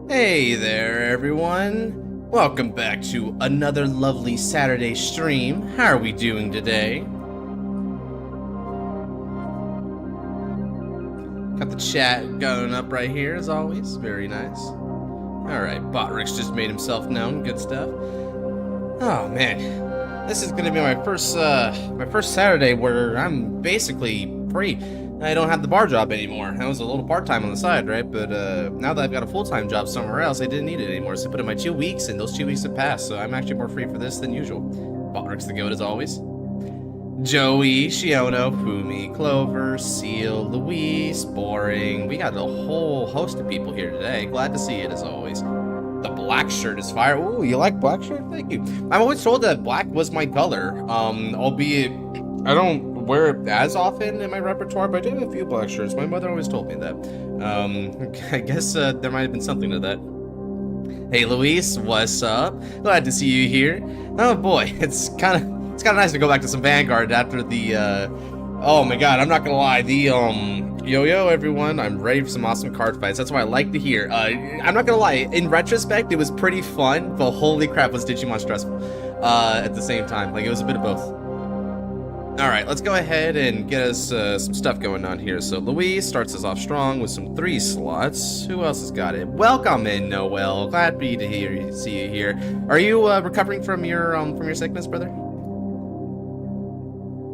Hey there, everyone. Welcome back to another lovely Saturday stream. How are we doing today? Got the chat going up right here, as always. Very nice. Alright, Botrix just made himself known. Good stuff. Oh, man. This is gonna be my first Saturday where I'm basically free. I don't have the bar job anymore. I was a little part-time on the side, right? But now that I've got a full-time job somewhere else, I didn't need it anymore. So I put in my 2 weeks, and those 2 weeks have passed. So I'm actually more free for this than usual. Botrix the goat as always. Joey, Shiono, Fumi, Clover, Seal, Luis, Boring. We got a whole host of people here today. Glad to see it as always. The black shirt is fire. Ooh, you like black shirt? Thank you. I'm always told that black was my color. Albeit I don't wear it as often in my repertoire, but I do have a few black shirts. My mother always told me that. I guess there might have been something to that. Hey Luis, what's up? Glad to see you here. Oh boy, it's kind of nice to go back to some Vanguard after the oh my god, I'm not gonna lie, the yo everyone, I'm ready for some awesome card fights. That's what I like to hear. I'm not gonna lie, in retrospect it was pretty fun, but holy crap was Digimon stressful at the same time. Like, it was a bit of both. Alright, let's go ahead and get us some stuff going on here. So Luis starts us off strong with some 3 slots. Who else has got it? Welcome in, Noel. Glad to see you here. Are you recovering from your sickness, brother?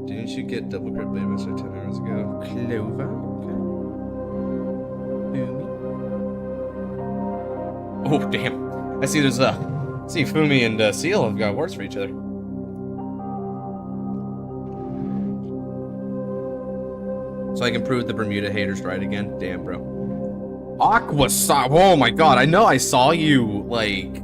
Didn't you get double grip blade master 10 hours ago? Clover, okay. Fumi. Oh damn! I see there's Fumi and Seal have got words for each other. So I can prove the Bermuda haters right again. Damn, bro. Oh my god, I know I saw you, like,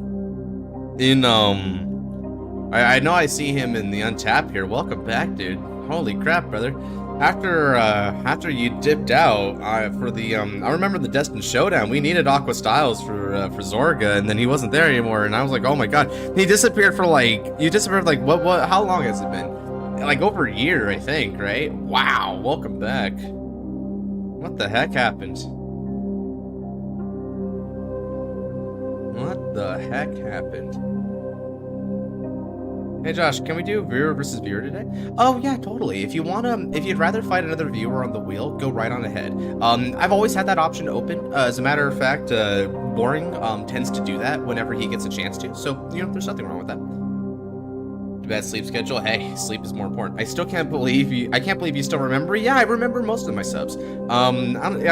in, I know I see him in the Untap here. Welcome back, dude. Holy crap, brother. After you dipped out, for the, I remember the Destined Showdown, we needed Aqua Styles for Zorga, and then he wasn't there anymore, and I was like, oh my god. He disappeared for, like, how long has it been? Like over a year, I think, right? Wow, welcome back. What the heck happened? What the heck happened? Hey Josh, can we do viewer versus viewer today? Oh yeah, totally. If you'd rather fight another viewer on the wheel, go right on ahead. I've always had that option open. As a matter of fact, Boring tends to do that whenever he gets a chance to. So, you know, there's nothing wrong with that. Bad sleep schedule. Hey, sleep is more important. I can't believe you still remember. Yeah, I remember most of my subs. I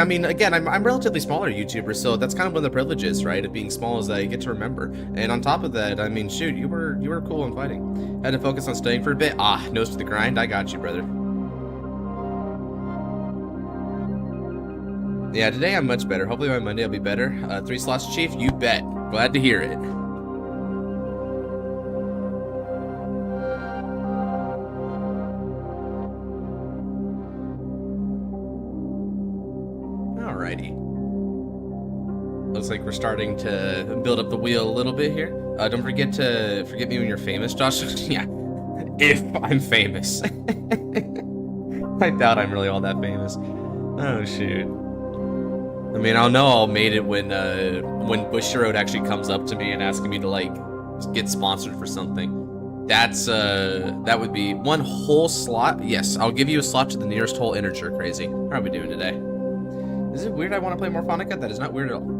mean, again, I'm relatively smaller YouTuber, so that's kind of one of the privileges, right, of being small, is that I get to remember. And on top of that, I mean, shoot, you were cool in fighting. Had to focus on studying for a bit. Nose to the grind. I got you, brother. Yeah, today I'm much better. Hopefully by Monday I'll be better. 3 slots, Chief. You bet. Glad to hear it. Looks like we're starting to build up the wheel a little bit here. Don't forget me when you're famous, Josh. Yeah, if I'm famous. I doubt I'm really all that famous. Oh shoot. I mean, I'll know I'll made it when Bushiroad actually comes up to me and asking me to, like, get sponsored for something. That would be 1 whole slot. Yes, I'll give you a slot to the nearest whole integer. Crazy. How are we doing today? Is it weird I want to play Morphonica? That is not weird at all.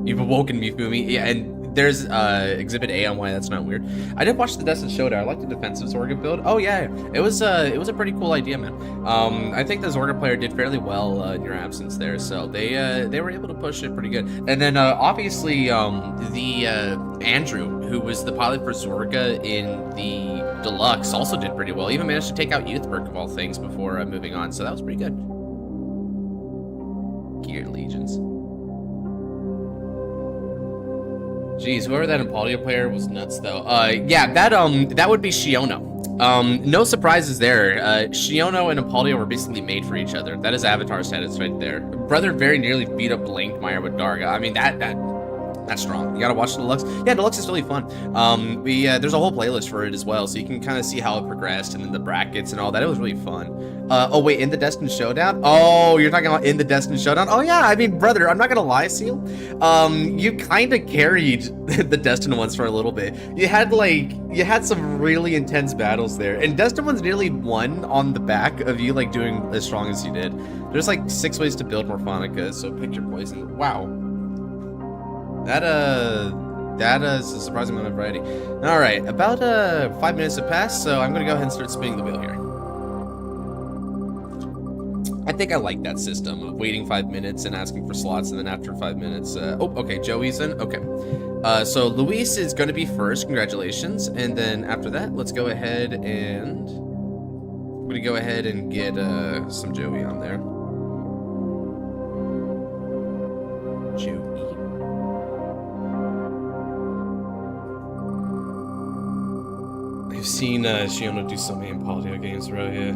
You've awoken me, Fumi. Yeah, and there's Exhibit A on why that's not weird. I did watch the Destined Showdown. I like the defensive Zorga build. Oh yeah, it was a pretty cool idea, man. I think the Zorga player did fairly well in your absence there, so they were able to push it pretty good. And then obviously the Andrew, who was the pilot for Zorga in the Deluxe, also did pretty well. Even managed to take out Youthberg of all things before moving on, so that was pretty good. Geared Legions. Jeez, whoever that Impalio player was nuts, though. Yeah, that would be Shiono. No surprises there. Shiono and Impalio were basically made for each other. That is Avatar status right there. Brother very nearly beat up Blankmeyer with Darga. I mean, That's strong. You gotta watch the deluxe. Yeah, deluxe is really fun. There's a whole playlist for it as well, so you can kind of see how it progressed and then the brackets and all that. It was really fun. Oh wait, in the Destined Showdown? Oh, you're talking about in the Destined Showdown? Oh yeah, I mean, brother, I'm not gonna lie, Seal. You kind of carried the Destined ones for a little bit. You had some really intense battles there, and Destined ones nearly won on the back of you like doing as strong as you did. There's like 6 ways to build Morphonica, so pick your poison. Wow. That is a surprising amount of variety. All right, about 5 minutes have passed, so I'm gonna go ahead and start spinning the wheel here. I think I like that system of waiting 5 minutes and asking for slots, and then after 5 minutes, oh, okay, Joey's in. Okay, so Luis is gonna be first. Congratulations, and then after that, let's go ahead and I'm gonna go ahead and get some Joey on there. Joey. I've seen Shiona do so many Impolio games, bro, yeah.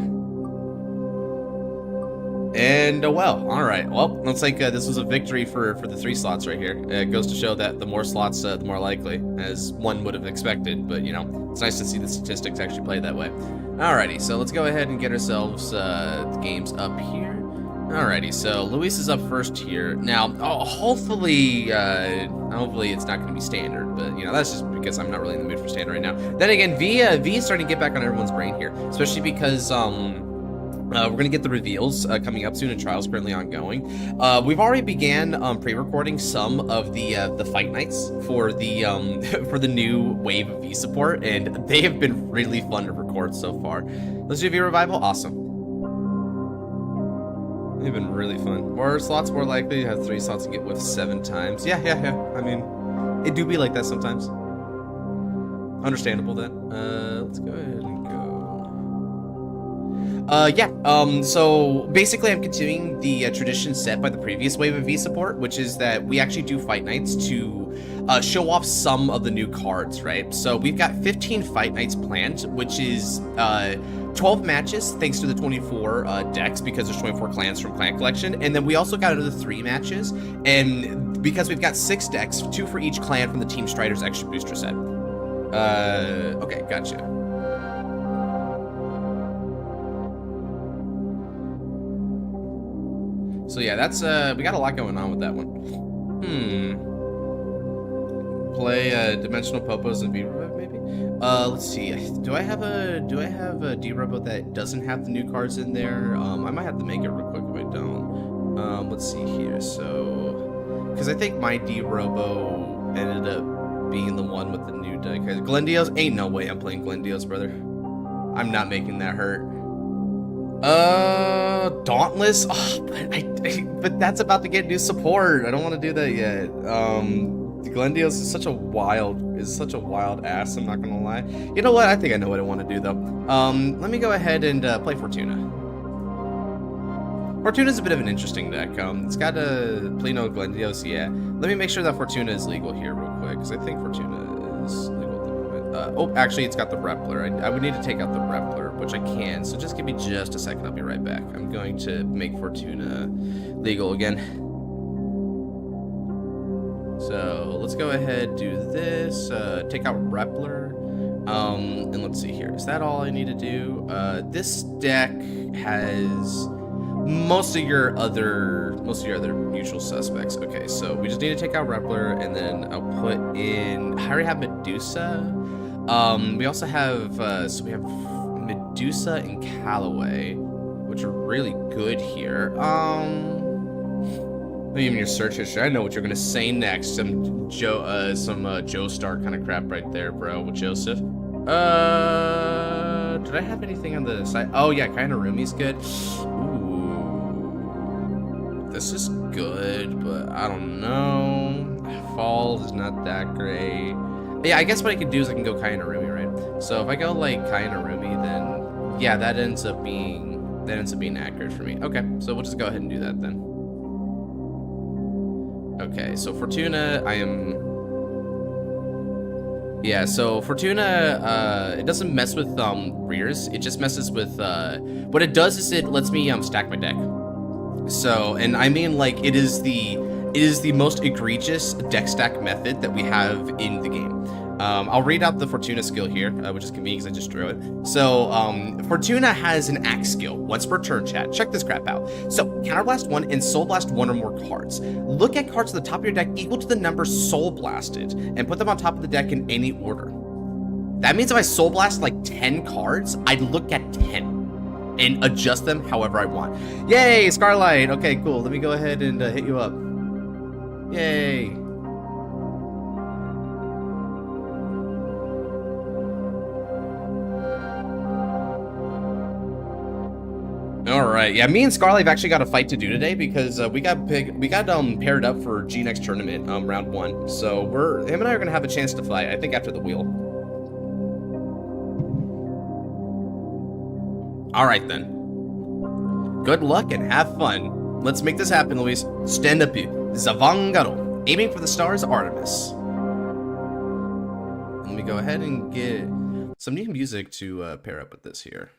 And, well, alright. Well, looks like this was a victory for the 3 slots right here. It goes to show that the more slots, the more likely, as one would have expected. But, you know, it's nice to see the statistics actually play that way. Alrighty, so let's go ahead and get ourselves the games up here. Alrighty, so Luis is up first here. Now, hopefully it's not going to be standard, but, you know, that's just because I'm not really in the mood for standard right now. Then again, V is starting to get back on everyone's brain here, especially because, we're going to get the reveals coming up soon, and trials currently ongoing. We've already began pre-recording some of the fight nights for the for the new wave of V support, and they have been really fun to record so far. Let's do V Revival. Awesome. They've been really fun. More slots, more likely. You have 3 slots to get with 7 times. Yeah. I mean, it do be like that sometimes. Understandable then. Let's go ahead and go. So basically I'm continuing the tradition set by the previous wave of V support, which is that we actually do fight nights to show off some of the new cards, right? So we've got 15 fight nights planned, which is 12 matches thanks to the 24 decks, because there's 24 clans from Clan Collection, and then we also got another 3 matches, and because we've got 6 decks, 2 for each clan from the Team Striders extra booster set. Okay, gotcha. So yeah, that's we got a lot going on with that one. Play Dimensional Popos and V-Revive maybe. Let's see. Do I have a D-Robo that doesn't have the new cards in there? I might have to make it real quick if I don't. Let's see here. So, because I think my D-Robo ended up being the one with the new deck. Glendios? Ain't no way I'm playing Glendios, brother. I'm not making that hurt. Dauntless? Oh, but that's about to get new support. I don't want to do that yet. Glendios is such a wild ass, I'm not gonna lie. You know what? I think I know what I want to do though. Let me go ahead and play Fortuna. Fortuna's a bit of an interesting deck. It's got a Pleno Glendios, yeah. Let me make sure that Fortuna is legal here real quick, because I think Fortuna is legal at the moment. Oh, actually, it's got the Repler. I would need to take out the Repler, which I can, so just give me just a second. I'll be right back. I'm going to make Fortuna legal again. So let's go ahead, do this, take out Repler, and let's see here. Is that all I need to do? This deck has most of your other usual suspects. Okay, so we just need to take out Repler, and then I'll put in. I already have Medusa. We also have so we have Medusa and Callaway, which are really good here. Even your search history, I know what you're gonna say next. Some Joestar kind of crap right there, bro, with Joseph. Did I have anything on the side? Oh yeah, Kainarumi's good. Ooh, this is good, but I don't know. Fall is not that great. Yeah, I guess what I can do is I can go Kainarumi, right? So if I go like Kainarumi, then yeah, that ends up being accurate for me. Okay, so we'll just go ahead and do that then. Okay, so Fortuna, so Fortuna, it doesn't mess with rears, it just messes with, what it does is it lets me stack my deck. So, and I mean, like, it is It is the most egregious deck stack method that we have in the game. I'll read out the Fortuna skill here, which is convenient because I just drew it. So, Fortuna has an axe skill, once per turn, chat. Check this crap out. So, Counterblast 1 and Soul Blast 1 or more cards. Look at cards at the top of your deck equal to the number Soul Blasted, and put them on top of the deck in any order. That means if I Soul Blast like 10 cards, I'd look at 10 and adjust them however I want. Yay, Scarlight! Okay, cool. Let me go ahead and hit you up. Yay! All right, yeah, me and Scarlet have actually got a fight to do today because we got paired up for G next tournament, round 1. So him and I are gonna have a chance to fight. I think after the wheel. All right then. Good luck and have fun. Let's make this happen, Luis. Stand up here. This is a Vanguard, aiming for the stars, Artemis. Let me go ahead and get some new music to pair up with this here.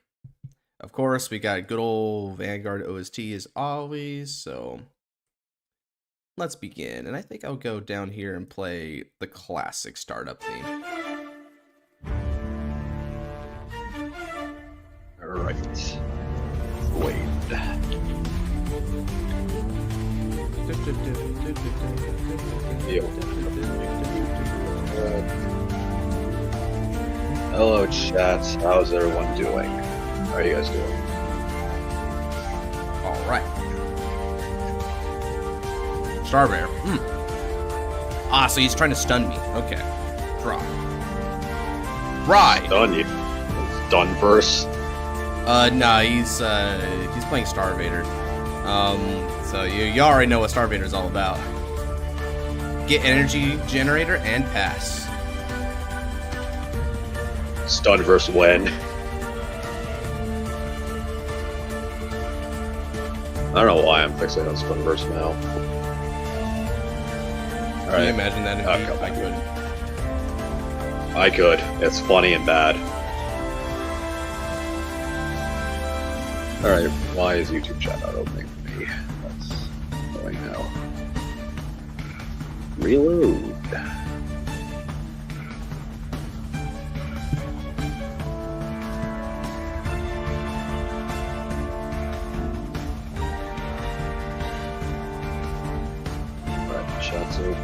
Of course, we got good old Vanguard OST as always, so let's begin. And I think I'll go down here and play the classic startup theme. Alright. Wait. Hello, chat. How's everyone doing? How are you guys doing? All right. Starbear. Ah, so he's trying to stun me. Okay. Draw. Ride. Stun you. Stun burst. Nah, he's playing Starvader. So you already know what Starvader is all about. Get energy generator and pass. Stun versus when? I don't know why I'm fixated on Stun versus now. All right. Can you imagine that? If I could. It's funny and bad. Alright, why is YouTube chat not opening for me? That's going now. Reload. Alright, chat's open.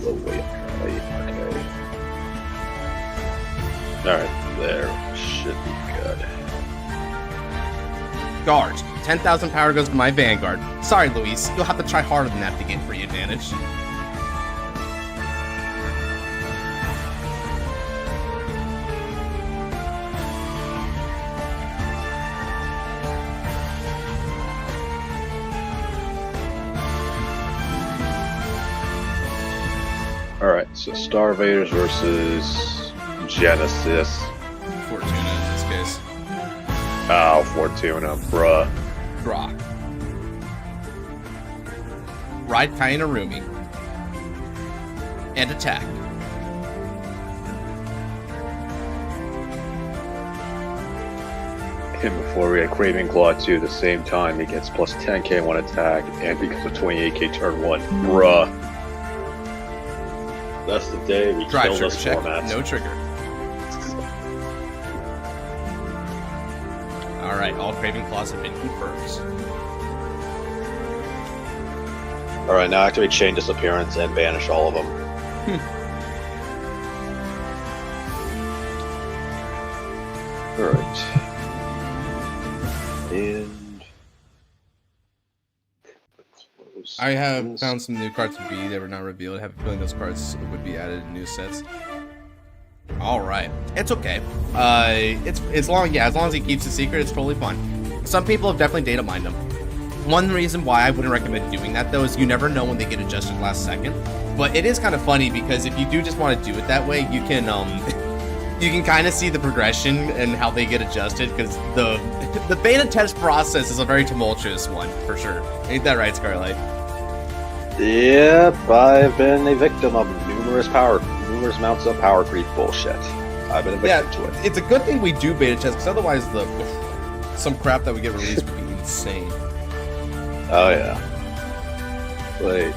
Slowly, okay. Alright, there. Should be good. Guards. 10,000 power goes to my Vanguard. Sorry, Luis. You'll have to try harder than that to gain free advantage. Alright, so Starvaders versus Genesis. Fortuna in this case. Oh, Fortuna, bruh. Draw. Ride Kainarumi. And attack. And before we had Craving Claw 2 at the same time, he gets plus 10k one attack and becomes a 28k turn 1. Bruh. That's the day we kill this format. No trigger. Alright, all Craving Claws have been confirmed. Alright, now activate Chain Disappearance and banish all of them. Alright. And... I have found some new cards to be that were not revealed. I have a feeling those cards would be added in new sets. Alright. It's okay. It's as long as he keeps it secret, it's totally fine. Some people have definitely data mined them. One reason why I wouldn't recommend doing that though is you never know when they get adjusted last second. But it is kind of funny because if you do just want to do it that way, you can you can kind of see the progression and how they get adjusted, because the beta test process is a very tumultuous one for sure. Ain't that right, Scarlight? Yep, I've been a victim of numerous amounts of power creep bullshit. I've been a victim to it. It's a good thing we do beta test, because otherwise some crap that we get released would be insane. Oh yeah. Wait.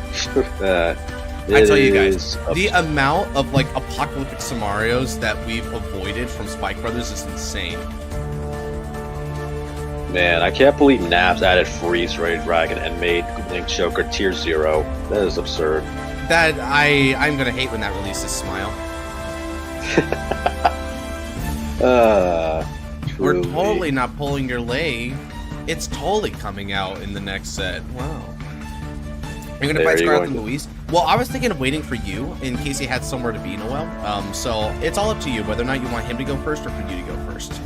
I tell you guys, the amount of like apocalyptic scenarios that we've avoided from Spike Brothers is insane. Man, I can't believe Naps added Freeze Ray Dragon and made Link Joker tier 0. That is absurd. That I'm gonna hate when that releases Smile. We're totally not pulling your leg. It's totally coming out in the next set. Wow. You're gonna fight Scarlet and Luis? Well, I was thinking of waiting for you in case he had somewhere to be, Noel. So it's all up to you whether or not you want him to go first or for you to go first.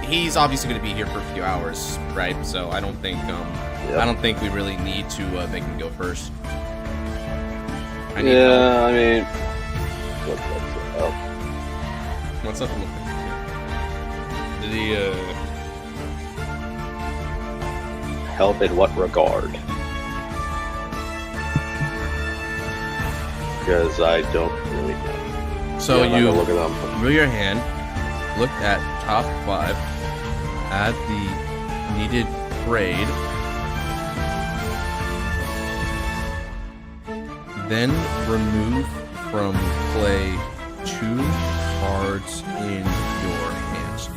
He's obviously gonna be here for a few hours, right? So I don't think I don't think we really need to make him go first. I mean, what's up? Did he help in what regard? Because I don't really know. So you look at them. move your hand, look at top 5, add the needed grade, then remove from play 2 cards in your hands.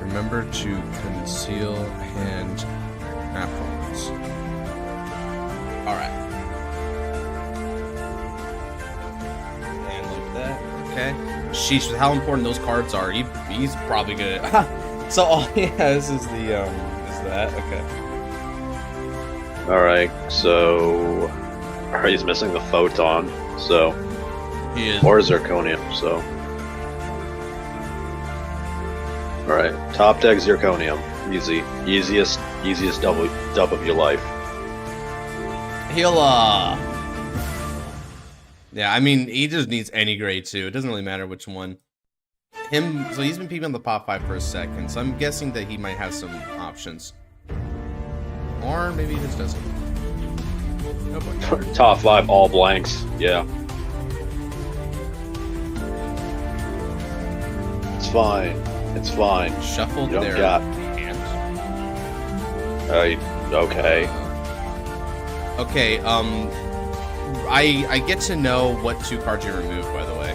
Remember to conceal hand afterwards. Alright. And like that. Okay. Sheesh, with how important those cards are, he's probably gonna. So all he has is the is that. Okay. Alright, so he's missing the photon, so He is. or zirconium, so alright, top deck zirconium. Easy. Easiest dub of your life. He'll yeah, I mean he just needs any grade too. It doesn't really matter which one. So he's been peeping on the pop 5 for a second, so I'm guessing that he might have some options. Or maybe he just doesn't. Oh boy. Top 5 all blanks, yeah. It's fine. It's fine. Shuffled You don't their got- hand. Okay. Okay, I get to know what 2 cards you removed, by the way.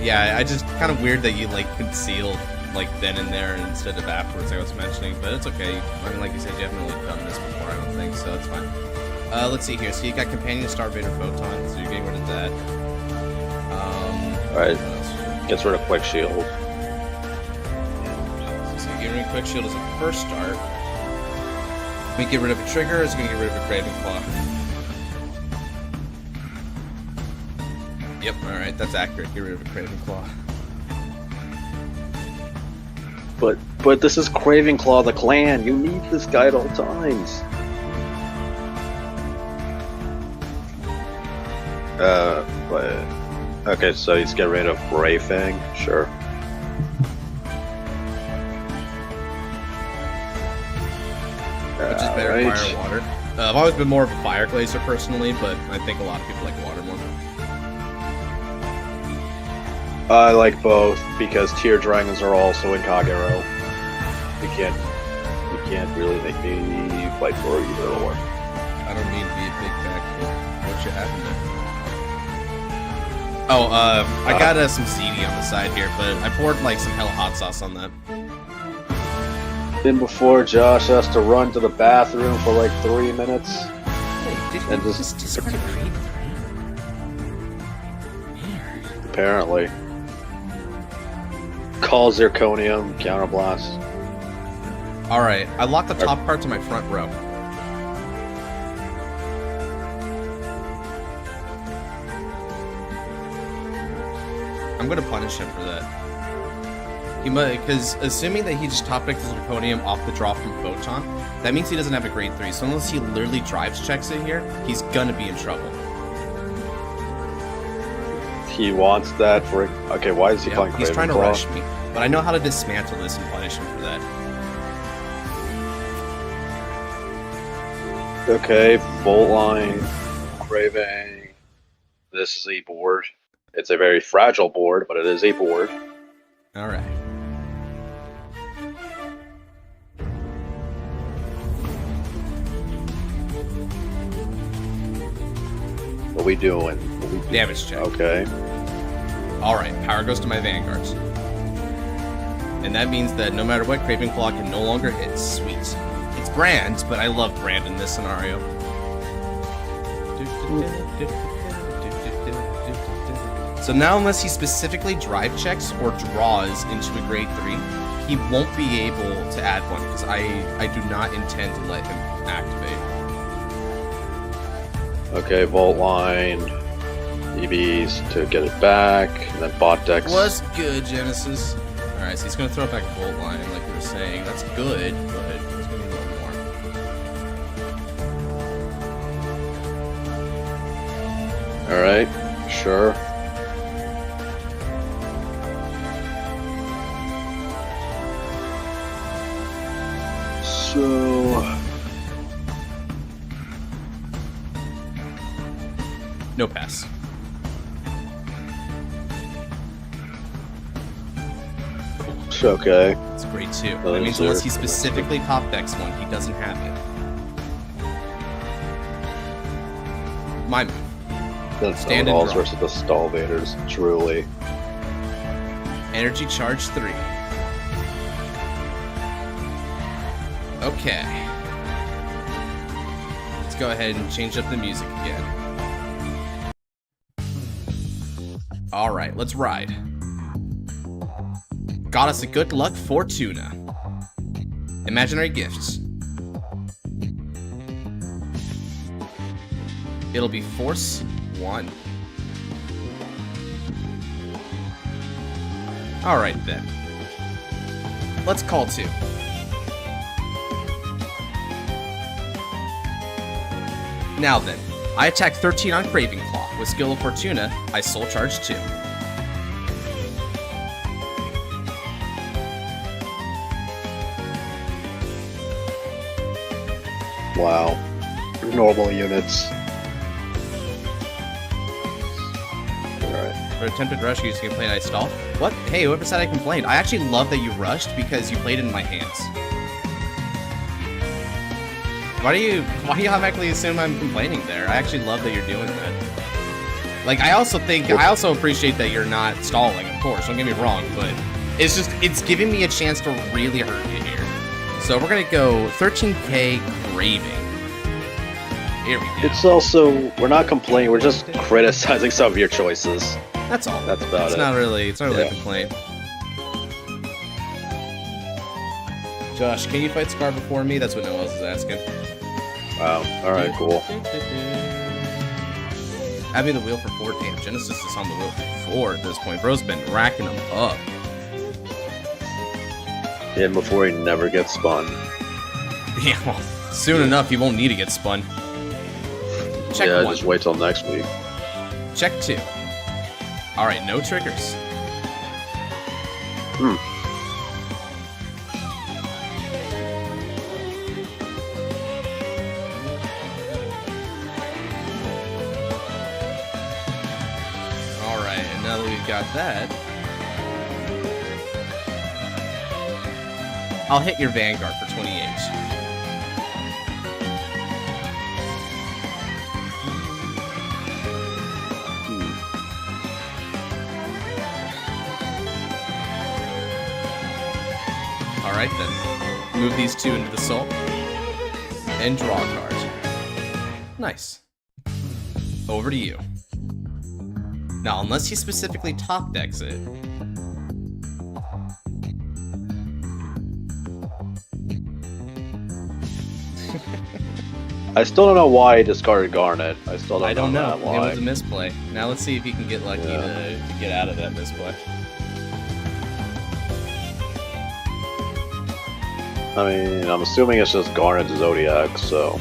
Yeah, I just kind of weird that you like concealed like then and there instead of afterwards, like I was mentioning, but it's okay. I mean, like you said, you haven't really done this before, I don't think, so it's fine. Let's see here. So you got Companion, Starvader, Photon, so you're getting rid of that. Alright. Gets rid of Quick Shield. So you get rid of Quick Shield as a first start. We get rid of a trigger, it's gonna get rid of a Craving Claw. Yep, alright, that's accurate. Get rid of a Craving Claw. But this is Craving Claw the clan. You need this guy at all times. But okay, so he's getting rid of Ray Fang, sure. Which is better than fire or water. I've always been more of a fire glazer personally, but I think a lot of people like water more. I like both because tier dragons are also in Kagero. You can't really make me fight for either or. I don't mean to be a big fat kid. What should happen there? Oh, I got some ziti on the side here, but I poured like some hella hot sauce on that. Then before Josh has to run to the bathroom for like 3 minutes. Hey, did And you just- just start to creep? Apparently. Call Zirconium, Counterblast. Alright, I locked the top card to my front row. I'm gonna punish him for that. He might, because assuming that he just top decked his Zirconium off the draw from Photon, that means he doesn't have a grade 3. So unless he literally drives checks in here, he's gonna be in trouble. He wants that for... Okay, why is he playing He's Craven trying to Claw? rush me, but I know how to dismantle this and punish him for that. Okay, Volt Line, Craving. This is a board. It's a very fragile board, but it is a board. Alright. What we doing? Damage check. Okay. Alright, power goes to my Vanguards. And that means that no matter what, Craving Claw can no longer hit. Sweet. It's Brand, but I love Brand in this scenario. So now, unless he specifically drive checks or draws into a grade 3, he won't be able to add one, because I do not intend to let him activate. Okay, Volt Line, EVs to get it back, and then Bot Decks. Was good, Genesis. Alright, so he's going to throw it back Volt Line, like we were saying. That's good, but it's going to be a little more. Alright, sure. So... No pass. Okay. It's grade 2. That means unless he specifically top decks one, he doesn't have it. My move. That's Stand no and balls draw. versus the Stallvators, truly. Energy charge 3. Okay. Let's go ahead and change up the music again. Alright, let's ride. Got us a good luck Fortuna. Imaginary gifts. It'll be Force 1. Alright then. Let's call 2. Now then, I attack 13 on Craving Claw. With skill of Fortuna, I soul charge 2. Wow. Normal units. Alright. For attempted rush, you can play Night Stall. What? Hey, whoever said I complained? I actually love that you rushed because you played it in my hands. Why do you automatically assume I'm complaining there? I actually love that you're doing that. Like, I also appreciate that you're not stalling, of course, don't get me wrong, but it's giving me a chance to really hurt you here. So we're gonna go 13k Craving. Here we go. It's also, we're not complaining, we're just criticizing some of your choices. That's all. That's about it's it. Not really a complaint. Josh, can you fight Scar before me? That's what Noel's is asking. Wow. Alright, cool. Add me the wheel for 4. Damn, Genesis is on the wheel for 4 at this point. Bro's been racking them up. And before he never gets spun. Yeah, well, soon enough he won't need to get spun. Check 1. Just wait till next week. Check 2. Alright, no triggers. Alright, and now that we've got that, I'll hit your Vanguard for 28. Alright then. Move these 2 into the soul. And draw a card. Nice. Over to you. Now, unless he specifically top decks it. I still don't know why he discarded Garnet. I still don't know. It Why. was a misplay. Now let's see if he can get lucky to get out of that misplay. I mean, I'm assuming it's just Garnet Zodiac, so...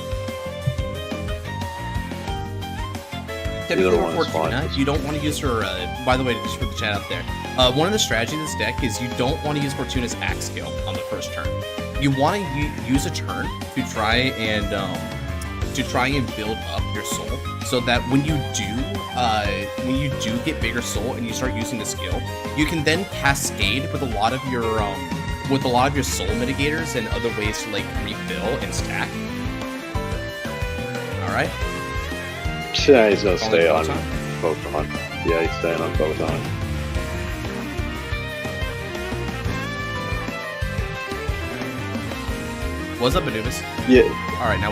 Typically, Either one is Fortuna, fine. you don't want to use her, by the way, just for the chat out there, one of the strategies of this deck is you don't want to use Fortuna's axe skill on the first turn. You want to use a turn to try and to try and build up your soul, so that when you do get bigger soul and you start using the skill, you can then cascade with a lot of your soul mitigators and other ways to like refill and stack. All right. Yeah, he's gonna stay on Pokemon. Yeah, he's staying on Pokemon. What's up, Anubis? Yeah. All right, now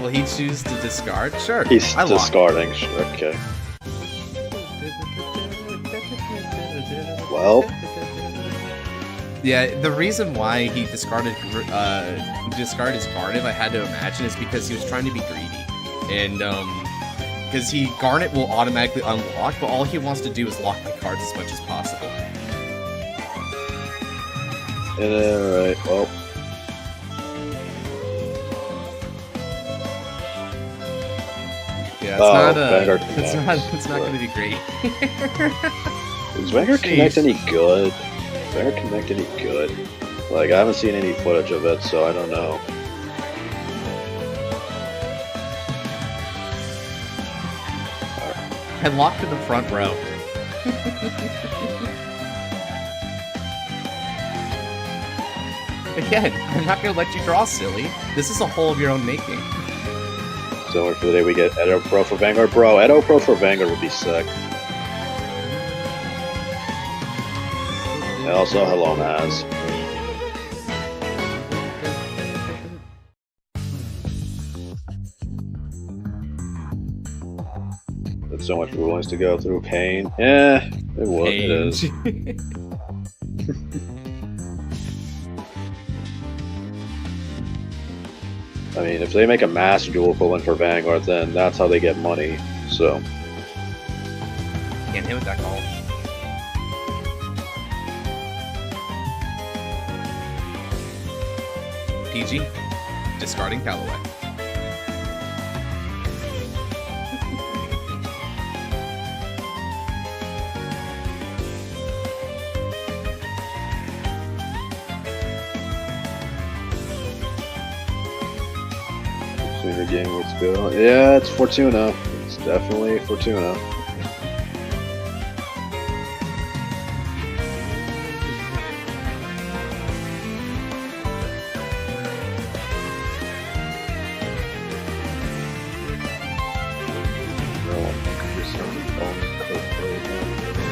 will he choose to discard? Sure. He's discarding. Okay. Well. Yeah, the reason why he discarded his Garnet, I had to imagine, is because he was trying to be greedy, and because Garnet will automatically unlock, but all he wants to do is lock my cards as much as possible. Alright, well. Yeah, it's not going to be great. Is Vanguard Connect any good? Vanguard Connect any good? Like, I haven't seen any footage of it, so I don't know. I locked in the front row. Again, I'm not going to let you draw, silly. This is a hole of your own making. So for the day we get Edo Pro for Vanguard. Bro, Edo Pro for Vanguard would be sick. And also, hello, Maz. There's so much rulings to go through. Pain. Yeah, it is. I mean, if they make a Master Duel equivalent for Vanguard, then that's how they get money, so. Can't hit with that call. PG, discarding Callaway. The game, let's go. Yeah, it's Fortuna. It's definitely Fortuna.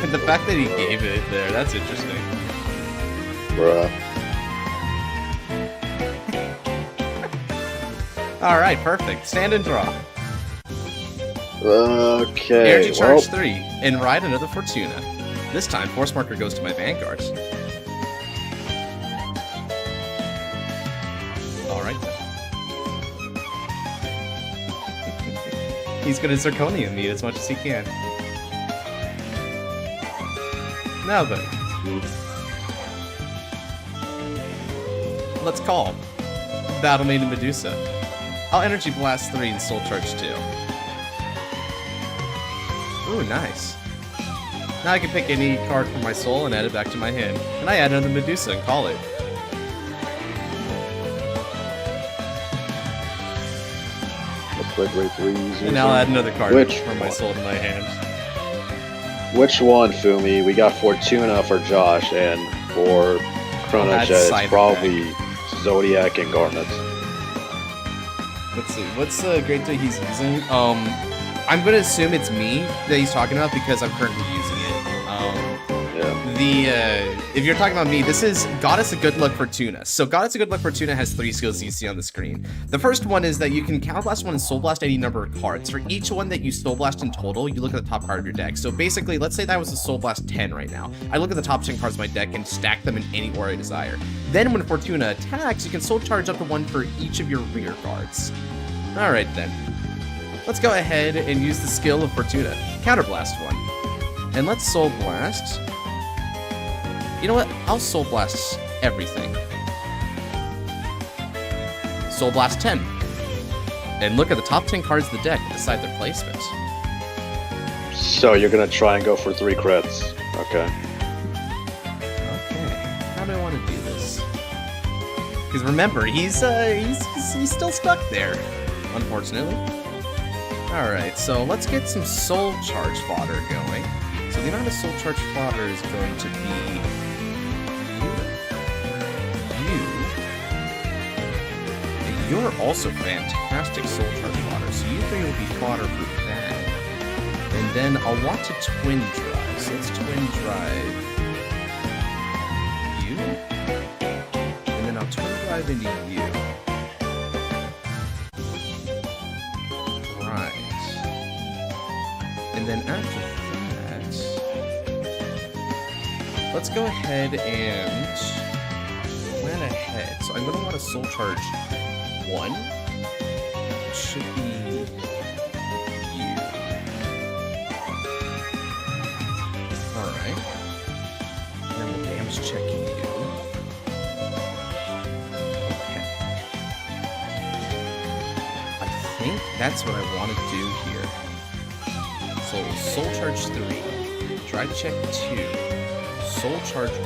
And the fact that he gave it there, that's interesting. Bruh. Alright, perfect. Stand and draw. Okay. Energy charge 3 and ride another Fortuna. This time, Force Marker goes to my Vanguard. Alright then. He's gonna Zirconium me as much as he can. Now then. Let's call. Battle Maiden Medusa. I'll Energy Blast 3 and Soul Charge 2. Ooh, nice. Now I can pick any card from my soul and add it back to my hand. And I add another Medusa and call it. Looks like way too easy. And now I'll add another card from my soul to my hand. Which one, Fumi? We got Fortuna for Josh, and for Chrono Jet, it's probably Zodiac and Garnet. Let's see, what's the great toy he's using? I'm gonna assume it's me that he's talking about because I'm currently using it. If you're talking about me, this is Goddess of Good Luck Fortuna. So Goddess of Good Luck Fortuna has 3 skills you see on the screen. The first one is that you can Counter Blast one and Soul Blast any number of cards. For each one that you Soul Blast in total, you look at the top card of your deck. So basically, let's say that was a Soul Blast 10 right now. I look at the top 10 cards of my deck and stack them in any order I desire. Then when Fortuna attacks, you can Soul Charge up to 1 for each of your rear cards. Alright then. Let's go ahead and use the skill of Fortuna. Counter Blast 1. And let's Soul Blast. You know what? I'll Soul Blast everything. Soul Blast 10. And look at the top 10 cards of the deck and decide their placement. So you're gonna try and go for 3 crits. Okay. Okay. How do I want to do this? Because remember, he's still stuck there, unfortunately. Alright, so let's get some soul charge fodder going. So the amount of soul charge fodder is going to be you're also fantastic soul charge fodder, so you three will be fodder for that. And then I'll want to twin drive. So let's twin drive you. And then I'll twin drive into you. Right. And then after that, let's go ahead and plan ahead. So I'm going to want to soul charge 1. It should be you. Alright. And then we'll damage check you. Okay. I think that's what I want to do here. So soul charge 3. Drive check 2. Soul charge 1.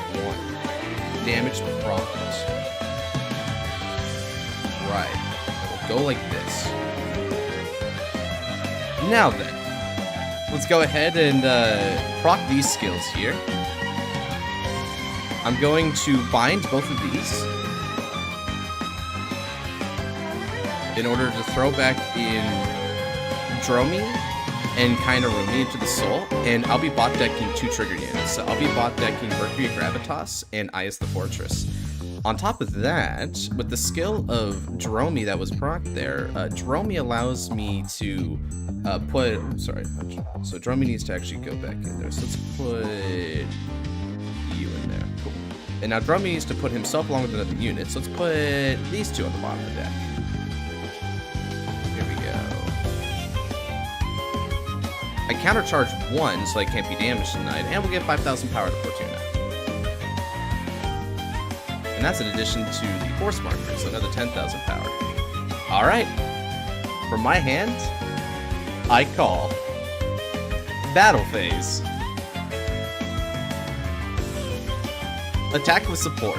Damage procced. Right. We'll go like this. Now then, let's go ahead and proc these skills here. I'm going to bind both of these in order to throw back in Dromi and kind of Rumi into the soul, and I'll be bot decking 2 trigger units. So I'll be bot decking Mercury Gravitas and Eyes the Fortress. On top of that, with the skill of Dromi that was proc there, Dromi allows me to put... Sorry, so Dromi needs to actually go back in there. So let's put you in there. Cool. And now Dromi needs to put himself along with another unit, so let's put these 2 on the bottom of the deck. Here we go. I countercharge 1, so I can't be damaged tonight, and we'll get 5,000 power to Fortuna. And that's in addition to the force marker, so another 10,000 power. Alright. From my hand, I call Battle Phase. Attack with support.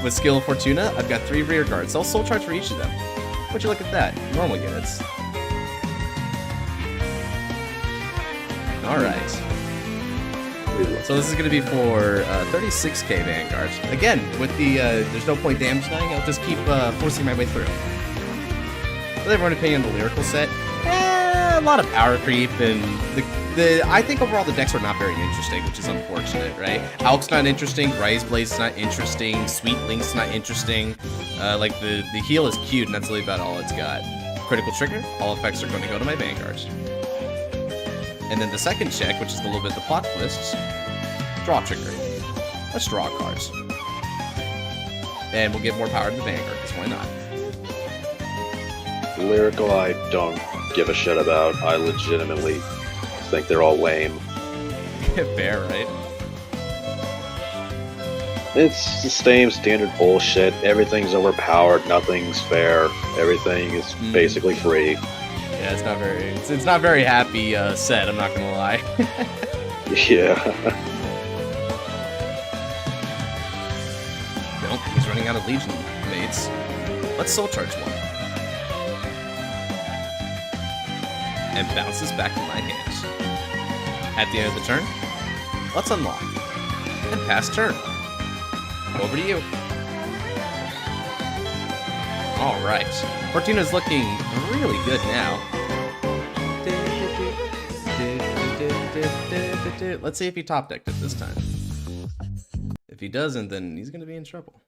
With skill of Fortuna, I've got 3 rear guards. I'll soul charge for each of them. Would you look at that? Normal units. Alright. So this is going to be for 36k Vanguard. Again, with the there's no point damage dying, I'll just keep forcing my way through. With everyone opinion on the lyrical set, a lot of power creep, and I think overall the decks are not very interesting, which is unfortunate, right? Alk's not interesting, Rise Blade's not interesting, Sweet Link's not interesting. Like the heal is cute, and that's really about all it's got. Critical trigger, all effects are going to go to my Vanguard. And then the second check, which is a little bit the plot twists, draw trigger. Let's draw cards. And we'll give more power to the Vanguard, because why not? Lyrical, I don't give a shit about. I legitimately think they're all lame. Fair, right? It's the same standard bullshit. Everything's overpowered, nothing's fair, everything is basically free. Yeah, it's not very happy set, I'm not gonna lie. Yeah. Nope, he's running out of Legion mates. Let's soul charge 1. And bounces back to my hands. At the end of the turn, let's unlock. And pass turn. Over to you. Alright. Fortuna's looking really good now. Let's see if he top decked it this time. If he doesn't, then he's going to be in trouble.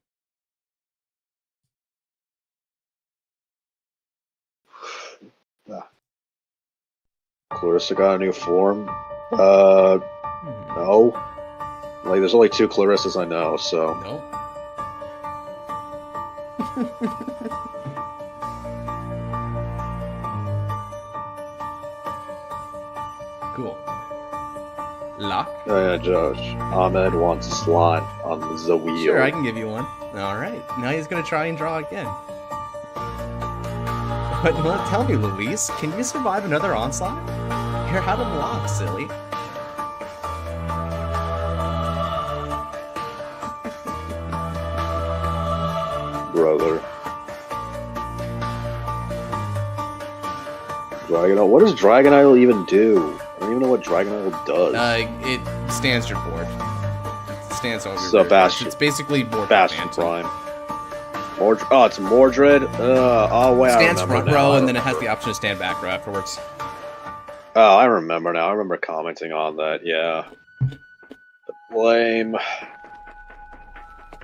Clarissa got a new form? No. Like, there's only 2 Clarissas I know, so... Nope. Cool. Lock? Oh yeah, Josh. Ahmed wants a slot on the wheel. Sure, I can give you one. Alright, now he's gonna try and draw again. But tell me, Luis, can you survive another onslaught? You're out of lock, silly. Brother. Dragon Idol? What does Dragon Idol even do? I don't even know what Dragon Idol does. It stands your board. It stands over So your board. Bastion. It's basically board Bastion Phantom. Prime. Oh, it's Mordred? Oh, wait, Stands I remember front now. row, I and then it has remember. the option to stand back row afterwards. Oh, I remember now. I remember commenting on that, yeah. Lame.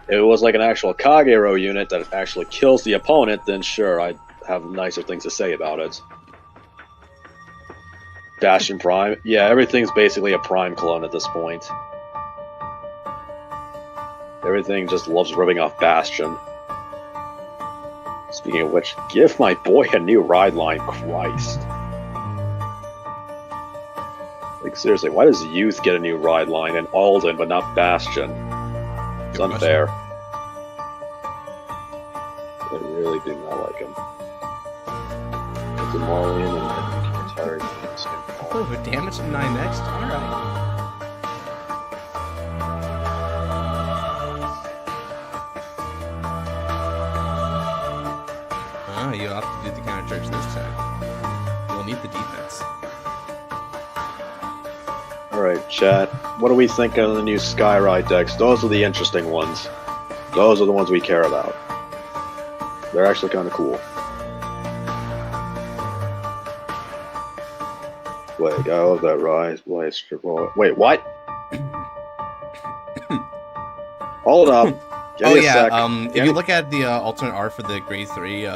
If it was like an actual Kagero unit that actually kills the opponent, then sure, I'd have nicer things to say about it. Bastion Prime? Yeah, everything's basically a Prime clone at this point. Everything just loves ripping off Bastion. Speaking of which, give my boy a new ride line, Christ. Like, seriously, why does Youth get a new ride line and Alden, but not Bastion? It's unfair. I really do not like him. It's a Marlian and retired. Oh, damage to 9 next? Alright. Ah, you have to do the counter charge this time. You'll need the defense. Alright, chat. What do we think of the new Skyride decks? Those are the interesting ones. Those are the ones we care about. They're actually kind of cool. Wait, I love that Rise Blast. Wait, what? Hold up. Give Oh me a yeah, sec. if you look at the alternate art for the grade 3,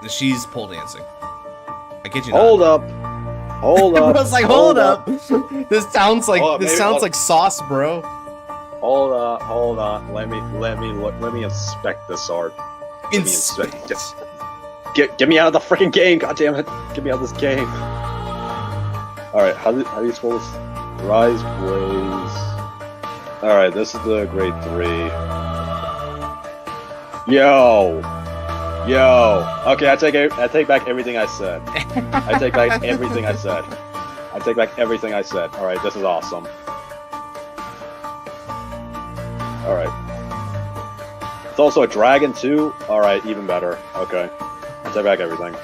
she's pole dancing. I kid you not. Hold up. Hold up. Bro's like, hold up. This sounds like sauce, bro. Hold on. Let me inspect this art. Let me inspect it. Get me out of the freaking game, goddammit. Get me out of this game. Alright, how do you spell this? Rise Blaze. Alright, this is the grade 3. Yo! Okay, I take back everything I said. I take back everything I said. Alright, this is awesome. Alright. It's also a dragon too? Alright, even better. Okay. I take back everything.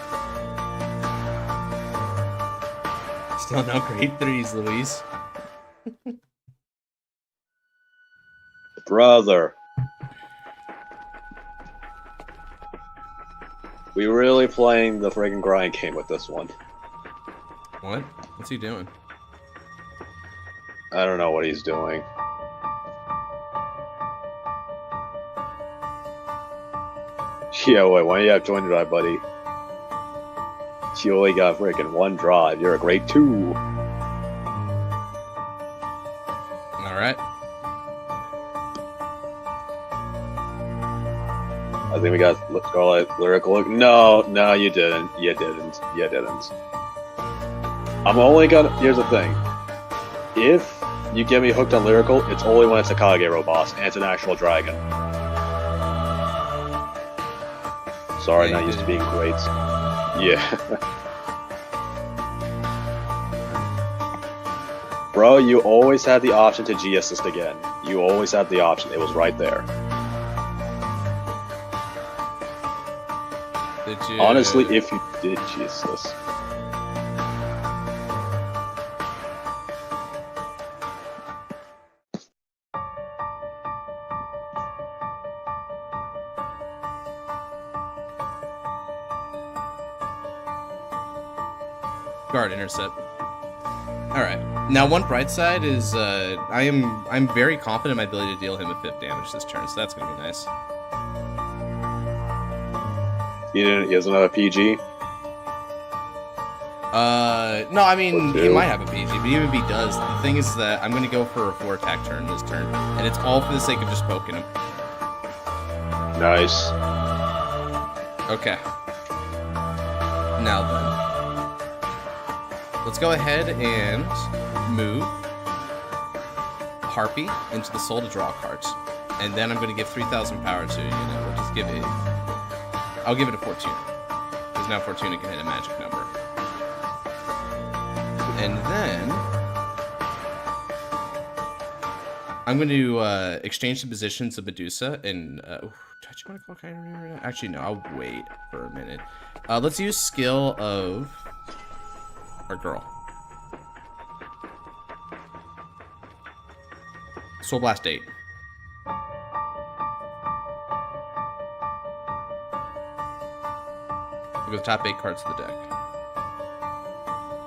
Still no grade 3s, Louise. Brother. We really playing the friggin' grind game with this one. What? What's he doing? I don't know what he's doing. Yeah, wait, why do you have joined drive, buddy? You only got freaking 1 drive. You're a grade 2. Alright. I think we got Scarlet Lyrical. No, you didn't. You didn't. I'm only gonna. Here's the thing. If you get me hooked on Lyrical, it's only when it's a Kagero boss and it's an actual dragon. Sorry, not used to being great. Yeah. Bro, you always had the option to G-assist again. You always had the option. It was right there. Did you... Honestly, if you did G-assist. Guard intercept. Alright. Now one bright side is I'm very confident in my ability to deal him a 5th damage this turn, so that's gonna be nice. He doesn't have a PG? No, I mean, he might have a PG, but even if he does, the thing is that I'm gonna go for a 4 attack turn this turn, and it's all for the sake of just poking him. Nice. Okay. Now then. Let's go ahead and move Harpy into the soul to draw cards. And then I'm going to give 3,000 power to a unit. We'll just give it... I'll give it a Fortuna. Because now Fortuna can hit a magic number. And then... I'm going to exchange the positions of Medusa and... do I just want to call Kyrie? Actually, no. I'll wait for a minute. Let's use skill of our girl. Soul Blast 8. Look at the top 8 cards of the deck.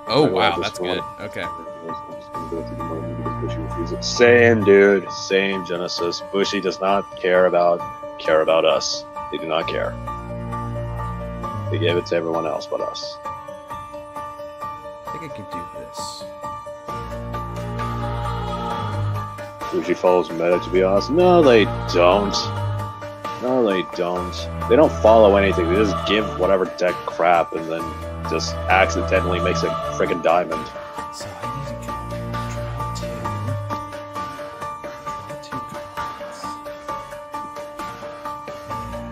Oh, wow. That's good. Okay. Same, dude. Same, Genesis. Bushy does not care about us. They do not care. They gave it to everyone else but us. I think I can do this. Bushy follows meta, to be honest. No, they don't. No, they don't. They don't follow anything. They just give whatever deck crap and then just accidentally makes a friggin' diamond. So I need to go draw two.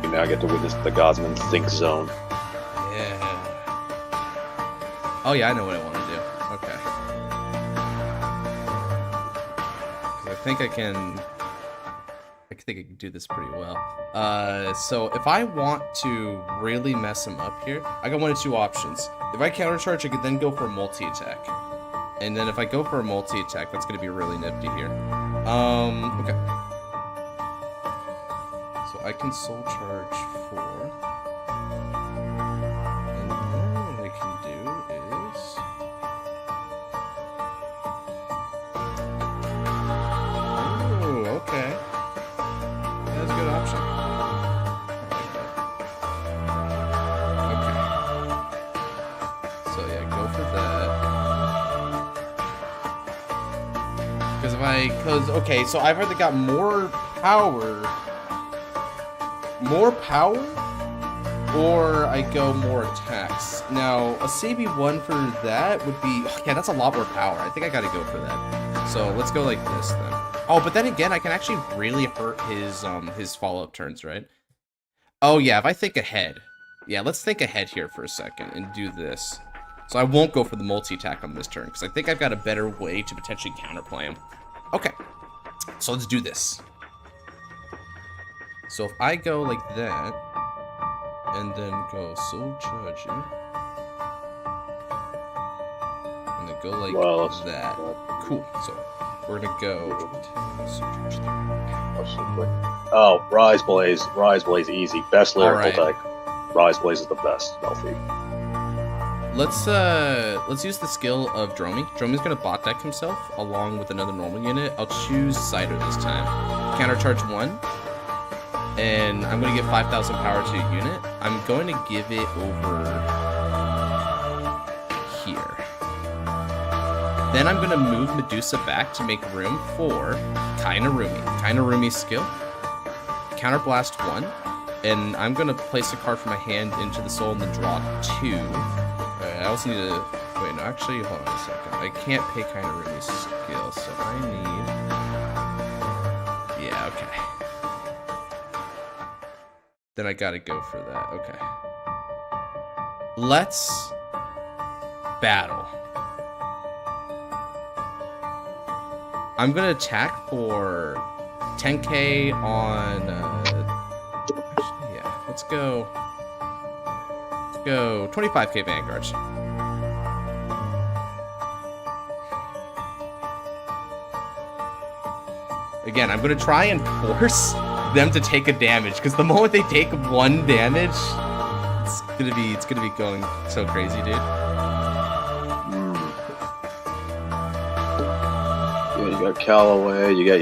You now get to witness the Godsman Think Zone. Yeah. Oh yeah, I know what I want to do. Okay. 'Cause I think I can do this pretty well. So if I want to really mess him up here, I got one of two options. If I countercharge, I could then go for a multi-attack. And then if I go for a multi-attack, that's going to be really nifty here. Okay. So I can soul charge 4. And then what I can do is... Ooh, okay. That's a good option. I like that. Okay. So yeah, go for that. Okay, so I've either got more power, or I go more attacks. Now, a CB1 for that would be, yeah, that's a lot more power. I think I gotta go for that. So let's go like this then. Oh, but then again, I can actually really hurt his follow-up turns, right? Oh yeah, if I think ahead. Yeah, let's think ahead here for a second and do this. So I won't go for the multi-attack on this turn, because I think I've got a better way to potentially counterplay him. Okay, so let's do this. So if I go like that, and then go soul charging, and then go like that. Cool, so we're gonna go... Oh, Rise Blaze. Rise Blaze easy. Best lyrical deck. Rise Blaze is the best, Melfi. Let's use the skill of Dromy. Dromy's gonna bot deck himself along with another normal unit. I'll choose Cider this time. Countercharge 1. And I'm gonna give 5,000 power to a unit. I'm going to give it over here. Then I'm gonna move Medusa back to make room for Kainarumi. Kainarumi's skill. Counterblast 1. And I'm gonna place a card from my hand into the soul and then draw 2. I also need to... Wait, no, actually, hold on a second. I can't pay Kainarumi's skill, so I need... Yeah, okay. Then I gotta go for that. Okay. Let's... battle. I'm gonna attack for 10k on... Actually, yeah, let's go... Go 25k Vanguards. Again, I'm gonna try and force them to take a damage, because the moment they take 1 damage, it's gonna be going so crazy, dude. Yeah, you got Callaway, you got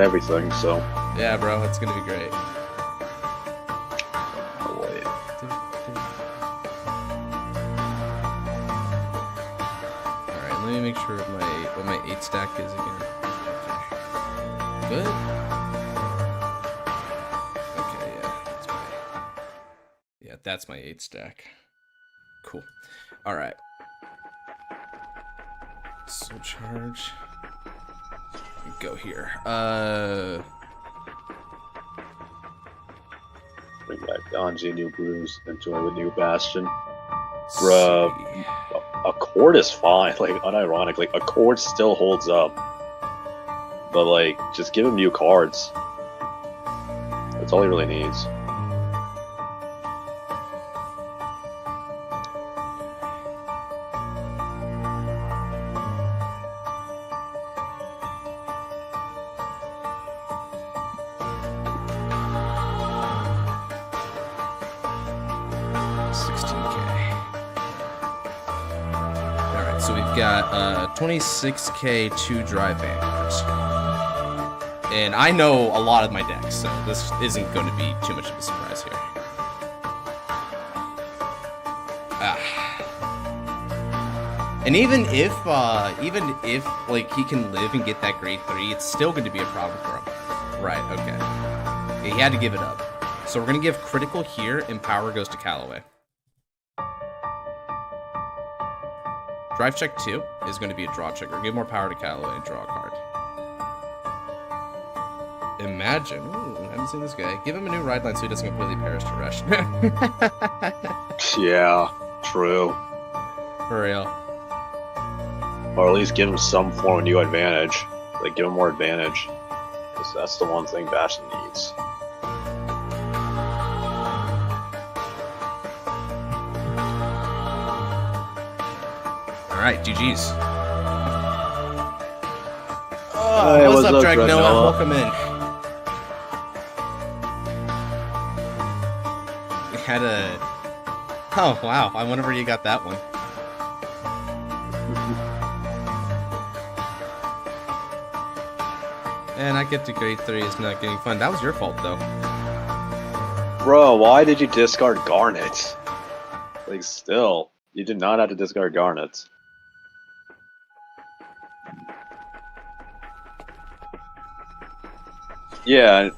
everything, so. Yeah, bro, it's gonna be great. Let me make sure what my 8 stack is again. Okay. Good. Okay, yeah, that's my 8 stack. Cool. All right. Soul charge. Go here. Bring back Anji, New Bruise, enjoy the new Bastion. Bruh. Accord is fine, like, unironically. Accord still holds up. but like, just give him new cards. That's all he really needs. Got 26k 2 drive Vanguards. And I know a lot of my decks, so this isn't going to be too much of a surprise here. And even if like he can live and get that grade 3, it's still going to be a problem for him. Right, okay. Yeah, he had to give it up. So we're going to give critical here, and power goes to Callaway. Drive check 2 is going to be a draw check. Or give more power to Callaway and draw a card. Imagine. Ooh, I haven't seen this guy. Give him a new ride line so he doesn't completely perish to rush. Yeah, true. For real. Or at least give him some form of new advantage. Like, give him more advantage. Because that's the one thing Bastion needs. Alright, GG's. Hey, what's up, Drag Noah? Welcome in. We had a... Oh, wow. I wonder where you got that one. And I get to grade 3 is not getting fun. That was your fault, though. Bro, why did you discard Garnet? Like, still. You did not have to discard Garnet. Yeah,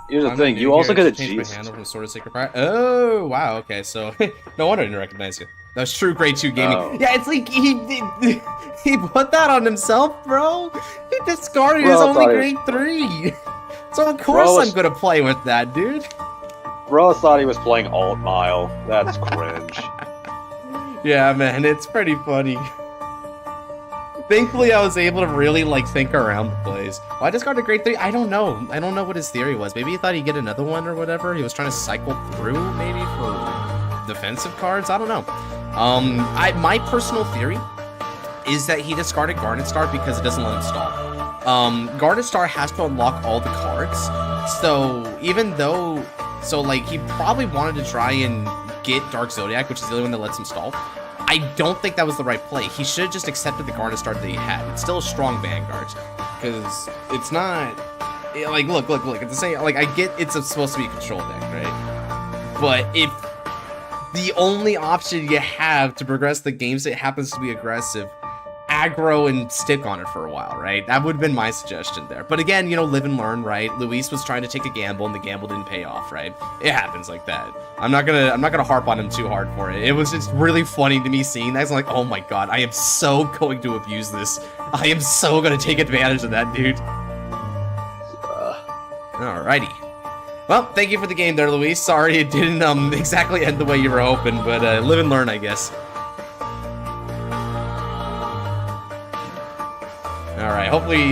here's the thing. You also get a G. Handle from Sword of Sacred Fire. Oh, wow. Okay, so no wonder I didn't recognize you. That was true grade 2 gaming. Oh. Yeah, it's like he put that on himself, bro. He discarded his only grade 3. So of course I'm gonna play with that, dude. Bro thought he was playing Alt Mile. That's cringe. Yeah, man, it's pretty funny. Thankfully, I was able to really, like, think around the plays. Why discard a grade 3? I don't know. I don't know what his theory was. Maybe he thought he'd get another one or whatever. He was trying to cycle through, maybe, for defensive cards. I don't know. My personal theory is that he discarded Garnet Star because it doesn't let him stall. Garnet Star has to unlock all the cards. So, even though... So, like, he probably wanted to try and get Dark Zodiac, which is the only one that lets him stall. I don't think that was the right play. He should have just accepted the Garnet Star that he had. It's still a strong Vanguard. Because it's not... Like, look. It's the same... Like, I get it's supposed to be a control deck, right? But if the only option you have to progress the game state happens to be aggressive, aggro and stick on it for a while, right? That would have been my suggestion there. But again, you know, live and learn, right? Luis was trying to take a gamble and the gamble didn't pay off, right? It happens like that. I'm not gonna harp on him too hard for it. It was just really funny to me seeing that. I was like, oh my god, I am so going to abuse this. I am so gonna take advantage of that, dude. Alrighty. Well, thank you for the game there, Luis. Sorry it didn't exactly end the way you were hoping, but live and learn, I guess. Alright, hopefully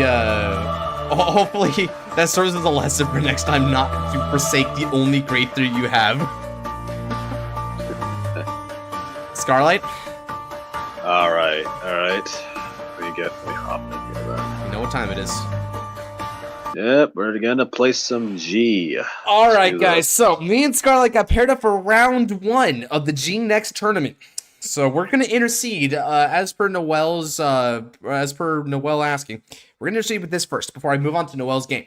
that serves as a lesson for next time not to forsake the only grade 3 you have. Scarlight? Alright. We hop in here then. You know what time it is. Yep, we're gonna play some G. Alright, guys, so me and Scarlight got paired up for round 1 of the G Next tournament. So we're gonna intercede, as per Noel asking. We're gonna intercede with this first before I move on to Noel's game.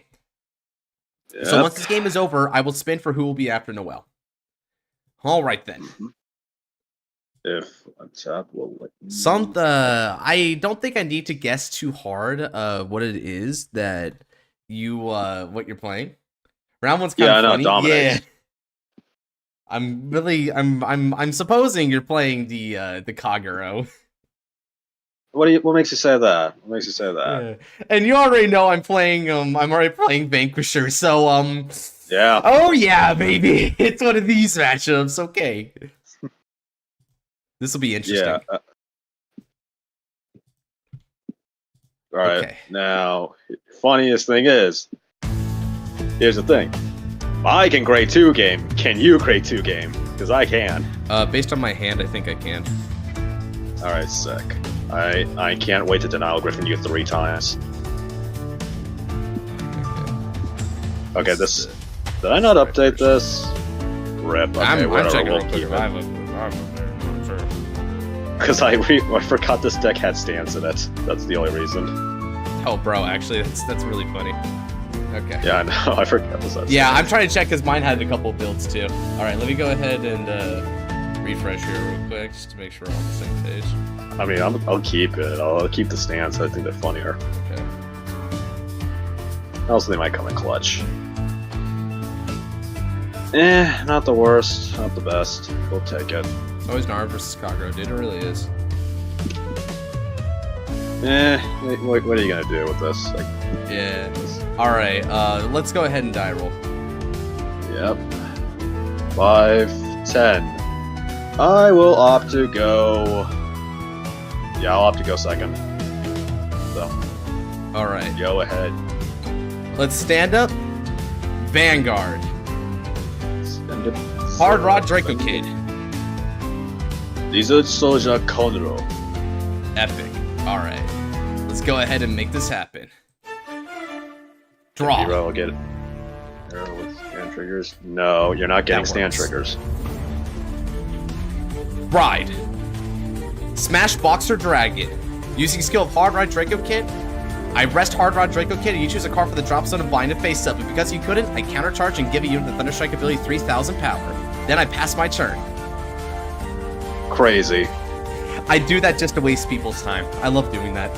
Yep. So once this game is over, I will spin for who will be after Noel. All right then. If Untap will let me... I don't think I need to guess too hard what it is that you what you're playing. Round 1's kind of funny. Dominate. Yeah. I'm supposing you're playing the Kagero. What makes you say that? What makes you say that? Yeah. And you already know I'm already playing Vanquisher, so yeah. Oh yeah, baby. It's one of these matchups. Okay. This will be interesting. Yeah. Alright, Okay. now, funniest thing is, here's the thing. I can grade 2 game. Can you grade 2 game? Because I can. Based on my hand, I think I can. Alright, sick. I can't wait to denial Griffin you 3 times. Okay, this... Did I not update this? Rip. Okay, I'm whatever, checking we'll real keep quick. it. Because I forgot this deck had stance in it. That's the only reason. Oh, bro, actually, that's really funny. Okay. Yeah, I know. I forgot this had Yeah, stance. I'm trying to check because mine had a couple builds too. All right, let me go ahead and refresh here real quick just to make sure we're on the same page. I mean, I'll keep it. I'll keep the stance. I think they're funnier. Okay. Also, they might come in clutch. Not the worst, not the best. We'll take it. It's always Nara versus Kagro, dude. It really is. What are you gonna do with this? Like, Yeah. All right. Let's go ahead and die roll. yep. 5, 10. I will opt to go. Yeah, I'll opt to go second. So, All right. go ahead. Let's stand up. Vanguard. Send it. Hard Rod Draco Kid. These are Soja Konro. Epic. All right. Let's go ahead and make this happen. Draw. Hero will get it. Hero with stand triggers. No, you're not getting That stand works. triggers. Ride. Smash Boxer Dragon. Using skill of Hard Rod Draco Kid, I rest Hard Rod Draco Kid and you choose a card for the drop zone and bind it face up. But because you couldn't, I countercharge and give a unit the Thunderstrike ability 3000 power. Then I pass my turn. Crazy. I do that just to waste people's time. I love doing that.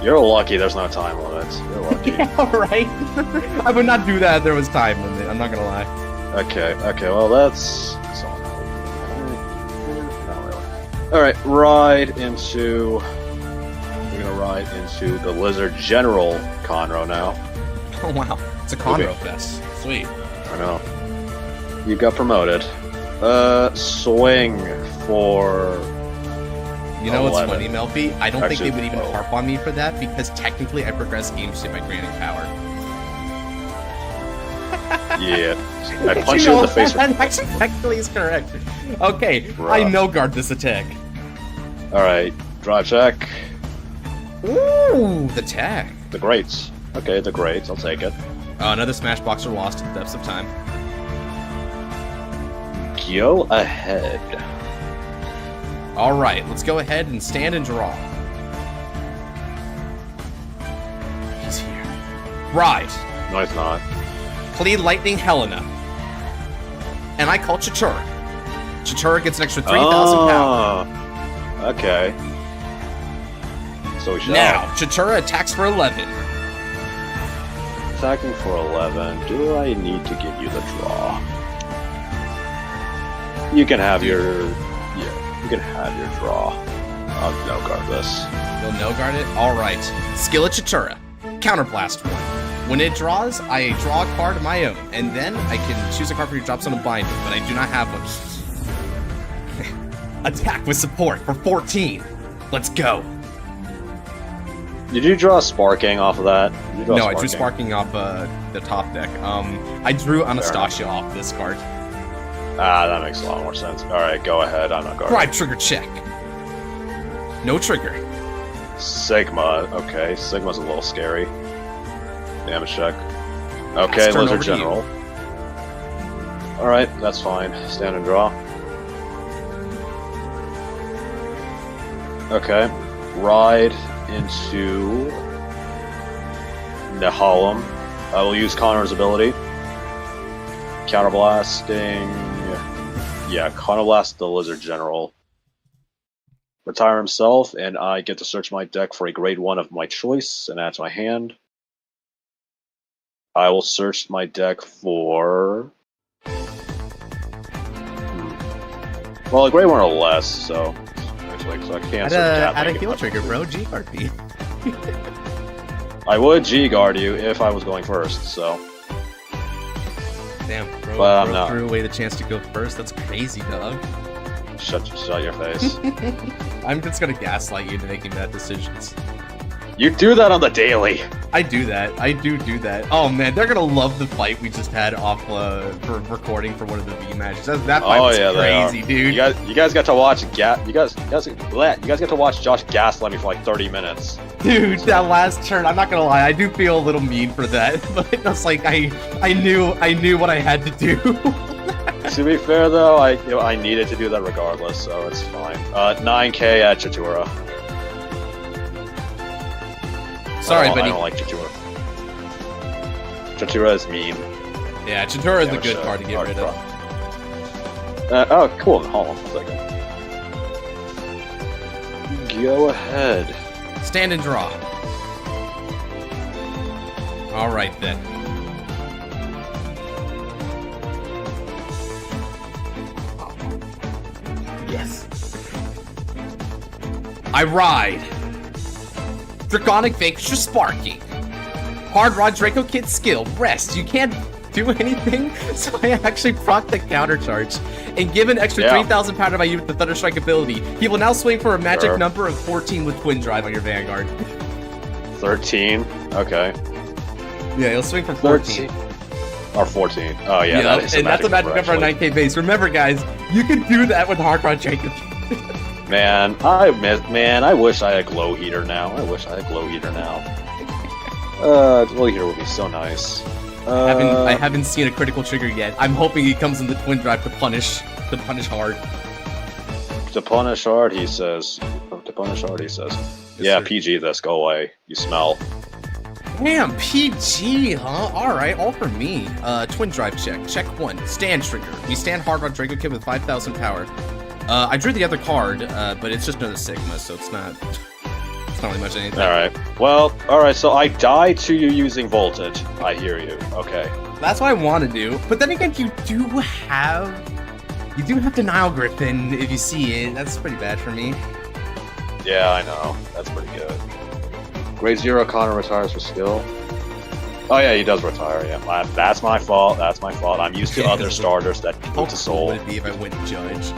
You're lucky there's no time limit. You're lucky. Yeah, right? I would not do that if there was time limit, I'm not gonna lie. Okay, well that's... Not really. Alright, ride into... We're gonna ride into the Lizard General Conroe now. Oh wow, it's a Conroe Fest. Sweet. I know. You got promoted. Swing for... You know what's 11. funny, Melfi? I don't think Actually, they would even 12. harp on me for that because technically I progress game state by granting power. Yeah. I punch you in the face. That actually technically is correct. Okay, I Rough. no guard this attack. Alright, draw check. Ooh, the tag. The greats. Okay, the greats, I'll take it. Another Smash Boxer lost to the depths of time. Go ahead. Alright, let's go ahead and stand and draw. He's here. Ride. No, it's not. Plead Lightning Helena. And I call Chichura. Chichura gets an extra 3000 power. Okay. So we shall. Now, Chichura attacks for 11. Attacking for 11. Do I need to give you the draw? You can have your... Yeah, you can have your draw. I'll no guard this. You'll no guard it? Alright. Skill of Chichura. Counterblast 1. When it draws, I draw a card of my own, and then I can choose a card for your drop zone and bind it, but I do not have one. Attack with support for 14. Let's go. Did you draw Sparking off of that? Did you draw No, I drew Sparking off the top deck. I drew Anastasia off this card. Ah, that makes a lot more sense. Alright, go ahead. I'm not guarding. Right, trigger check. No trigger. Sigma. Okay, Sigma's a little scary. Damage check. Okay, Let's turn Lizard over to you. General. Alright, that's fine. Stand and draw. Okay. Ride into Nehalem. I will use Connor's ability. Counterblasting. Yeah, Counterblast the Lizard General. Retire himself, and I get to search my deck for a grade 1 of my choice and add to my hand. I will search my deck for... Well, a grade 1 or less, so... Actually, so I can't Add a heal trigger, bro. G-Guard me. I would G-Guard you if I was going first, so... Damn, bro, But I'm bro not. threw away the chance to go first. That's crazy, dog. Shut your face. I'm just gonna gaslight you into making bad decisions. You do that on the daily. I do that. I do that. Oh man, they're gonna love the fight we just had off for recording for one of the V matches. That fight was crazy, dude. You guys got to watch you guys got to watch Josh gaslight me for like 30 minutes. Dude, that last turn, I'm not gonna lie, I do feel a little mean for that, but it's like I knew what I had to do. To be fair though, I needed to do that regardless, so it's fine. 9K at Chatura. Sorry, buddy. I don't like Chatura. Chatura is mean. Yeah, Chatura is a good card to get rid of. Oh, cool. Hold on a second. Go ahead. Stand and draw. Alright then. Yes. I ride. Draconic Vacuum Sparky. Hard Rod Draco Kid skill. Rest. You can't do anything, so I actually proc the counter charge. And give an extra 3,000 power to my unit with the Thunderstrike ability. He will now swing for a magic number of 14 with Twin Drive on your Vanguard. 13? Okay. Yeah, he'll swing for 14. 13. Or 14. Oh yeah, that is and that's a magic number on 9K base. Remember guys, you can do that with Hard Rod Draco Kid. Man, I wish I had Glow Heater now. Glow Heater would be so nice. I haven't seen a critical trigger yet. I'm hoping he comes in the Twin Drive to punish hard. To punish hard, he says. Yeah, PG this, go away. You smell. Damn, PG, huh? Alright, all for me. Twin Drive check. Check 1. Stand trigger. We stand Hard Rod Draco Kid with 5,000 power. I drew the other card, but it's just another Sigma, so it's not really much anything. Alright, so I die to you using Voltage. I hear you. Okay. That's what I want to do. But then again, you do have Denial Griffin if you see it. That's pretty bad for me. Yeah, I know. That's pretty good. Grade 0 Connor retires for skill. Oh yeah, he does retire, yeah. That's my fault, I'm used to other starters that put to soul. How cool would it be if I went Judge?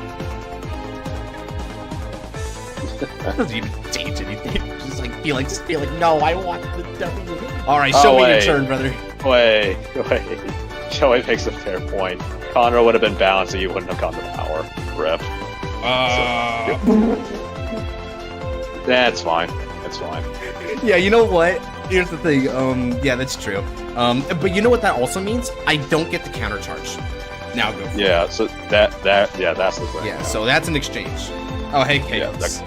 That doesn't even change anything. Just feel like, no, I want the W. Alright, show me your turn, brother. Wait. Joey makes a fair point. Conroe would have been bound, so you wouldn't have gotten the power. Rip. That's fine. Yeah, you know what? Here's the thing. Yeah, that's true. But you know what that also means? I don't get the counter charge. Now go for it. Yeah, so that's the thing. Yeah, so that's an exchange. Oh, hey, Chaos.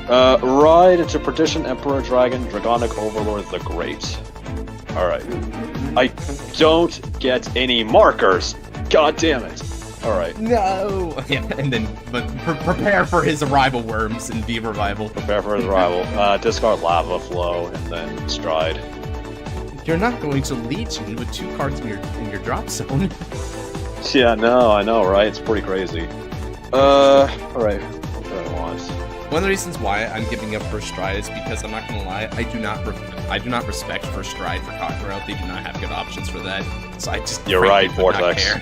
Ride into Perdition Emperor Dragon, Dragonic Overlord the Great. Alright. I don't get any markers! God damn it! Alright. No! Yeah, and then, but prepare for his arrival, Worms, and Beaver Revival. Prepare for his arrival. Discard Lava Flow, and then Stride. You're not going to Legion with 2 cards in your drop zone. Yeah, no, I know, right? It's pretty crazy. Alright. What do I want? One of the reasons why I'm giving up First Stride is because I'm not gonna lie, I do not respect First Stride for Cockroach. They do not have good options for that. So I just You're right, Vortex.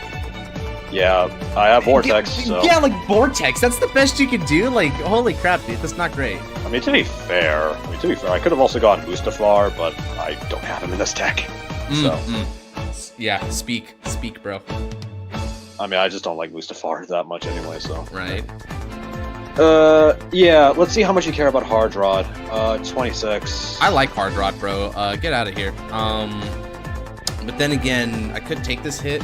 Yeah, I have Vortex, so... Yeah, like, Vortex, that's the best you can do? Like, holy crap, dude, that's not great. I mean, to be fair, I could have also gone Mustafar, but I don't have him in this deck, so... Yeah, speak, bro. I mean, I just don't like Mustafar that much anyway, so... Right. Yeah, let's see how much you care about Hard Rod. 26. I like Hard Rod, bro. Get out of here. But then again, I could take this hit.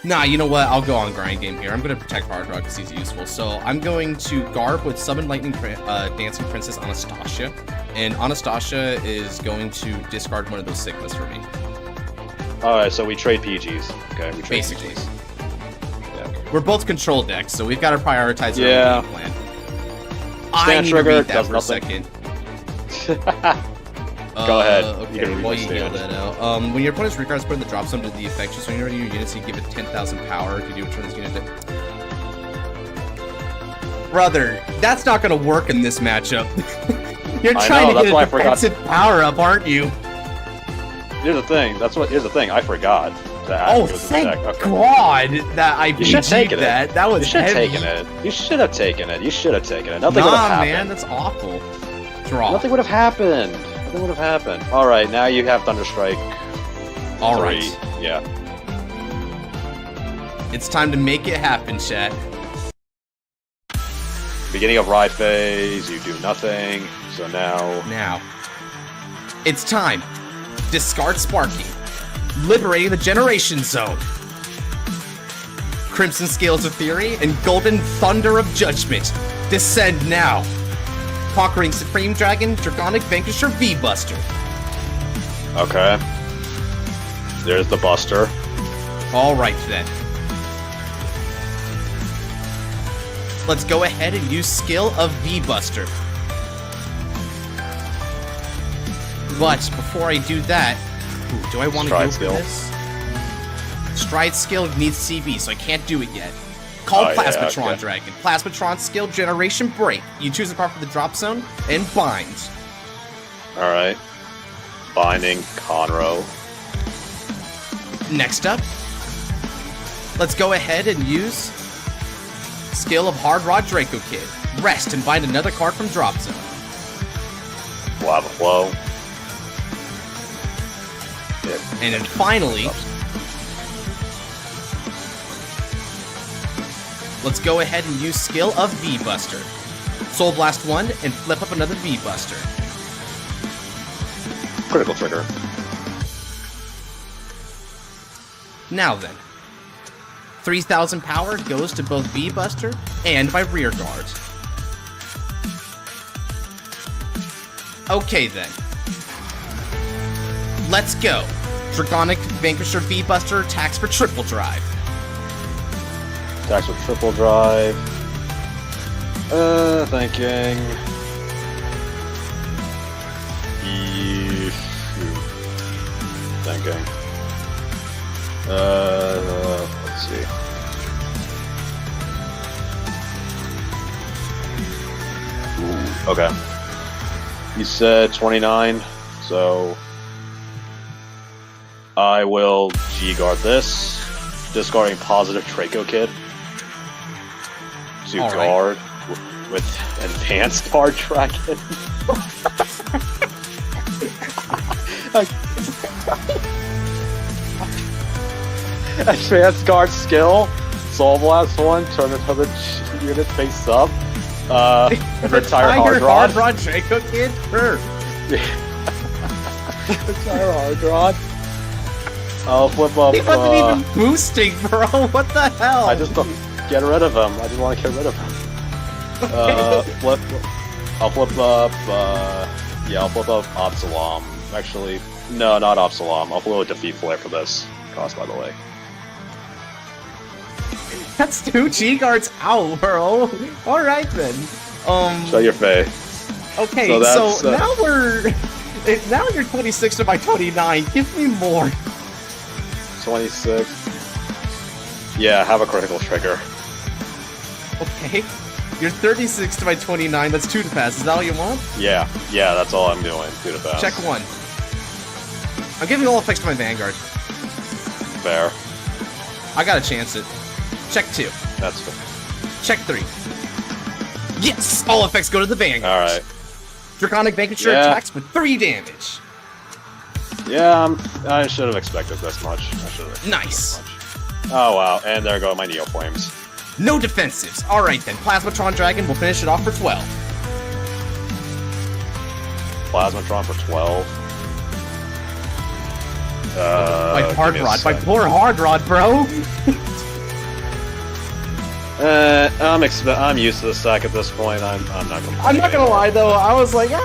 Nah, you know what? I'll go on grind game here. I'm going to protect Hard Rod because he's useful. So I'm going to Garb with Summon Lightning Dancing Princess Anastasia. And Anastasia is going to discard one of those Sigmas for me. Alright, so we trade PGs. Okay, we trade Basically. PGs. We're both control decks, so we've got to prioritize our game plan. I need to read that for a second. Go ahead. Okay, while you heal that out. When your opponent's recard is put in the drop zone to the effect, you swing your units, you give it 10,000 power. If you do return this unit to... Brother, that's not going to work in this matchup. You're trying to get a defensive power up, aren't you? Here's the thing. Here's the thing. I forgot. Oh, thank God that I PG'd that. That was heavy. You should have taken it. Nothing nah, would have happened. Man, that's awful. Draw. Nothing would have happened. Nothing would have happened. Alright, now you have Thunderstrike. Alright. Yeah. It's time to make it happen, chat. Beginning of ride phase, you do nothing. So now... Now. It's time. Discard Sparky. Liberating the Generation Zone. Crimson Scales of Theory and Golden Thunder of Judgment. Descend now. Conquering Supreme Dragon, Draconic Vanquisher V-Buster. Okay. There's the Buster. Alright then. Let's go ahead and use skill of V-Buster. But before I do that, ooh, do I want to go for this? Stride skill needs CV, so I can't do it yet. Call Plasmatron Dragon. Plasmatron skill Generation Break. You choose a card from the drop zone and bind. Alright. Binding Conroe. Next up, let's go ahead and use skill of Hard Rod Draco Kid. Rest and bind another card from drop zone. Lava Flow. And then finally, let's go ahead and use skill of V-Buster. Soul Blast 1 and flip up another V-Buster. Critical trigger. Now then, 3,000 power goes to both V-Buster and my rear guard. Okay then. Let's go. Draconic Vanquisher V-Buster attacks for triple drive. Attacks with triple drive. Thinking. Thinking. Let's see. Ooh, okay. You said 29, so I will G-guard this, discarding positive Draco Kid to guard with advanced Guard Dragon. Advanced guard skill, Soul Blast 1, turn another unit face up. Retire Hard Rod. Hard Rod Draco Kid? Retire Hard Rod. I'll flip up. He wasn't even boosting, bro. What the hell? I just get rid of him. I just want to get rid of him. I'll flip up. Yeah, I'll flip up Absalom. Actually, no, not Absalom. I'll flip a Defeat Flare for this cost, by the way. That's 2 G-guards out, bro. Alright then. Show your face. Okay, so now now you're 26 to my 29. Give me more. 26. Yeah, have a critical trigger. Okay. You're 36 to my 29. That's 2 to pass. Is that all you want? Yeah, that's all I'm doing. 2 to pass. Check 1. I'm giving all effects to my Vanguard. Fair. I gotta chance it. Check 2. That's fair. Check 3. Yes! All effects go to the Vanguard. Alright. Draconic Vanquisher attacks with 3 damage. Yeah, I should have expected this much. Nice. Oh wow, and there go my Neoflames. No defensives. Alright then, Plasmatron Dragon will finish it off for 12. Plasmatron for 12. My Hard Rod. My poor Hard Rod, bro! I'm used to the sack at this point. I'm not gonna. I'm not gonna lie though. I was like, you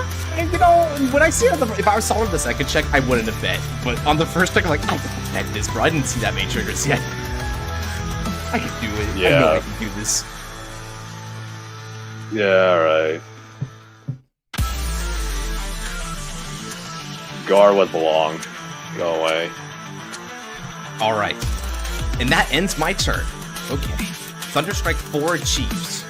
know, when I see it, if I saw the second check, I wouldn't have bet. But on the first check, I'm like, I can bet this, bro. I didn't see that many triggers yet. I can do it. Yeah. I know I can do this. Yeah, alright. Gar would belong. Go away. Alright. And that ends my turn. Okay. Thunderstrike 4 achieves.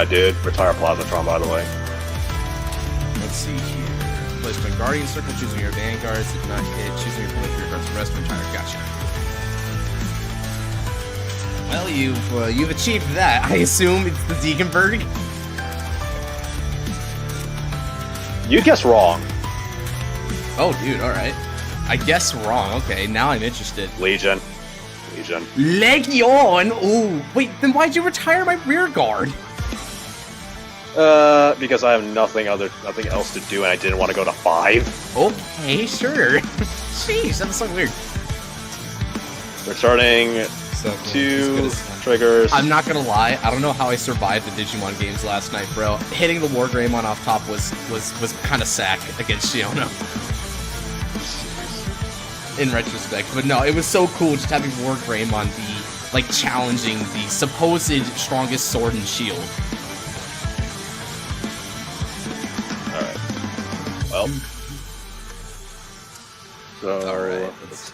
Dude, retire Plasmatron, by the way. Let's see here. Placement Guardian Circle, choosing your Vanguards, if not hit, choosing your opponent's rear guards, rest retire. Gotcha. Well, you've achieved that. I assume it's the Degenberg. You guessed wrong. Oh, dude, alright. I guess wrong. Okay, now I'm interested. Legion. Legion! Ooh, wait, then why'd you retire my rear guard? Because I have nothing else to do, and I didn't want to go to 5. Okay, sure. Jeez, that was so weird. Returning So cool. 2 triggers. I'm not gonna lie, I don't know how I survived the Digimon games last night, bro. Hitting the Wargreymon off top was kind of sack against Shiona. In retrospect, but no, it was so cool just having Wargreymon be like challenging the supposed strongest sword and shield. All right. Well. So. All right. Let's see.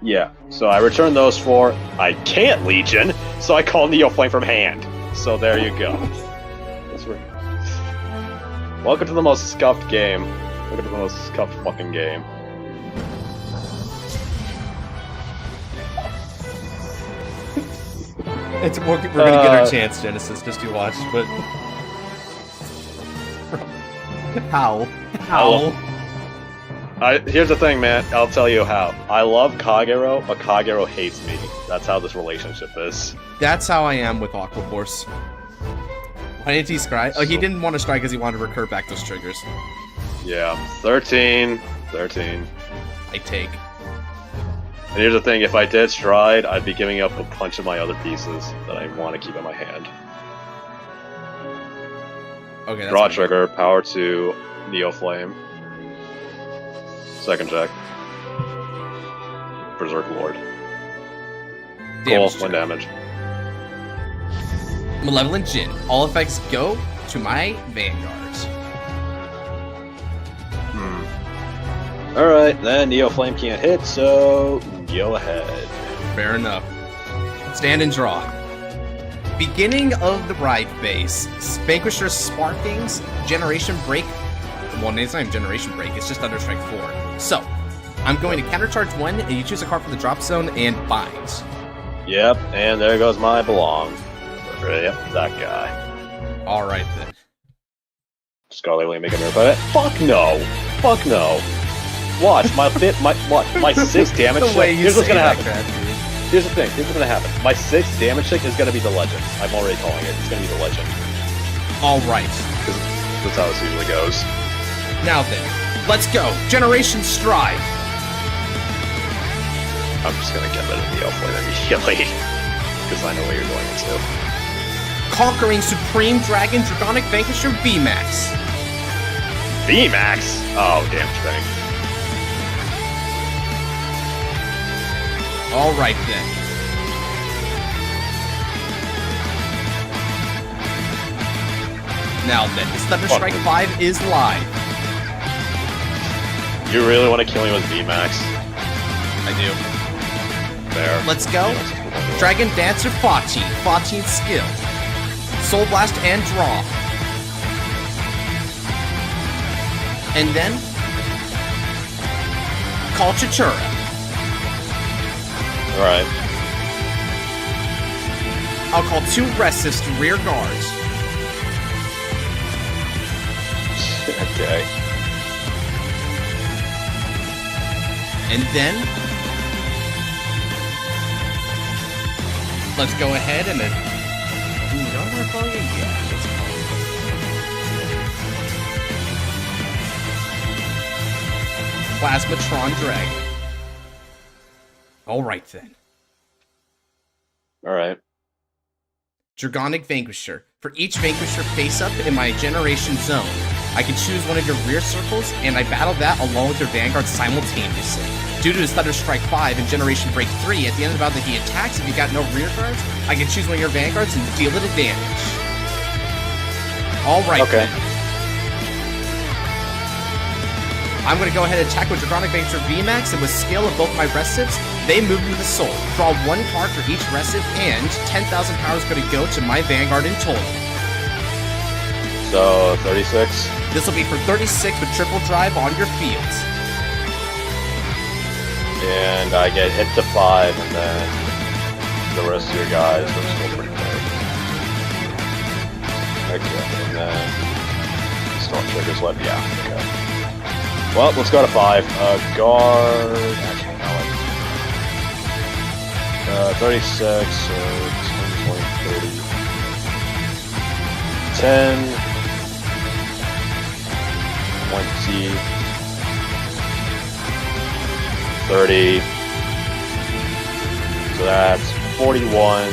Yeah. So I returned those 4. I can't Legion, so I call Neo Flame from hand. So there you go. Welcome to the most scuffed game. Welcome to the most scuffed fucking game. We're gonna get our chance, Genesis, just you watch, but... How? Here's the thing, man. I'll tell you how. I love Kagero, but Kagero hates me. That's how this relationship is. That's how I am with Aquaforce. Why didn't he strike? Oh, he didn't want to strike because he wanted to recur back those triggers. Yeah, 13. I take. And here's the thing, if I did stride, I'd be giving up a bunch of my other pieces that I want to keep in my hand. Okay, that's Draw fine. trigger, power 2, Neo Flame. Second check. Berserk Lord. Cool, 1 damage. Malevolent Jin. All effects go to my Vanguards. Alright, then Neo Flame can't hit, so go ahead. Fair enough. Stand and draw. Beginning of the ride phase. Vanquisher Sparkings, Generation Break. Well, it's not even Generation Break, it's just Thunderstrike 4. So, I'm going to countercharge 1, and you choose a card from the drop zone and bind. Yep, and there goes my belong. Yep, that guy. Alright then. Scarlet will make a move at it. Fuck no! Fuck no! Watch, my 6 damage check. Here's what's gonna happen. Here's the thing, here's what's gonna happen. My 6 damage check is gonna be the legend. I'm already calling it. It's gonna be the legend. Alright. That's how this usually goes. Now then, let's go! Generation Stride! I'm just gonna get rid of the Elf immediately. Because I know what you're going into. Conquering Supreme Dragon Dragonic Vanquisher VMAX. VMAX? Oh, damn strength. Alright then. Now then, this Thunderstrike 5 is live. You really want to kill me with VMAX? I do. There. Let's go. Dragon Dancer Fachi. Fachi's skill. Soul Blast and draw. And then call Chichura. Alright. I'll call 2 Restless to rear guards. Okay. And then let's go ahead and then. Ooh, don't want to call you? Yeah, let's call it. Plasmatron Dragon. Alright then. Alright. Dragonic Vanquisher. For each Vanquisher face-up in my Generation Zone, I can choose one of your rear circles, and I battle that along with your Vanguard simultaneously. Due to his Thunderstrike 5 and Generation Break 3, at the end of the battle that he attacks, if you got no rear guards, I can choose one of your Vanguards and deal it a damage. Alright. Okay. I'm going to go ahead and attack with Dragonic Vanquisher VMAX, and with skill of both my Restives, they move into the soul. Draw 1 card for each Restive, and 10,000 power is going to go to my Vanguard in total. So, 36? This will be for 36 with triple drive on your fields. And I get hit to 5, and then the rest of your guys are still pretty big. Okay, and then Storm triggers left. Yeah, okay. Well, let's go to 5. Guard. Actually, no. 36, so 10, 20, 30. 10, 20, 30. So that's 41.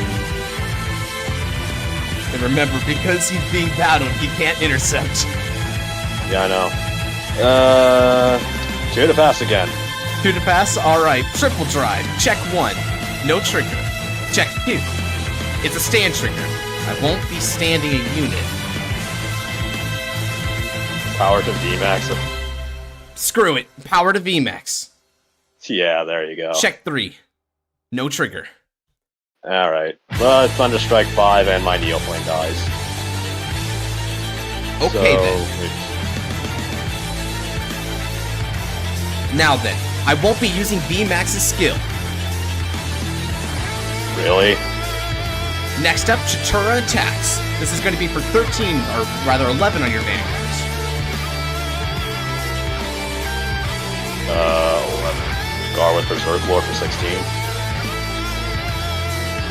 And remember, because he's being battled, he can't intercept. Yeah, I know. 2 to pass again. 2 to pass? Alright. Triple drive. Check 1. No trigger. Check 2. It's a stand trigger. I won't be standing a unit. Power to VMAX. Screw it. Power to VMAX. Yeah, there you go. Check 3. No trigger. Alright. Thunderstrike 5 and my Neoplane dies. Okay then. Now then, I won't be using VMAX's skill. Really? Next up, Chatura attacks. This is going to be for 13, or rather 11 on your Vanguards. 11. Gar with Berserk Lord for 16.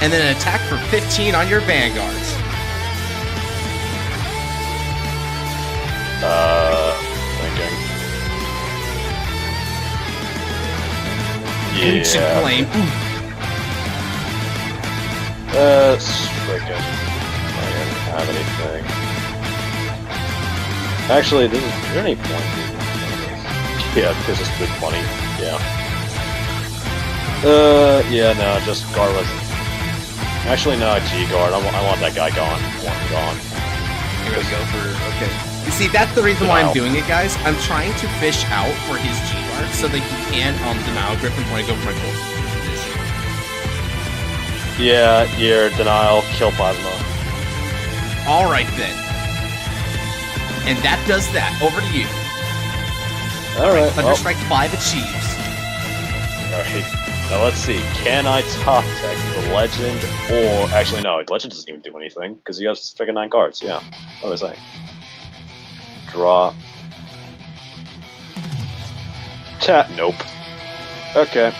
And then an attack for 15 on your Vanguards. Thinking. Ancient Yeah. Flame. Freaking. I don't have anything. Actually, is there any point? Yeah, this is good money. Yeah. Yeah, no, just Garlic. Actually, no, G-Guard. I want that guy gone. I want him gone. You're gonna go for... Okay. You see, that's the reason why I'm doing it, guys. I'm trying to fish out for his G-Guard so that he can Denial Grip and want to go for my gold position. Yeah, your Denial, kill Plasma. Alright then. And that does that. Over to you. Alright, Thunderstrike 5 achieves. Alright, now let's see. Can I top deck the Legend or... Actually, no, Legend doesn't even do anything because he has freaking 9 cards. Yeah, what was I saying? Draw. Chat, nope. Okay.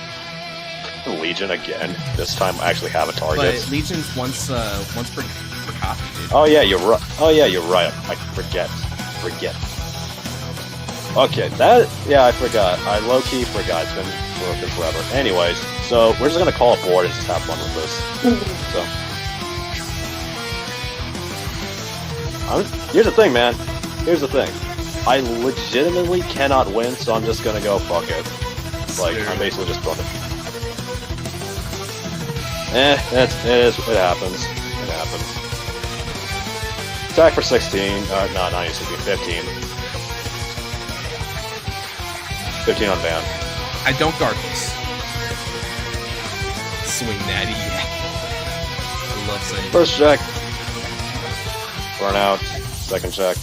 Legion again. This time I actually have a target. But Legion's once per copy, dude. Oh yeah, you're right. Oh yeah, you're right. I forget. Okay, yeah, I forgot. I low-key forgot. It's been working forever. Anyways, so we're just gonna call a board and just have fun with this. So, here's the thing, man. Here's the thing. I legitimately cannot win, so I'm just gonna go fuck it. Like, I'm basically just fucking. It happens. It happens. Attack for 16. No, not 16, 15. 15 on Van. I don't guard this. Swing that, yeah. I love saying First check. Burn out. Second check.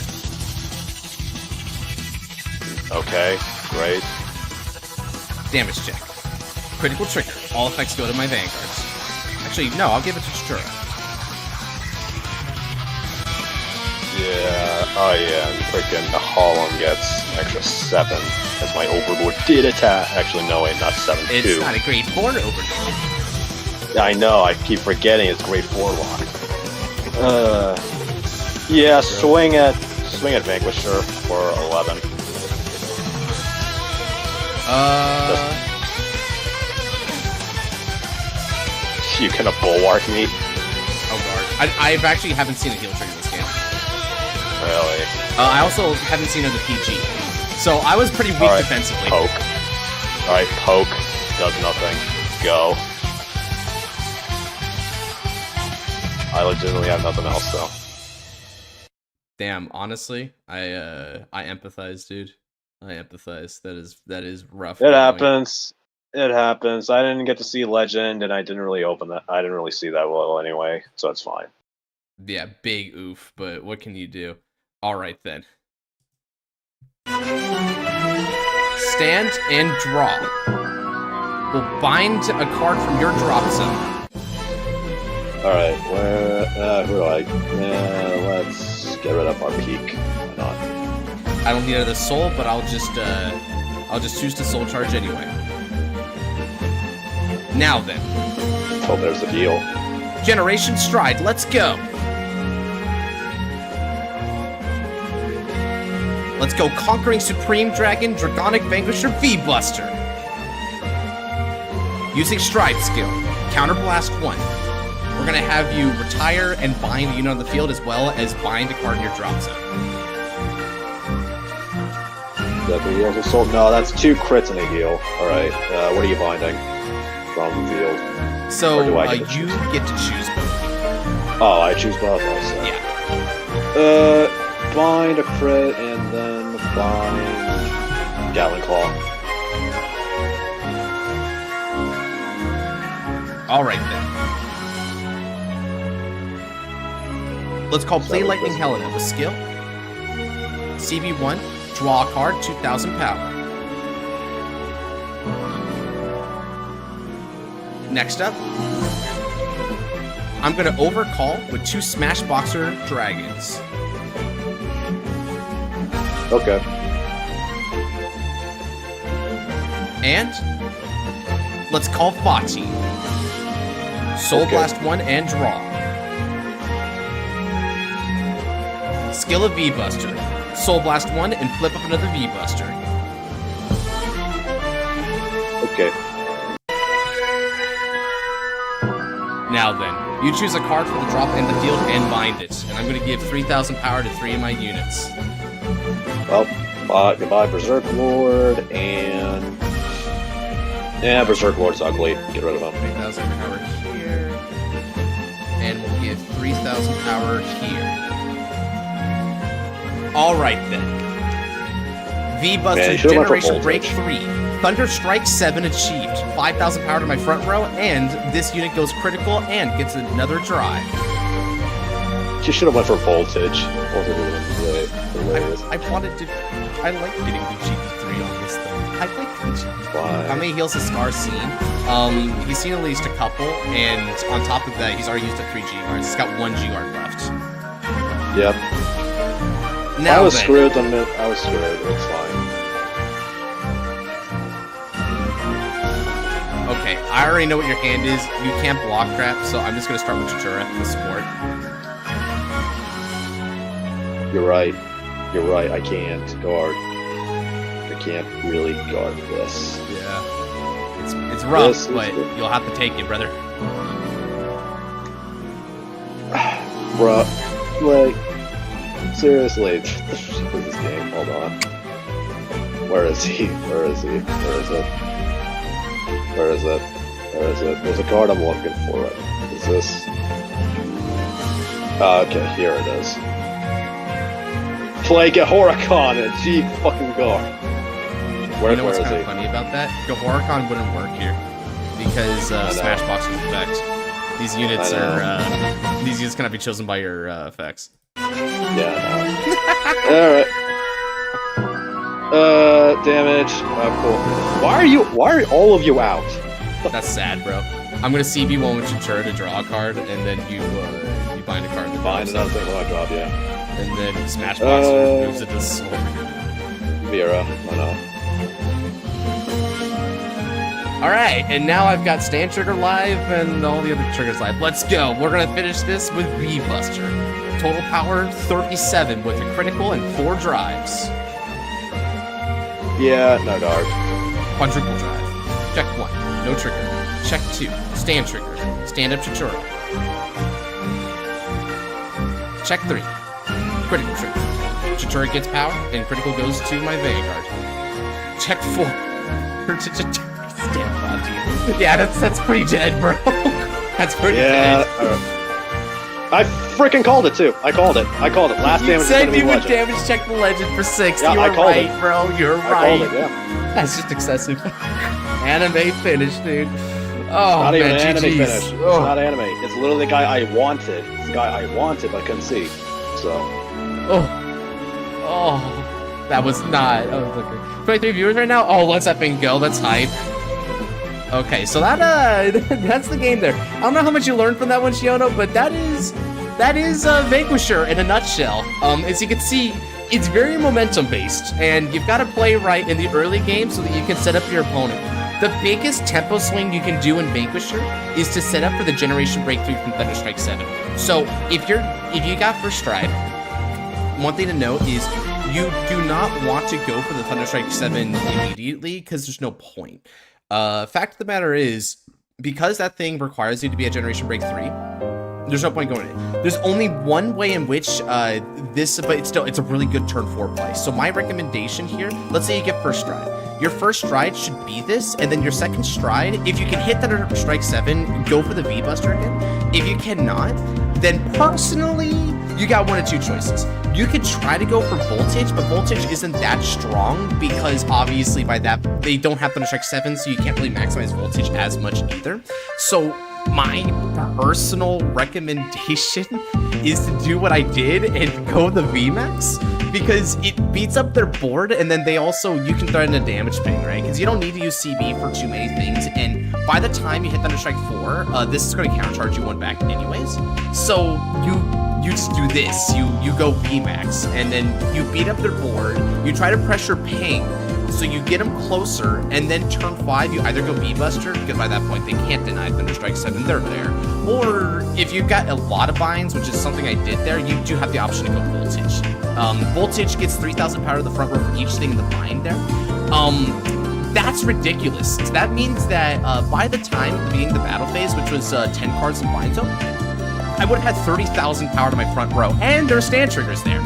Okay, great. damage check. Critical trigger. All effects go to my Vanguards. Actually, no, I'll give it to Chatura. Yeah, oh yeah, and freaking the Harlem gets extra 7 as my Overlord did attack. Actually, no, wait, not 7, It's 2. not a grade 4 Overlord. I know, I keep forgetting it's grade 4 lock. Yeah, swing at Vanquisher for 11. You gonna bulwark me? Oh god. I actually haven't seen a heal trigger in this game. Really? I also haven't seen it in the PG. So I was pretty weak defensively. Poke. Alright, poke. Does nothing. Go. I legitimately have nothing else though. Damn, honestly, I empathize, dude. I empathize. That is rough. It happens. It happens. I didn't get to see Legend, and I didn't really open that. I didn't really see that well anyway, so it's fine. Yeah, big oof, but what can you do? Alright then. Stand and draw. We'll bind a card from your drop zone. Alright, who do I... let's get rid of our peak. Why not? I don't need another soul, but I'll just choose to soul charge anyway. Now then. Oh, there's the deal. Generation Stride, let's go! Let's go Conquering Supreme Dragon, Dragonic Vanquisher, V-Buster! Using Stride skill, Counterblast 1. We're gonna have you retire and bind the unit on the field as well as bind a card in your drop zone. No, that's 2 crits in a heal. Alright, what are you binding from the field? So, you get to choose both. Oh, I choose both? Also. Yeah. Bind a crit and then bind Gatling Claw. Alright then. Let's call Play Lightning Helena with skill. CB1, draw a card, 2,000 power. Next up, I'm gonna overcall with 2 Smashboxer Dragons. Okay. And let's call Fati. Soul Blast 1 and draw. Skill of V-Buster. Soul Blast 1 and flip up another V-Buster. Okay. Now then, you choose a card from the drop in the field and bind it. And I'm going to give 3,000 power to 3 of my units. Well, goodbye Berserk Lord and... Yeah, Berserk Lord's ugly. Get rid of him. 3,000 power here. And we'll give 3,000 power here. Alright then. V-Buster Generation Break 3. Thunder Strike 7 achieved. 5,000 power to my front row, and this unit goes critical and gets another drive. She should have went for Voltage. Voltage would have been hilarious. I wanted to... I like getting the GP3 on this thing. I like the GP3. Why? How many heals has Scar seen? He's seen at least a couple, and on top of that, he's already used up 3 G-Guards. He's got 1 G-Guard left. Yep. Now I was then. screwed. I was screwed. It's fine. Okay, I already know what your hand is. You can't block crap, so I'm just gonna start with Chichura in the support. You're right. You're right. I can't guard. I can't really guard this. Yeah. It's rough, but you'll have to take it, brother. Bruh. Like, seriously. This game. Hold on. Where is he? Where is he? Where is it? Where is it? Where is it? There's a card I'm looking for. Is this? Okay, here it is. Play Gahoricon and G fucking guard. Where, you know what's where is kind he? of funny about that? Gahoricon wouldn't work here because Smashbox is effect. These units are these units cannot be chosen by your effects. Yeah. Alright. Damage. Cool. Why are all of you out? That's sad, bro. I'm gonna CB1 with Chichura to draw a card, and then you bind a card. Bind another thing when I drop, yeah. And then Smashbox moves it to Soul. Vera, why not? Alright, and now I've got Stand Trigger live and all the other triggers live. Let's go. We're gonna finish this with V-Buster. Total power 37 with a critical and 4 drives. Yeah, no guard. Quadruple drive. Check 1. No trigger. Check 2. Stand trigger. Stand up Chichura. Check 3. Critical trigger. Chichura gets power, and critical goes to my Vanguard. Check 4. Yeah, that's pretty dead, bro. That's pretty dead. I freaking called it too. I called it. Last damage. You said you would legend. damage check the legend for 6. Yeah, you were right, it. bro. You're right. I called it, yeah. That's just excessive. Anime finish, dude. Oh, not even man, an anime GG's. finish. It's not anime. It's literally the guy I wanted. It's the guy I wanted but couldn't see. So. Oh. That was not. Oh, okay. 23 viewers right now. Oh, let's up and go. Let's hype. Okay, so that that's the game there. I don't know how much you learned from that one, Shiono, but that is Vanquisher in a nutshell. As you can see, it's very momentum based, and you've got to play right in the early game so that you can set up your opponent. The biggest tempo swing you can do in Vanquisher is to set up for the generation breakthrough from Thunderstrike 7. So if you got first stride, one thing to note is you do not want to go for the Thunderstrike 7 immediately because there's no point. Fact of the matter is, because that thing requires you to be a generation break 3, there's no point going in. There's only one way in which but it's a really good turn 4 play. So my recommendation here, let's say you get first stride. Your first stride should be this, and then your second stride, if you can hit Thunderstrike 7, go for the V-Buster again. If you cannot, then personally, you got one of two choices. You could try to go for Voltage, but Voltage isn't that strong because obviously by that, they don't have Thunderstrike 7, so you can't really maximize Voltage as much either. So my personal recommendation is to do what I did and go the VMAX because it beats up their board, and then they also, you can threaten a damage ping, right? Because you don't need to use CB for too many things, and by the time you hit Thunderstrike 4, this is going to countercharge you one back anyways. So you just do this, you go VMAX, and then you beat up their board, you try to pressure ping, so you get them closer, and then turn 5, you either go V-Buster, because by that point they can't deny Thunderstrike 7, they're there. Or if you've got a lot of binds, which is something I did there, you do have the option to go Voltage. Voltage gets 3,000 power to the front row for each thing in the bind there. That's ridiculous. So that means that by the time at the beginning of the battle phase, which was 10 cards in bind zone, I would have had 30,000 power to my front row, and there's stand triggers there.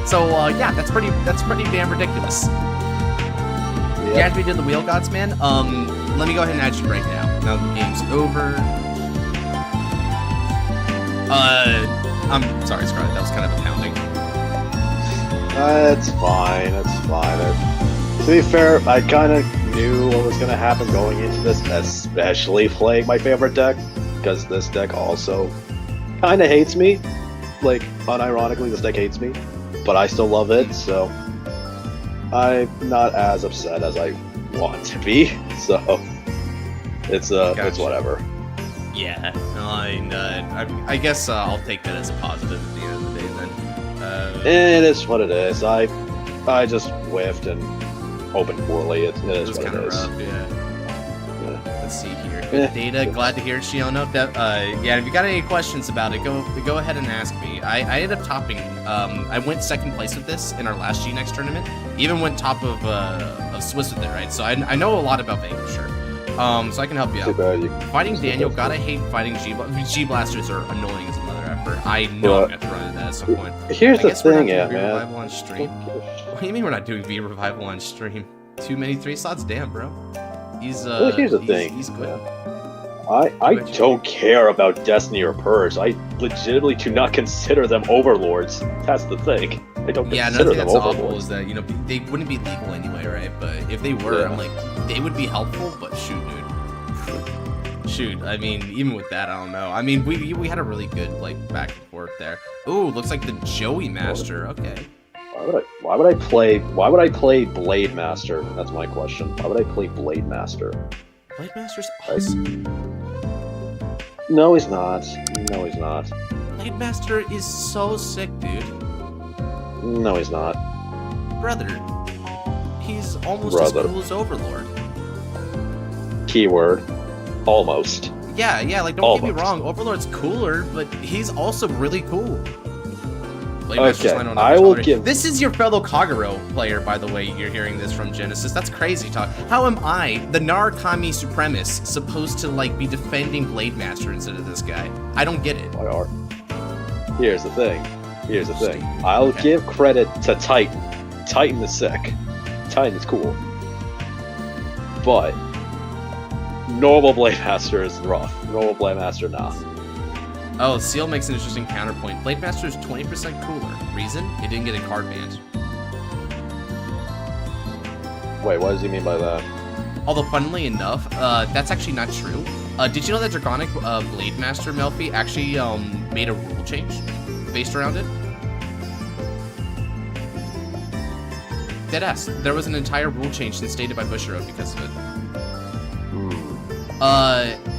So yeah, that's pretty damn ridiculous. You had to do the wheel gods, man. Let me go ahead and add you right now. Now the game's over. I'm sorry, Scarlett. That was kind of a pounding. It's fine. It's fine. To be fair, I kind of knew what was going to happen going into this, especially playing my favorite deck, because this deck also kind of hates me. Like, unironically, this deck hates me, but I still love it, so I'm not as upset as I want to be, so it's Gotcha. It's whatever. Yeah, I guess I'll take that as a positive at the end of the day then. It is what it is. I just whiffed and opened poorly. It is what it is. Rough, yeah. Let's see here. Good data. Glad to hear it, Shiono. Yeah, if you got any questions about it, go ahead and ask me. I ended up topping. I went second place with this in our last G-Next tournament. Even went top of Swiss with it, right? So I know a lot about Vanquisher. So I can help you out. Fighting Daniel, gotta hate fighting G-Blasters are annoying as a mother effer. I know I'm gonna have to run into that at some point. Here's the thing, man. man. On stream. What do you mean we're not doing V Revival on stream? Too many 3 slots? Damn, bro. Here's the thing. He's good. I don't care about Destiny or Purge. I legitimately do not consider them overlords. That's the thing. I don't consider them that's overlords. awful is that, you know, they wouldn't be legal anyway, right? But if they were, I'm like, they would be helpful, but shoot, dude. Shoot, I mean, even with that, I don't know. I mean, we had a really good, like, back and forth there. Ooh, looks like the Joey Master. Okay. Why would I play Blade Master? That's my question. Why would I play Blade Master? Blade Master's awesome. No, he's not. No, he's not. Blade Master is so sick, dude. No, he's not. Brother, he's almost as cool as Overlord. Keyword, almost. Yeah, like, don't get me wrong, Overlord's cooler, but he's also really cool. Okay, I will give... This is your fellow Kagero player, by the way, you're hearing this from Genesis. That's crazy talk. How am I, the Narukami Supremacist, supposed to, like, be defending Blade Master instead of this guy? I don't get it. Why are? Here's the thing. I'll give credit to Titan. Titan is sick. Titan is cool. But normal Blade Master is rough. Normal Blade Master, nah. Oh, Seal makes an interesting counterpoint. Blade Master is 20% cooler. Reason? It didn't get a card banned. Wait, what does he mean by that? Although, funnily enough, that's actually not true. Did you know that Draconic Blade Master, Melfi, actually made a rule change based around it? deadass. There was an entire rule change instated by Bushiroad because of it.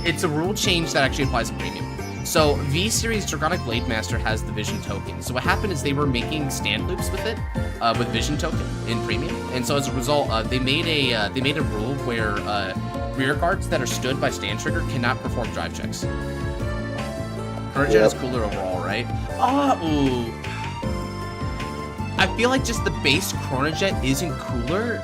It's a rule change that actually applies to Premium. So V-Series Dragonic Blade Master has the Vision Token. So what happened is they were making stand loops with it, with Vision Token in Premium, and so as a result, they made a rule where rear guards that are stood by stand trigger cannot perform drive checks. Chronojet is cooler overall, right? Ooh. I feel like just the base Chronojet isn't cooler.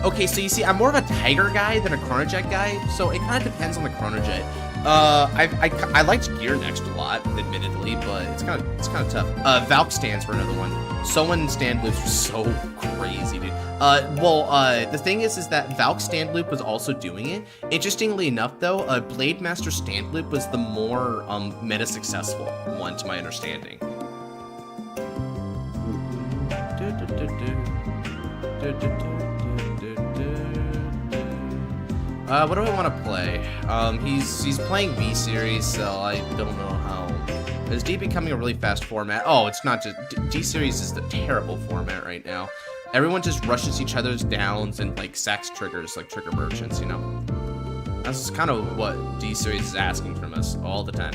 Okay, so you see, I'm more of a Tiger guy than a Chronojet guy, so it kind of depends on the Chronojet. I liked Gear Next a lot, admittedly, but it's kind of tough. Valk stands were another one. Someone stand loops were so crazy, dude. The thing is that Valk stand loop was also doing it. Interestingly enough, though, Blade Master stand loop was the more meta successful one, to my understanding. What do I want to play? He's playing V-Series, so I don't know how. Is D becoming a really fast format? Oh, it's not just... D-Series is the terrible format right now. Everyone just rushes each other's downs and, like, sacks triggers, like trigger merchants, you know? That's kind of what D-Series is asking from us all the time.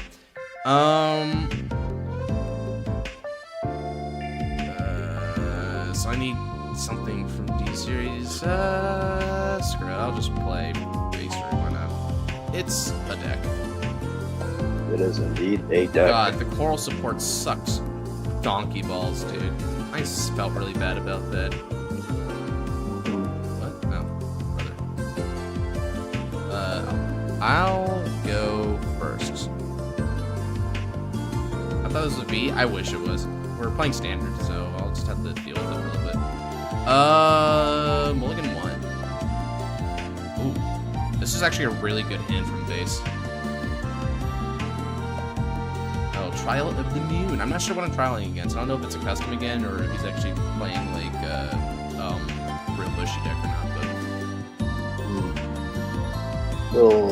So I need something from D-Series. Screw it, I'll just play base rate, why not? It's a deck. It is indeed a deck. God, the coral support sucks. Donkey balls, dude. I felt really bad about that. What? No, brother. I'll go first. I thought it was a V. I wish it was. We're playing standard, so I'll just have to deal with it for a little bit. Mulligan 1. Ooh. This is actually a really good hand from base. Oh, Trial of the Moon. I'm not sure what I'm trialing against. I don't know if it's a custom again or if he's actually playing like real bushy deck or not, but We'll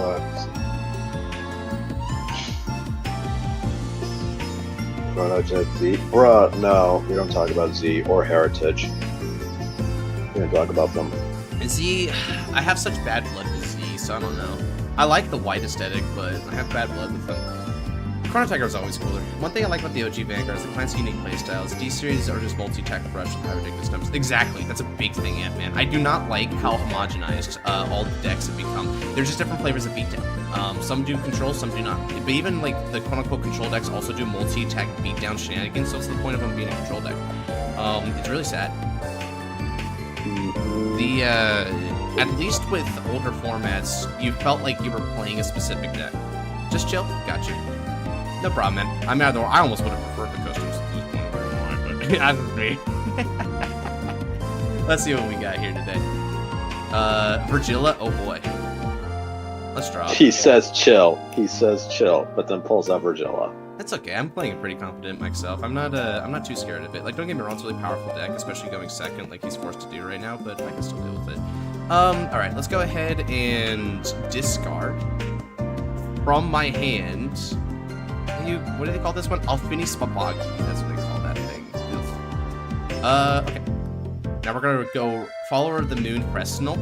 Chronojet Z. Bruh, no, we don't talk about Z or Heritage. We don't talk about them. Z, I have such bad blood with Z, so I don't know. I like the white aesthetic, but I have bad blood with them. Chrono Tiger is always cooler. One thing I like about the OG Vanguard is the client's unique playstyles. D-Series are just multi-tech brush and high ridiculous numbers. Exactly, that's a big thing, Ant-Man. I do not like how homogenized all the decks have become. There's just different flavors of beatdown. Some do control, some do not. But even like the quote-unquote control decks also do multi-tech beatdown shenanigans, so it's the point of them being a control deck. It's really sad. At least with older formats, you felt like you were playing a specific deck. Just chill, gotcha. No problem, man. I'm out of the war. I almost would have preferred the customs to this point, but that's me. Let's see what we got here today. Virgilla, oh boy. Let's draw. He says chill, but then pulls out Virgilla. That's okay. I'm playing it pretty confident myself. I'm not too scared of it. Like, don't get me wrong, it's a really powerful deck, especially going second, like he's forced to do right now. But I can still deal with it. All right, let's go ahead and discard from my hand. What do they call this one? Alfini Spabagi. That's what they call that thing. Okay. Now we're gonna go Follower of the Moon Prestinal,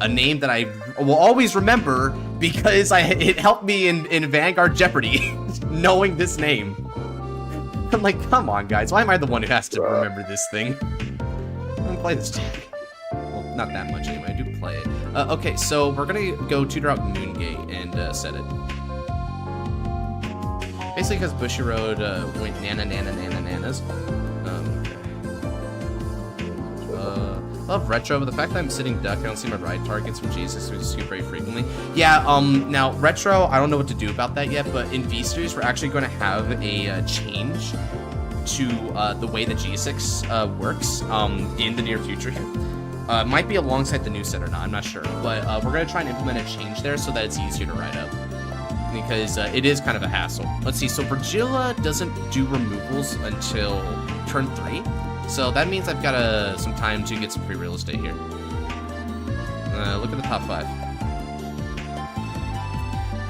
a name that I will always remember because it helped me in Vanguard Jeopardy, knowing this name. I'm like, come on, guys. Why am I the one who has to remember this thing? I don't play this deck. Well, not that much anyway. I do play it. Okay, so we're gonna go tutor out Moongate and set it. Basically because Bushiroad went nanas. Love Retro, but the fact that I'm sitting duck, I don't see my ride targets from Jesus, we scoop very frequently. Yeah, now Retro, I don't know what to do about that yet, but in V-Series, we're actually going to have a change to the way the G6 works in the near future here. Might be alongside the new set or not, I'm not sure, but we're going to try and implement a change there so that it's easier to ride up. Because it is kind of a hassle. Let's see, so Virgilla doesn't do removals until turn 3. So that means I've got some time to get some free real estate here. Look at the top 5.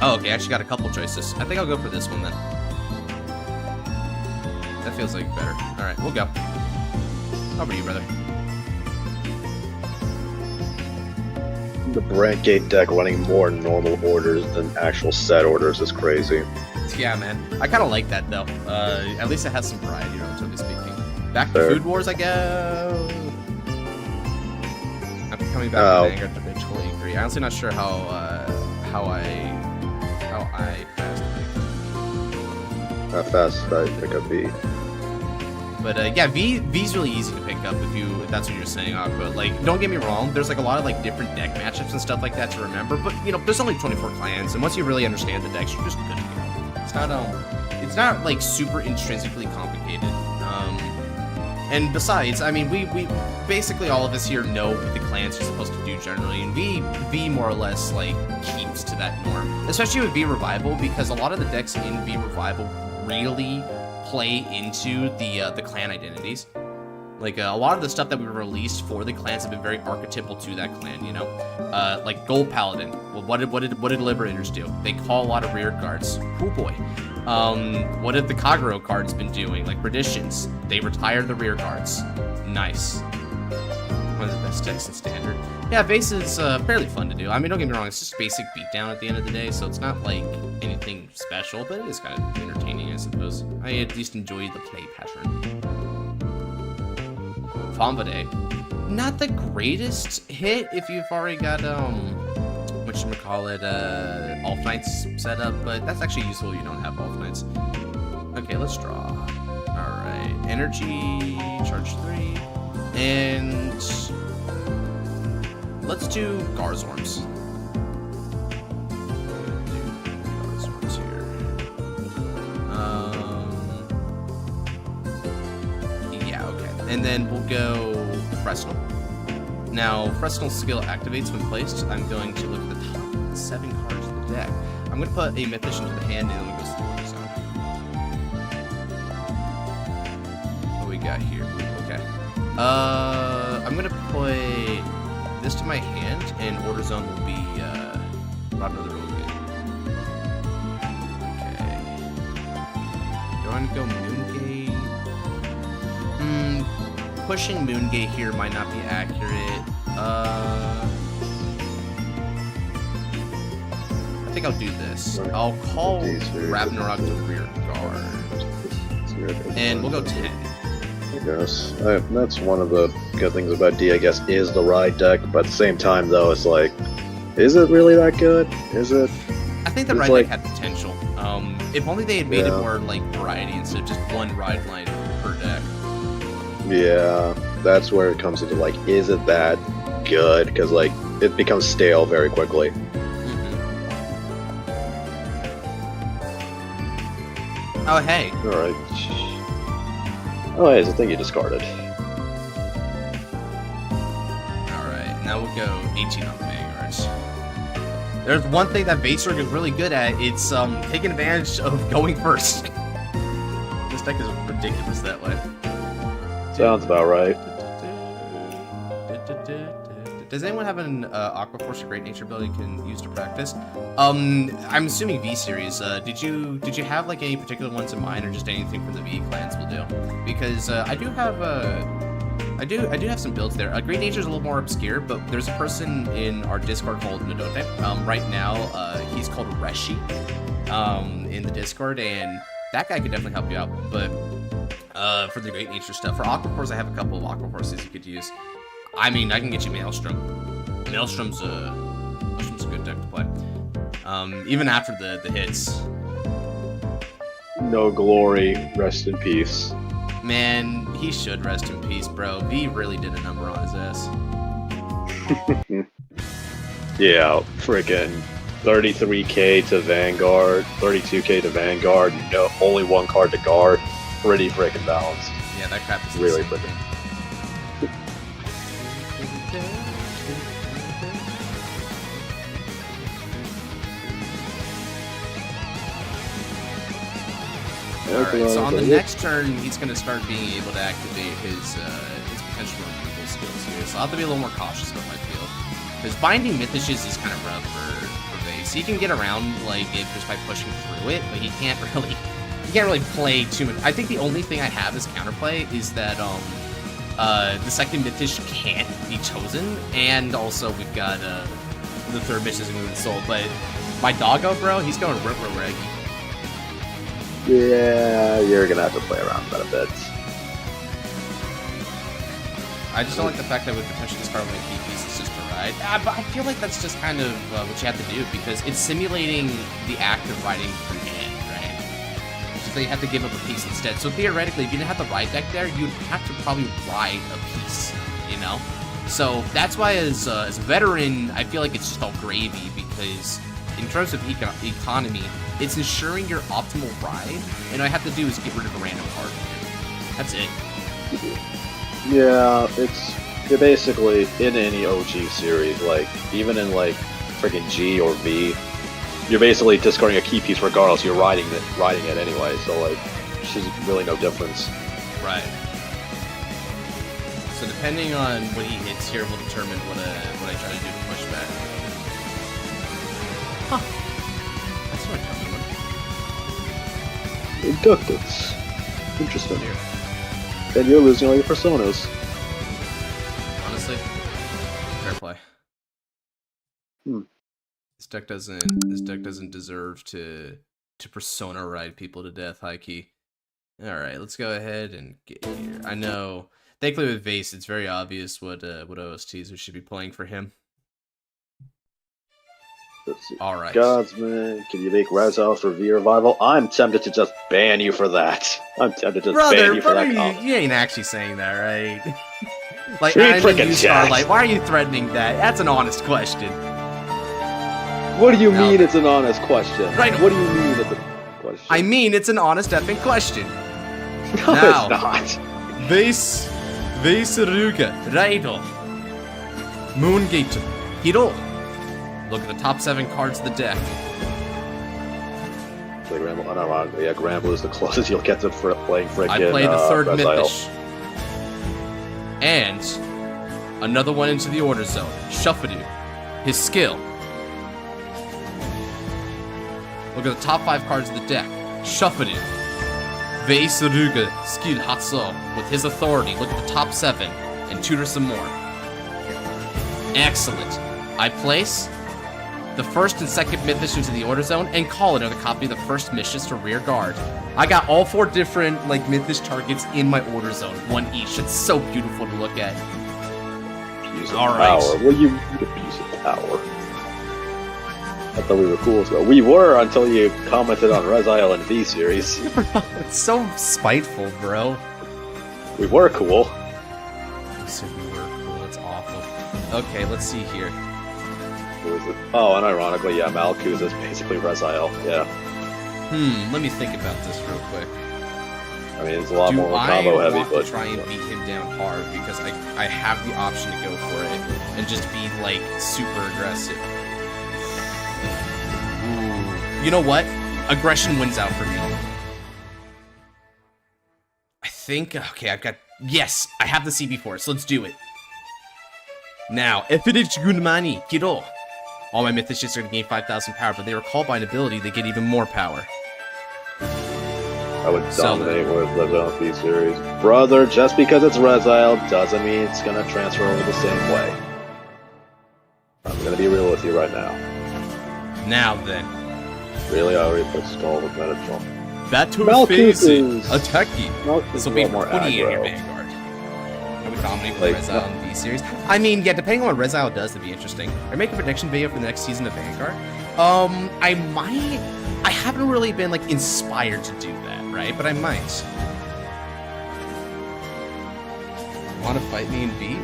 Oh, okay, I actually got a couple choices. I think I'll go for this one then. That feels like better. Alright, we'll go. Over to you, brother. The Brandgate deck running more normal orders than actual set orders is crazy. Yeah, man. I kind of like that, though. At least it has some variety, relatively speaking. Back to Food Wars, I go. After coming back to Vanguard, I totally agree. I'm honestly not sure how I fast I pick up V. But yeah, V's really easy to pick up if that's what you're saying, Aqua. Like, don't get me wrong, there's like a lot of like different deck matchups and stuff like that to remember. But you know, there's only 24 clans, and once you really understand the decks, you're just good to go. It's not like super intrinsically complicated. And besides, I mean, we basically all of us here know what the clans are supposed to do generally, and V more or less like keeps to that norm, especially with V Revival, because a lot of the decks in V Revival really play into the clan identities. Like a lot of the stuff that we released for the clans have been very archetypal to that clan, you know. Like Gold Paladin. Well, what did Liberators do? They call a lot of rear guards. Oh boy. What have the Kagero cards been doing? Like Perditions. They retired the rear guards. Nice. One of the best decks in Standard. Yeah, base is fairly fun to do. I mean, don't get me wrong, it's just basic beatdown at the end of the day, so it's not like anything special, but it is kind of entertaining, I suppose. I at least enjoy the play pattern. Famvade. Not the greatest hit if you've already got, whatchamacallit, Elf Knights set up, but that's actually useful if you don't have Elf Knights. Okay, let's draw. Alright, energy, charge 3, and let's do Garzorms. Garzorms here. Yeah, okay. And then we'll go Fresnel. Now, Fresnel's skill activates when placed. I'm going to look at the top 7 cards of the deck. I'm going to put a Mythish into the hand, and then we go to the zone. What we got here? Okay. I'm going to put this to my hand, and Order Zone will be brought another Rogan. Okay. Do I want to go Moongate? Pushing Moongate here might not be accurate. I think I'll do this. I'll call Ragnarok to rear guard. And we'll go 10. I guess. That's one of the good things about D, I guess, is the ride deck, but at the same time, though, it's like, is it really that good? Is it? I think the ride deck had potential. If only they had made it more, like, variety instead of just one ride line per deck. Yeah, that's where it comes into, like, is it that good? Because, like, it becomes stale very quickly. Oh, hey. Alright. Oh, hey, it's a thing you discarded. Alright, now we'll go 18 on the Vanguards. There's one thing that Vasorg is really good at, it's taking advantage of going first. This deck is ridiculous that way. Sounds about right. Does anyone have an Aqua Force or Great Nature ability you can use to practice? I'm assuming V series. Did you have like any particular ones in mind, or just anything from the V clans will do? Because I do have some builds there. Great Nature is a little more obscure, but there's a person in our Discord called Nadote. Right now, he's called Reshi in the Discord, and that guy could definitely help you out. But for the Great Nature stuff, for Aqua Force, I have a couple of Aqua Forces you could use. I mean, I can get you Maelstrom. Maelstrom's a good deck to play. Even after the hits. No glory, rest in peace. Man, he should rest in peace, bro. V really did a number on his ass. Yeah, freaking 33k to Vanguard, 32k to Vanguard, no, only one card to guard. Pretty freaking balanced. Yeah, that crap is really insane. freaking. Alright, so on the next turn, he's going to start being able to activate his potential removal skills here. So I'll have to be a little more cautious about my field. Because binding Mythishes is kind of rough for Vase. He can get around like it just by pushing through it, but he can't really play too much. I think the only thing I have as counterplay is that the second Mythish can't be chosen, and also we've got the third mission isn't moving soul, but my doggo, bro, he's going rip-rig. Yeah, you're gonna have to play around with that a bit. I just don't like the fact that we potentially discard one of the key pieces just to ride. But I feel like that's just kind of what you have to do, because it's simulating the act of riding through hand, right? So you have to give up a piece instead. So theoretically, if you didn't have the ride deck there, you'd have to probably ride a piece, you know? So that's why as a veteran, I feel like it's just all gravy, because in terms of economy, it's ensuring your optimal ride, and all I have to do is get rid of a random card. That's it. Yeah, you're basically in any OG series, like even in like freaking G or V, you're basically discarding a key piece regardless. You're riding it anyway, so like, there's really no difference. Right. So depending on what he hits here will determine what I try to do to push back. Huh. That's what I'm talking about. Inductance. Interesting here. And you're losing all your personas. Honestly, fair play. This deck doesn't deserve to persona ride people to death, high key. Alright, let's go ahead and get here. I know, thankfully with Vase, it's very obvious what OSTs we should be playing for him. Let's see. Alright. Godsman, can you make Razal for V Revival? I'm tempted to just ban you for that. I'm tempted to ban you for that. You ain't actually saying that, right? Like, Sweet I mean, frickin' you Jack. Starlight, why are you threatening that? That's an honest question. What do you No. mean it's an honest question? Right. What do you mean it's a question? I mean, it's an honest effing question. No, Now. it's not. Vase Ruga, Raido, Moongate, Hiro. Look at the top 7 cards of the deck. Play Granblue. Oh, no, yeah, Granblue is the closest you'll get to playing frickin' I play the third Razile. Mythish. And another one into the order zone. Shuffadu. His skill. Look at the top 5 cards of the deck. Shuffadu. Vase Ruga, skill Hatso. With his authority, look at the top 7 and tutor some more. Excellent. I place the first and second Mythish into the order zone and call another copy of the first Mythish to rear guard. I got all 4 different like Mythish targets in my order zone, one each. It's so beautiful to look at. Abuse of All right. power. Well, you abuse of power. I thought we were cool. So we were until you commented on Razile and V series. It's so spiteful, bro. We were cool. You said we were cool. It's awful. Okay, let's see here. Who is it? Oh, and ironically, yeah, Malkuth is basically Razile. Yeah. Let me think about this real quick. I mean, it's a lot more combo heavy, want but to try and beat him down hard because I have the option to go for it and just be like super aggressive. Ooh. You know what? Aggression wins out for me. I think, okay, yes, I have the CB for it, so let's do it. Now, Epidich Gunmani, Kiro. All my Mythicists are going to gain 5,000 power, but they are called by an ability, they get even more power. I would dominate with Razile V series. Brother, just because it's Razile doesn't mean it's gonna transfer over the same way. I'm gonna be real with you right now. Now then. Really, I already put Stall with Metatron. Battle Malkuth phase is- attacking. Malkuth This is will a be lot more 20 in your aggro. Vanguard. I would dominate with Like, Razile in V series. I mean, yeah, depending on what Razile does, that'd be interesting. I make a prediction video for the next season of Vanguard. I might. I haven't really been like inspired to do that, right? But I might. Want to fight me in V?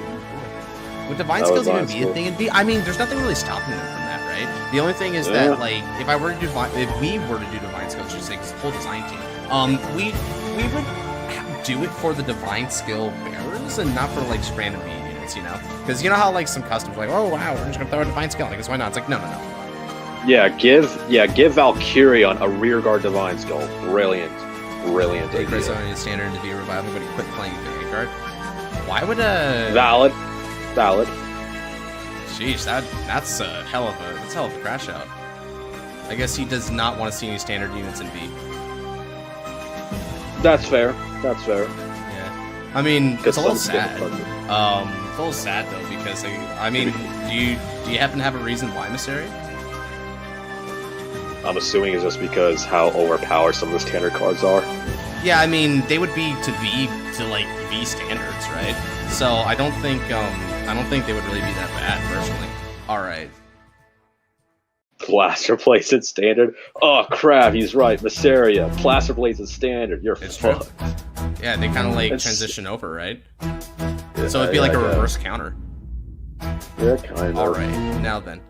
Would Divine That was Skills even Divine be a Skill. thing in V? I mean, there's nothing really stopping them from that, right? The only thing is Yeah. that, like, if we were to do Divine Skills, just like this whole design team, we would do it for the Divine Skill bearers and not for like just random V units, you know? Because you know how like some customs are like, oh wow, we're just gonna throw a Divine Skill. Like, why not? It's like, no. Yeah, give Valkyrion a rearguard divine skill. Brilliant Take idea. Rizzo standard into V revival, but he quit playing Vanguard. Why would Valid. Sheesh, that's a hell of a crash out. I guess he does not want to see any standard units in V. That's fair. Yeah. I mean, it's a little some skip sad. it. It's a little sad though, because Because I mean, do you happen to have a reason why, Mysteria? I'm assuming it's just because how overpowered some of the standard cards are. Yeah, I mean, they would be to like V standards, right? So I don't think they would really be that bad, personally. All right. Plaster Blades in standard? Oh crap, he's right. Mysteria, Plaster Blades in standard. You're fucked. Yeah, they kind of like transition over, right? Yeah, so it'd be like a reverse counter. Yeah, kind of. All right, now then.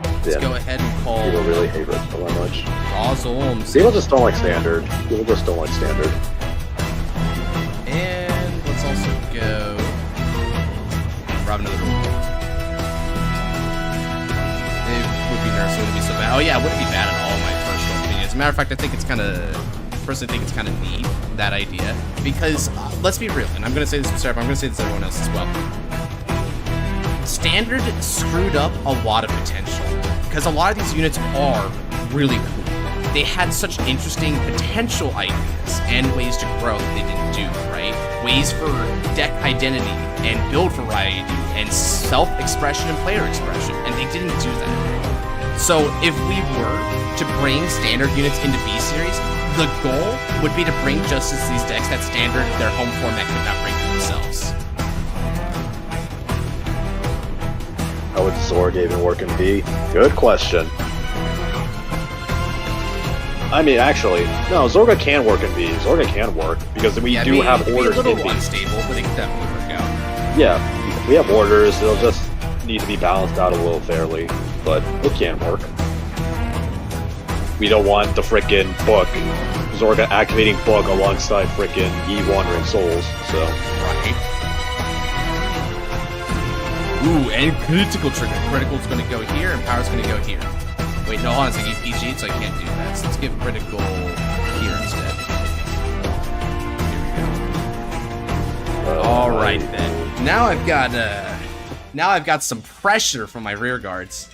Let's go ahead and call. People really hate it so much. Rosholm. People just don't like standard. People just don't like standard. And let's also go. Grab another rule. It would be nerfed, so it wouldn't be so bad. Oh yeah, it wouldn't be bad at all, in my personal opinion. As a matter of fact, I think it's kind of. Personally, think it's kind of neat, that idea, because let's be real, and I'm going to say this to Sarah, but I'm going to say this to everyone else as well. Standard screwed up a lot of potential, because a lot of these units are really cool. They had such interesting potential ideas and ways to grow that they didn't do, right? Ways for deck identity and build variety and self-expression and player expression, and they didn't do that. So if we were to bring standard units into B-Series, the goal would be to bring justice to these decks that standard their home format could not bring to themselves. How would Zorg even work in B? Good question. I mean, actually, no, Zorga can work in B. Zorga can work, because we do have orders in B. It'd be a little unstable, but it could definitely work out. Yeah, we have orders, they'll just need to be balanced out a little fairly, but it can work. We don't want the frickin' book, Zorga activating book alongside frickin' Ye Wandering Souls, so. Right. Ooh, and critical trigger. Critical's gonna go here, and power's gonna go here. Wait, no, hold on, it's like PG, so I can't do that. So let's give critical here instead. Here we go. Alright then. Now I've got some pressure from my rear guards.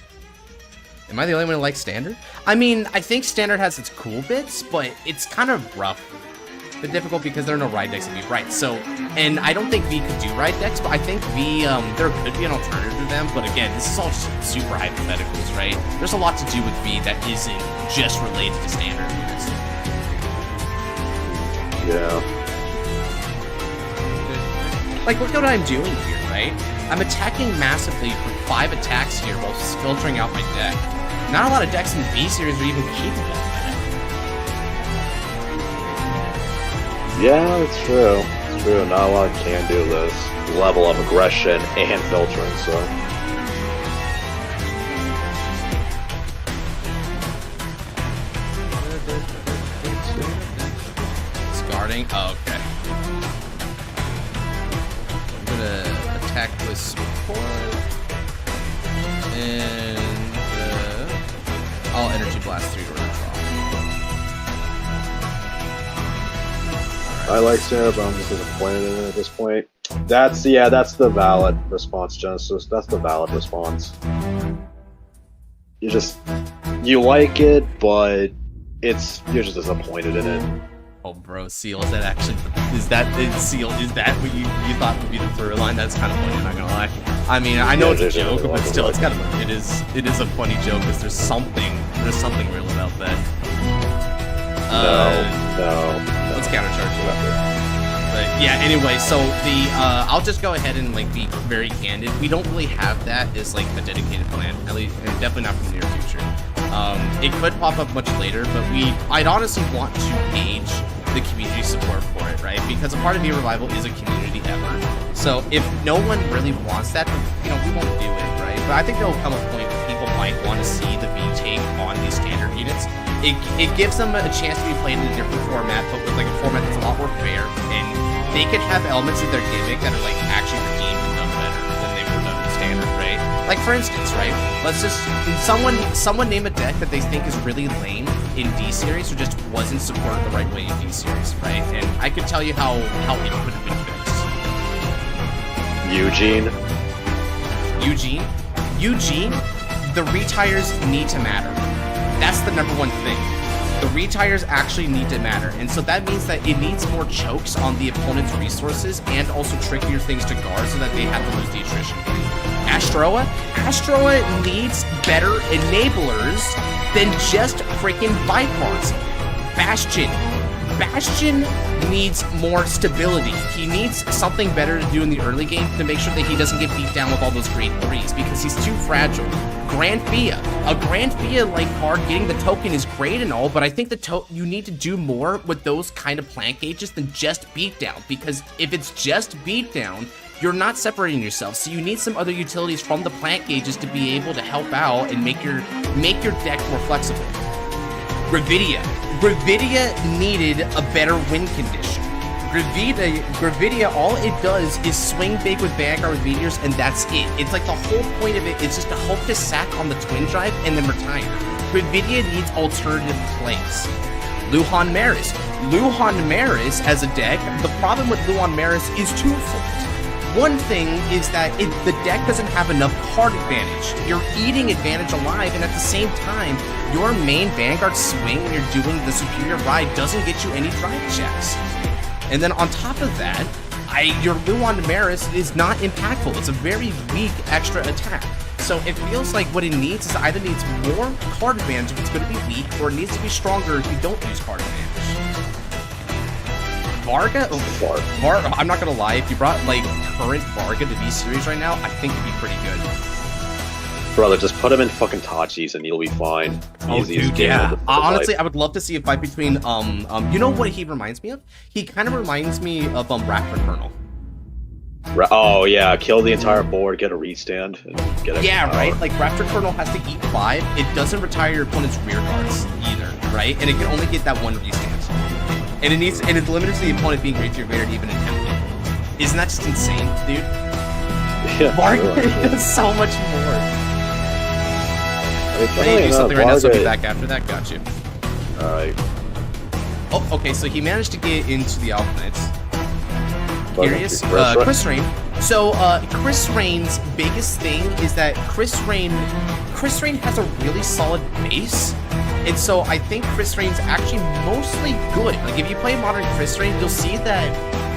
Am I the only one who likes standard? I mean, I think standard has its cool bits, but it's kind of rough. A bit difficult because there are no ride decks to be right. So, and I don't think V could do ride decks, but I think V, there could be an alternative to them. But again, this is all just super hypotheticals, right? There's a lot to do with V that isn't just related to standard units. Yeah. Like, look at what I'm doing here, right? I'm attacking massively for 5 attacks here while filtering out my deck. Not a lot of decks in the B-Series are even capable of that. Yeah, it's true. It's true. Not a lot can do this level of aggression and filtering, so. Discarding? Oh, okay. I'm gonna attack with support. And I'll energy blast 3 to draw. I like Sarah, but I'm just disappointed in it at this point. That's the valid response, Genesis. That's the valid response. You like it, but you're just disappointed in it. Oh, bro, Seal, is that what you thought would be the through line? That's kind of funny, I'm not gonna lie. I mean, I know it's a joke, but still, it's kind of it is a funny joke because there's something real about that. No. Let's countercharge you. But yeah, anyway, so I'll just go ahead and like be very candid. We don't really have that as like a dedicated plan, at least, and definitely not for the near future. It could pop up much later, but I'd honestly want to gauge the community support for it, right? Because a part of V-Revival is a community effort. So if no one really wants that, we won't do it, right? But I think there will come a point where people might want to see the V take on these standard units. It gives them a chance to be played in a different format, but with like a format that's a lot more fair, and they could have elements of their gimmick that are like actually redeemed and done better than they were done in standard, right? Like for instance, right? Let's just someone name a deck that they think is really lame in D series or just wasn't supported the right way in D series, right? And I could tell you how it could have been fixed. Eugene, the retires need to matter. That's the #1 thing. The retires actually need to matter, and so that means that it needs more chokes on the opponent's resources and also trickier things to guard so that they have to lose the attrition. Astroa needs better enablers than just freaking bypass. Bastion needs more stability. He needs something better to do in the early game to make sure that he doesn't get beat down with all those grade 3s because he's too fragile. Grand Via. A Grand Via-like card getting the token is great and all, but I think you need to do more with those kind of plant gauges than just beatdown, because if it's just beatdown, you're not separating yourself, so you need some other utilities from the plant gauges to be able to help out and make your deck more flexible. Gravidia needed a better win condition. Gravidia, all it does is swing big with Vanguard with Meteors, and that's it. It's like the whole point of it is just to hope to sack on the Twin Drive and then retire. Gravidia needs alternative plays. Luhan Maris as a deck, the problem with Luhan Maris is twofold. One thing is that the deck doesn't have enough card advantage. You're eating advantage alive, and at the same time, your main Vanguard swing when you're doing the Superior Ride doesn't get you any drive checks. And then on top of that, your Luan Maris is not impactful. It's a very weak extra attack. So it feels like what it needs is either needs more card advantage if it's going to be weak, or it needs to be stronger if you don't use card advantage. Varga? I'm not gonna lie, if you brought like current Varga to V-Series right now, I think it'd be pretty good. Brother, just put him in fucking Tachis and you'll be fine. Dude, yeah. Honestly, I would love to see a fight between, you know what he reminds me of? He kind of reminds me of, Raptor Colonel. Oh, yeah, kill the entire board, get a restand, and get it. Yeah, right? Like, Raptor Colonel has to eat 5. It doesn't retire your opponent's rear guards either, right? And it can only get that one restand. And it's limited to the opponent being great to your Vader to even attempt it. Isn't that just insane, dude? Yeah, Varga does so much more. I need to do something right now, so I'll be back after that. Got you. Alright. Oh, okay, so he managed to get into the Alpinites. Curious? Chris Rain. So, Chris Rain's biggest thing is that Chris Rain has a really solid base. And so I think Chris Rain's actually mostly good. Like, if you play modern Chris Rain, you'll see that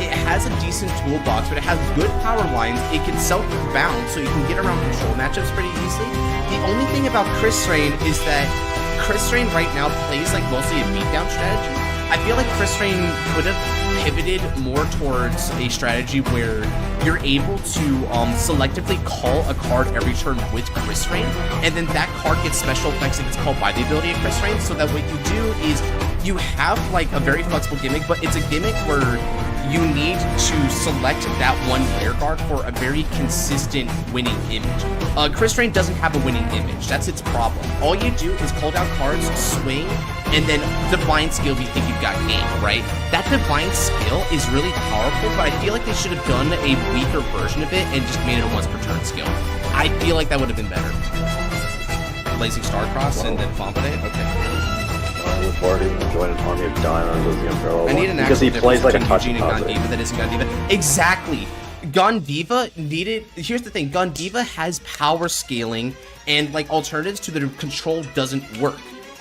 it has a decent toolbox, but it has good power lines. It can self-bound, so you can get around control matchups pretty easily. The only thing about Chris Rain is that Chris Rain right now plays like mostly a beatdown strategy. I feel like Chris Rain could have pivoted more towards a strategy where you're able to selectively call a card every turn with Chris Rain, and then that card gets special effects that gets called by the ability of Chris Rain, so that what you do is you have like a very flexible gimmick, but it's a gimmick where you need to select that one rear guard for a very consistent winning image. Chris Rain doesn't have a winning image. That's its problem. All you do is pull down cards, swing, and then Divine Skill if you think you've got game, right? That Divine Skill is really powerful, but I feel like they should have done a weaker version of it and just made it a once per turn skill. I feel like that would have been better. Blazing Starcross and then Fombade? Okay. Party and join an army of diamonds. I need an because he plays like a Eugene and Gondiva that isn't Gondiva. Exactly. Gondiva needed. Here's the thing. Gondiva has power scaling, and like alternatives to the control doesn't work.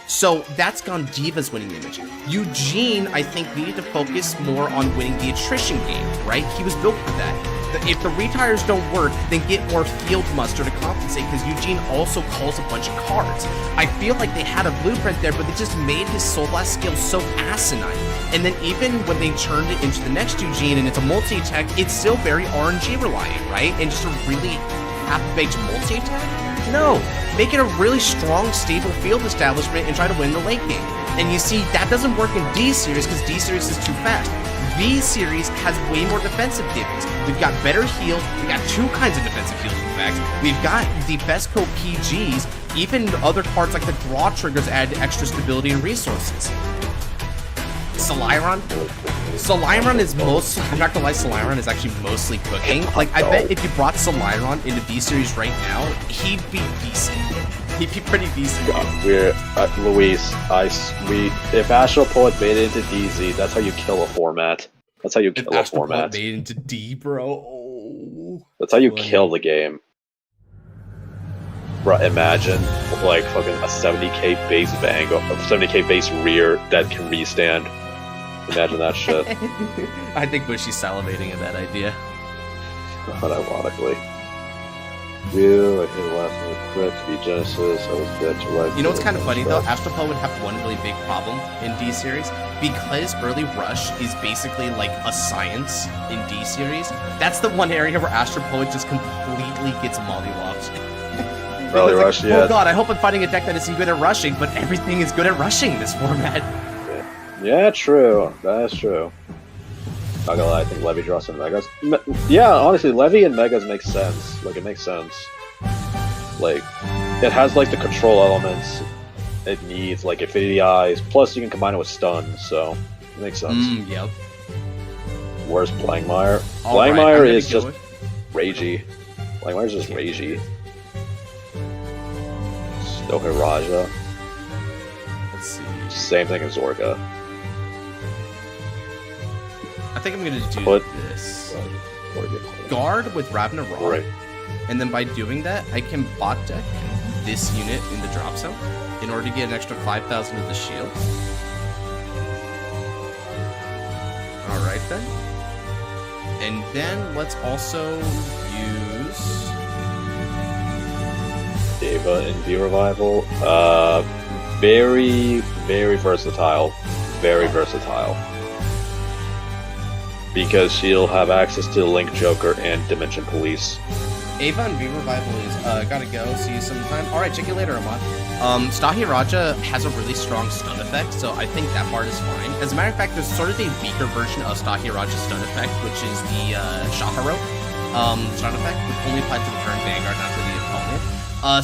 So that's Gondiva's winning image. Eugene, I think, needed to focus more on winning the attrition game, right? He was built for that. If the retires don't work, then get more field muster to compensate, because Eugene also calls a bunch of cards. I feel like they had a blueprint there, but they just made his Soul Blast skill so asinine. And then even when they turned it into the next Eugene and it's a multi-attack, it's still very RNG reliant, right? And just a really half-baked multi-attack? No. Make it a really strong, stable field establishment and try to win the late game. And you see, that doesn't work in D-Series because D-Series is too fast. V-Series has way more defensive gimmicks. We've got better heals. We got 2 kinds of defensive heals, in fact. We've got the Fesco PGs. Even other cards like the draw triggers add extra stability and resources. Soliron is mostly, I'm not gonna lie, Soliron is actually mostly cooking. Like, I bet if you brought Soliron into V-Series right now, he'd be decent. He'd be pretty decent. Luis, if Astral Poet made it into DZ, that's how you kill a format. That's how you kill a format. Made into D, bro. Oh, that's how you kill the game. Bro, imagine like fucking a 70k base Vanguard, a 70k base rear that can restand. Imagine that shit. I think Bushy's salivating at that idea. Unironically. You, I hit last one crit to be Genesis, I was dead to right. You know what's kind of funny though? Astropole would have one really big problem in D series. Because early rush is basically like a science in D series, that's the one area where Astropole just completely gets mollywopped. Early rush, yeah. Oh god, I hope I'm fighting a deck that isn't good at rushing, but everything is good at rushing in this format. Yeah, true. That is true. Not gonna lie, I think Levy draws some Megas. Yeah, honestly, Levy and Megas make sense. Like, it makes sense. Like, it has, like, the control elements it needs, like Infinity Eyes, plus you can combine it with Stun, so it makes sense. Yep. Where's Blangmire? Right, Blangmire is just ragey. Blangmire's just ragey. Stohiraja. Let's see. Same thing as Zorga. I think I'm gonna do this. Guard with Ravna Raw. Right. And then by doing that, I can bot deck this unit in the drop zone in order to get an extra 5,000 of the shield. Alright then. And then let's also use Ava in V Revival. Very, very versatile. Very versatile. Because she'll have access to the Link Joker and Dimension Police. Ava and V Revival is gotta go. See you sometime. Alright, check you later, Ahmad. Stahiraja has a really strong stun effect, so I think that part is fine. As a matter of fact, there's sort of a weaker version of Stahiraja's stun effect, which is the Shaharo stun effect, which only applies to the current Vanguard, not to the opponent.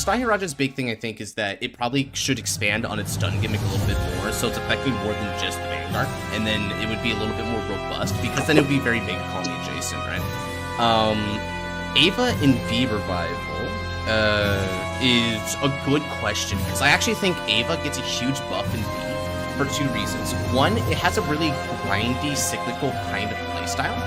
Stahiraja's big thing, I think, is that it probably should expand on its stun gimmick a little bit more, so it's affecting more than just the Vanguard, and then it would be a little bit more robust, because then it would be very big colony adjacent, right? Ava in V Revival is a good question, because I actually think Ava gets a huge buff in V for two reasons. One, it has a really grindy, cyclical kind of playstyle.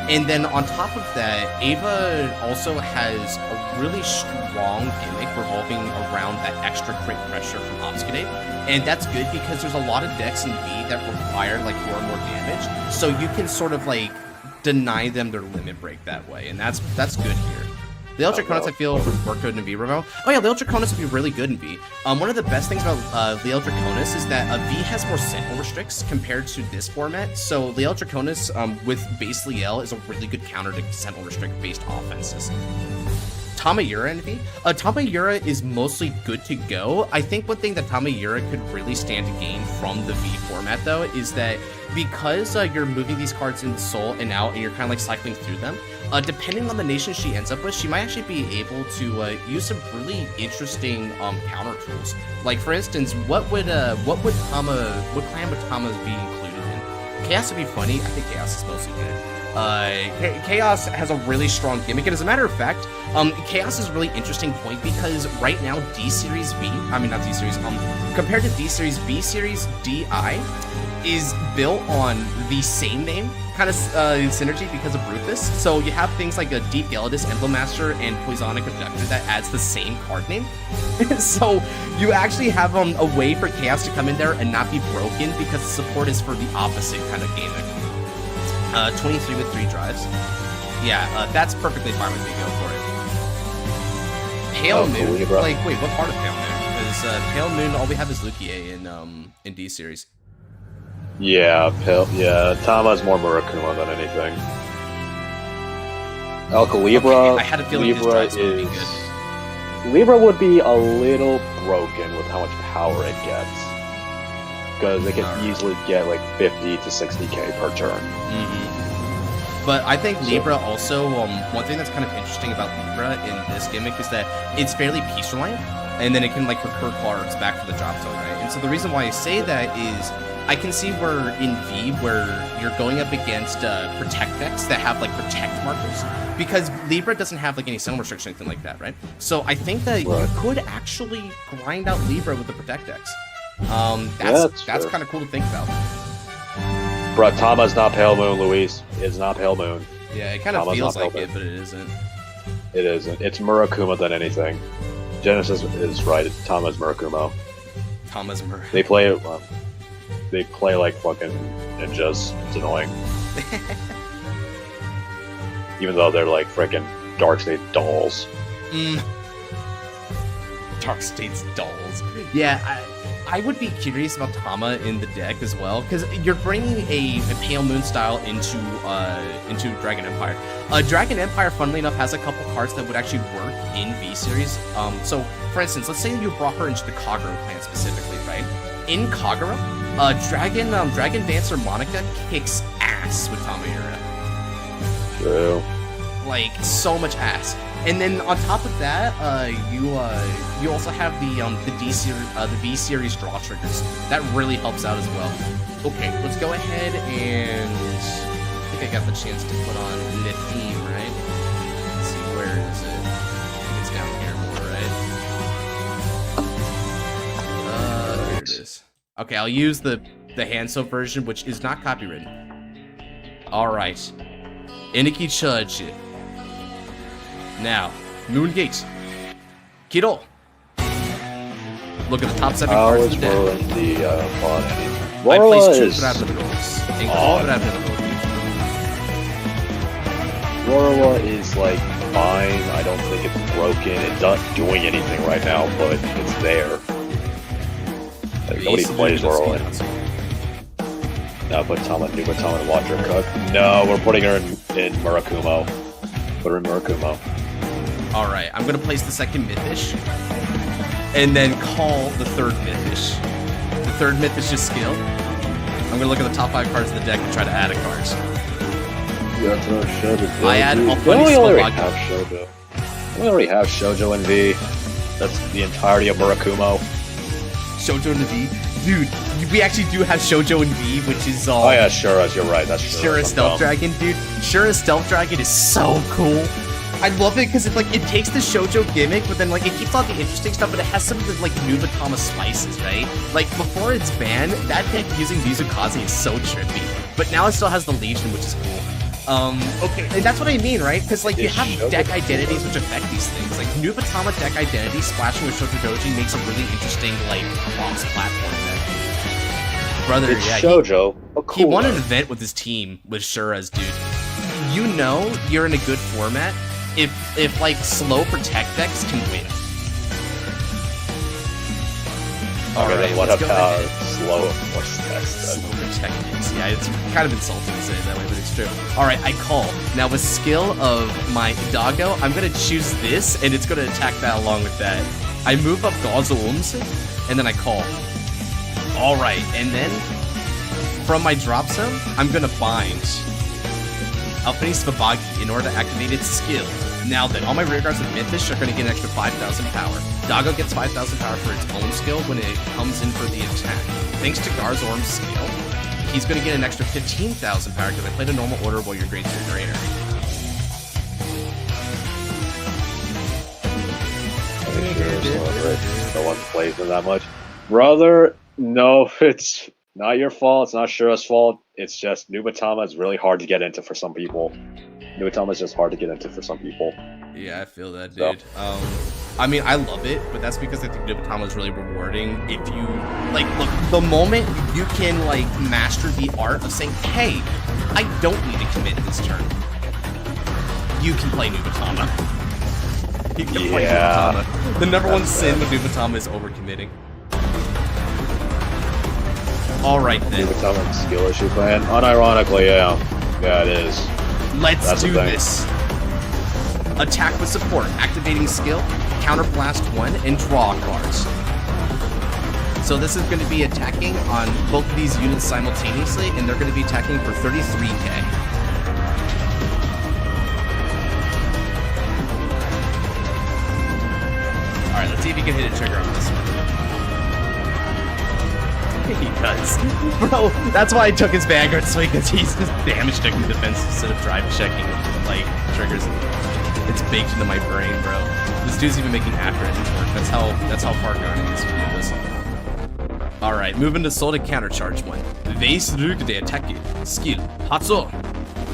And then on top of that, Ava also has a really strong gimmick revolving around that extra crit pressure from Obscudate. And that's good because there's a lot of decks in V that require like more and more damage. So you can sort of like deny them their limit break that way. And that's good here. The Draconis, I feel, would work good in V Revo. Oh yeah, the Draconis would be really good in V. One of the best things about Leal Draconis is that V has more Sentinel restricts compared to this format. So Leal Draconis with base Leal is a really good counter to Sentinel restrict based offenses. Tamayura in V. Tamayura is mostly good to go. I think one thing that Tamayura could really stand to gain from the V format, though, is that because you're moving these cards in Soul and out, and you're kind of like cycling through them, depending on the nation she ends up with, she might actually be able to use some really interesting counter tools. Like for instance, what clan would Tama be included in? Chaos would be funny. I think Chaos is mostly good. Chaos has a really strong gimmick, and as a matter of fact, Chaos is a really interesting point because right now D-Series V, compared to D-Series, B-Series DI is built on the same name, kind of synergy because of Rufus. So you have things like a Deep Gyarados Emblem Master and Poisonic Abductor that adds the same card name. So you actually have a way for Chaos to come in there and not be broken because the support is for the opposite kind of gimmick. 23 with 3 drives. Yeah, that's perfectly fine with me. Go for it. Pale Moon? Cool, like, wait, what part of Pale Moon? Because Pale Moon, all we have is Lukie in D-Series. Yeah, Tama's more Murakuma than anything. Alcalibra, okay, I had a feeling Libra his would be good. Libra would be a little broken with how much power it gets. Because it can easily get like 50 to 60k per turn. But I think Libra also, one thing that's kind of interesting about Libra in this gimmick is that it's fairly piece reliant, and then it can like recur cards back to the drop zone, right? And so the reason why I say that is I can see where in V, where you're going up against Protect decks that have like Protect markers, because Libra doesn't have like any Sentinel restriction or anything like that, right? So I think that you could actually grind out Libra with the Protect decks. That's kind of cool to think about. Bro, Tama's not Pale Moon, Luis. It's not Pale Moon. Yeah, it kind of feels like it, but it isn't. It isn't. It's Murakuma than anything. Genesis is right. Tama's Murakumo. Thomas Murray. They play like fucking ninjas. It's annoying. Even though they're like freaking Dark State dolls. Dark State's dolls. Yeah, I would be curious about Tama in the deck as well, because you're bringing a Pale Moon style into Dragon Empire. Dragon Empire, funnily enough, has a couple cards that would actually work in V-Series. So, for instance, let's say you brought her into the Kagura clan specifically, right? In Kagura, Dragon Dancer Monica kicks ass with Tamayura. True. Like, so much ass. And then on top of that, you also have the V-Series draw triggers. That really helps out as well. Okay, let's go ahead and I think I got the chance to put on Nithim, right? Let's see, where is it? I think it's down here more, right? Here it is. Okay, I'll use the hand-soap version, which is not copywritten. All right, Iniki Church. Now, Moon Gate. Kiro. Look at the top 7 cards of the deck. I placed 2 Brabnados and call Brabnados. Rorwa is like fine. I don't think it's broken. It's not doing anything right now, but it's there. Like, nobody plays Rorwa. No, put Tama and watch her cook. No, we're putting her in Murakumo. Put her in Murakumo. Alright, I'm gonna place the second Mythish, and then call the third Mythish. The third Mythish is skilled. I'm gonna look at the top 5 cards of the deck and try to add a card. I add We already have Shoujo. We already have Shoujo and V. That's the entirety of Murakumo. Shoujo and V? Dude, we actually do have Shoujo and V, which is oh yeah, Shura's, you're right, that's Shura's Stealth Dragon, dude. Shura's Stealth Dragon is so cool. I love it because it takes the shoujo gimmick, but then like it keeps all the interesting stuff, but it has some of the like Nubatama spices, right? Like before it's banned, that deck using Mizukaze is so trippy, but now it still has the Legion, which is cool. Okay, and that's what I mean, right? Because like you have deck identities which affect these things. Like Nubatama deck identity splashing with Shotodoji makes a really interesting like cross-platform deck. Brother, it's yeah, Shoujo. He won an event with his team with Shura's, dude. You know you're in a good format if like slow protect decks can win. Alright, what about slow protect? Slow protect decks. Yeah, it's kind of insulting to say it that way, but it's true. Alright, I call. Now with skill of my Doggo, I'm gonna choose this, and it's gonna attack that along with that. I move up Gauzelums, and then I call. Alright, and then from my drop zone, I'm gonna bind Alpini Svabagi in order to activate its skill. Now then, all my rear guards with Mythish are going to get an extra 5,000 power. Doggo gets 5,000 power for its own skill when it comes in for the attack. Thanks to Garzorm's skill, he's going to get an extra 15,000 power because I played a normal order while your grades are greater. No one plays them that much. Brother, no, it's not your fault. It's not Shura's fault. It's just Nubatama is really hard to get into for some people. Nubatama is just hard to get into for some people. Yeah, I feel that, dude. I mean, I love it, but that's because I think Nubatama is really rewarding. If you, like, look, the moment you can, like, master the art of saying, hey, I don't need to commit this turn, you can play Nubatama. You can play Nubatama. The number one sin with Nubatama is overcommitting. Alright then. Nubatama skill issue plan. Unironically, yeah. Yeah, it is. Let's do this. Attack with support, activating skill, counterblast 1, and draw cards. So this is going to be attacking on both of these units simultaneously, and they're going to be attacking for 33k. Alright, let's see if you can hit a trigger on this one. He does. Bro, that's why I took his Vanguard swing, because he's just damage checking defense instead of drive checking, like, triggers. It's baked into my brain, bro. This dude's even making after engines work. That's how far gone he is with this. Alright, moving to Soul to countercharge one. Vase Rug de attack. Skill. Hatsu.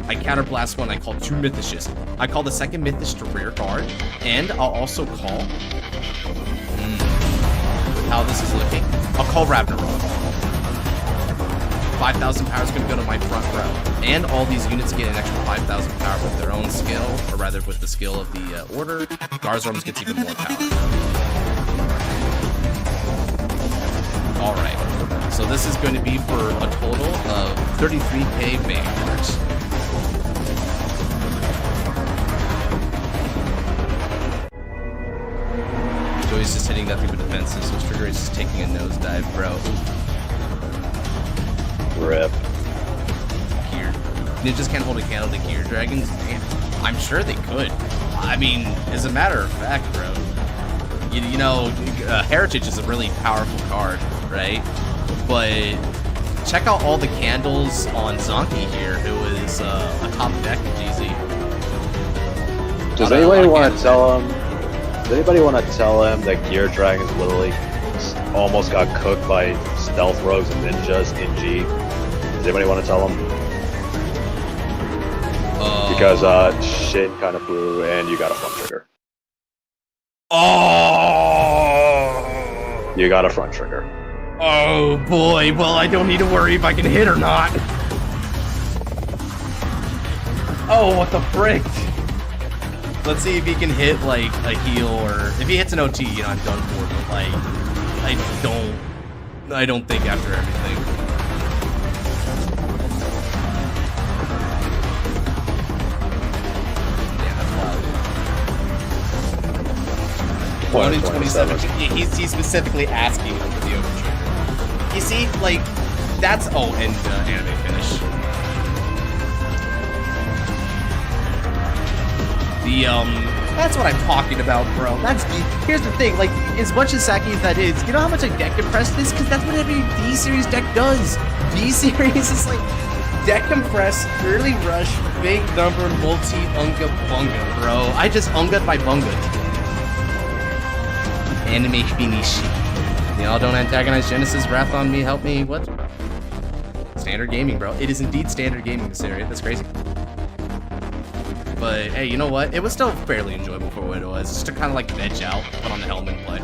I counterblast one, I call 2 Mythishes. I call the second Mythish to rear guard, and I'll also call... how this is looking. I'll call Ragnarok. 5,000 power is going to go to my front row. And all these units get an extra 5,000 power with their own skill, or rather with the skill of the order. Garzorms gets even more power. Alright, so this is going to be for a total of 33k Vanguards. Joey's just hitting nothing but defenses, so Trigger is just taking a nosedive, bro. Rip. Gear. Ninjas can't hold a candle to Gear Dragons? Man, I'm sure they could. I mean, as a matter of fact, bro, you know, Heritage is a really powerful card, right? But check out all the candles on Zonky here, who is a top deck of GZ. Does anybody want to tell him? Does anybody want to tell him that Gear Dragons literally almost got cooked by Stealth Rogues and Ninjas in G? Does anybody want to tell him? Because shit kind of blew and you got a front trigger. Oh! You got a front trigger. Oh boy, well I don't need to worry if I can hit or not. Oh, what the frick? Let's see if he can hit like a heal, or if he hits an OT, you know, I'm done for, but like, I don't think after everything. Yeah, that's wild. 127. He's specifically asking for the overtrigger. You see, like, that's, oh, and anime finish. That's what I'm talking about, bro. Here's the thing, like, as much as Saki as that is, you know how much a deck compressed is? Because that's what every D-Series deck does. D-Series is like, deck compress, early rush, big number, multi-unga bunga, bro. I just unga'd my bunga. Anime finish. Y'all don't antagonize Genesis, wrath on me, help me, what? Standard gaming, bro. It is indeed standard gaming, this area. That's crazy. But hey, you know what? It was still fairly enjoyable for what it was. Just to kind of like veg out, put on the helmet and play.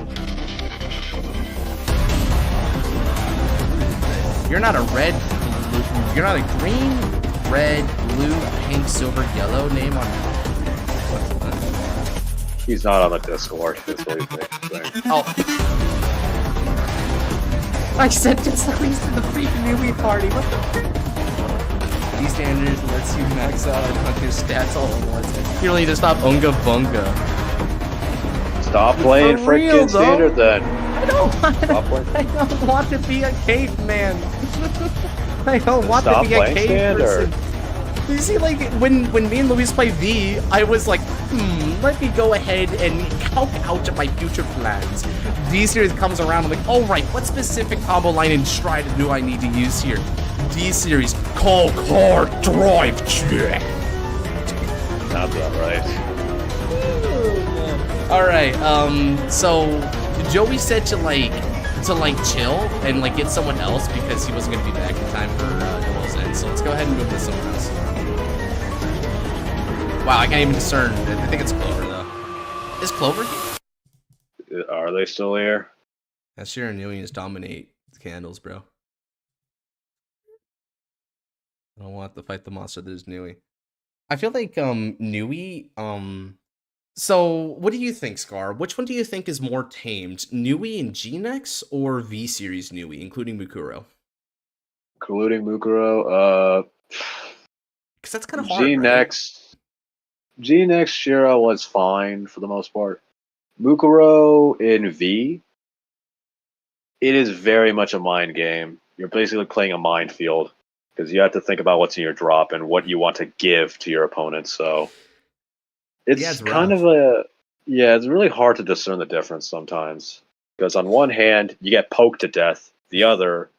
You're not a red, blue, you're not a green, red, blue, pink, silver, yellow name on. He's not on the Discord. That's what he's saying. Oh. I said just released to the freaking newbie party. What the? These standards lets you max out and hunt your stats all at once. You don't need to stop unga bunga. Stop playing freaking standard then. I don't want to be a caveman. I don't want to be a cave person. You see, like, when me and Luis play V, I was like, let me go ahead and calc out my future plans. D-Series comes around, I'm like, alright, what specific combo line and stride do I need to use here? D-Series, call card drive check. Sounds about right. Alright, so Joey said to chill and like get someone else because he wasn't gonna be back in time for Noel's end. So let's go ahead and move to someone else. Wow, I can't even discern. I think it's Clover though. Is Clover here? Are they still here? That's sure Nui is dominate the candles, bro. I don't want to fight the monster that is Nui. I feel like Nui, so what do you think, Scar? Which one do you think is more tamed? Nui and G-Nex or V-Series Nui, including Mukuro? Including Mukuro, because that's kind of hard. G-Nex. Right? G-Nex Shira was fine for the most part. Mukuro in V, it is very much a mind game. You're basically playing a minefield because you have to think about what's in your drop and what you want to give to your opponent. So it's kind of it's really hard to discern the difference sometimes. Because on one hand, you get poked to death. The other,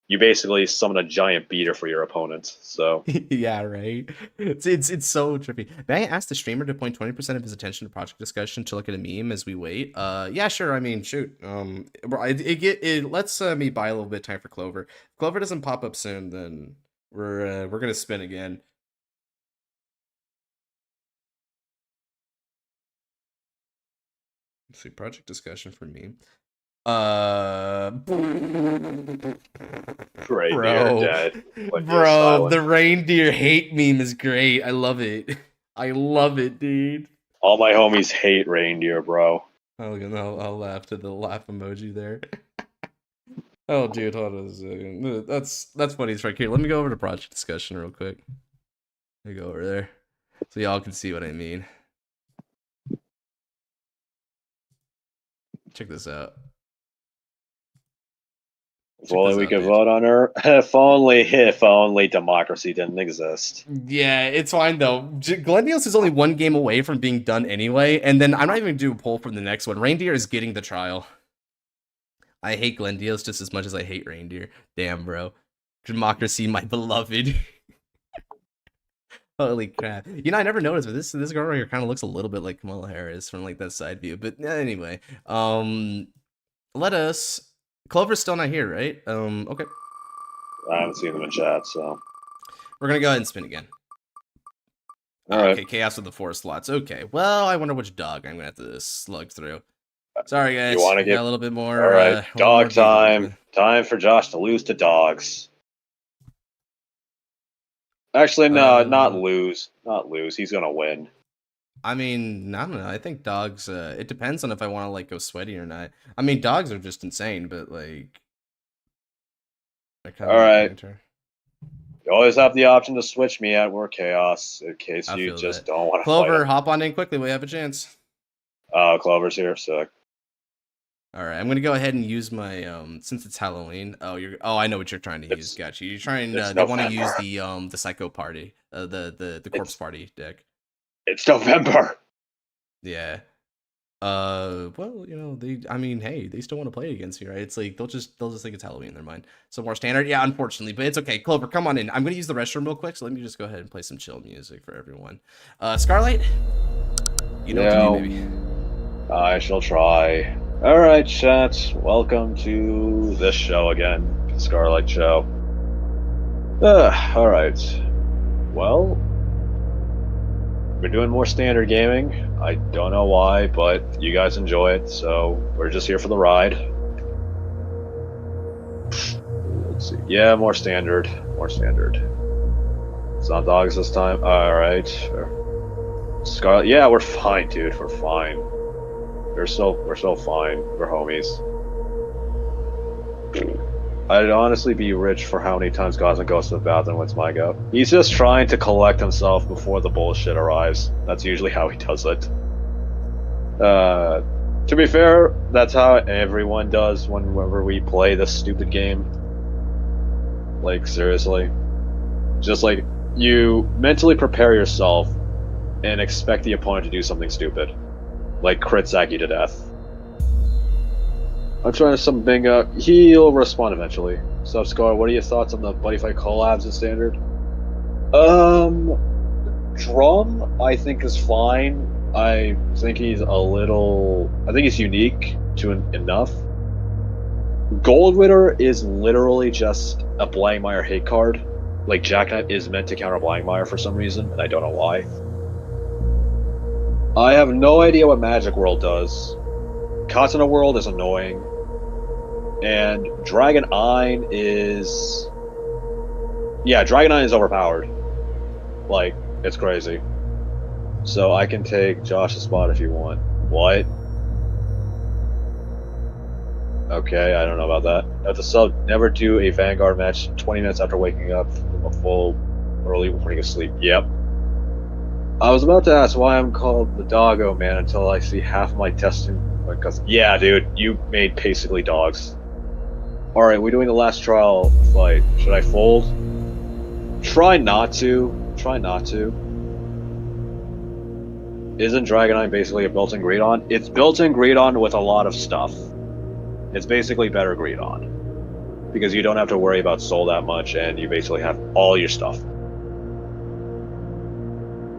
you basically summon a giant beater for your opponent. So yeah, right. It's so trippy. May I ask the streamer to point 20% of his attention to project discussion to look at a meme as we wait? Yeah, sure. I mean, shoot. It lets me buy a little bit of time for Clover. If Clover doesn't pop up soon, then we're gonna spin again. See, project discussion for me. Reindeer dead. Bro, the reindeer hate meme is great. I love it. I love it, dude. All my homies hate reindeer, bro. I'll laugh to the laugh emoji there. Oh, dude, hold on a second. That's funny. It's right here. Let me go over to project discussion real quick. Let me go over there so y'all can see what I mean. Check this out. If only we could vote on her. If only democracy didn't exist. Yeah, it's fine though. Glendios is only one game away from being done anyway, and then I'm not even doing a poll for the next one. Reindeer is getting the trial. I hate Glendios just as much as I hate Reindeer. Damn, bro. Democracy, my beloved. Holy crap. You know, I never noticed, but this girl right here kind of looks a little bit like Kamala Harris from like that side view. But anyway, let us... Clover's still not here, right? Okay. I haven't seen them in chat, so... We're gonna go ahead and spin again. Alright. Okay, Chaos with the 4 slots. Okay, well, I wonder which dog I'm gonna have to slug through. Sorry, guys. You want to get a little bit more... Alright, dog time. Time for Josh to lose to dogs. Actually, no, not lose. Not lose. He's gonna win. I mean, I don't know. I think dogs, it depends on if I want to, like, go sweaty or not. I mean, dogs are just insane, but, like... Alright. You always have the option to switch me at War Chaos, in case you just don't want to Clover, hop on in quickly. We have a chance. Oh, Clover's here, sick. Alright, I'm gonna go ahead and use my, since it's Halloween. Oh, I know what you're trying to use. Gotcha. You're trying, they want to use the Psycho Party, the Corpse Party deck. It's November. Yeah. Well, you know, hey, they still want to play against you, right? It's like they'll just think it's Halloween in their mind. So more standard, yeah, unfortunately, but it's okay. Clover, come on in. I'm gonna use the restroom real quick, so let me just go ahead and play some chill music for everyone. Scarlight, you know what to do, baby. I shall try. All right, chat. Welcome to this show again, Scarlight Show. All right. Well. We're doing more standard gaming. I don't know why, but you guys enjoy it, so we're just here for the ride. Let's see. Yeah, more standard. More standard. It's not dogs this time. Alright. Scarlet. Yeah, we're fine, dude. We're fine. We're so fine. We're homies. I'd honestly be rich for how many times Gotham goes to the bathroom with my go. He's just trying to collect himself before the bullshit arrives. That's usually how he does it. To be fair, that's how everyone does whenever we play this stupid game. Like, seriously. Just like, you mentally prepare yourself and expect the opponent to do something stupid. Like crit sack you to death. I'm trying to summon Bingo. He'll respond eventually. So, Scar, what are your thoughts on the Buddy Fight collabs in Standard? Drum, I think, is fine. I think he's unique to enough. Gold Ritter is literally just a Blangmire hate card. Like, Jackknife is meant to counter Blangmire for some reason, and I don't know why. I have no idea what Magic World does. Katana World is annoying. And Dragon Eye is... Yeah, Dragon Eye is overpowered. Like, it's crazy. So I can take Josh's spot if you want. What? Okay, I don't know about that. At the sub, never do a Vanguard match 20 minutes after waking up from a full early morning of sleep. Yep. I was about to ask why I'm called the Doggo Man until I see half of my testing. Because, yeah, dude, you made basically dogs. Alright, we're doing the last trial fight. Should I fold? Try not to. Try not to. Isn't Dragonite basically a built-in Greedon? It's built-in Greedon with a lot of stuff. It's basically better Greedon. Because you don't have to worry about soul that much, and you basically have all your stuff.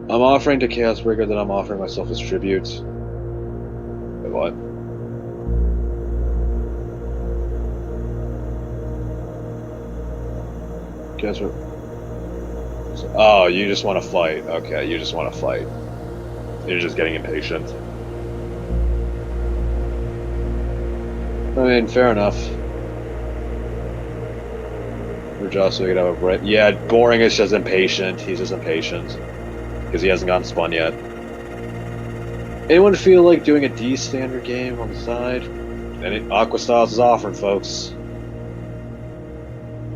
I'm offering to Chaos Breaker that I'm offering myself as tribute. Wait, what? Chaos Breaker. Oh, you just want to fight. Okay, you just want to fight. You're just getting impatient. I mean, fair enough. We're just so we could have a break. Yeah, boring is just impatient. He's just impatient. Because he hasn't gotten spun yet. Anyone feel like doing a D standard game on the side? Aqua Styles is offering, folks.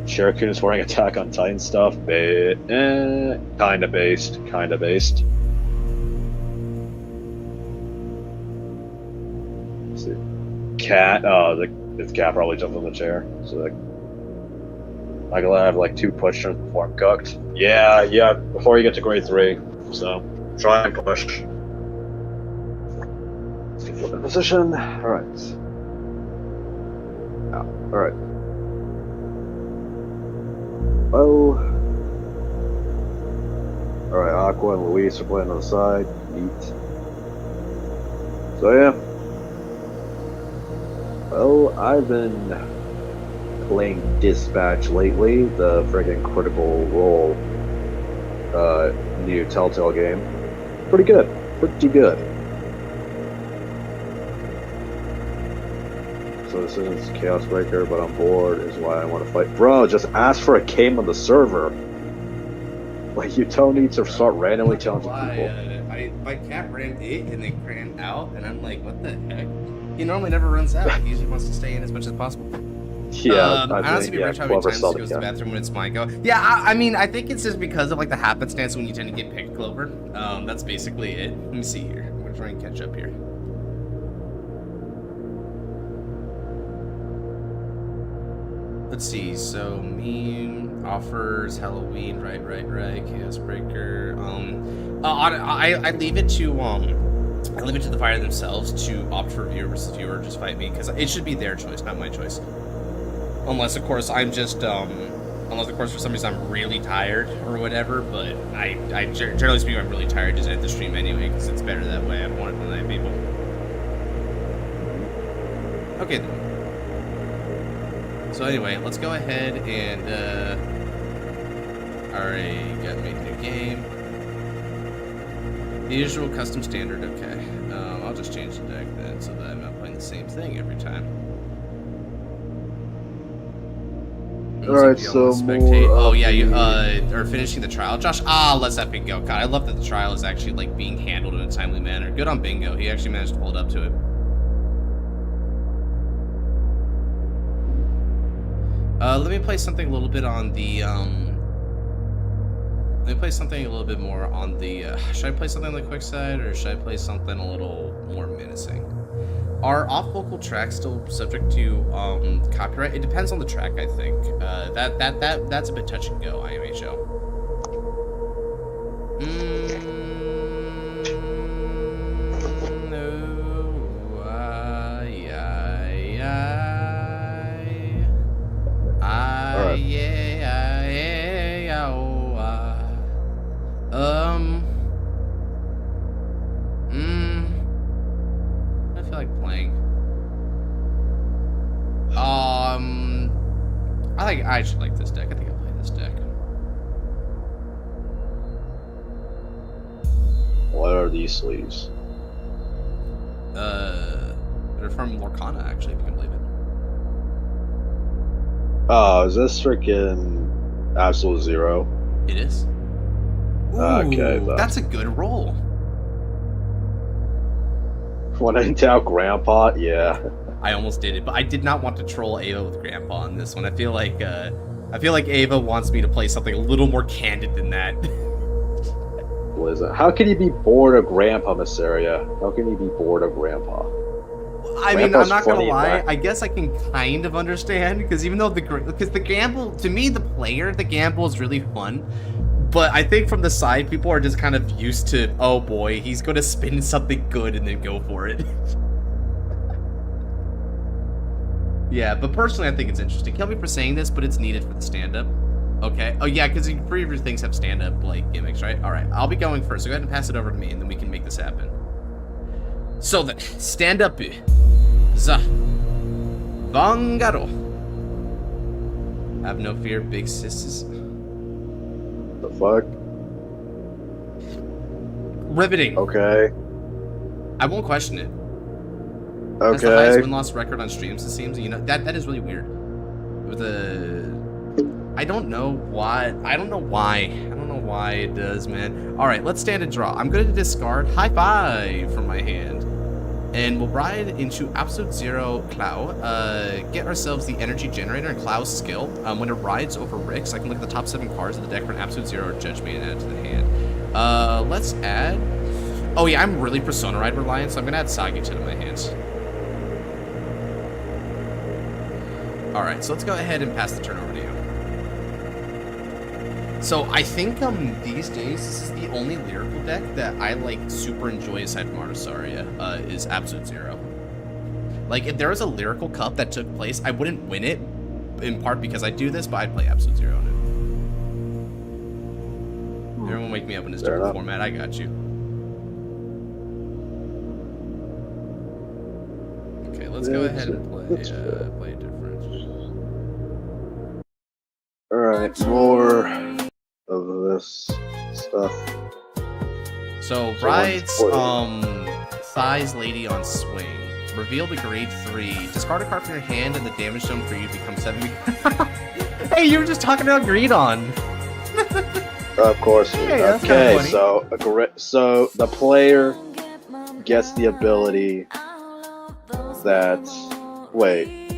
Shirokun is wearing Attack on Titan stuff. Kinda based. Kinda based. Let's see. Cat. The cat probably jumped on the chair. So like, I gotta have like 2 push turns before I'm cooked. Yeah. Before you get to grade 3. So try and push. Flip in position. Alright. Alright. Oh. Alright, Aqua and Luis are playing on the side. Neat. So yeah. Well, I've been playing Dispatch lately, the friggin' Critical Role new Telltale game. Pretty good. Pretty good. So this isn't Chaos Breaker, but I'm bored is why I want to fight. Bro, just ask for a game on the server. Like, you don't need to start randomly challenging people. My cat ran and then ran out, and I'm like, what the heck? He normally never runs out. He usually wants to stay in as much as possible. Yeah, I honestly be rich how many times he goes to the bathroom when it's my go. Yeah, I mean, I think it's just because of like the happenstance when you tend to get picked, Clover. That's basically it. Let me see here. I'm gonna try and catch up here. Let's see. So meme offers Halloween, right. Chaos Breaker. I leave it to the fighter themselves to opt for viewer versus viewer. Just fight me because it should be their choice, not my choice. Unless of course I'm just unless of course for some reason I'm really tired or whatever. But I generally speaking I'm really tired. Just end the stream anyway because it's better that way. I want it to night people. Okay then. So anyway, let's go ahead and alright, got to make a new game. The usual custom standard, okay. I'll just change the deck then so that I'm not playing the same thing every time. Alright, so more, oh yeah, you are finishing the trial. Josh, let's that Bingo. God, I love that the trial is actually like being handled in a timely manner. Good on Bingo. He actually managed to hold up to it. Let me play something a little bit on the, let me play something a little bit more on the, should I play something on the quick side, or should I play something a little more menacing? Are off-vocal tracks still subject to, copyright? It depends on the track, I think. That's a bit touch and go, IMHO. I feel like playing. I actually like this deck. I think I'll play this deck. What are these sleeves? They're from Lorcana, actually, if you can believe it. Oh, is this freaking Absolute Zero? It is. Ooh, okay, that's a good roll. When I doubt Grandpa, yeah. I almost did it, but I did not want to troll Ava with Grandpa on this one. I feel like Ava wants me to play something a little more candid than that. What is it? How can you be bored of Grandpa, Missaria? How can you be bored of Grandpa? I mean, I'm not gonna lie. I guess I can kind of understand because even though the gamble, to me, the player, the gamble is really fun. But I think from the side, people are just kind of used to, oh boy, he's gonna spin something good and then go for it. Yeah, but personally, I think it's interesting. Kill me for saying this, but it's needed for the stand-up. Okay. Oh yeah, because three of your things have stand-up like gimmicks, right? All right, I'll be going first. So go ahead and pass it over to me, and then we can make this happen. So then, stand-up. Vanguard. Have no fear, big sisters. The fuck? Riveting. Okay. I won't question it. Has the highest Okay. win-loss record on streams, it seems. You know, that is really weird. With I don't know why. I don't know why it does, man. All right, let's stand and draw. I'm going to discard High Five from my hand. And we'll ride into Absolute Zero Clow, get ourselves the Energy Generator and Clow's skill. When it rides over Ricks, I can look at the top 7 cards of the deck for an Absolute Zero or Judgment and add it to the hand. Let's add... Oh yeah, I'm really Persona Ride reliant, so I'm going to add Sagittune to my hands. Alright, so let's go ahead and pass the turn over to you. So I think these days this is the only lyrical deck that I like super enjoy aside from Artisaria, is Absolute Zero. Like if there was a lyrical cup that took place, I wouldn't win it in part because I do this, but I'd play Absolute Zero on it. Everyone wake me up in this different format. I got you. Okay, let's go ahead and play play different. All right, more of this stuff. So rides thighs lady on swing. Reveal the grade 3. Discard a card from your hand and the damage zone for you becomes 7. Hey, you were just talking about greed on. Of course. Hey, that's okay, kinda funny. so the player gets the ability that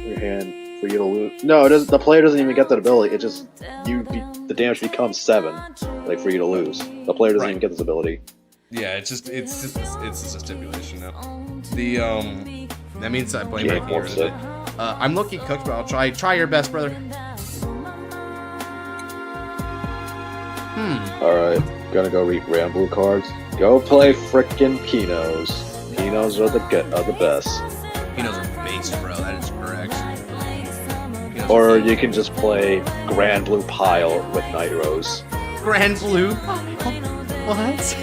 your hand for you to lose. No, it doesn't. The player doesn't even get that ability. It just the damage becomes 7, like for you to lose. The player doesn't even get this ability. Yeah, it's just a stipulation now. That means I blame right here. Isn't it? I'm lucky cooked, but I'll try your best, brother. All right, gonna go read Grand Blue cards. Go play frickin' Pinos. Pinos are the best. Pinos are based, bro. That is correct. Or you can just play Grand Blue Pile with Night Rose. Grand Blue? What?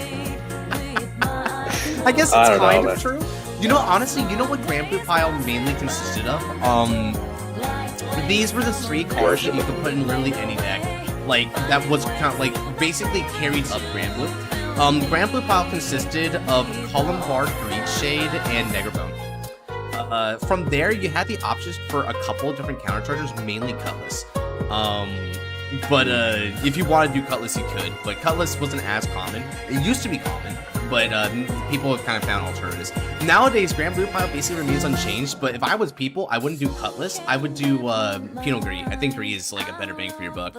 I guess it's kind of true. You know, honestly, you know what Grand Blue Pile mainly consisted of? These were the 3 cards that you could put in literally any deck. Like, that was kind of, like, basically carried up Grand Blue. Grand Blue Pile consisted of Columbard, Breedshade, and Negerbone. From there, you had the options for a couple of different counterchargers, mainly Cutlass. But if you want to do Cutlass, you could. But Cutlass wasn't as common. It used to be common, but people have kind of found alternatives. Nowadays, Grand Blue Pile basically remains unchanged, but if I was people, I wouldn't do Cutlass. I would do Pinot Gris. I think Gris is like a better bang for your buck,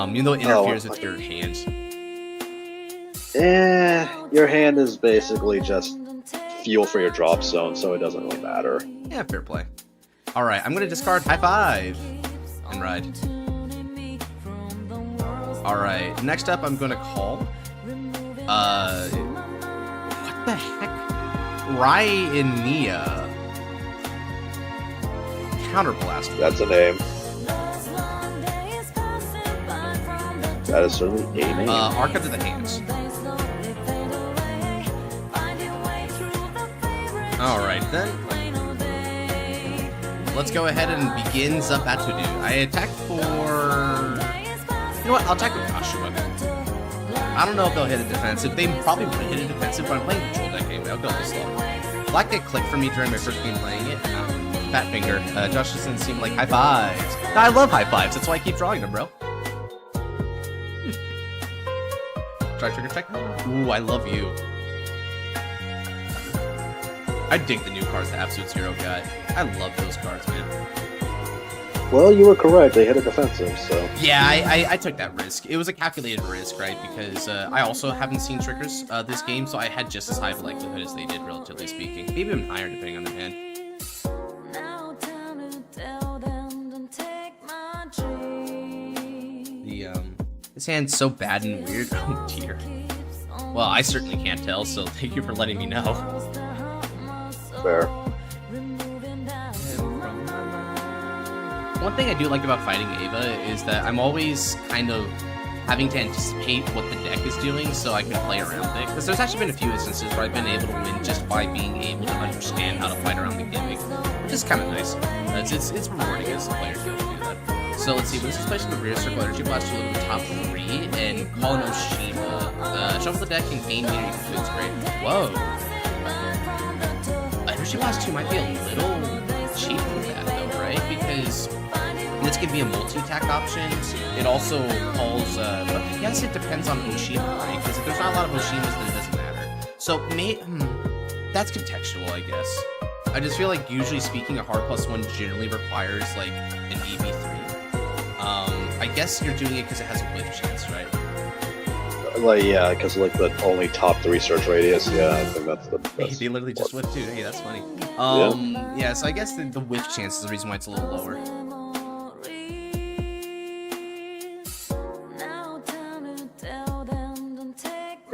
even though it interferes with your hand. Your hand is basically just fuel for your drop zone, so it doesn't really matter. Yeah, fair play. All right, I'm gonna discard High Five and ride. All right, next up, I'm gonna call. What the heck? Rhyenia. Counterblast. That's a name. That is certainly a name. Arc up to the hands. Alright then. Let's go ahead and begin Zapatudu. I attack for... You know what? I'll attack with Kashua. I don't know if they'll hit a defensive. They probably would hit a defensive, but I'm playing control deck game. I'll go this slow. Black get clicked for me during my first game playing it. Fat finger. Josh doesn't seem like high fives. No, I love high fives. That's why I keep drawing them, bro. Try trigger check. Ooh, I love you. I dig the new cards the Absolute Zero got. I love those cards, man. Well, you were correct. They hit a defensive, so... Yeah, I took that risk. It was a calculated risk, right? Because I also haven't seen triggers this game, so I had just as high of a likelihood as they did, relatively speaking. Maybe even higher, depending on the hand. This hand's so bad and weird. Oh, dear. Well, I certainly can't tell, so thank you for letting me know. Fair. One thing I do like about fighting Ava is that I'm always kind of having to anticipate what the deck is doing so I can play around it. Because there's actually been a few instances where I've been able to win just by being able to understand how to fight around the gimmick, which is kind of nice. It's rewarding as a player to be able to do that. So let's see, when this is placed in the rear circle, Energy Blast you look at the top 3 and call an Oshima. Shuffle the deck and gain meter equal to its grade. Whoa! Fushi Blast 2 might be a little cheap for that, though, right? Because this could be a multi-attack option. It also calls, but yes, it depends on Oshima, right? Because if there's not a lot of Oshimas, then it doesn't matter. So, that's contextual, I guess. I just feel like, usually speaking, a hard +1 generally requires, like, an EV3. I guess you're doing it because it has a whiff chance, right? Like, yeah, because, like, the only top 3 search radius, yeah, I think that's the best. They literally just whiffed too. Hey, that's funny. Yeah, so I guess the whiff chance is the reason why it's a little lower.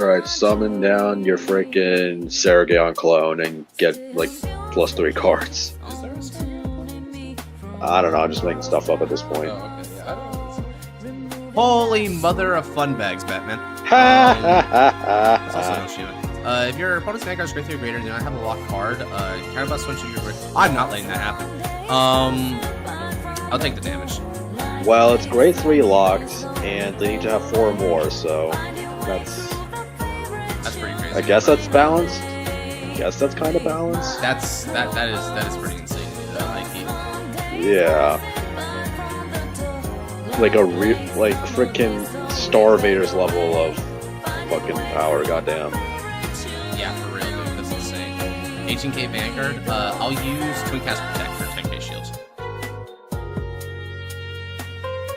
Alright, summon down your freaking Saragon clone and get, like, +3 cards. Is there a second? I don't know, I'm just making stuff up at this point. Oh, okay. Yeah, I don't know. Holy mother of fun bags, Batman. It's also no Shima. If your opponent's Vanguard is great 3 or greater and do not have a locked card, counterblast switch your grid. I'm not letting that happen. I'll take the damage. Well, it's grade 3 locked, and they need to have 4 more, so that's pretty crazy. I guess that's balanced. I guess that's kind of balanced. That is pretty insane. Yeah. Like like freaking Star Vader's level of fucking power, goddamn. Yeah, for real, dude. That's insane. 18k Vanguard. I'll use Twin Cast Protect for 10k shields.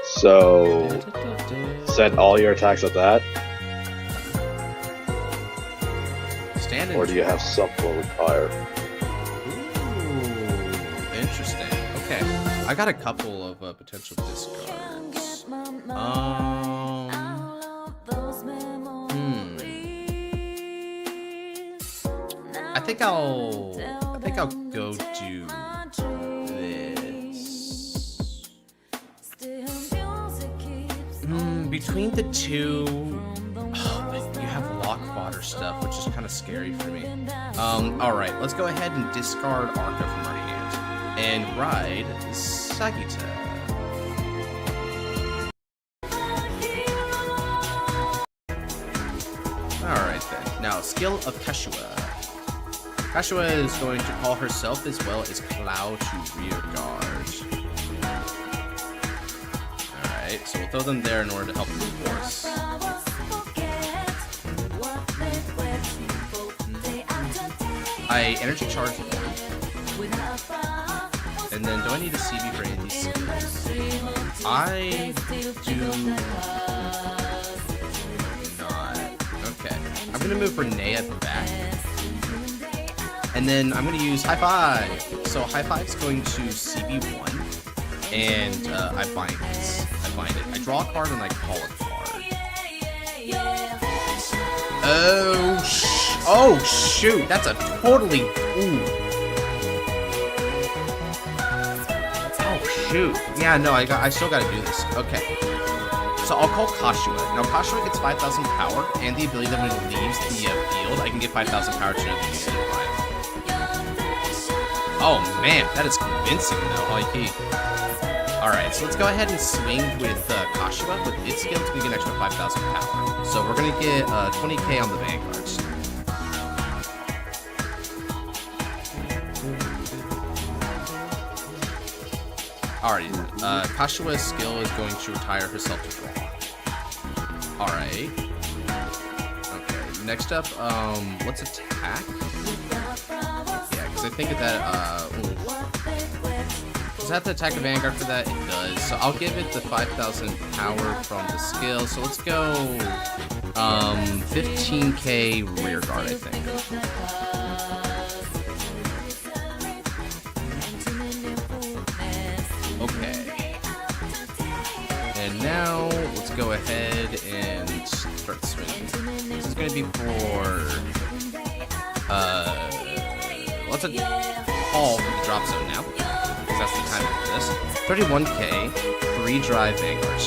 So, send all your attacks at that? Standing. Or do you have something with fire? Ooh, interesting. Okay, I got a couple of potential discards. I think I'll go do this. Between the two, you have lock fodder stuff, which is kind of scary for me. All right, let's go ahead and discard Arca from our hand and ride Sagita. Alright then. Now, skill of Kashua. Kashua is going to call herself as well as Cloud to rear guard. Alright, so we'll throw them there in order to help them force. I energy charge one. And then do I need a CB for any of these skills? I do not. Okay. I'm gonna move Renee at the back. And then I'm gonna use High Five. So High Five's going to CB1. And I bind it. I draw a card and I call a card. Oh shoot! That's a totally Oh shoot! Yeah, no, I still gotta do this. Okay. So I'll call Kashua. Now Kashua gets 5,000 power and the ability that when it leaves the field, I can get 5,000 power to another unit. Oh man, that is convincing though. Holy key. Alright, so let's go ahead and swing with Kashua. With its skill, we get an extra 5,000 power. So we're gonna get 20k on the Vanguards. Alright, Kashua's skill is going to retire herself to draw. Alright. Okay, next up, let's attack. Yeah, because I think that, does it have to attack a Vanguard for that? It does. So I'll give it the 5,000 power from the skill. So let's go 15k rear guard, I think. Okay. And now let's go ahead and start swinging. This is going to be for let's call from the drop zone now. That's the time for this. 31k, 3 drive Vanguards.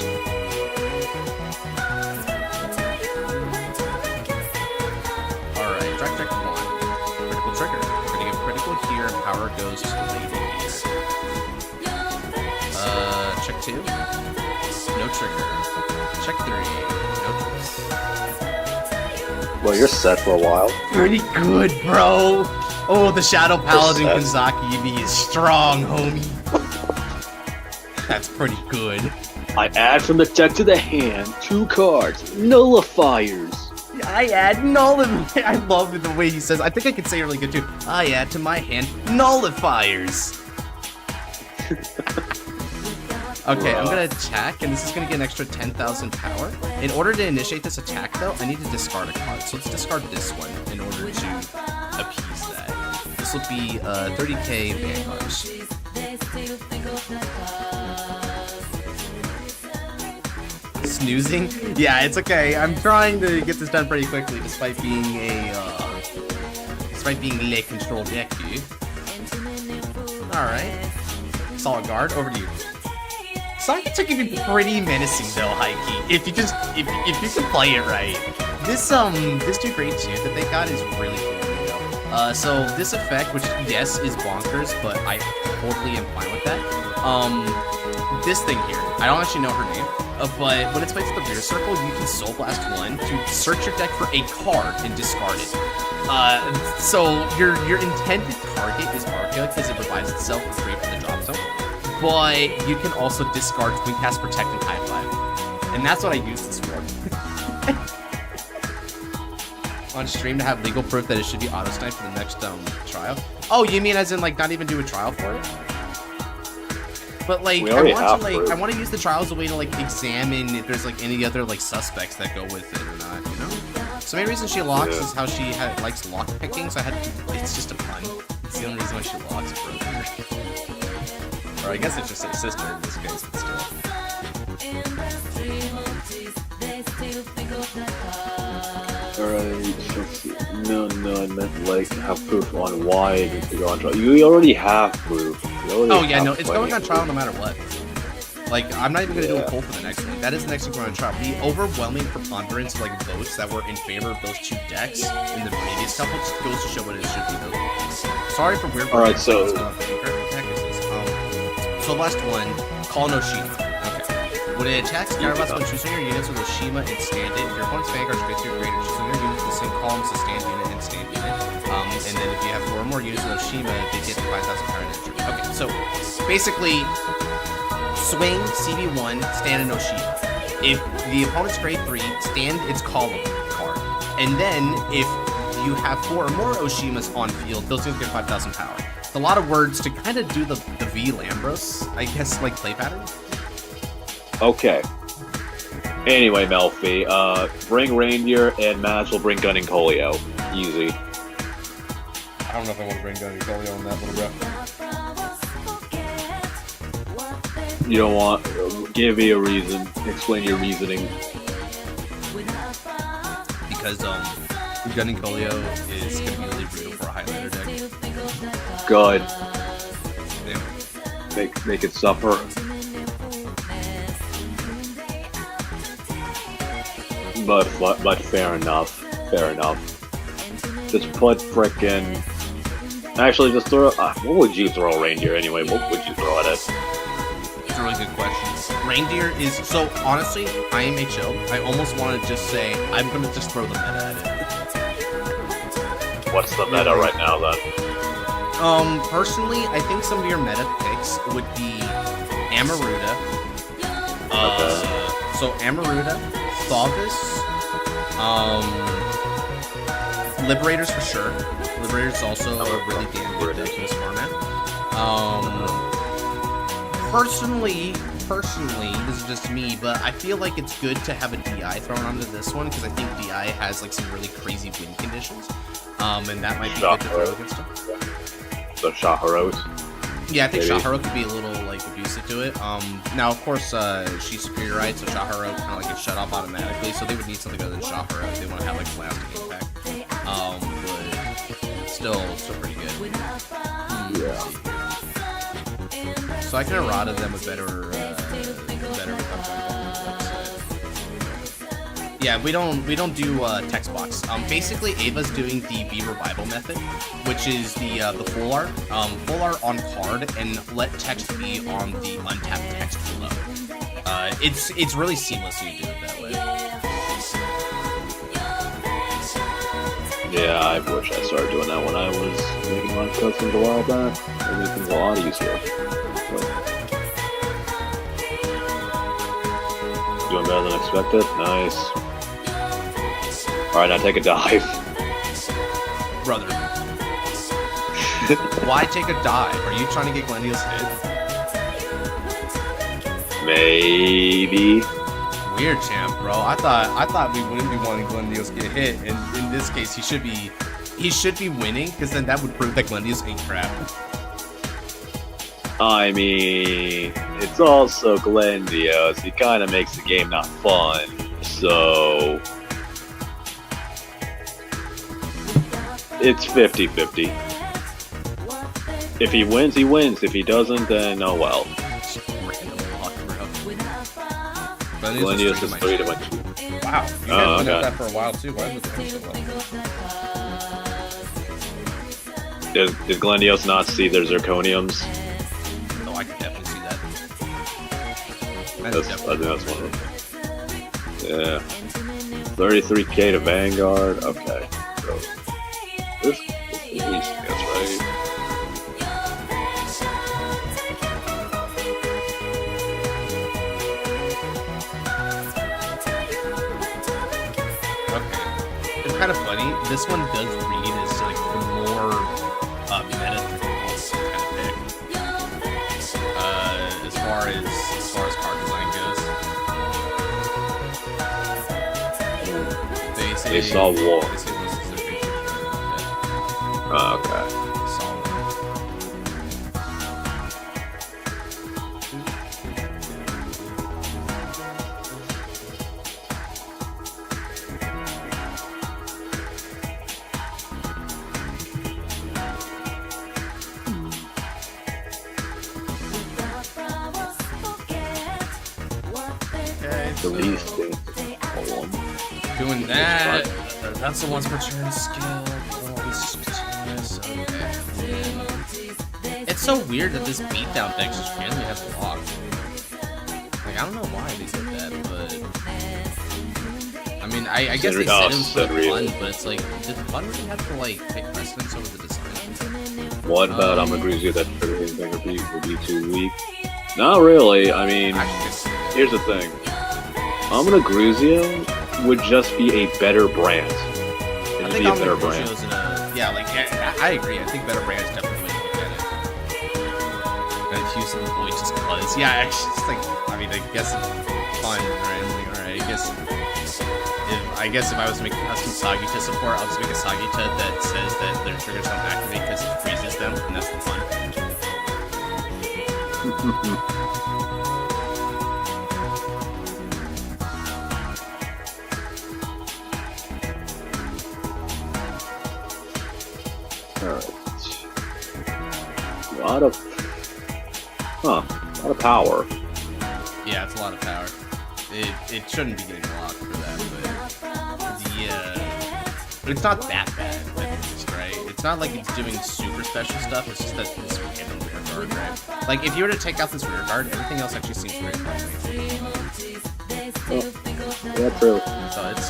Alright, Drag 1. Critical trigger. We're gonna get critical here, and power goes to the lady here. Check 2. No trigger. Check 3. No trigger. Well, you're set for a while. Pretty good, bro. Oh, the Shadow Paladin Kanzaki Yubi is strong, homie. That's pretty good. I add from the deck to the hand 2 cards, nullifiers. I add nullifiers. I love the way he says. I think I can say it really good too. I add to my hand nullifiers. Okay, I'm gonna attack, and this is gonna get an extra 10,000 power. In order to initiate this attack, though, I need to discard a card. So let's discard this one in order to appease that. This will be 30k Vanguards. Snoozing? Yeah, it's okay. I'm trying to get this done pretty quickly, despite being a control deck here. Alright. Solid guard, over to you. Sonic can be pretty menacing though, Heike. If you can play it right. This new grade 2 that they got is really cool though. So this effect, which yes is bonkers, but I totally am fine with that. This thing here, I don't actually know her name. But when it's placed in the rear circle, you can Soul Blast 1 to search your deck for a card and discard it. So your intended target is Arceus because it provides itself free from the drop zone. But you can also discard Twin Cast Protect and High Five. And that's what I use this for. On stream to have legal proof that it should be auto-sniped for the next trial. Oh, you mean as in like not even do a trial for it? But like I want to use the trial as a way to like examine if there's like any other like suspects that go with it or not, you know? So the main reason she locks is how she likes lock picking, so I had to, it's just a pun. It's the only reason why she locks, brother. Or I guess it's just her sister in this case, but still. Alright, no, I meant like have proof on why it needs to go on trial. You already have proof. Oh yeah, no, it's going on trial no matter what. Like, I'm not even going to do a poll for the next one. That is the next one going on trial. The overwhelming preponderance of like votes that were in favor of those 2 decks in the previous couple just goes to show what it should be though. Sorry for weird. Alright, so so last one, call no Shima. Okay. When it attacks Gyarados when choosing your units with Oshima and stand it, if your opponent's Vanguard creates your greater, choosing your units with the same columns as stand unit and stand unit. And then if you have 4 or more units with Oshima, they get 5,000 power energy. Okay, so basically, swing, CB1, stand and Oshima. If the opponent's grade 3, stand its column card. And then if you have 4 or more Oshimas on field, those things get 5,000 power. It's a lot of words to kind of do the V Lambros, I guess, like play pattern. Okay. Anyway, Melfi, bring Reindeer and Maz will bring Gunning Colio. Easy. I don't know if I want to bring Gunning Colio on that little bro. You don't want... Give me a reason. Explain your reasoning. Because, Gunning Colio is going to be really brutal for a highlighter deck. Good. Yeah. Make it suffer. But fair enough. Fair enough. Just put frickin'... Actually, just throw... what would you throw Reindeer anyway? What would you throw at it? It's a really good question. Reindeer is... So, honestly, IMHO, I almost want to just say, I'm going to just throw the meta at it. What's the meta right now, then? Personally, I think some of your meta picks would be Amaruta. So, Amaruta, Thaugus, Liberators for sure. Liberators is also a really damn good deck in this format. Personally, this is just me, but I feel like it's good to have a DI thrown onto this one because I think DI has like some really crazy win conditions, and that might be good to throw against him. So Shaharos. Yeah, I think Shaharo could be a little like abusive to it. Now of course she's superior, right? So Shaharo kind of like gets shut off automatically, so they would need something other than Shaharo if they want to have like lasting impact. But still pretty good. Yeah. So I can errata them with better. Yeah, we don't do text box. Basically, Ava's doing the V revival method, which is the full art on card and let text be on the untapped text below. It's really seamless when you do it that way. Yeah, I wish I started doing that when I was making my customs a while back. It made things a lot easier. But doing better than expected. Nice. Alright, now take a dive. Brother. Why take a dive? Are you trying to get Glendio's hit? Maybe. Weird, champ, bro. I thought we wouldn't be wanting Glendio's get hit, and in this case, he should be winning, because then that would prove that Glendio's ain't crap. I mean, it's also Glendio's. He kind of makes the game not fun, so it's 50-50. If he wins, he wins. If he doesn't, then oh well. Glendio's is 3 to 1. Wow, you guys been at that for a while too. Why was it so low? Did Glendio's not see their zirconiums? No, I can definitely see that. I think that's one of them. Yeah. 33k to Vanguard. Okay. So this is easy, that's right. Kind of funny. This one does read as like the more meta kind of pick. As far as card design goes, They saw war. They say this is their big picture. Okay. Doing that. That's the one's return skill. Okay. It's so weird that this beatdown deck just randomly has block. Like, I don't know why they did that, but I mean, I guess they said it was for fun, but it's like, did fun really have to like take precedence over the design? What about Amagruzia that everything would be too weak? Not really. I mean, here's the thing. Amagruzia would just be a better brand. It would be a better brand. Yeah, like I agree. I think better brands definitely way to look at it. And Houston Boy just because. Yeah, actually, it's like I mean, I guess it's fun, right? Like, all right, I guess if I was to make a custom Sagita support, I'll just make a Sagita that says that their triggers don't activate because it freezes them, and that's the fun. A lot of power. Yeah, it's a lot of power. It shouldn't be getting locked for that, but it's not that bad, at least, right? It's not like it's doing super special stuff. It's just that this random rear guard, right? Like if you were to take out this rear guard, everything else actually seems pretty fun. Yeah, true. So it's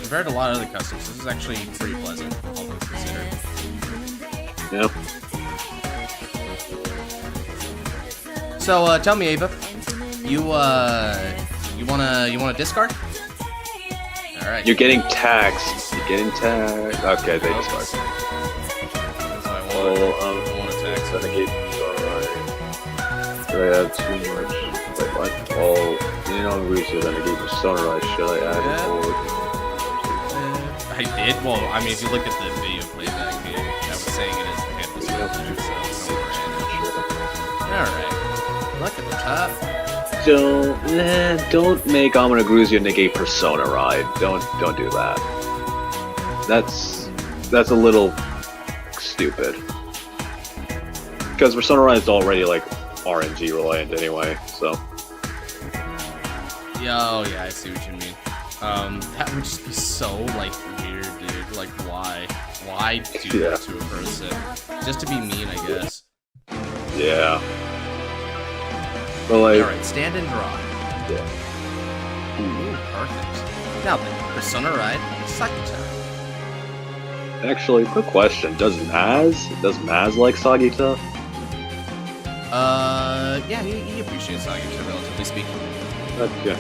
compared to a lot of other customs, this is actually pretty pleasant, all things considered. Yeah. So tell me, Ava, you wanna discard? All right. You're getting taxed. You're getting taxed. Okay, they discard. That's what I want. I want to tax. Renegade. Alright. Should I add too much? Wait, what? Oh, you know, Rusia, Renegade for Sunrise. Should I add more? I did. Well, I mean, if you look at the video playback, I was saying it is the handle so alright. Look at the top. Don't make Amagruzia negate Persona Ride. Don't do that. That's a little stupid. Because Persona Ride is already like RNG reliant anyway, so. Oh yeah, I see what you mean. That would just be so like weird, dude. Like why? Why do that to a person? Just to be mean, I guess. Yeah. But like, alright, stand and draw. Yeah. Ooh, perfect. Now then, Persona Ride, Sakita. Actually, quick question: Does Maz like Sagita? Yeah, he appreciates Sagita, relatively speaking.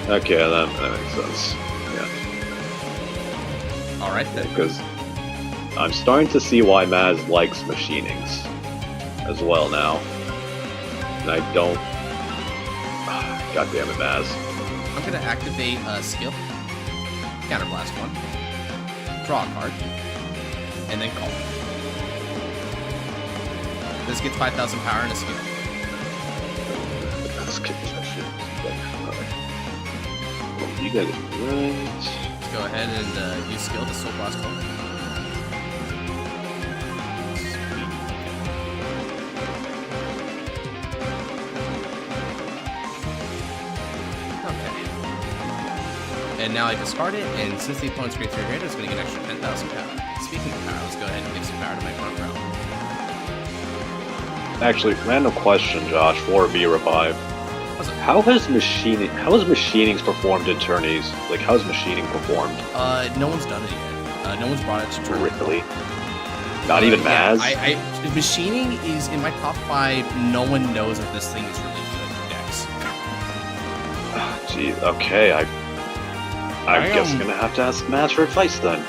Okay, that makes sense. Yeah. All right then. Because I'm starting to see why Maz likes machinings as well now, and I don't. God damn it, Maz. I'm gonna activate a skill, counterblast 1, draw a card, and then call. This gets 5,000 power and a skill. Let's get that shit. You got it right. Let's go ahead and use skill to soul blast 12. And now I discard it, and since the opponent's creates 3 greater, it's going to get an extra 10,000 power. Speaking of power, let's go ahead and give some power to my front row. Actually, random question, Josh, for V-Revive. How has machinings performed in tourneys? Like, how's machining performed? No one's done it yet. No one's brought it to tournament. Really? Not even Maz? Machining is in my top 5. No one knows that this thing is really good in decks. Gee, okay, I guess I'm gonna have to ask Maz for advice then.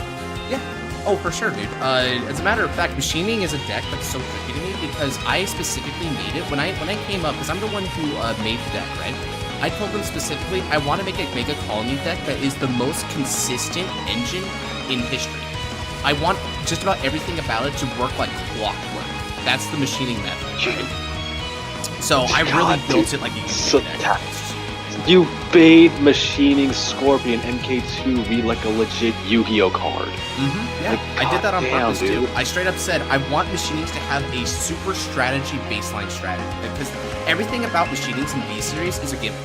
Yeah. Oh, for sure, dude. As a matter of fact, machining is a deck that's so tricky to me because I specifically made it when I came up, because I'm the one who made the deck, right? I told them specifically I want to make a Mega Colony deck that is the most consistent engine in history. I want just about everything about it to work like clockwork. That's the machining method, right? So I really built it like a Yu-Gi-Oh deck. You made machining Scorpion MK2 read like a legit Yu-Gi-Oh card. Yeah, like, I did that on purpose dude. too. I straight up said I want machinings to have a super strategy baseline strategy because everything about machinings in V series is a gimmick.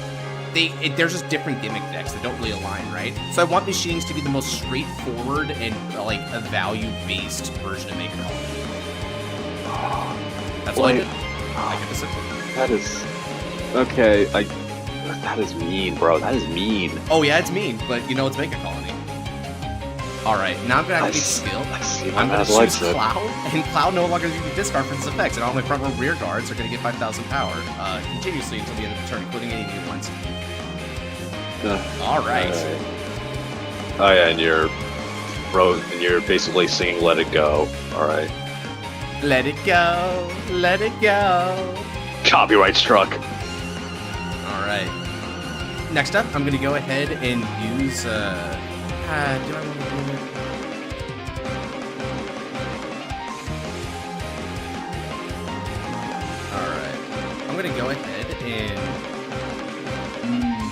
They're just different gimmick decks that don't really align, right? So I want machinings to be the most straightforward and like a value-based version of Mega Colony. That's what I did. I get the simple. That is okay. That is mean, bro. That is mean. Oh yeah, it's mean, but you know it's Mega Colony. All right, now I'm gonna activate skill. I'm gonna choose Cloud, and Cloud no longer needs to discard for this effect, and all my front row rear guards are gonna get 5,000 power continuously until the end of the turn, including any new ones. All right. Oh yeah, and you're basically singing "Let It Go." All right. Let it go, let it go. Copyright struck. All right. Next up, I'm gonna go ahead and use. Do I want to do it? All right. I'm gonna go ahead and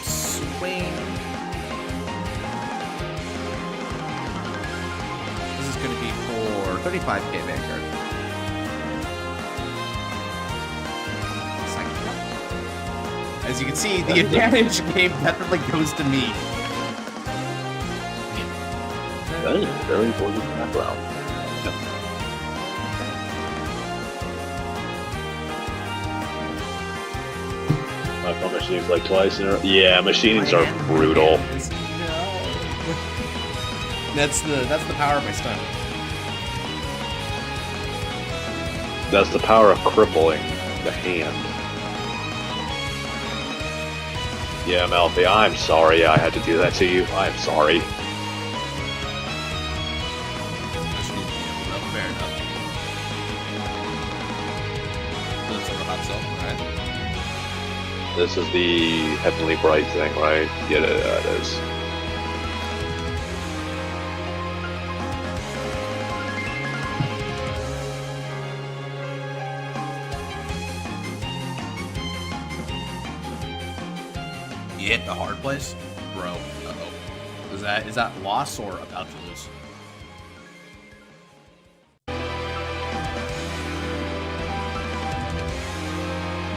swing. This is gonna be for 35k Vanguard. As you can see, the advantage game definitely goes to me. That is a very important background. I found machinings like twice in a row. Yeah, machinings are brutal. No. That's the power of my stun. That's the power of crippling the hand. Yeah, Melfi, I'm sorry I had to do that to you. I'm sorry. Fair enough. That's the hot cell, right? This is the Heavenly Bright thing, right? Yeah, it is. You hit the hard place? Bro, uh-oh. Is that loss or about to lose?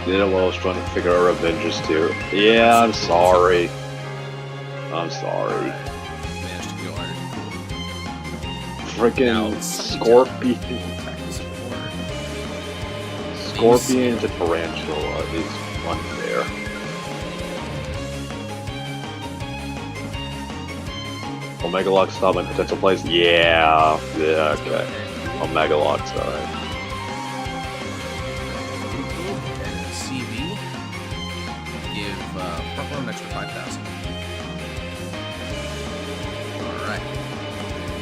You know what I was trying to figure out Avengers too. Yeah, I'm sorry. I'm sorry. Managed to kill her. Freaking Scorpion to Tarantula is unfair. Omega Lock stop and potential plays? Yeah. Yeah, okay. Omega Lock's alright. And CV. Give front row an extra 5,000. Alright.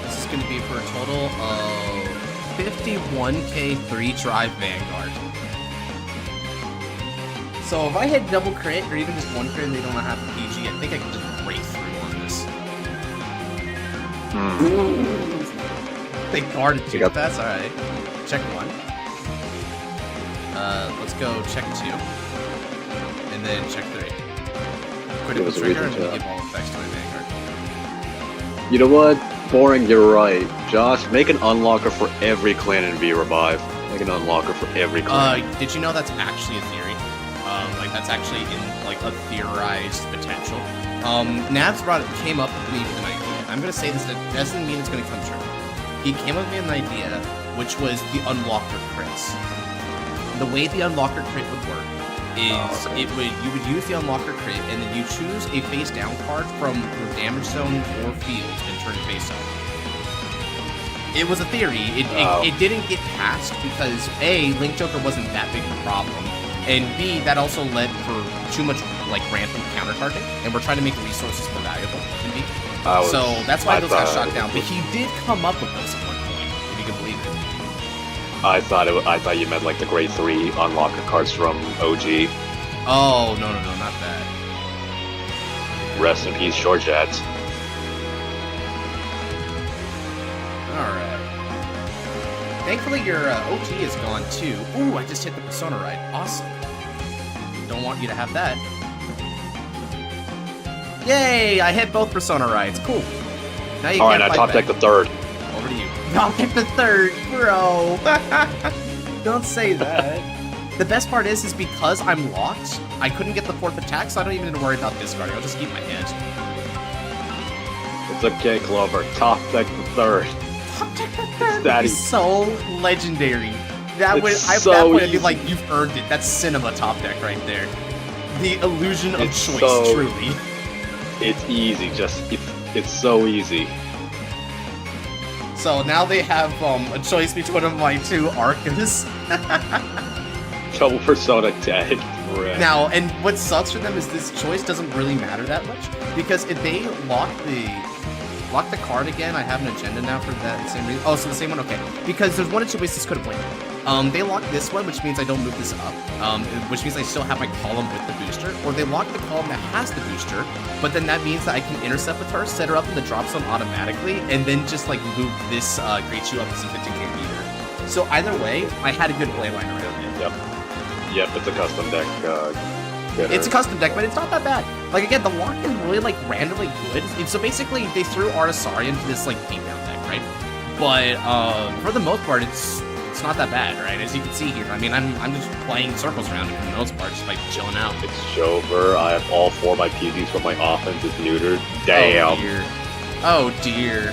This is going to be for a total of 51k 3-drive Vanguard. So if I hit double crit, or even just one crit and they don't have a PG, I think I can just break through on this. They guarded 2. That's alright. Check 1. Let's go check 2. And then check 3. Critical trigger and we give all effects to my Vanguard. You know what? Boring, you're right. Josh, make an unlocker for every clan in V Revive. Make an unlocker for every clan. Did you know that's actually a theory? Like that's actually in like a theorized potential. Navs came up with me with an idea. I'm gonna say this, that doesn't mean it's gonna come true. He came up with an idea, which was the unlocker crits. The way the unlocker crit would work is you would use the unlocker crit and then you choose a face down card from your damage zone or field and turn it face up. It was a theory. It didn't get passed because A, Link Joker wasn't that big of a problem, and B, that also led for too much like random counter targeting, and we're trying to make resources more valuable in B. So that's why those got shot down. But he did come up with those at one point, if you can believe it. I thought you meant like the grade 3 unlocker cards from OG. Oh no, not that. Rest in peace, Short Jets. Alright. Thankfully your OT is gone too. Ooh, I just hit the Persona ride. Awesome. Don't want you to have that. Yay! I hit both Persona rides. Cool. Now you Alright, now top deck the 3rd. Over to you. Top deck the 3rd, bro! Don't say that. The best part is because I'm locked, I couldn't get the 4th attack, so I don't even need to worry about discarding. I'll just keep my hand. It's okay, Clover. Top deck the 3rd. Top deck the 3rd would be so legendary. That would, at that point, I'd be like, you've earned it. That's cinema top deck right there. The illusion of choice, truly. It's easy, it's so easy. So now they have a choice between one of my 2 Arcas. Double Persona dead. Now, and what sucks for them is this choice doesn't really matter that much, because if they lock the card again, I have an agenda now for that same reason. Oh, so the same one? Okay. Because there's one of 2 ways this could have went. They lock this one, which means I don't move this up, which means I still have my column with the booster, or they lock the column that has the booster, but then that means that I can intercept with her, set her up in the drop zone automatically, and then just like move this Great Chew up to 15k meter. So either way, I had a good play line around it. Yep, it's a custom deck. It's a custom deck, but it's not that bad. Like again, the lock is really like randomly good. And so basically, they threw Artisari into this like beatdown deck, right? But for the most part, it's not that bad, right? As you can see here, I mean, I'm just playing circles around it for the most part, just like chilling out. It's over. I have all 4 of my PGs, but my offense is neutered. Damn. Oh dear.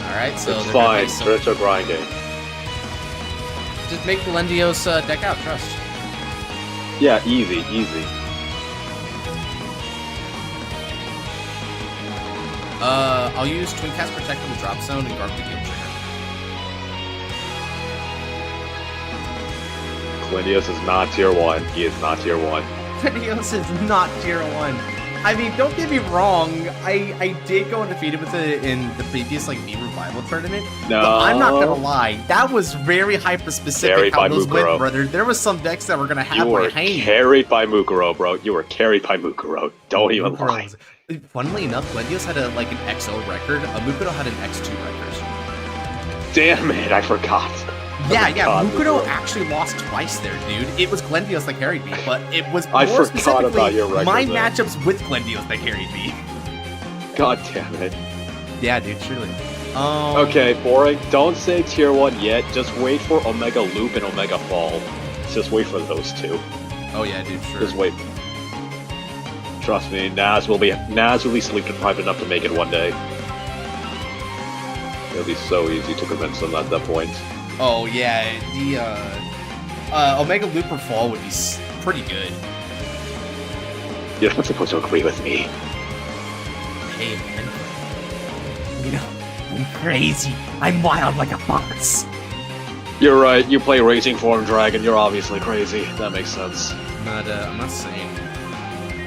All right, so it's fine. Spiritual grinding. Just make Glendios deck out. Trust. Yeah, easy. I'll use Twin Cast Protect on the drop zone and guard the game trigger. Glendios is not tier 1. He is not tier 1. Glendios is not tier 1. I mean, don't get me wrong. I did go undefeated with it in the previous like V Revival tournament. No, but I'm not gonna lie. That was very hyper specific how those went, brother. There was some decks that were gonna have you were carried by Mukuro, bro. You were carried by Mukuro. Don't even lie. Funnily enough, Glendios had an XO record. Mukuro had an X2 record. Damn it! I forgot. Yeah, Mukuro actually lost twice there, dude. It was Glendios that carried me, but it was more specifically about your record, my matchups with Glendios that carried me. God damn it. Yeah, dude, truly. Okay, boring. Don't say tier 1 yet. Just wait for Omega Loop and Omega Fall. Just wait for those 2. Oh yeah, dude, sure. Just wait. Trust me, Naz will be sleep deprived enough to make it one day. It'll be so easy to convince them at that point. Oh yeah, the Omega Looper Fall would be pretty good. You're not supposed to agree with me. hey, man. You know, I'm crazy. I'm wild like a fox. You're right. You play Raging Form Dragon. You're obviously crazy. That makes sense. I'm not saying.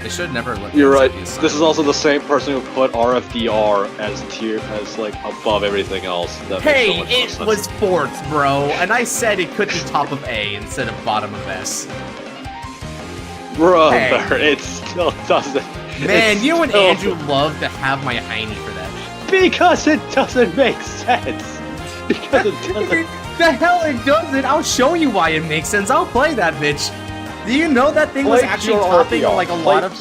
They should never let. You're right. This is also the same person who put RFDR as like above everything else. That Hey, makes so it much was 4th, bro, and I said it could be top of A instead of bottom of S. Brother, Hey. it still doesn't. Man, it you and still- Andrew love to have my hiney for that. Because it doesn't make sense. Because it doesn't. The hell it doesn't! I'll show you why it makes sense. I'll play that bitch. Do you know that thing was Play actually pure topping RPR. like a Play- lot of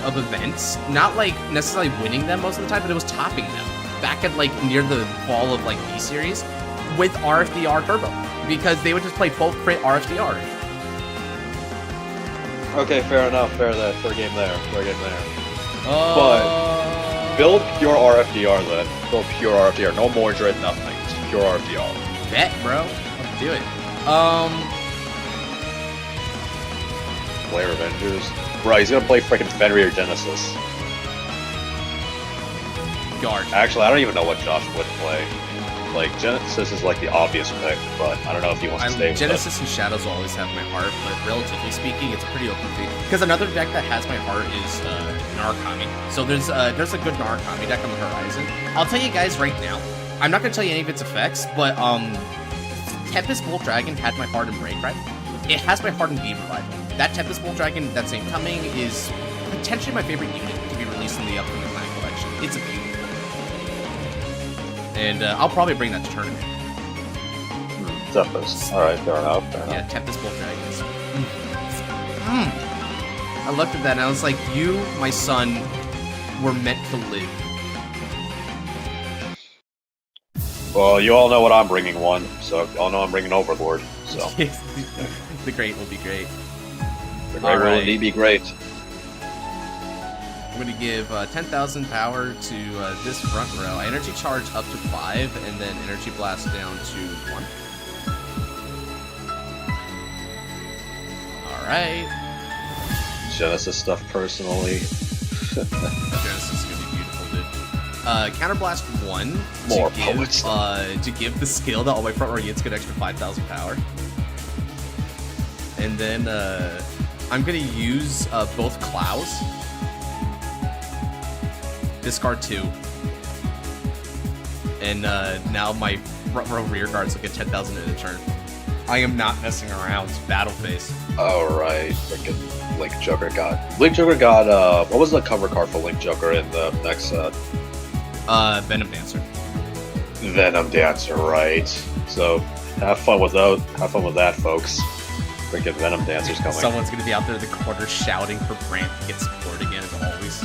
of events? Not like necessarily winning them most of the time, but it was topping them back at like near the fall of like B series with RFDR Turbo because they would just play full crit RFDR. Okay, fair enough. Fair game there. But Build pure RFDR then. Build pure RFDR. No more Dread, nothing. Just pure RFDR. bet, bro. Let's do it. Play Revengers. Bro, he's gonna play freaking Fenrir Genesis. Guard. Actually, I don't even know what Josh would play. Like, Genesis is like the obvious pick, but I don't know if he wants to stay with Genesis and Shadows will always have my heart, but relatively speaking, it's a pretty open field. Because another deck that has my heart is Narukami. So there's a good Narukami deck on the horizon. I'll tell you guys right now. I'm not gonna tell you any of its effects, but Tempest Bolt Dragon had my heart in Break, right? It has my heart in Beam Revival. That Tempest Bolt Dragon that's incoming is potentially my favorite unit to be released in the upcoming Planet Collection. It's a beautiful. And I'll probably bring that to tournament. Tempest. Alright, fair enough. Yeah, Tempest Bolt Dragons. I looked at that and I was like, you, my son, were meant to live. Well, you all know what I'm bringing one, so you all know I'm bringing Overlord. So The great will be great. the great will indeed be great. I'm going to give 10,000 power to this front row. Energy charge up to 5, and then energy blast down to 1. Alright. Genesis stuff personally. Genesis is going to be beautiful, dude. Counterblast 1 More to give, poets. to give the skill that all my front row units get extra 5,000 power. And then I'm going to use both Clows. Discard 2. And now my front row rear guards will get 10,000 in a turn. I am not messing around. Battle phase. Alright, freaking Link Joker got. What was the cover card for Link Joker in the next set? Venom Dancer. Venom Dancer, right. So, have fun with that, folks. Freaking Venom Dancer's coming. Someone's gonna be out there in the corner shouting for Brant to get support again, as always.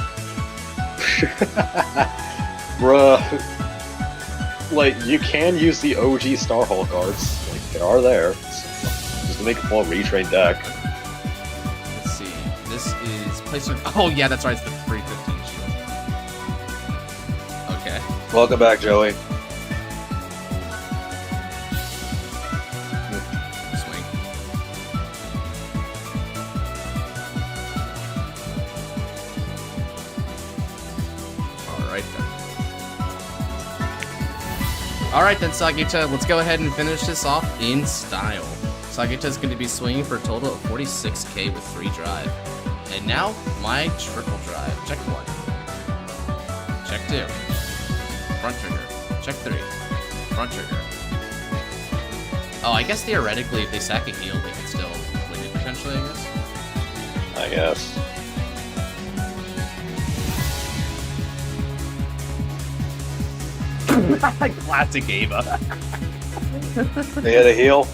Bruh. Like, you can use the OG Starhole cards. Like, they are there. Just to make a full retrain deck. Let's see. This is placement. Oh yeah, that's right. It's the 315 shield. Okay. Welcome back, Joey. Swing. Alright then. Alright then, Sagita, let's go ahead and finish this off in style. Sagita's going to be swinging for a total of 46k with 3 drive. And now, my triple drive. Check 1. Check 2. Front trigger. Check 3. Front trigger. Oh, I guess theoretically, if they sack a heal, they can still win it potentially, I guess. Classic Ava. They hit a heal?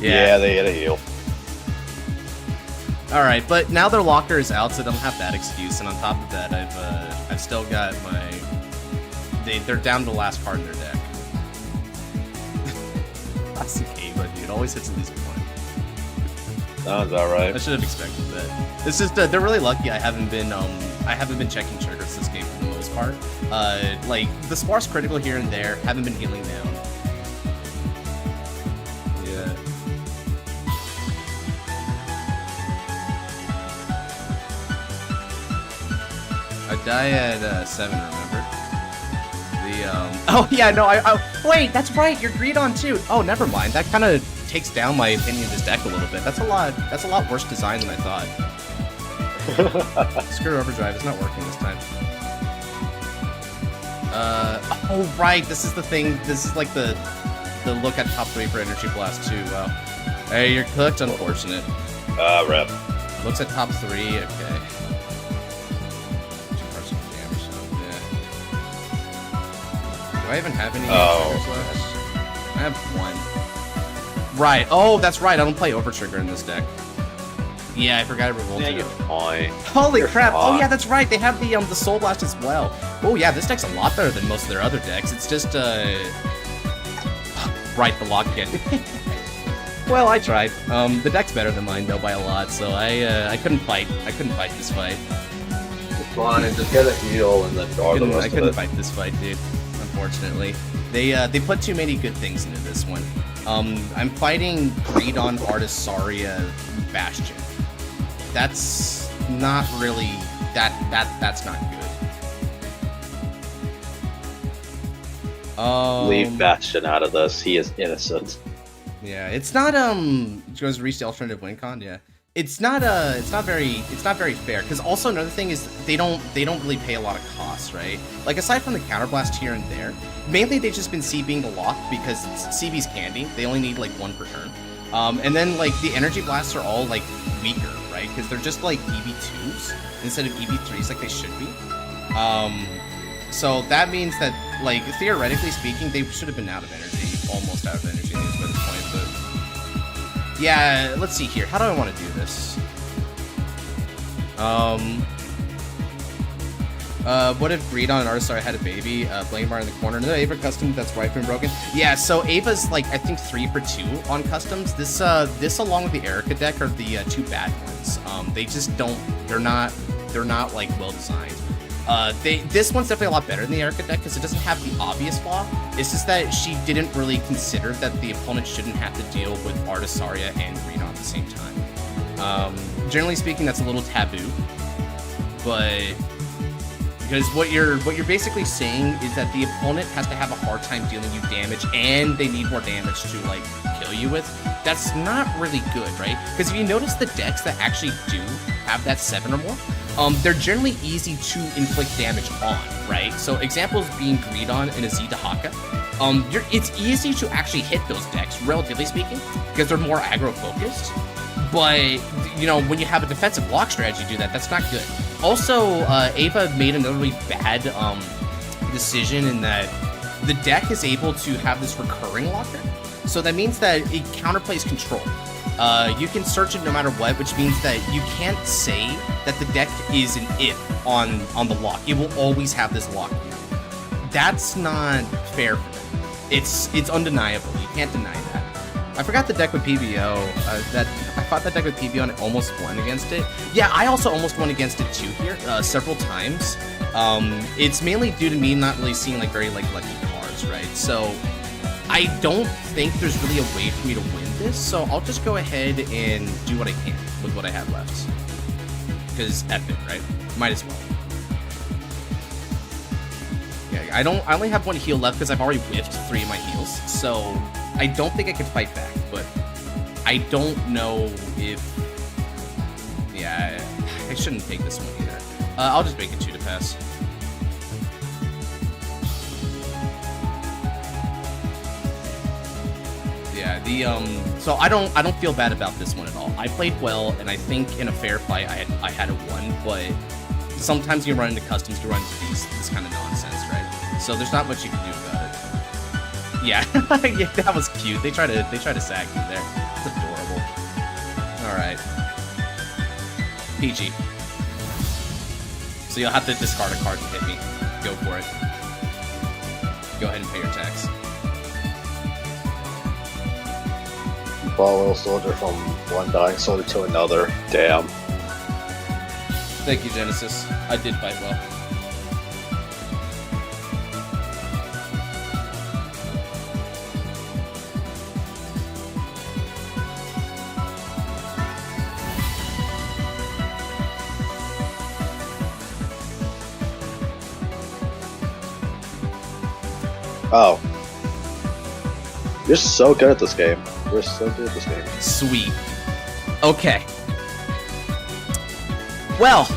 Yeah. They hit a heal. Alright, but now their locker is out, so they don't have that excuse. And on top of that, I've still got my... They're down to the last card in their deck. Classic Ava, dude. Always hits at least 1. Sounds alright. I should have expected that. It's just they're really lucky I haven't been checking triggers this game for the most part. Like the sparse critical here and there haven't been healing down. Yeah. I die at 7, remember? Oh yeah, no, wait, that's right. You're greed on too. Oh, never mind. That kind of takes down my opinion of this deck a little bit. That's a lot worse design than I thought. Screw Overdrive. It's not working this time. Oh right. This is the thing. This is like the look at top 3 for Energy Blast too. Wow. Hey, you're cooked. Unfortunate. Rep. Looks at top 3. Okay. Do I even have any triggers left? I have 1. Right. Oh, that's right. I don't play Overtrigger in this deck. Yeah, I forgot I revolted. Yeah, you're fine. Holy crap! Fine. Oh yeah, that's right. They have the Soul Blast as well. Oh yeah, this deck's a lot better than most of their other decks. It's just right, the lock again. Well, I tried. The deck's better than mine though by a lot, so I couldn't fight. I couldn't fight this fight. It's fine. Just get a heal and then guard the rest I of couldn't it. fight this fight, dude. Unfortunately, they put too many good things into this one. I'm fighting Greedon, Artisaria, Bastion. That's not really that's not good. Leave Bastion out of this. He is innocent. Yeah, it's not goes reach the alternative win con. Yeah, it's not very fair. Because also another thing is they don't really pay a lot of costs, right? Like aside from the counterblast here and there, mainly they've just been CBing the lock because CB's candy. They only need like 1 per turn. And then like the energy blasts are all like weaker, right? Because they're just like EV2s instead of EV3s like they should be. So that means that like theoretically speaking, they should have been out of energy, almost out of energy by this point. But yeah, let's see here. How do I want to do this? What if Greedon and Artisaria had a baby? Blame Bar in the corner. Another Ava custom that's ripe and broken. Yeah, so Ava's like I think 3 for 2 on customs. This along with the Erica deck are the 2 bad ones. They just don't. They're not like well designed. This one's definitely a lot better than the Erica deck because it doesn't have the obvious flaw. It's just that she didn't really consider that the opponent shouldn't have to deal with Artisaria and Greedon at the same time. Generally speaking, that's a little taboo, but. Because what you're basically saying is that the opponent has to have a hard time dealing you damage, and they need more damage to like kill you with. That's not really good, right? Because if you notice the decks that actually do have that 7 or more, they're generally easy to inflict damage on, right? So examples being Greedon and Azita Haka. It's easy to actually hit those decks, relatively speaking, because they're more aggro focused. But, you know, when you have a defensive block strategy do that, that's not good. Also, Ava made another really bad decision in that the deck is able to have this recurring locker. So that means that it counterplays control. You can search it no matter what, which means that you can't say that the deck is an if on the lock. It will always have this lock. That's not fair for them. It's undeniable. You can't deny that. I forgot the deck with PBO. I fought that deck with PBO and I almost won against it. Yeah, I also almost won against it too here, several times. It's mainly due to me not really seeing like very like lucky cards, right? So I don't think there's really a way for me to win this. So I'll just go ahead and do what I can with what I have left. Because epic, right? Might as well. Yeah, I only have 1 heal left because I've already whiffed 3 of my heals. So I don't think I could fight back, but I don't know if... Yeah, I shouldn't take this one either. I'll just make it 2 to pass. Yeah, so I don't feel bad about this one at all. I played well, and I think in a fair fight I had it won, but sometimes you run into customs, you run into this kind of nonsense, right? So there's not much you can do about it. Yeah, yeah, that was cute. They try to sag me there. It's adorable. All right, PG. So you'll have to discard a card to hit me. Go for it. Go ahead and pay your tax. Follow soldier from one dying soldier to another. Damn. Thank you, Genesis. I did fight well. Oh. You're so good at this game. You're so good at this game. Sweet. Okay. Well.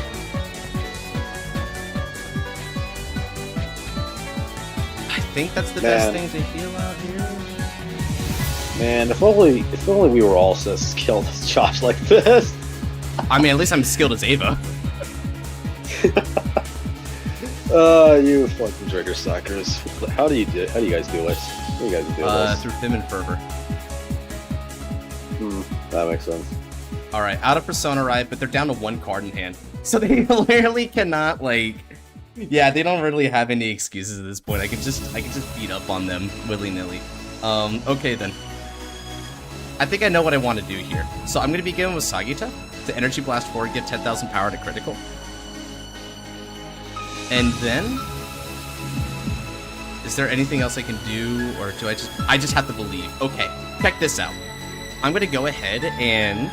I think that's the best thing to heal out here. Man, if only we were all so skilled as Josh like this. I mean, at least I'm skilled as Ava. You fucking trigger suckers. How do you guys do it? How do you guys do this? Through Vim and Fervor. That makes sense. Alright, out of Persona, right? But they're down to 1 card in hand. So they literally cannot, like... Yeah, they don't really have any excuses at this point. I can just beat up on them willy-nilly. Okay then. I think I know what I want to do here. So I'm going to begin with Sagita. To Energy Blast forward, give 10,000 power to critical. And then... Is there anything else I can do? Or do I just have to believe. Okay, check this out. I'm going to go ahead and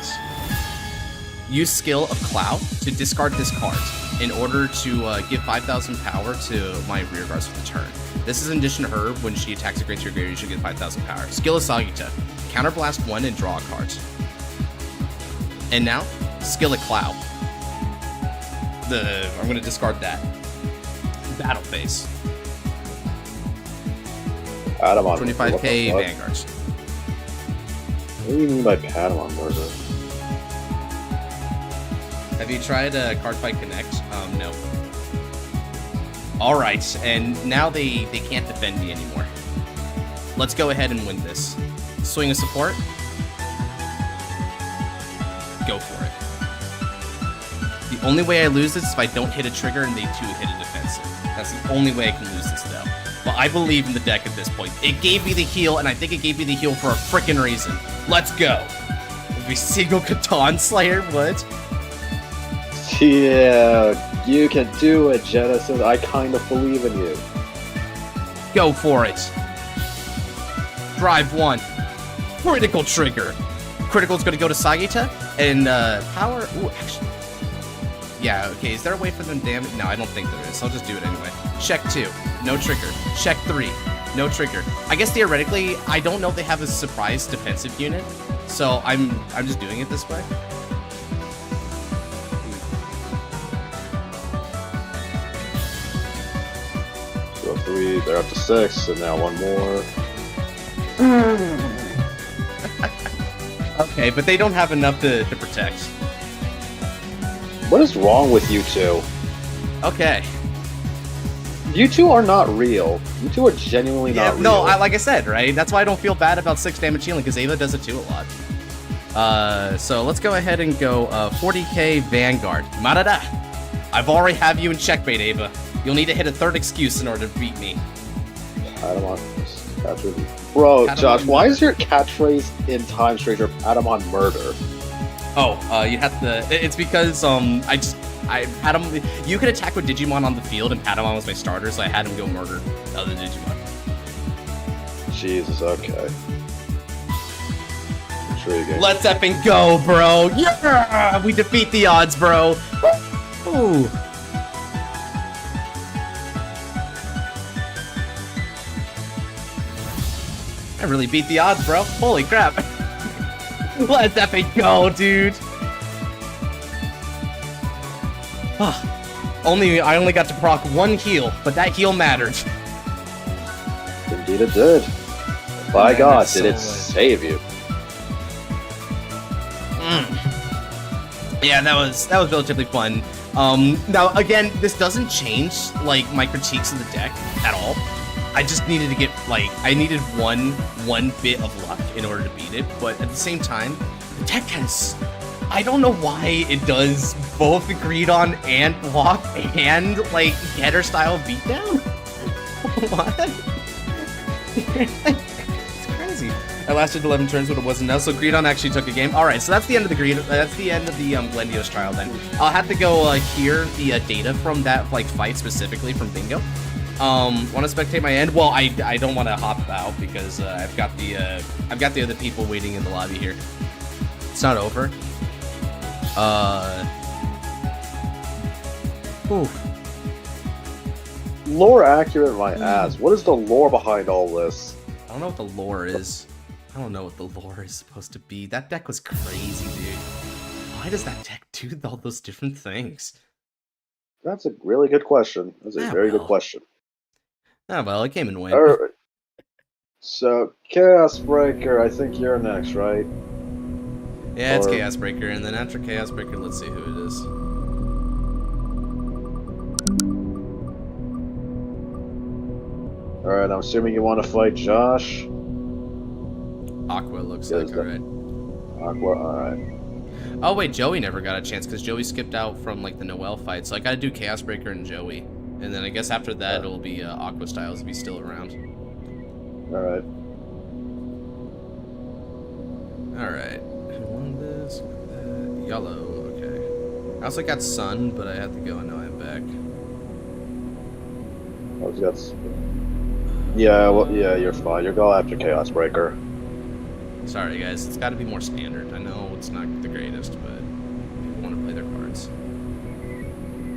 use skill of Cloud to discard this card in order to give 5,000 power to my rear guards for the turn. This is in addition to her, when she attacks a creature to your graveyard, she'll get 5,000 power. Skill of Sagita. Counterblast 1 and draw a card. And now, skill of Cloud. I'm going to discard that. Battle phase. Patamon. 25k Vanguards. What do you mean by Patamon murder? Have you tried Cardfight Connect? No. Alright, and now they can't defend me anymore. Let's go ahead and win this. Swing of support. Go for it. The only way I lose this is if I don't hit a trigger and they too hit a defensive. That's the only way I can lose this though. But I believe in the deck at this point. It gave me the heal, and I think it gave me the heal for a frickin' reason. Let's go! We single Catan Slayer, what? Yeah, you can do it, Genesis. I kind of believe in you. Go for it. Drive 1. Critical trigger. Critical's gonna go to Sagita, and power... Ooh, actually... Yeah, okay, is there a way for them to damage? No, I don't think there is. I'll just do it anyway. Check 2. No trigger. Check 3. No trigger. I guess theoretically, I don't know if they have a surprise defensive unit, so I'm just doing it this way. So 3, they're up to 6, and now 1 more. Okay, but they don't have enough to protect. What is wrong with you two? Okay. You two are not real. You two are genuinely not real. No, like I said, right? That's why I don't feel bad about 6 damage healing, because Ava does it too a lot. So let's go ahead and go 40k Vanguard. Marada! I've already have you in checkmate, Ava. You'll need to hit a 3rd excuse in order to beat me. Patamon. Bro, Patamon Josh, why is your catchphrase in Time Stranger Patamon murder? Oh, you have to... It's because, Patamon... You could attack with Digimon on the field, and Patamon was my starter, so I had him go murder the other Digimon. Jesus, okay. Intriguing. Let's effing go, bro! Yeah! We defeat the odds, bro! Ooh. I really beat the odds, bro. Holy crap. Let's effing go, dude. I only got to proc 1 heal, but that heal mattered. Indeed it did. By God, did it save you. Yeah, that was relatively fun. Now again, this doesn't change like my critiques of the deck at all. I just needed to get I needed one bit of luck in order to beat it, but at the same time, the deck has, I don't know why it does both agreed on and block and getter style beatdown. What? It's crazy. I lasted 11 turns, but it wasn't enough, so Greedon actually took a game. Alright, so that's the end of the that's the end of the Glendios trial then. I'll have to go hear the data from that fight specifically from Bingo. Want to spectate my end? Well, I don't want to hop out because I've got the other people waiting in the lobby here. It's not over. Ooh. lore accurate, my ass. What is the lore behind all this? I don't know what the lore is. I don't know what the lore is supposed to be. That deck was crazy, dude. Why does that deck do all those different things? That's a really good question. That's a very good question. Oh, well, it came and went. Alright. So, Chaos Breaker, I think you're next, right? Yeah, it's Chaos Breaker, and then after Chaos Breaker, let's see who it is. Alright, I'm assuming you want to fight Josh? Aqua looks like, alright. Aqua, alright. Oh wait, Joey never got a chance, because Joey skipped out from, like, the Noelle fight, so I gotta do Chaos Breaker and Joey. And then I guess after that, it'll be Aqua Styles if he's still around. Alright. Alright. Who won this? Yellow, okay. I also got Sun, but I had to go, and now I'm back. Yeah, well, yeah, you're fine. You're going after Chaos Breaker. Sorry, guys. It's got to be more standard. I know it's not the greatest, but people want to play their cards.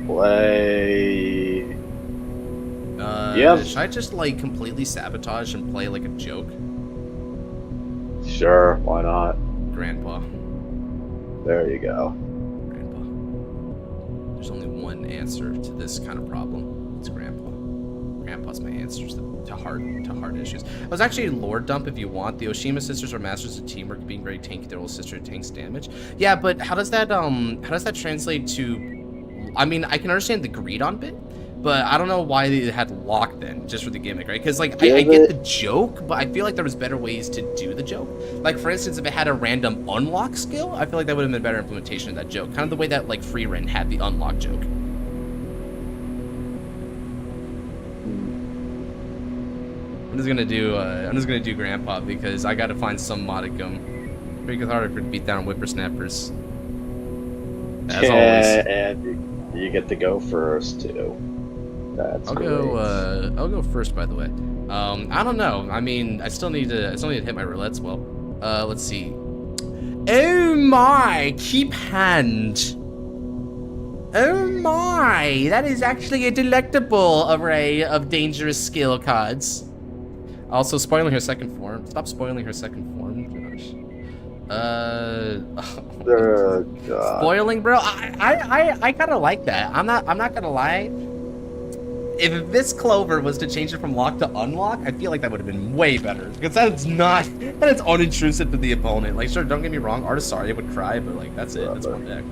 Play... Should I just, like, completely sabotage and play like a joke? Sure, why not? Grandpa. There you go. Grandpa. There's only one answer to this kind of problem. It's Grandpa. Grandpa's my answers to hard issues. I was actually lore dump if you want. The Oshima sisters are masters of teamwork, being very tanky. Their older sister tanks damage. Yeah, but how does that translate to? I mean, I can understand the greed on bit, but I don't know why they had lock then, just for the gimmick, right? Because like I get the joke, but I feel like there was better ways to do the joke. Like for instance, if it had a random unlock skill, I feel like that would have been a better implementation of that joke. Kind of the way that like Free Ren had the unlock joke. I'm just gonna do Grandpa because I gotta find some modicum. Make it harder to beat down whippersnappers. As always. And you get to go first too. That's I'll go first, by the way. I don't know. I mean, I still need to hit my roulettes well. Let's see. Oh my, keep hand. Oh my, that is actually a delectable array of dangerous skill cards. Also, spoiling her second form. Stop spoiling her second form, gosh. Spoiling, bro. I kind of like that. I'm not gonna lie. If this Clover was to change it from lock to unlock, I feel like that would have been way better. Because that's unintrusive to the opponent. Like, sure, don't get me wrong, Artisaria would cry, but like, that's it. That's one deck.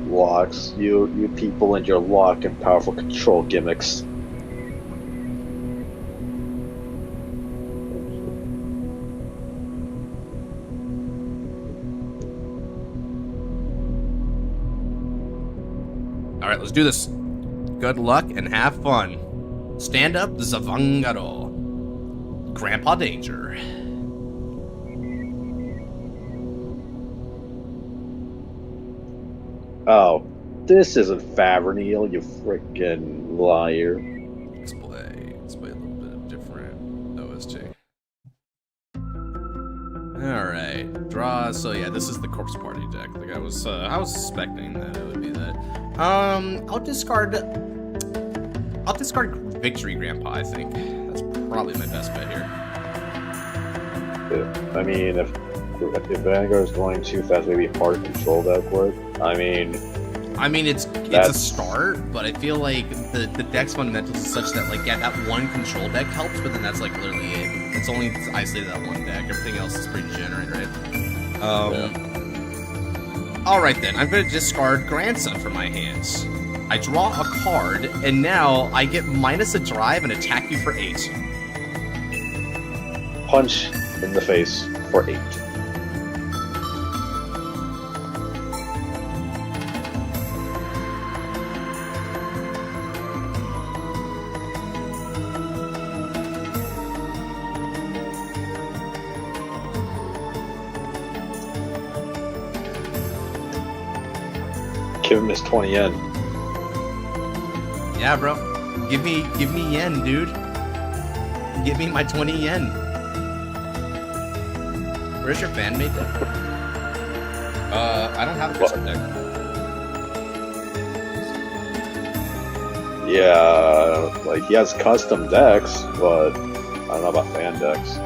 Locks, you people and your lock and powerful control gimmicks. Alright, let's do this. Good luck and have fun. Stand up, Zavangaro. Grandpa Danger. Oh, this isn't Favernil, you frickin' liar. Let's play a little bit of different OST. Alright, draw. So yeah, this is the Corpse Party deck. Like I was suspecting that it would be that. I'll discard Victory Grandpa, I think. That's probably my best bet here. I mean, if Vanguard is going too fast, maybe hard control deck work. I mean, it's a start, but I feel like the deck's fundamentals is such that like yeah, that one control deck helps, but then that's like literally it. It's only isolated that one deck. Everything else is pretty degenerate, right? Alright then, I'm gonna discard Grandson from my hands. I draw a card, and now I get minus a drive and attack you for 8. Punch in the face for 8. Give him his 20 yen. Yeah, bro. Give me yen, dude. Give me my 20 yen. Where's your fan made deck? I don't have a custom deck. Yeah, like he has custom decks, but I don't know about fan decks.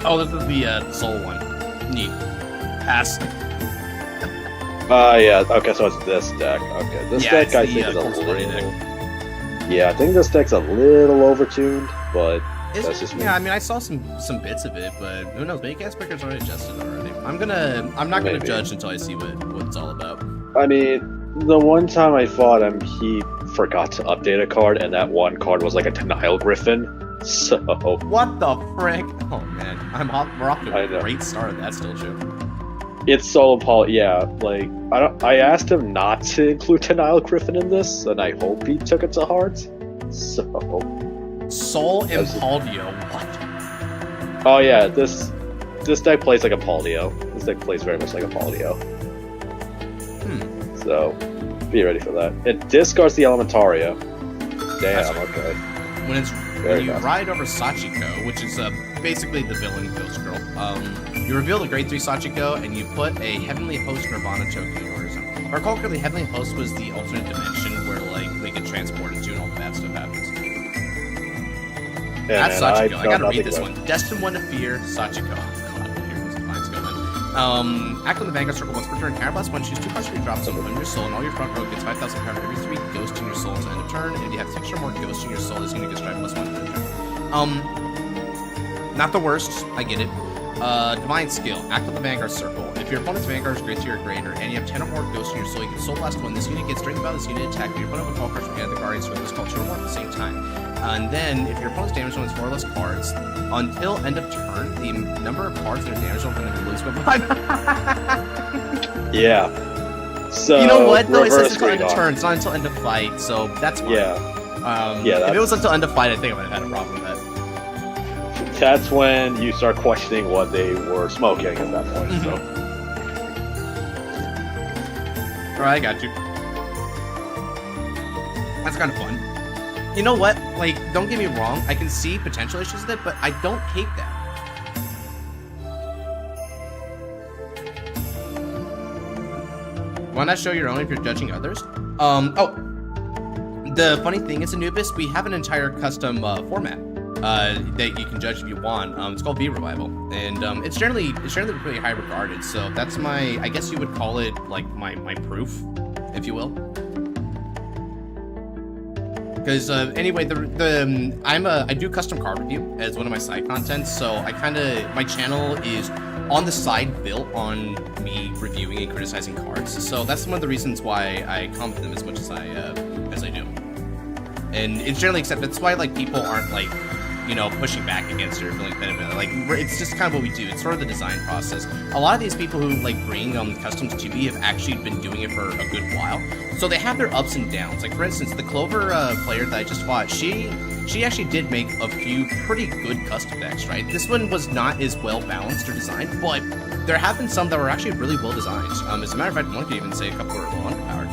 Oh, this is the soul one. Neat. Pass. Yeah. Okay, so it's this deck. Okay, this Yeah, deck it's I the, think is a Corpse Party little. deck. Yeah, I think this deck's a little overtuned, but Is that's it? just me. Yeah, I mean, I saw some bits of it, but who knows? Maybe gas breakers already adjusted already. I'm not gonna Maybe. judge until I see what it's all about. I mean, the one time I fought him, he forgot to update a card, and that one card was like a Denial Griffin. So What the frick? Oh man, we're off to I a know. great start. That's still true. it's so Paul. Yeah, like I asked him not to include Denial Griffin in this, and I hope he took it to heart. So Soul That's- Impaldio. What? oh yeah, this deck plays like a Paldio. This deck plays very much like a Paldio. So be ready for that. It discards the Elementaria. Damn. That's Okay. When Very you fast. ride over Sachiko, which is basically the villain Ghost Girl, you reveal the grade 3 Sachiko and you put a Heavenly Host Nirvana token in your zone. If I recall correctly, Heavenly Host was the alternate dimension where like they get transported to and all the bad stuff happens. Yeah, That's man, Sachiko. I know gotta read nothing this about one. Destined one to fear, Sachiko. Oh god, here these lines go in. Act on the Vanguard Circle once per turn. Counterblast one, choose 2 cards from your drop zone, put in your soul, and all your front row gets 5,000 power for every 3 ghosts in your soul until end of turn. And if you have 6 or more ghosts in your soul, this unit gets strike plus 1 per turn. Not the worst, I get it. Divine Skill. Act on the Vanguard Circle. If your opponent's Vanguard is grade 2 or greater, and you have 10 or more ghosts in your soul, you can Soul Blast 1. This unit gets strengthened by this unit attack. If your opponent will call cards from the Guardian Circle, this call 2 or more at the same time. And then, if your opponent's damage zone is 4 or less cards, until end of turn, the number of cards in their damage zone from them will lose by 5. Yeah. So You know what? No, it says reverse until end of Greedon. turn. It's not until end of fight, so that's fine. Yeah. Yeah, if it was that's- until end of fight, I think I would have had a problem with that. That's when you start questioning what they were smoking at that point. So Alright, I got you. That's kind of fun. You know what? Like, don't get me wrong. I can see potential issues with it, but I don't hate that. Why not show your own if you're judging others? The funny thing is, Anubis, we have an entire custom format that you can judge if you want. It's called V Revival, and it's generally pretty high regarded. So that's my, I guess you would call it like my proof, if you will. Because anyway, I do custom card review as one of my side contents. So my channel is on the side built on me reviewing and criticizing cards. So that's one of the reasons why I comment them as much as I do. And it's generally accepted. That's why like people aren't like, you know, pushing back against it or feeling bad. Like it's just kind of what we do. It's sort of the design process. A lot of these people who like bring customs to me have actually been doing it for a good while. So they have their ups and downs. Like for instance, the Clover player that I just fought, she actually did make a few pretty good custom decks, right? This one was not as well balanced or designed, but there have been some that were actually really well designed. As a matter of fact, one could even say a couple were low underpowered.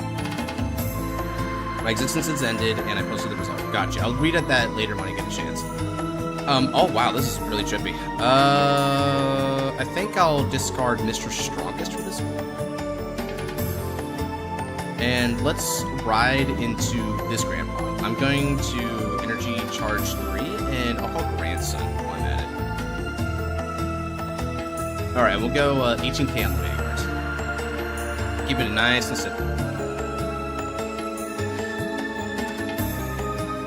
My existence has ended, and I posted the result. Gotcha. I'll read at that later when I get a chance. Oh wow, this is really trippy. I think I'll discard Mr. Strongest for this one. And let's ride into this grandpa. I'm going to energy charge 3, and I'll call Grandson while I'm at it. Alright, we'll go 18k on the Vanguard. Keep it nice and simple.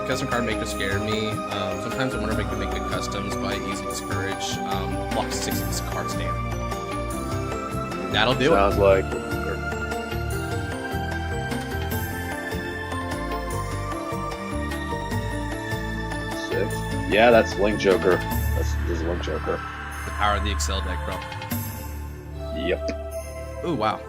Custom card makers scare me. Sometimes I wonder if I can make good customs by easy discourage. Block 6 of this card's damn. That'll do sounds like. 6. Yeah, that's Link Joker. This is Link Joker. The power of the Excel deck, bro. Yep. Ooh, wow.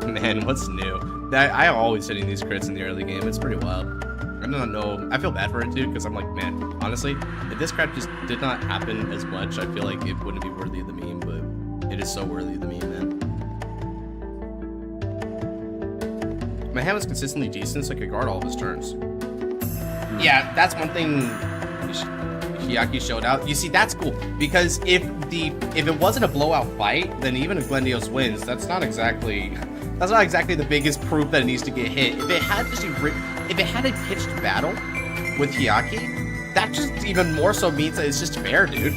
Man, what's new? I always hitting these crits in the early game. It's pretty wild. I don't know. I feel bad for it too, because I'm like, man, honestly, if this crap just did not happen as much, I feel like it wouldn't be worthy of the meme, but it is so worthy of the meme, man. My hand was consistently decent, so I could guard all of his turns. Yeah, that's one thing you Hyaki showed out. You see, that's cool because if it wasn't a blowout fight, then even if Glendios wins, that's not exactly the biggest proof that it needs to get hit. If it had a pitched battle with Hyaki, that just even more so means that it's just fair, dude.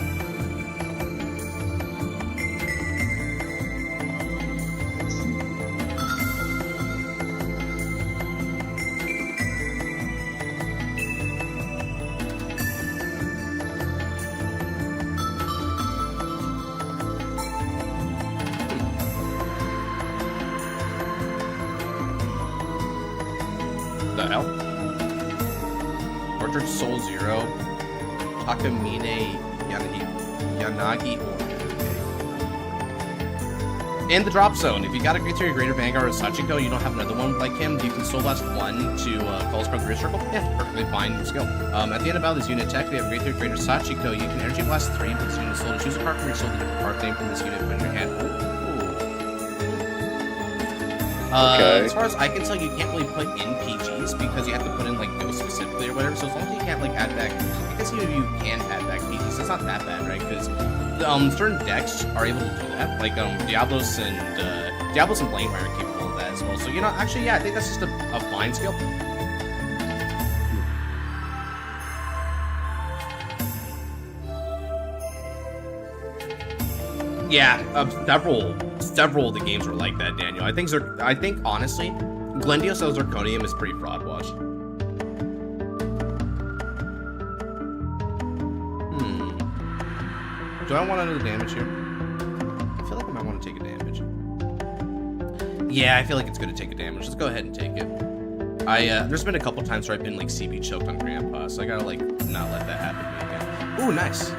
The hell? Orchard Soul Zero, Takamine Yanagi in the drop zone. If you got a Great Theory Greater Vanguard or Sachiko, you don't have another one like him, you can Soul Blast 1 to call from the Rear Circle. Yeah, perfectly fine skill. At the end of battle, this unit attack, if you have a Great Theory Greater Sachiko, you can Energy Blast 3 and put this unit soul to choose a card from your soul to different card name from this unit put in your hand. Okay. As far as I can tell, you can't really put in PGs because you have to put in like Ghost specifically or whatever. So as long as you can't like add back, I guess you can add back PGs. It's not that bad, right? Because certain decks are able to do that. Like Diablos and Blanewire are capable of that as well. So you know, actually, yeah, I think that's just a fine skill. Yeah, several of the games were like that, Daniel. I think honestly, Glendios' Zirconium is pretty fraud wash. Do I want another damage here? I feel like I might want to take a damage. Yeah, I feel like it's going to take a damage. Let's go ahead and take it. There's been a couple times where I've been like CB choked on Grandpa, so I gotta like not let that happen to me again. Ooh, nice.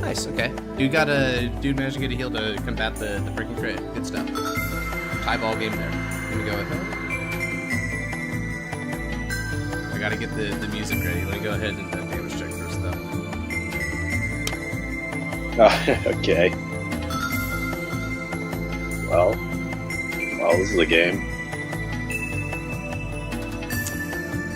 Nice, okay. Dude managed to get a heal to combat the freaking crit. Good stuff. Tie ball game there. Let me go ahead. I gotta get the music ready. Let me go ahead and damage check first though. Okay. Well, this is a game.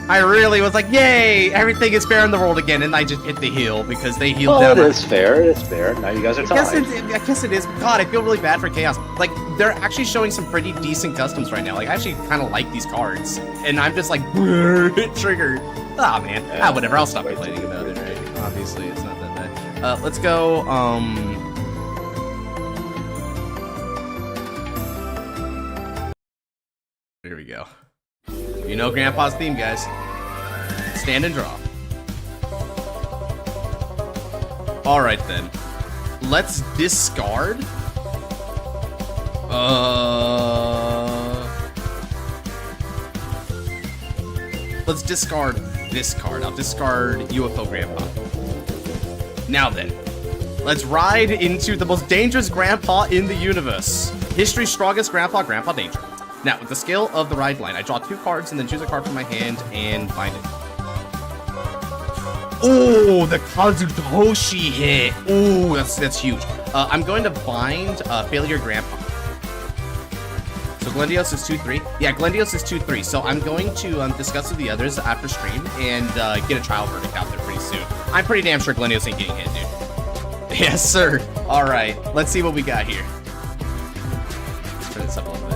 I really was like, yay! Everything is fair in the world again, and I just hit the heal because they healed down. It is fair. It is fair. Now you guys are tied. I guess it is. God, I feel really bad for Chaos. Like, they're actually showing some pretty decent customs right now. Like, I actually kind of like these cards, and I'm just like, triggered. Ah, man. Yeah, whatever. I'll stop complaining about it, right? Obviously, it's not that bad. Let's go, Here we go. You know Grandpa's theme, guys. Stand and draw. Alright then. Let's discard. Let's discard this card. I'll discard UFO Grandpa. Now then. Let's ride into the most dangerous Grandpa in the universe. History's strongest Grandpa, Grandpa Danger. Now, with the skill of the ride line, I draw 2 cards and then choose a card from my hand and bind it. Oh, the Kazutoshi hit. Oh, that's huge. I'm going to bind Failure Grandpa. So Glendios is 2-3. Yeah, Glendios is 2-3. So I'm going to discuss with the others after stream and get a trial verdict out there pretty soon. I'm pretty damn sure Glendios ain't getting hit, dude. Yes, sir. All right, let's see what we got here. Let's turn this up a little bit.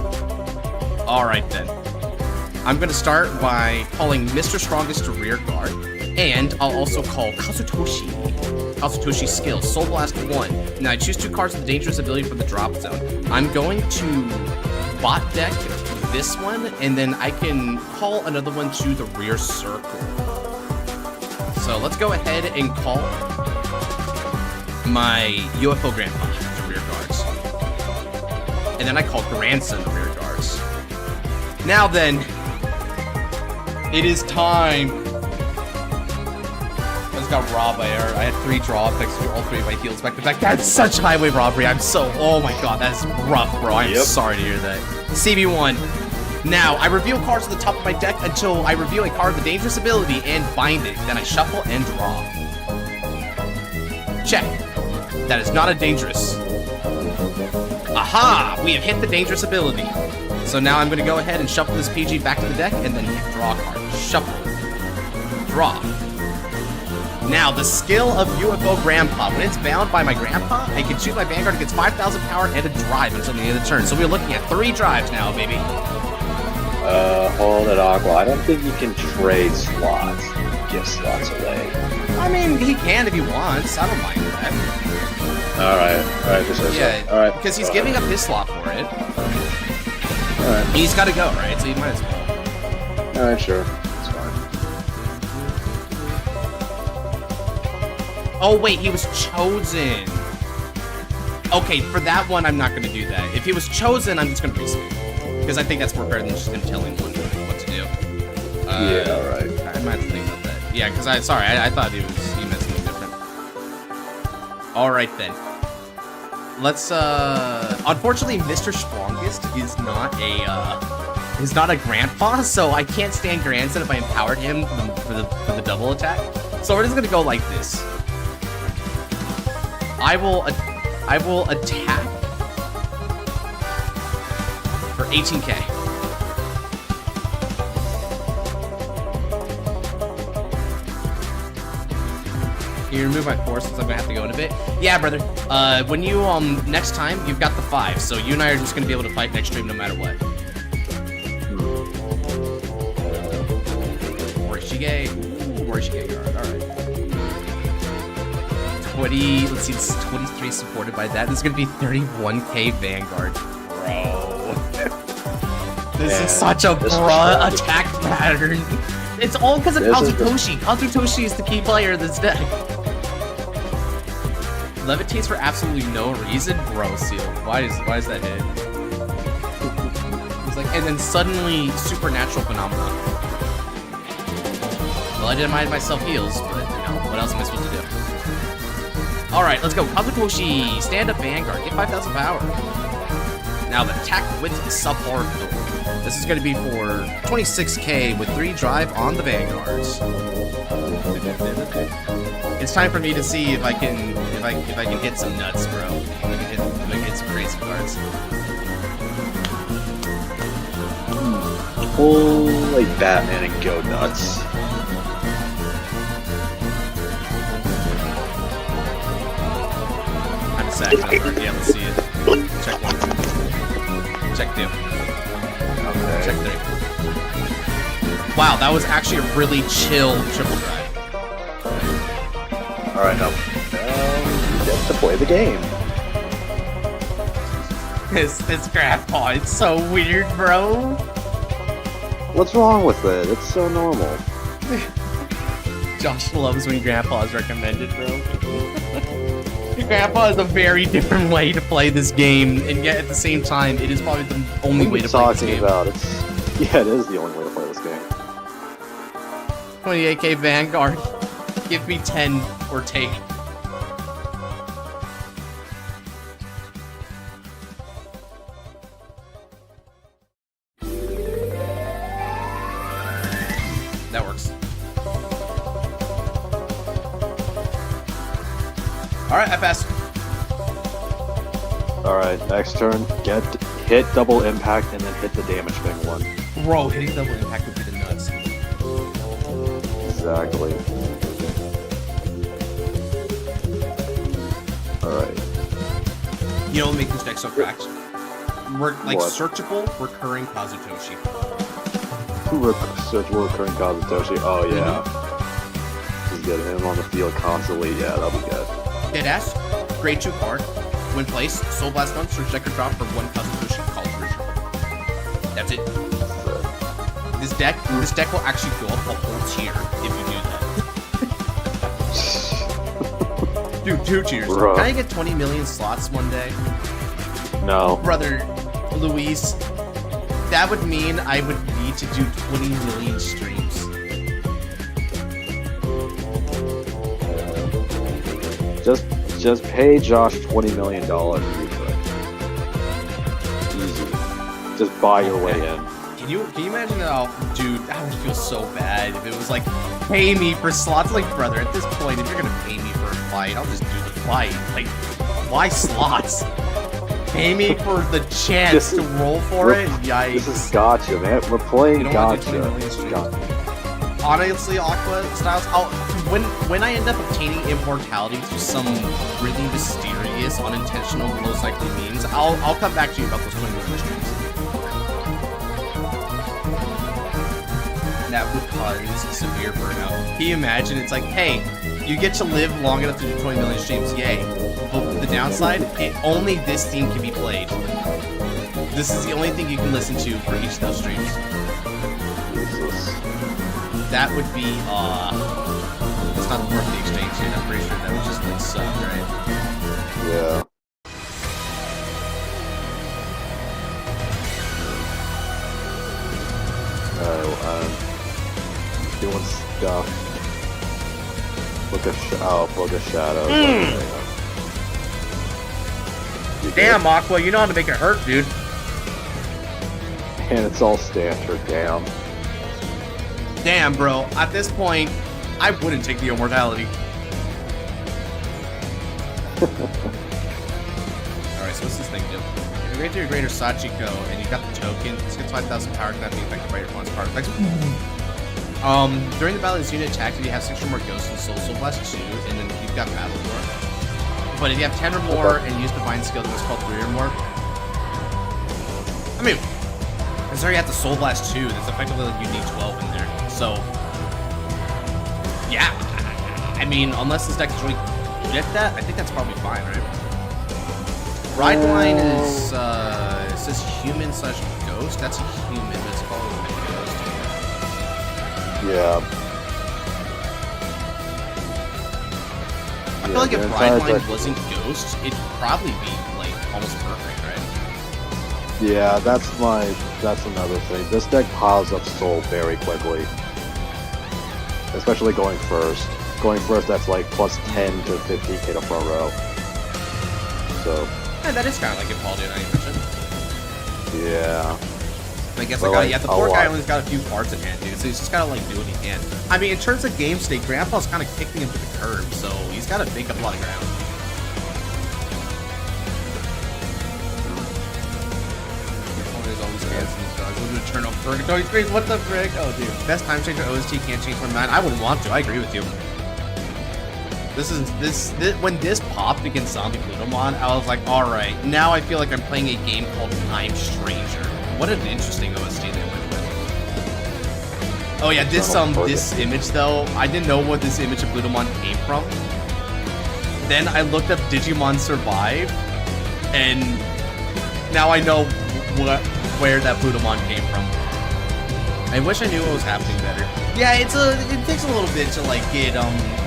Alright then. I'm going to start by calling Mr. Strongest to rear guard, and I'll also call Kazutoshi. Kazutoshi's skill, Soul Blast 1. Now I choose 2 cards with the dangerous ability from the drop zone. I'm going to bot deck this one, and then I can call another one to the rear circle. So let's go ahead and call my UFO Grandpa to rear guards. And then I call Grandson to rear guards. Now then, it is time. I just got robbed by error. I had 3 draw effects to all 3 of my heals back to back. That's such highway robbery. Oh my god, that's rough, bro. I'm sorry to hear that. CB1. Now, I reveal cards at the top of my deck until I reveal a card with a dangerous ability and bind it. Then I shuffle and draw. Check. That is not a dangerous. Ah, Aha! We have hit the dangerous ability. So now I'm going to go ahead and shuffle this PG back to the deck and then draw a card. Shuffle. Draw. Now, the skill of UFO Grandpa. When it's bound by my Grandpa, I can choose my Vanguard. It gets 5,000 power and a drive until the end of the turn. So we're looking at 3 drives now, baby. Hold it, Aqua. I don't think you can trade slots. Give slots away. I mean, he can if he wants. I don't mind that. Alright, just yeah, so. Alright. Because he's giving up his slot for it. Alright. He's got to go, right? So you might as well. Alright, sure. It's fine. Oh, wait, he was chosen. Okay, for that one, I'm not going to do that. If he was chosen, I'm just going to respeak. Because I think that's more fair than just him telling one what to do. Yeah, alright. I might have to think about that. Yeah, because I thought he meant something different. Alright then. Let's unfortunately Mr. Strongest is not a grandpa, so I can't stand grandson if I empowered him for the double attack. So we're just gonna go like this. I will attack for 18k. You remove my 4 since I'm gonna have to go in a bit. Yeah, brother. When you next time you've got the 5, so you and I are just gonna be able to fight next stream no matter what. Morishige guard. All right. 20. Let's see. It's 23 supported by that. This is gonna be 31k Vanguard, bro. This is such a bruh attack pattern. It's all because of Kazutoshi. Kazutoshi is the key player of this deck. Levitates for absolutely no reason, bro. Seal. Why is that hit? It's like, and then suddenly supernatural phenomena. Well, I didn't mind myself heals, but you know what else am I supposed to do? All right, let's go. Kazutoshi, stand up Vanguard, get 5,000 power. Now the attack with support. This is going to be for 26k with 3 drive on the Vanguards. It's time for me to see if I can hit some nuts, bro. If I can hit some crazy cards. Pull like Batman and go nuts. I'm a sack number. Yeah, let's see it. Check 1. Check 2. Okay. Check 3. Wow, that was actually a really chill triple drive. Alright, now you get to play the game. This grandpa, it's so weird, bro. What's wrong with it? It's so normal. Josh loves when grandpa is recommended, bro. Grandpa is a very different way to play this game, and yet at the same time, it is probably the only way to play this game. About it is the only way to play this game. 28k Vanguard. Give me 10 or take. That works. Alright, I passed. Alright, next turn, hit double impact and then hit the damage thing one. Bro, hitting double impact would be the nuts. Exactly. Alright. You know what makes this deck so cracked? Like What? searchable, recurring Kazutoshi. Searchable recurring Kazutoshi. Oh yeah. Just get him on the field constantly. Yeah, that'll be good. Deadass, grade 2 card. When placed, Soul Blast on, search deck or drop for 1 Kazutoshi called version. That's it. This deck will actually go up a whole tier if you do that. Dude, 2 tiers. Bro. Can I get 20 million slots one day? No. Brother, Luis, that would mean I would need to do 20 million streams. Just pay Josh $20 million. Easy. Just buy your way in. Can you imagine how, dude, that would feel so bad if it was like, pay me for slots. Like, brother, at this point, if you're gonna pay me for a fight, I'll just do the fight. Like, why slots? aiming for the chance to roll for it. Yikes. This is gotcha, man. We're playing You don't want to do gotcha. 20 million streams. Honestly, Aqua Styles, when I end up obtaining immortality through some really mysterious, unintentional, most likely means, I'll come back to you about those 20 million streams. That would cause severe burnout. Can you imagine? It's like, hey, you get to live long enough to do 20 million streams, yay. But the downside, only this theme can be played. This is the only thing you can listen to for each of those streams. Jesus. That would be, it's not worth the exchange, dude. I'm pretty sure that would just like suck, right? Yeah. Doing stuff. Book of Shadows. Damn, Aqua, you know how to make it hurt, dude. And it's all standard, damn. Damn, bro. At this point, I wouldn't take the immortality. Alright, so what's this thing do? If you rate to your greater Sachiko and you got the token, this gets 5,000 power cannot be affected by your opponent's card effects. During the battle, this unit attack, if you have 6 or more ghosts and Soul Blast 2, and then you've got Battle Lore. But if you have 10 or more and use Divine Skill, then it's called 3 or more. I mean, it's already at the Soul Blast 2, that's effectively like you need 12 in there. So, yeah. I mean, unless this deck is really good at that, I think that's probably fine, right? Ride line is, it says human / ghost. That's a human, but it's called a ghost. Yeah. I feel like if Ride line wasn't ghost, it'd probably be, like, almost perfect, right? Yeah, that's another thing. This deck piles up soul very quickly. Especially going first. Going first, that's like plus 10 to 15k to front row. So. Yeah, that is kind of like if Paul did, I mentioned. Yeah. I guess Well, like, yeah, the poor guy only's got a few cards in hand, dude, so he's just gotta like do what he can. I mean, in terms of game state, Grandpa's kind of kicking him to the curb, so he's gotta make up a lot of ground. There's always handsome dogs. We're gonna turn off Purgatory Screens. What the frick? Oh, dude. Best time changer OST can't change from 9. I wouldn't want to. I agree with you. This when this popped against Zombie Glutamon, I was like, all right, now I feel like I'm playing a game called Time Stranger. What an interesting OST they went with. Oh yeah, this image though, I didn't know what this image of Glutamon came from. Then I looked up Digimon Survive, and now I know where that Glutamon came from. I wish I knew what was happening better. Yeah, it takes a little bit to like get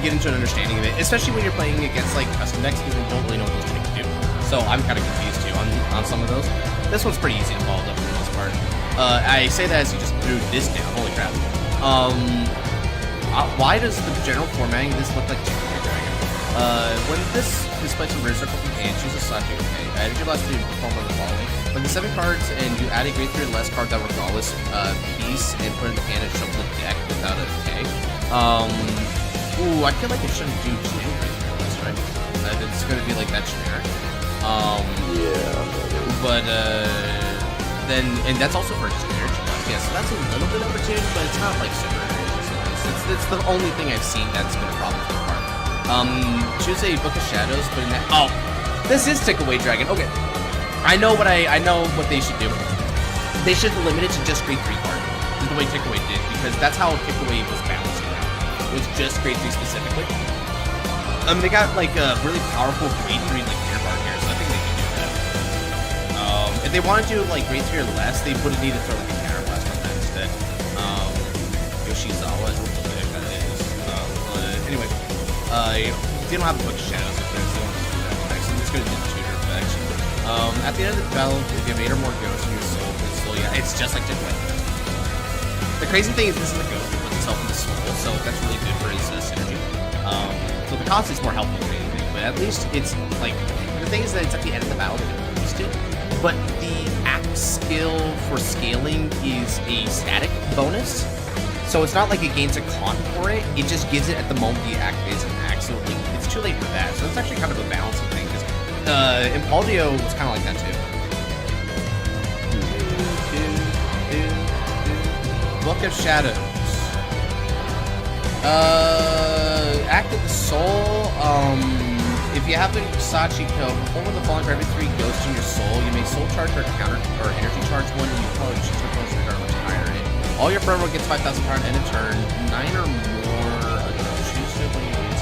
into an understanding of it, especially when you're playing against like custom decks because you don't really know what those things do. So I'm kind of confused too on some of those. This one's pretty easy to follow up for the most part. I say that as you just threw this down. Holy crap. Why does the general formatting of this look like Jupiter Dragon? When this displays a rare circle from hand, choose a slash okay. Add your last to perform on the following. When the 7 cards and you add a grade 3 or less card that regardless piece and put it in the hand and shuffle the deck without a K. Ooh, I feel like it shouldn't do 2 grade 3 or less, right? It's gonna be like that generic. Yeah. But then, and that's also for just generic. Yeah, so that's a little bit of opportunity, but it's not like super egregious. It's the only thing I've seen that's been a problem for the card. Choose a Book of Shadows, but in that this is Tick Away Dragon. Okay. I know what they should do. They should limit it to just grade 3 card. Is the way Tick Away did, because that's how Tick Away was balancing out. It was just grade 3 specifically. They got like a really powerful grade 3 like air bar here, so I think they can do that. If they wanted to do like grade 3 or less, they would have needed to throw like a counter blast on that instead. Yoshizawa is what the heck that is. Anyway, they don't have a Book of Shadows if there's no effects. I'm just gonna do the tutor effects. At the end of the battle, if you have 8 or more ghosts in your soul, yeah, it's just like Tick Away. The crazy thing is this is a ghost that puts itself in the soul, so that's really good for his synergy. So the cost is more helpful than anything, but at least it's like, the thing is that it's at the end of the battle that it used to, but the act skill for scaling is a static bonus, so it's not like it gains a con for it, it just gives it at the moment the act is an act, so like, it's too late for that, so it's actually kind of a balancing thing, because Impaldio was kind of like that too. Book of Shadows. Act of the Soul. If you have the Sachiko, perform with the following for every 3 ghosts in your soul. You may soul charge or counter or energy charge one, and you probably should take one regardless of higher rate. All your forever gets 5,000 power end of turn. 9 or more. Choose to when you lose.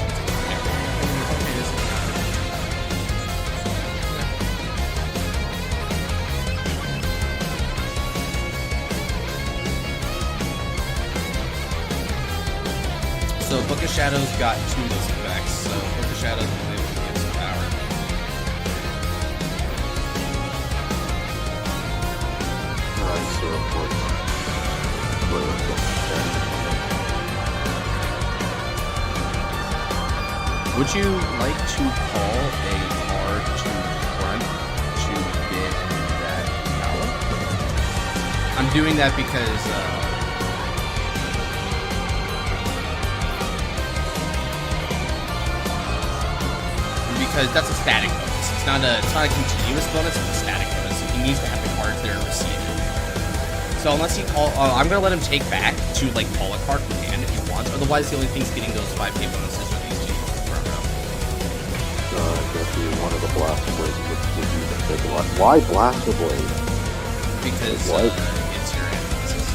So Book of Shadows got 2 of those effects. So Book of Shadows was able to get some power. Would you like to call a card to front to get that power? I'm doing that because that's a static bonus. It's not a continuous bonus, it's a static bonus. So he needs to have the cards there to receive it. So unless he I'm gonna let him take back to like call a card from hand if he wants. Otherwise, the only thing's getting those 5k bonuses are these 2 front row. I guess you wanted a Blaster Blade. Why Blaster Blade? Because it's your antithesis.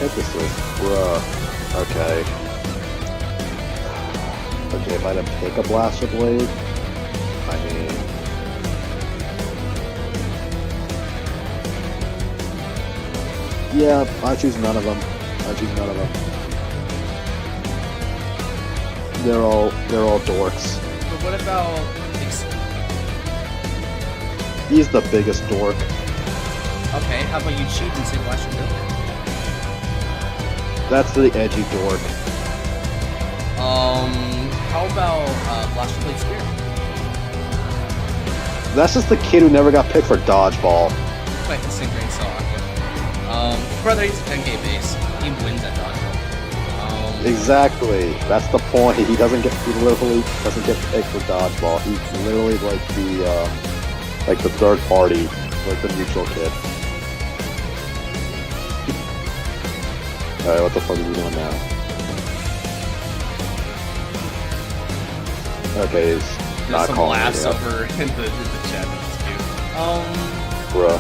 Antithesis, bruh. Okay. Okay, if I didn't pick a Blaster Blade, I mean... Yeah, I choose none of them. They're all dorks. But what about He's the biggest dork. Okay, how about you cheat and say Blaster Blade? That's the edgy dork. How about Blaster Blade Spear? That's just the kid who never got picked for dodgeball. Wait, the Synchron Saw. Brother, he's a 10k base. He wins at dodgeball. Exactly. That's the point. He literally doesn't get picked for dodgeball. He's literally like the third party, like the neutral kid. Alright, what the fuck are you doing now? Okay, he's not some calling laughs me over in the chat. That's cute. Bruh.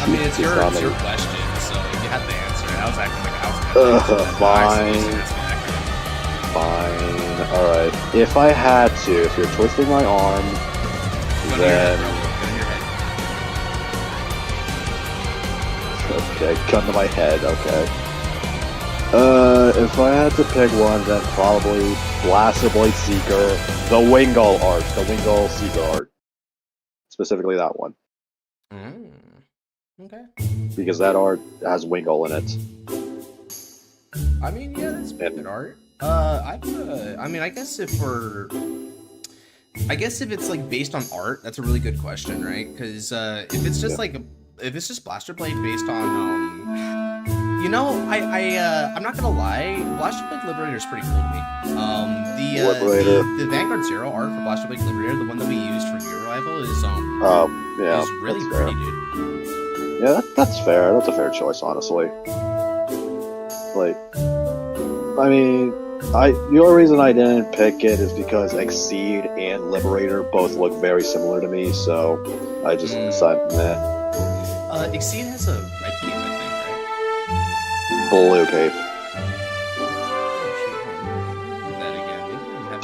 I mean, it's your question, so you have to answer it. I was acting like I was Fine. Alright. If I had to, if you're twisting my arm, then... Okay, gun to my head, okay. If I had to pick one, then probably Blaster Blade Seeker, the Wingull art, the Wingull Seeker art. Specifically that one. Okay. Because that art has Wingull in it. I mean, yeah, that's good art. I mean, I guess if it's like based on art, that's a really good question, right? Because if it's just if it's just Blaster Blade based on I'm not gonna lie, Blaster Blade Liberator is pretty cool to me. The Vanguard Zero art for Blaster Blade Liberator, the one that we used for Year Rival, is is really pretty, dude. Yeah, that's fair. That's a fair choice, honestly. Like, I mean, the only reason I didn't pick it is because Exceed and Liberator both look very similar to me, so I just decided, meh. Exceed has a red cape, I think, right? Blue cape. That again.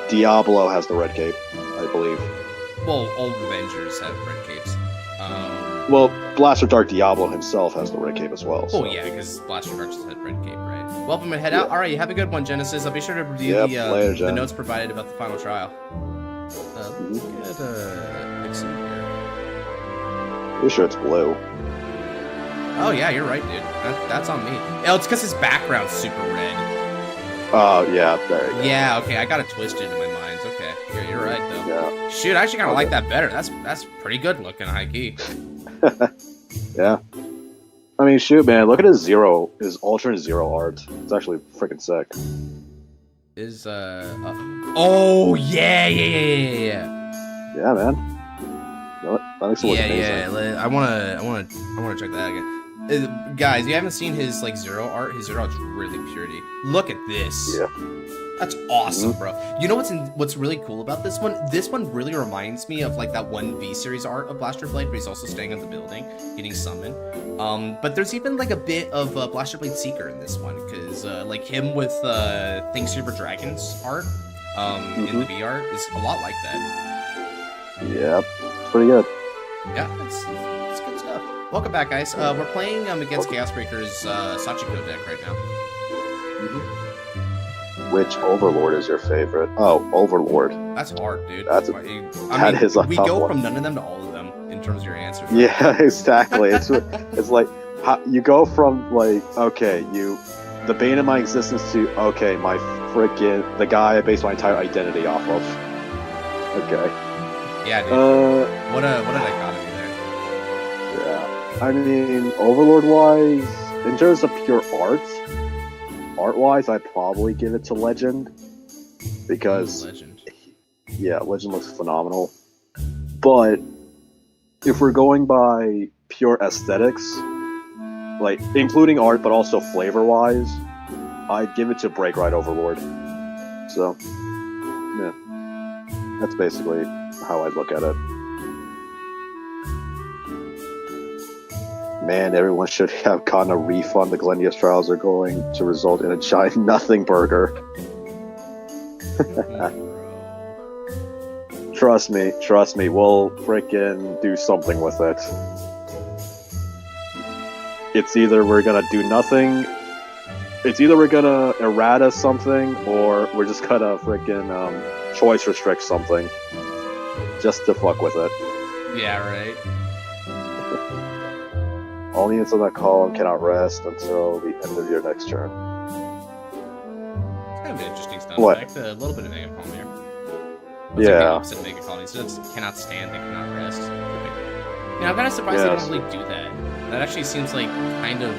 Diablo has the red cape, I believe. Well, all Avengers have red capes. Well, Blaster Dark Diablo himself has the red cape as well. So. Oh yeah, because Blaster Dark just had red cape, right? Welcome and head out. All right, you have a good one, Genesis. I'll be sure to review the notes provided about the final trial. Let's get Exceed here. Pretty sure it's blue. Oh yeah, you're right, dude. That's on me. Oh, it's because his background's super red. Oh yeah, there you go. Yeah, okay, I got it twisted in my mind. Okay, you're right though. Yeah. Shoot, I actually kind of like that better. That's pretty good looking, high key. Yeah. I mean, shoot, man. Look at his alternate zero art. It's actually freaking sick. is oh yeah. Yeah, man. You know what? That looks amazing. Yeah. I wanna check that out again. Guys, you haven't seen his like zero art. His zero art's really pretty. Look at this. Yeah. That's awesome, bro. You know what's really cool about this one? This one really reminds me of like that one V-series art of Blaster Blade, where he's also staying in the building, getting summoned. But there's even like a bit of Blaster Blade Seeker in this one, because like him with Think Super Dragons art in the V art is a lot like that. Yep, it's pretty good. Yeah, it's good stuff. Welcome back, guys. We're playing against Chaos Breaker's Sachiko deck right now. Which Overlord is your favorite? Oh, Overlord. That's hard, dude. That is a we tough go one. from none of them to all of them in terms of your answers. Yeah, exactly. It's like you go from like, okay, the bane of my existence to, okay, the guy I base my entire identity off of. Okay. Yeah, dude. What a dichotomy there. Yeah. I mean, Overlord wise, in terms of pure art wise, I'd probably give it to Legend. Because Legend. Yeah, Legend looks phenomenal. But if we're going by pure aesthetics, like including art but also flavor wise, I'd give it to Break Ride Overlord. So yeah. That's basically how I'd look at it. Man, everyone should have gotten a refund. The Glendius trials are going to result in a giant nothing burger. Trust me, we'll frickin' do something with it. It's either we're gonna do nothing, it's either we're gonna errata something, or we're just gonna frickin' choice restrict something. Just to fuck with it. Yeah, right. All units on that column cannot rest until the end of your next turn. It's kind of an interesting stuff. What? Back to a little bit of Mega Colony here. It's Yeah. like the opposite of Mega Colony. So it's cannot stand, they cannot rest. You know, I'm kind of surprised they don't really do that. That actually seems like kind of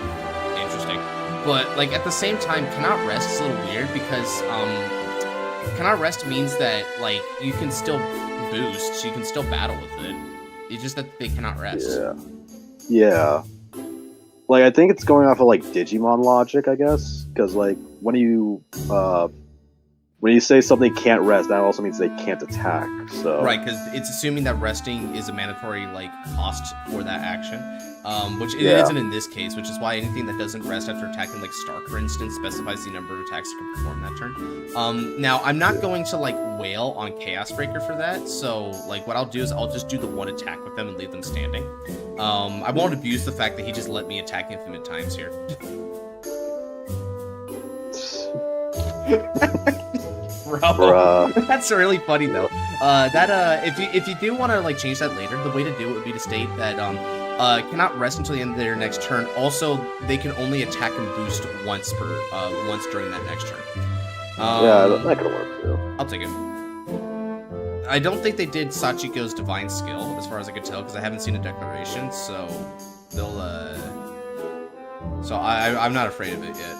interesting. But like at the same time, cannot rest is a little weird because cannot rest means that like you can still boost, so you can still battle with it. It's just that they cannot rest. Yeah. Like, I think it's going off of, like, Digimon logic, I guess. Because, like, when you say something can't rest, that also means they can't attack, so... Right, because it's assuming that resting is a mandatory, like, cost for that action. Which it isn't in this case, which is why anything that doesn't rest after attacking, like, Stark, for instance, specifies the number of attacks you can perform that turn. Now, I'm not going to, like, wail on Chaos Breaker for that, so, like, what I'll do is I'll just do the one attack with them and leave them standing. I won't abuse the fact that he just let me attack infinite times here. Bro, that's really funny though. If you do want to like change that later, the way to do it would be to state that cannot rest until the end of their next turn. Also, they can only attack and boost once during that next turn. Yeah, that could work too. I'll take it. I don't think they did Sachiko's Divine Skill, as far as I could tell, because I haven't seen a declaration, so they'll, So I'm not afraid of it yet.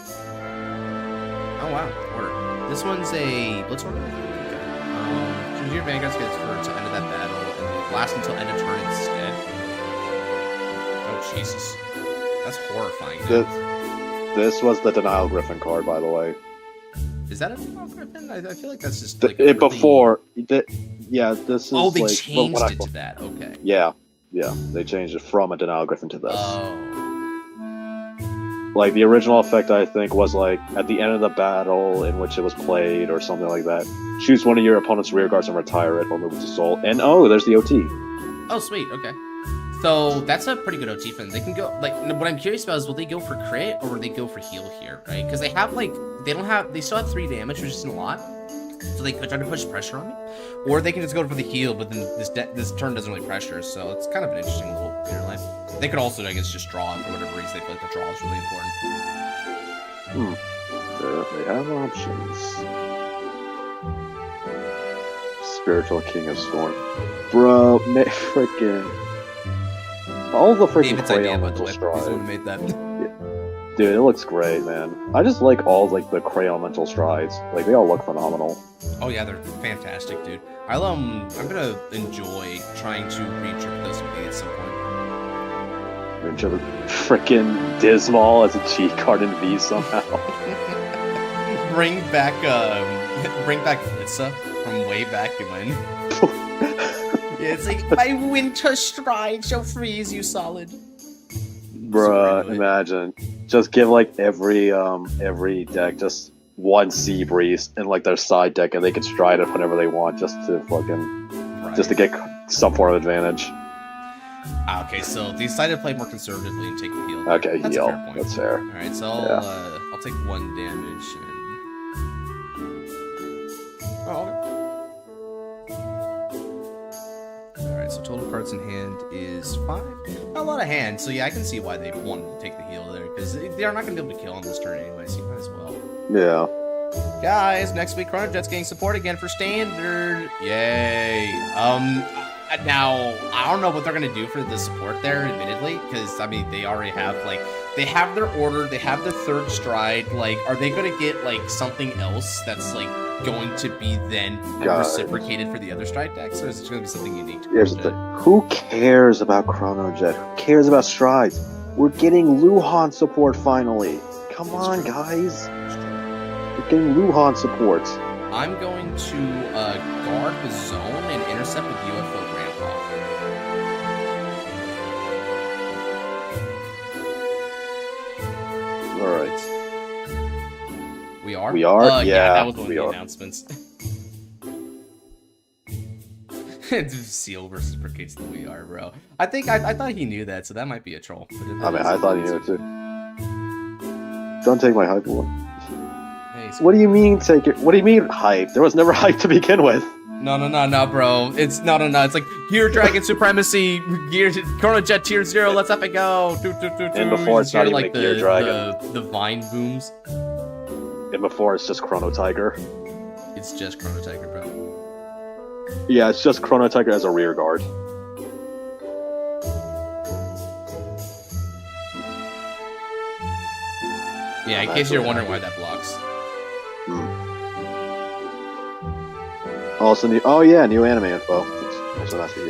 Oh wow, order. This one's a Blitz order? Okay. Choose your Vanguard gets for to end of that battle, and then last until end of turn instead. Oh Jesus. That's horrifying. This was the Denial Griffin card, by the way. Is that a Denial Griffin? I feel like that's just like this is oh, they like, changed it to that, okay. Yeah, they changed it from a Denial Griffin to this. Oh. Like, the original effect, I think, was like, at the end of the battle in which it was played, or something like that. Choose one of your opponent's rear guards and retire it, or move it to soul. And oh, there's the OT. Oh, sweet, okay. So, that's a pretty good OT for them. They can go, like, what I'm curious about is, will they go for crit, or will they go for heal here, right? Because they have, like, they still have 3 damage, which isn't a lot. So they could try to push pressure on me. Or they can just go for the heal, but then this turn doesn't really pressure, so it's kind of an interesting little interlay. They could also, I guess, just draw for whatever reason. They feel like the draw is really important. They have options. Spiritual King of Storm. Bro, freaking... All the freaking David's idea, by the elemental way. stride. He's the one who made that. Dude, it looks great, man. I just like all like the crayon elemental strides. Like they all look phenomenal. Oh yeah, they're fantastic, dude. I'm gonna enjoy trying to re-trip those with me at some point. Freaking Dismal as a G card in V somehow. bring back Flitza from way back when. Yeah, it's like my winter stride shall freeze you solid. Bruh, imagine. Just give like every deck just one Sea Breeze in like their side deck, and they can stride it whenever they want, just to fucking just to get some form of advantage. Okay, so they decided to play more conservatively and take the heal. Okay, That's heal. A fair point. That's fair. All right, so I'll take 1 damage. And... Oh. Alright, so total cards in hand is 5. Not a lot of hand, so yeah, I can see why they wanted to take the heal there, because they are not going to be able to kill on this turn anyway, so you might as well. Yeah. Guys, next week Chrono Jet's getting support again for Standard. Yay. Now, I don't know what they're going to do for the support there, admittedly, because, I mean, they already have, like, they have their order, they have their 3rd stride, like, are they going to get, like, something else that's, like, going to be then reciprocated for the other stride decks, or is it going to be something unique to Here's the thing. Who cares about Chrono Jet? Who cares about strides? We're getting Luhan support finally. Come on, guys. We're getting Luhan support. I'm going to guard the zone and intercept with UFO Grandpa. Alright. We are? We are? Yeah, that was one of the are. announcements. Seal versus Brickades that we are, bro. I thought he knew that, so that might be a troll. I mean, I thought he knew it too. Don't take my hype one. Hey, What do you mean take it? What do you mean hype? There was never hype to begin with. No, bro. It's no. It's like Gear Dragon Supremacy, Gear Chrono Jet Tier 0. Let's up and go. And before it's not even like a Gear Dragon. The vine booms. And before it's just Chrono Tiger. It's just Chrono Tiger, bro. Yeah, it's just Chrono Tiger as a rear guard. Yeah, in case you're wondering why that blocks. Also, new anime info.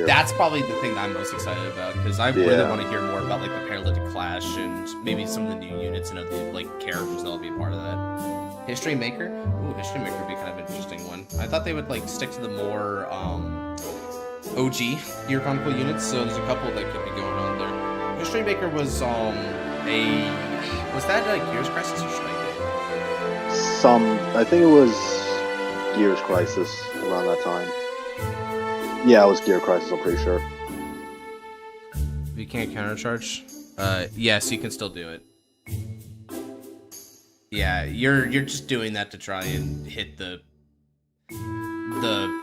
That's probably the thing that I'm most excited about, because I really want to hear more about like the Paralytic Clash and maybe some of the new units and other like characters that'll be a part of that. History Maker? Ooh, History Maker would be kind of an interesting one. I thought they would like stick to the more OG Gear Chronicle units, so there's a couple that could be going on there. History Maker was was that Gears Crisis or Strike Day? I think it was Gears Crisis around that time. Yeah, it was Gear Crisis, I'm pretty sure. If you can't countercharge? Yes, you can still do it. Yeah, you're just doing that to try and hit the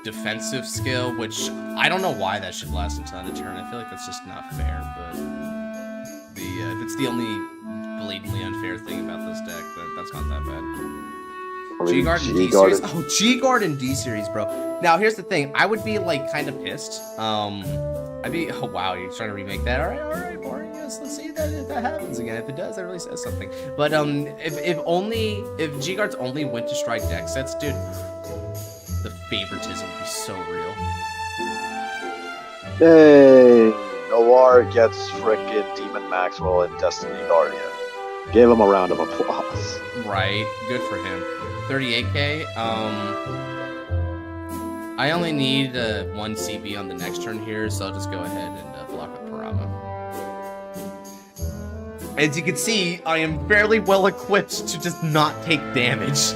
defensive skill, which I don't know why that should last until end of turn. I feel like that's just not fair, but that's the only blatantly unfair thing about this deck. That's not that bad. G-Guard and D-Series? Oh, G-Guard and D-Series, bro. Now, here's the thing. I would be, like, kind of pissed. I'd be... Oh, wow, you're trying to remake that? Alright, boring. Yes, let's see if that happens again. If it does, that really says something. But, if G-Guards only went to strike deck sets, dude, the favoritism would be so real. Hey, Noir gets frickin' Demon Maxwell and Destiny Guardian. Give him a round of applause. Right, good for him. 38k. I only need 1 CB on the next turn here, so I'll just go ahead and block up Parama. As you can see, I am fairly well equipped to just not take damage.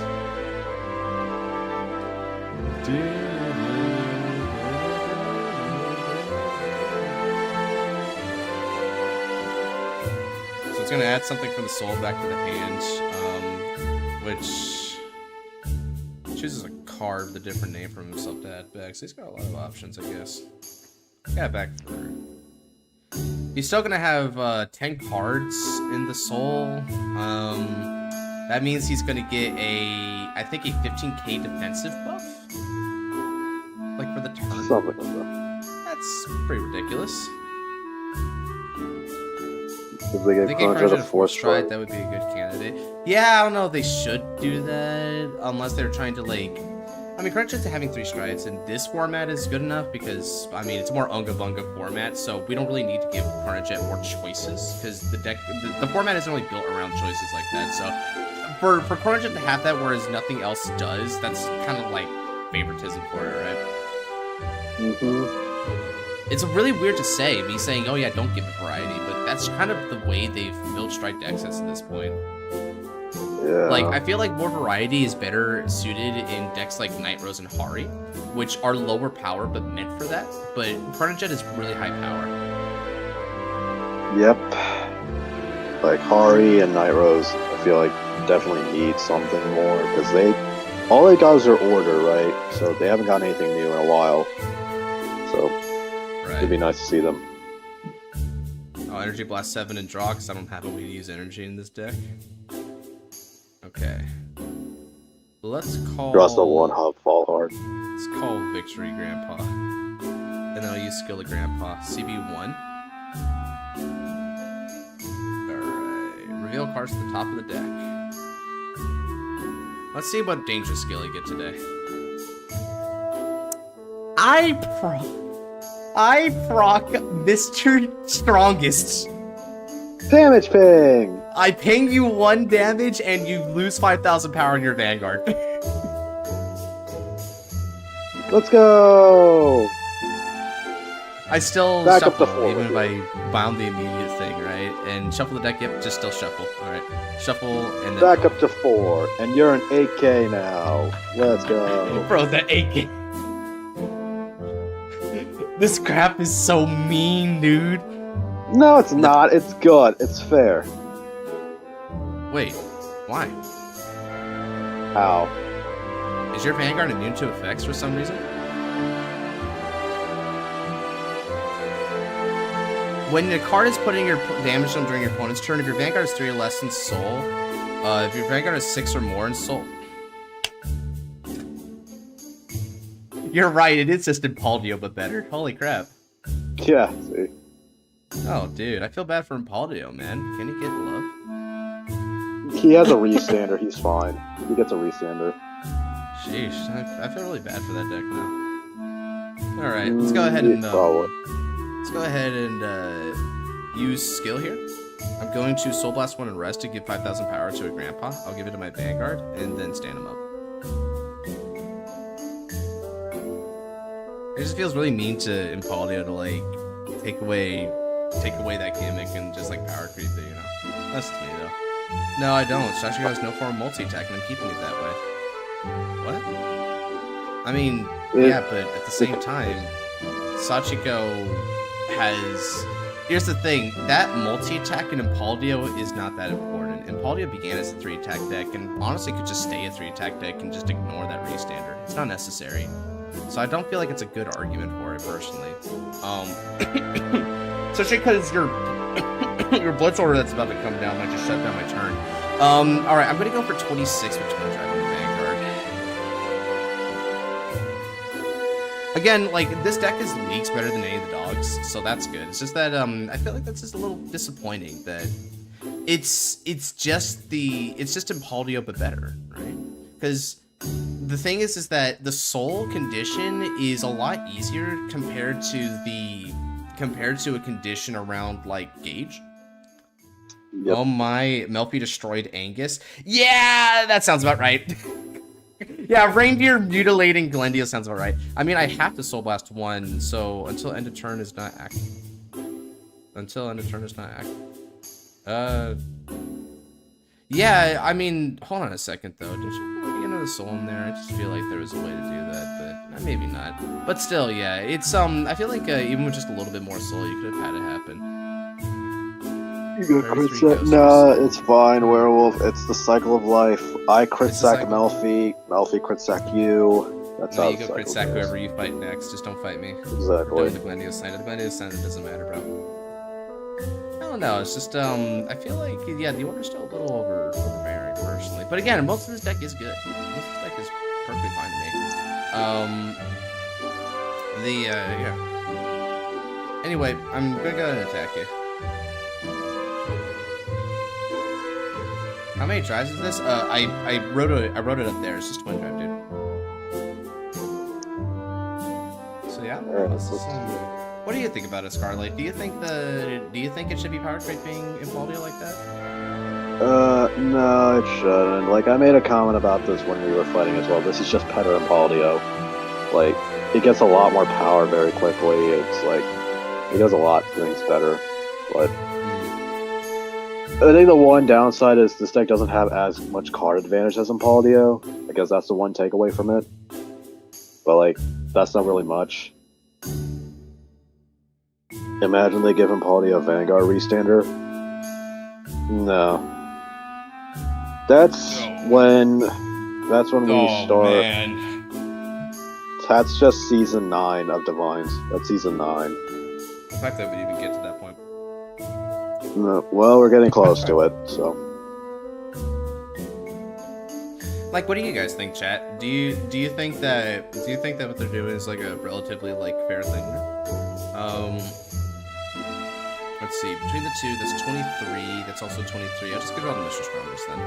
So it's gonna add something from the soul back to the hand, which chooses a card with a different name from himself to add back. So he's got a lot of options, I guess. Yeah, back for. He's still gonna have 10 cards in the soul. That means he's gonna get I think a 15k defensive buff, like for the turn. Something like that. That's pretty ridiculous. If they get Crunch at a 4-strike. That would be a good candidate. Yeah, I don't know if they should do that, unless they're trying to, like... I mean, Crunch having 3 strides in this format is good enough because, I mean, it's a more Unga Bunga format, so we don't really need to give Carnajet more choices, because the format isn't really built around choices like that, so for Carnajet to have that, whereas nothing else does, that's kind of like favoritism for it, right? Mm-hmm. It's really weird to say, me saying, oh yeah, don't give it variety, but that's kind of the way they've built strike decks at this point. Yeah. Like, I feel like more variety is better suited in decks like Night Rose and Hari, which are lower power but meant for that, but Carnajet is really high power. Yep. Like, Hari and Night Rose, I feel like definitely need something more, because all they got is their order, right? So they haven't got anything new in a while. So, it'd be nice to see them. Oh, Energy Blast 7 and draw, because I don't have a way to use energy in this deck. Okay. Let's call... Draw the 1 hub, fall hard. Let's call Victory Grandpa. And then I'll use Skill of Grandpa. CB1. Alright. Reveal cards to the top of the deck. Let's see what dangerous skill I get today. I proc Mr. Strongest. Damage ping! I ping you 1 damage and you lose 5,000 power in your Vanguard. Let's go! I still Back shuffle, up to 4. even if I bound the immediate thing, right? And shuffle the deck, yep, just still shuffle. Alright, shuffle and then... Back up to 4, and you're an 8K now. Let's go. Bro, that 8K... This crap is so mean, dude. No, it's not. It's good. It's fair. Wait, why? How? Is your Vanguard immune to effects for some reason? When the card is putting your damage on during your opponent's turn, if your Vanguard is 3 or less in Soul, if your Vanguard is 6 or more in Soul... You're right, it is just Impaldio, but better. Holy crap. Yeah, see. Oh, dude, I feel bad for Impaldio, man. Can he get love? He has a restander, he's fine. He gets a restander. Sheesh, I feel really bad for that deck now. Alright, let's go ahead and... let's go ahead and use skill here. I'm going to Soul Blast 1 and rest to give 5,000 power to a Grandpa. I'll give it to my Vanguard, and then stand him up. It just feels really mean to Impaldio to, like, take away that gimmick and just, like, power creep it, you know? That's to me, though. No, I don't. Sashiko has no form of multi-attack, and I'm keeping it that way. What? I mean, yeah, but at the same time, Sachiko has... Here's the thing, that multi-attack in Impaldio is not that important. Impaldio began as a 3-attack deck, and honestly could just stay a 3-attack deck and just ignore that restander. It's not necessary. So I don't feel like it's a good argument for it, personally. Especially because your Blitz order that's about to come down might just shut down my turn. Alright, I'm gonna go for 26 with 20 drive on the Vanguard. Again, like, this deck is leagues better than any of the dogs, so that's good. It's just that, I feel like that's just a little disappointing that it's just Impaldio but better, right? Because the thing is that the Soul condition is a lot easier compared to a condition around, like, Gauge. Yep. Oh my, Melfi destroyed Angus. Yeah, that sounds about right. Yeah, Reindeer mutilating Glendia sounds about right. I mean, I have to Soul Blast 1, so until end of turn is not active. Yeah, I mean, hold on a second though. Did you get another soul in there? I just feel like there was a way to do that, but maybe not. But still, yeah, it's I feel like even with just a little bit more soul, you could have had it happen. You got crit sack? Nah, it's fine, Werewolf. It's the cycle of life. I crit sack Melfi, Melfi crit sack you. That's how you go crit sack whoever you fight next. Just don't fight me. Exactly. Don't the Glendia sign. The Glendia sign, it doesn't matter, bro. I don't know. It's just I feel like yeah, the order's still a little overbearing personally. But again, most of this deck is good. Most of this deck is perfectly fine to me. Yeah. Anyway, I'm gonna go ahead and attack you. How many drives is this? I wrote it up there. It's just one drive, dude. So yeah. What do you think about it, Scarlet? Do you think it should be Power Trade being in Paldia like that? No, it shouldn't. Like, I made a comment about this when we were fighting as well. This is just better in Paldio. Like, it gets a lot more power very quickly. It's like, it does a lot of things better. But I think the one downside is this deck doesn't have as much card advantage as in Paldio. I guess that's the one takeaway from it. But, like, that's not really much. Imagine they give him Paldia a Vanguard restander. No. That's when we start. Man. That's just season 9 of Divines. That's season 9. The fact that we even get to that point. No, well, we're getting close to it, so. Like, what do you guys think, chat? Do you think that what they're doing is like a relatively like fair thing? Let's see. Between the two, that's 23. That's also 23. I'll just get it on the Mr. Strongest then.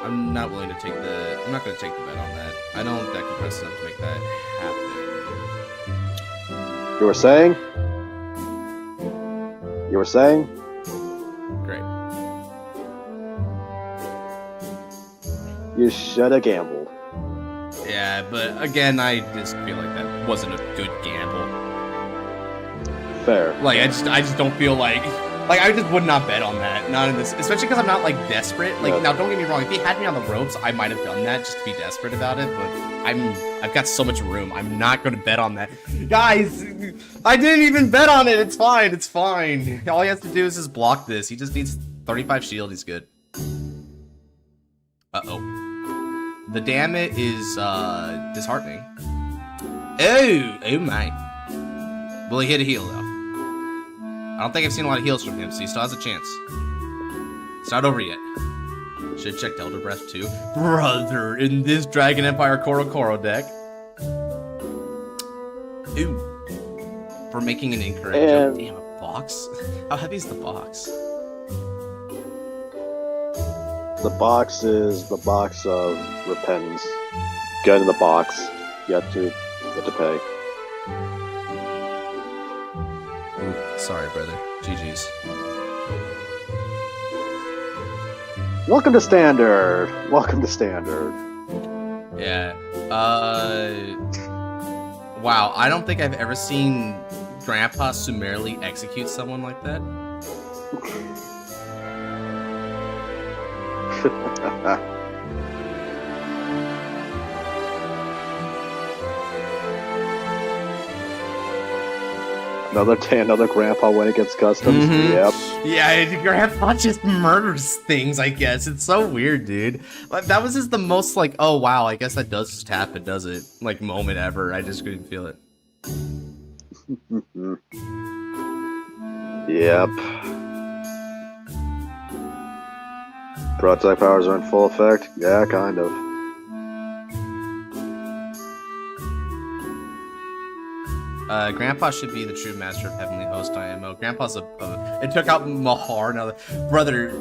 I'm not willing to take the. I'm not going to take the bet on that. I don't think I can press enough to make that happen. You were saying? You were saying? Great. You should have gambled. Yeah, but again, I just feel like that wasn't a good gamble. Fair. Like, I just don't feel like I just would not bet on that. Not in this, especially because I'm not like desperate. Like, Yeah. now don't get me wrong. If he had me on the ropes, I might have done that just to be desperate about it. But I've got so much room. I'm not going to bet on that, guys. I didn't even bet on it. It's fine. It's fine. All he has to do is just block this. He just needs 35 shield. He's good. Uh-oh. The damn it is disheartening. Oh my. Will he hit a heal though? I don't think I've seen a lot of heals from him, so he still has a chance. It's not over yet. Should have checked Elder Breath too. Brother, in this Dragon Empire Koro deck. Ooh. For making an incorrect jump. Damn, a box? How heavy is the box? The box is the box of repentance. Get in the box. You have to pay. Ooh, sorry, brother. GG's. Welcome to Standard. Welcome to Standard. Yeah. Wow, I don't think I've ever seen Grandpa summarily execute someone like that. Another grandpa when it gets customs. Mhm. Yep. Yeah, Grandpa just murders things, I guess. It's so weird, dude. Like, that was just the most like, oh wow, I guess that does just happen, does it? Like, moment ever. I just couldn't feel it. Yep. Broadside powers are in full effect? Yeah, kind of. Grandpa should be the true master of Heavenly Host IMO. Grandpa's it took out Mahar. Now, brother,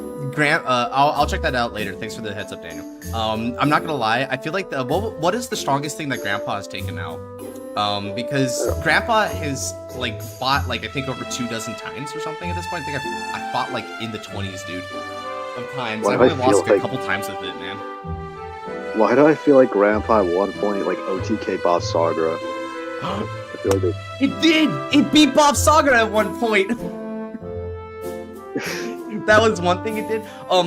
I'll check that out later. Thanks for the heads up, Daniel. I'm not gonna lie. I feel like what is the strongest thing that Grandpa has taken out? Because Grandpa has like fought like I think over 24 times or something at this point. I think I fought like in the 20s, dude, of times. I've only lost a couple times with it, man. Why do I feel like Grandpa at one point like OTK Bob Sagra? I feel like It did! It beat Bob Saga at one point! That was one thing it did. I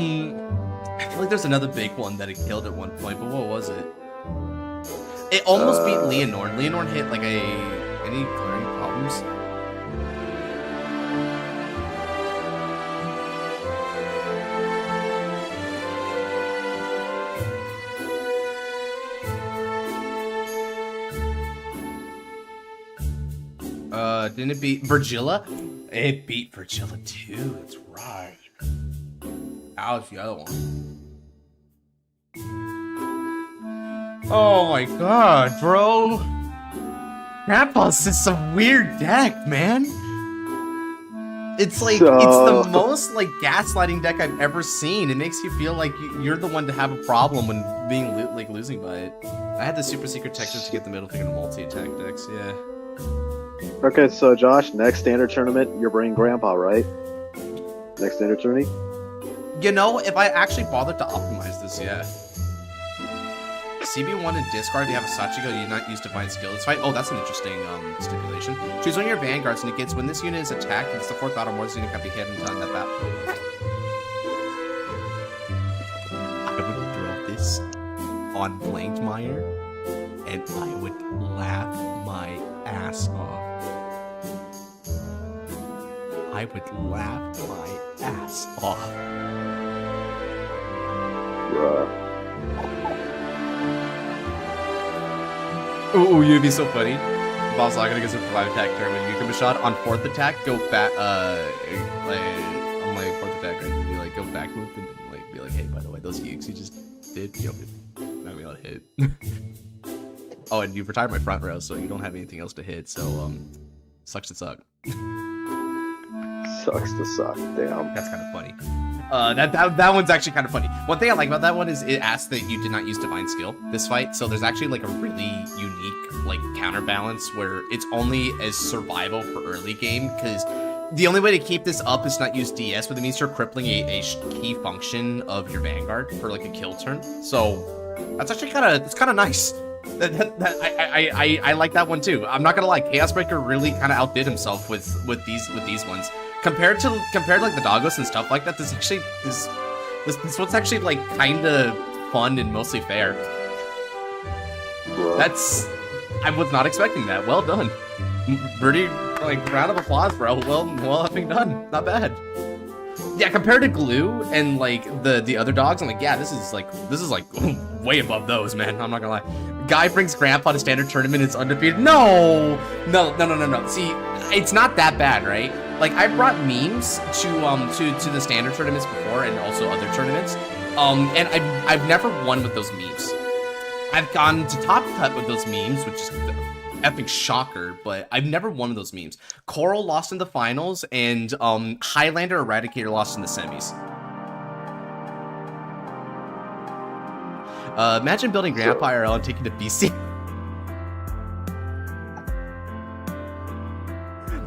feel like there's another big one that it killed at one point, but what was it? It almost beat Leonore. Leonore hit like any clearing problems? Didn't it beat Virgilla? It beat Virgilla too, that's right. That was the other one. Oh my god, bro. Grandpa's just some weird deck, man. It's like, So- it's the most, like, gaslighting deck I've ever seen. It makes you feel like you're the one to have a problem when being, like, losing by it. I had the super secret textures to get the middle finger to multi-attack decks, yeah. Okay, so Josh, next standard tournament, you're bringing Grandpa, right? Next standard tourney? You know, if I actually bothered to optimize this, yeah. CB1 and discard, you have a Sachiko, you not use Divine Skill. It's fine. Oh, that's an interesting stipulation. Choose one of your Vanguards and it gets when this unit is attacked, it's the 4th battle more this unit can be hit until that battle. I would throw this on Blankmeyer and I would laugh my ass off. I would laugh my ass off. Bruh. Ooh, you'd be so funny. If I was not gonna get some 5 attack turn when you come a shot on 4th attack, go back, like, on my 4th attack, right? Be like, go back loop and like, be like, hey, by the way, those Yukes you just did, you know, not be able to hit. Oh, and you retired my front row, so you don't have anything else to hit, so, sucks to suck. Sucks to suck, damn. That's kind of funny. That one's actually kind of funny. One thing I like about that one is it asks that you did not use Divine Skill this fight, so there's actually like a really unique like counterbalance where it's only as survival for early game, because the only way to keep this up is not use DS, but it means you're crippling a key function of your Vanguard for like a kill turn. So that's actually it's kind of nice. I like that one too. I'm not gonna lie, Chaos Breaker really kind of outdid himself with these ones. Compared to like the Doggos and stuff like that, this one's actually like kind of fun and mostly fair. Bruh. I was not expecting that. Well done. Pretty, like, round of applause, bro. Well effing done. Not bad. Yeah, compared to Glue and like the other dogs, I'm like, yeah, this is like way above those, man. I'm not gonna lie. Guy brings Grandpa to standard tournament, it's undefeated. No. See, it's not that bad, right? Like, I brought memes to the standard tournaments before and also other tournaments. And I've never won with those memes. I've gone to top cut with those memes, which is effing shocker, but I've never won with those memes. Coral lost in the finals, and Highlander Eradicator lost in the semis. Imagine building Grandpa IRL and taking to BC.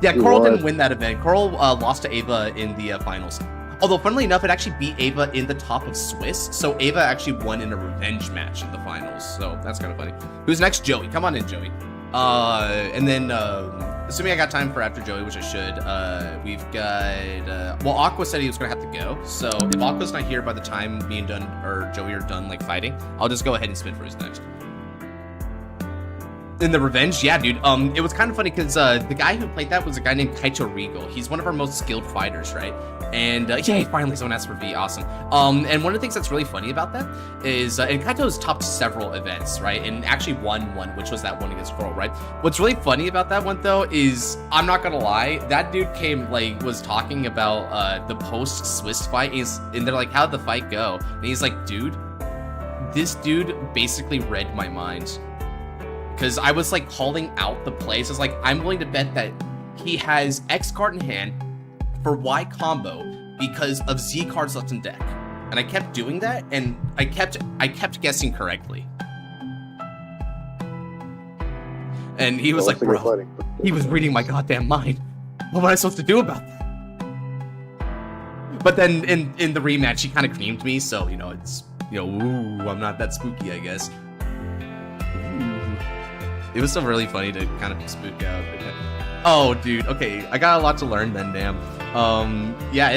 Yeah, Coral didn't win that event. Coral lost to Ava in the finals. Although, funnily enough, it actually beat Ava in the top of Swiss, so Ava actually won in a revenge match in the finals, so that's kind of funny. Who's next? Joey. Come on in, Joey. And then, assuming I got time for after Joey, which I should, we've got, well, Aqua said he was gonna have to go, so if Aqua's not here by the time me and Joey are done, like, fighting, I'll just go ahead and spin for his next. In the revenge, yeah, dude. It was kind of funny because the guy who played that was a guy named Kaito Regal. He's one of our most skilled fighters, right? And yay, finally someone asked for V, awesome. And one of the things that's really funny about that is, and Kaito's topped several events, right? And actually won one, which was that one against Coral, right? What's really funny about that one though is, I'm not gonna lie, that dude was talking about the post-Swiss fight, and they're like, how'd the fight go? And he's like, dude, this dude basically read my mind. Because I was like calling out the plays. I was like, I'm willing to bet that he has X card in hand for Y combo because of Z cards left in deck. And I kept doing that, and I kept guessing correctly. And he was like, bro, he was reading my goddamn mind. What was I supposed to do about that? But then in the rematch, he kind of creamed me, so, you know, it's, you know, ooh, I'm not that spooky, I guess. It was still really funny to kind of spook out. Oh, dude. Okay, I got a lot to learn then. Damn. Yeah,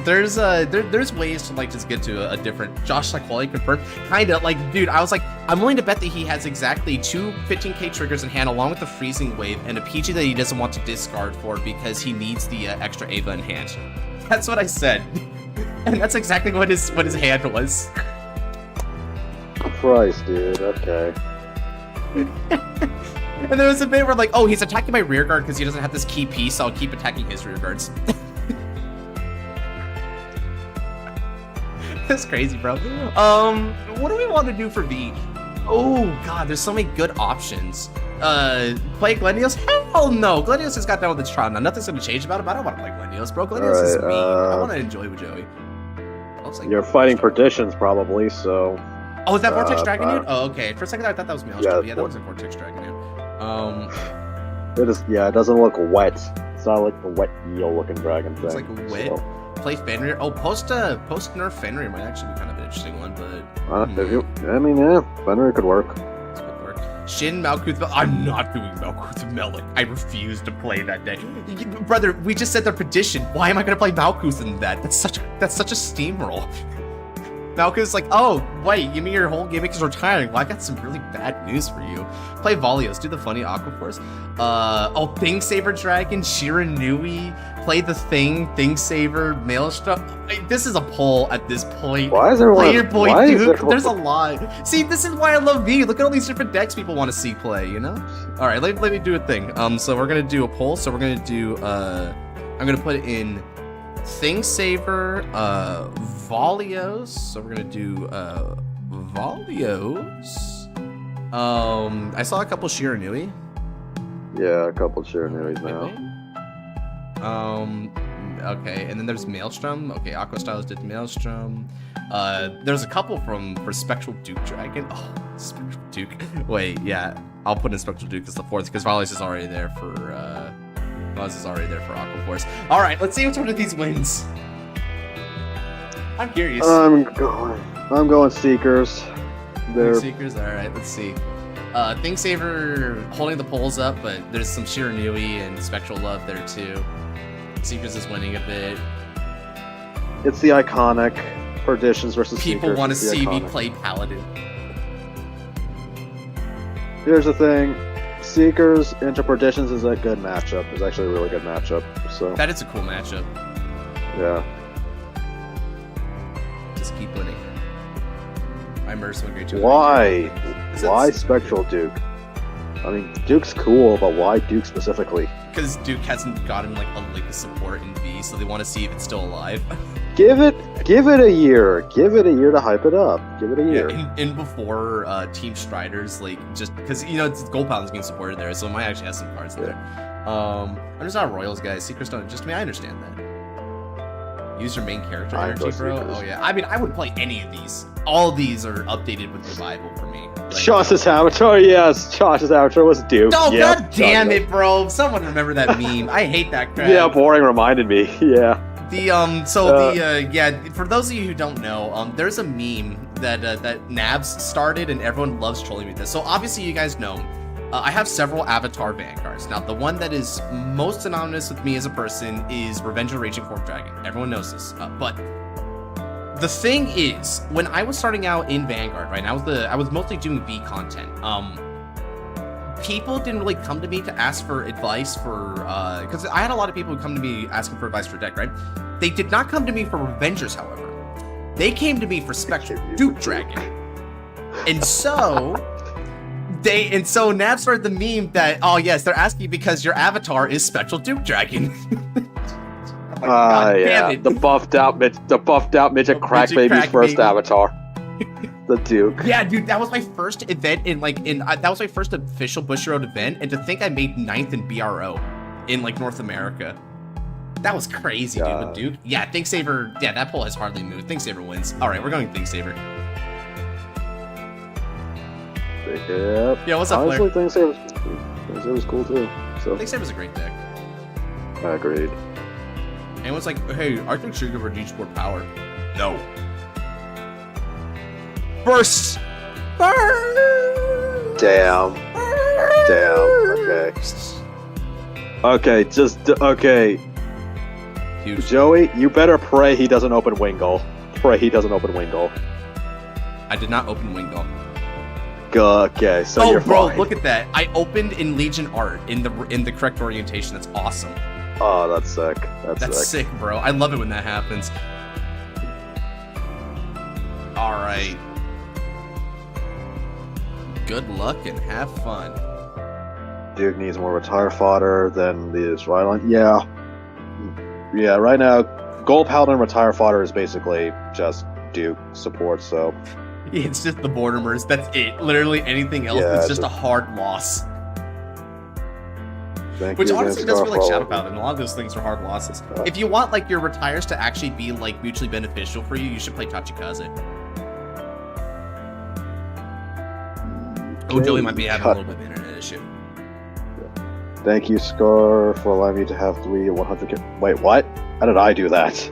there's ways to like just get to a different. Josh like quality confirmed. Kinda like, dude. I was like, I'm willing to bet that he has exactly 2 15k triggers in hand, along with the freezing wave and a PG that he doesn't want to discard for because he needs the extra Ava in hand. That's what I said, and that's exactly what his hand was. Christ, dude. Okay. And there was a bit where like, oh, he's attacking my rear guard because he doesn't have this key piece, so I'll keep attacking his rear guards. That's crazy, bro. What do we want to do for V? Oh god, there's so many good options. Play Gladios? Hell no! Gladios just got done with its trial. Now nothing's gonna change about it, but I don't want to play Gladios, bro. Gladios is mean. I want to enjoy with Joey. You're fighting Perditions, probably, so... Oh, is that Vortex Dragon Dude? Oh, okay. For a second I thought that was Maelstrom. Yeah, that was a Vortex Dragon Dude. It doesn't look wet. It's not like the wet eel-looking dragon thing. It's like wet. So. Play Fenrir. Oh, post-nerf Fenrir might actually be kind of an interesting one, but... Fenrir could work. Shin Malkuth. I'm not doing Malkuth Melik. I refuse to play that deck. Brother, we just said their petition. Why am I gonna play Malkuth in that? That's such a steamroll. Malkuth's like, oh, wait, you mean your whole gimmick is retiring? Well, I got some really bad news for you. Play Valios, do the funny Aqua Force. Thing Saber Dragon, Shiranui, play the Thing Saber, Maelstrom. This is a poll at this point. Why is there Play your boy Duke. There's a lot. See, this is why I love V. Look at all these different decks people want to see play, you know? Alright, let me do a thing. So we're gonna do a poll. So we're gonna do I'm gonna put in Thing Saver, Valios. So we're gonna do Valios. I saw a couple Shiranui. Yeah, a couple Shiranuis now. Okay, and then there's Maelstrom. Okay, Aqua Styles did Maelstrom. There's a couple for Spectral Duke Dragon. Oh, Spectral Duke. Wait, yeah, I'll put in Spectral Duke as the fourth because Valios is already there for Aqua Force. All right, let's see which one of these wins. I'm curious. I'm going Seekers. Seekers. All right, let's see. Thing Saver holding the polls up, but there's some Shiranui and Spectral Love there too. Seekers is winning a bit. It's the iconic Perditions versus Seekers. People want to see me play Paladin. Here's the thing. Seekers into Perditions is a good matchup. It's actually a really good matchup. So that is a cool matchup. Yeah. Just keep winning. I'm Mercer with great. Why Spectral Duke? I mean, Duke's cool, but why Duke specifically? Because Duke hasn't gotten like a lick of support in V, so they want to see if it's still alive. Give it a year. Give it a year to hype it up. Give it a year. Yeah, in before Team Striders, like just because it's Gold Paladin's being supported there, so it might actually have some cards there. I'm just not a Royals guy. Seekers don't. Just me, I understand that. Use your main character energy, bro. Oh yeah. I mean, I would play any of these. All of these are updated with revival for me. Josh's avatar, yes. Josh's avatar was Duke. Oh, yep. God damn it, bro. Someone remember that meme. I hate that crap. Yeah, boring reminded me. Yeah. For those of you who don't know, there's a meme that Nabs started and everyone loves trolling me with this. So obviously you guys know, I have several avatar Vanguards. Now, the one that is most synonymous with me as a person is Revenge of the Raging Fork Dragon. Everyone knows this. But the thing is, when I was starting out in Vanguard, right, I was mostly doing V content. People didn't really come to me to ask for advice for, because I had a lot of people who come to me asking for advice for deck, right? They did not come to me for Revengers, however. They came to me for Spectral Duke Dragon. And so Nav started the meme that, oh yes, they're asking because your avatar is Spectral Duke Dragon. Yeah, the buffed out midget crackbaby's first avatar. The Duke. Yeah, dude, that was my first event that was my first official Bushiroad event, and to think I made 9th in BRO in North America. That was crazy, dude, with Duke. Yeah, Think Saver, yeah, that poll has hardly moved. Think Saver wins. Alright, we're going Think Saver. Yep. Yeah, what's up, Blair? Think Saver's cool too. So Think Saver's a great deck. I agreed. Anyone's like, hey, I think Sugar for G-Sport power. No. Burst! Damn. Okay. Okay. Huge. Joey, you better pray he doesn't open Wingull. I did not open Wingull. Okay, so you're bro, fine. Look at that. I opened in Legion Art in the correct orientation. That's awesome. Oh, that's sick. That's sick, bro. I love it when that happens. Alright. Good luck and have fun. Duke needs more retire fodder than the Israeli. Yeah, right now, Gold Paladin retire fodder is basically just Duke support, so... It's just the Bordermers, that's it. Literally anything else is just a hard loss. Which you honestly again, does feel like Scar, Shadow for Paladin. A lot of those things are hard losses. If you want like your retires to actually be like mutually beneficial for you, you should play Tachikaze. Oh, Joey might be having a little bit of an internet issue. Thank you, Scar, for allowing me to have 3 100k. Wait, what? How did I do that?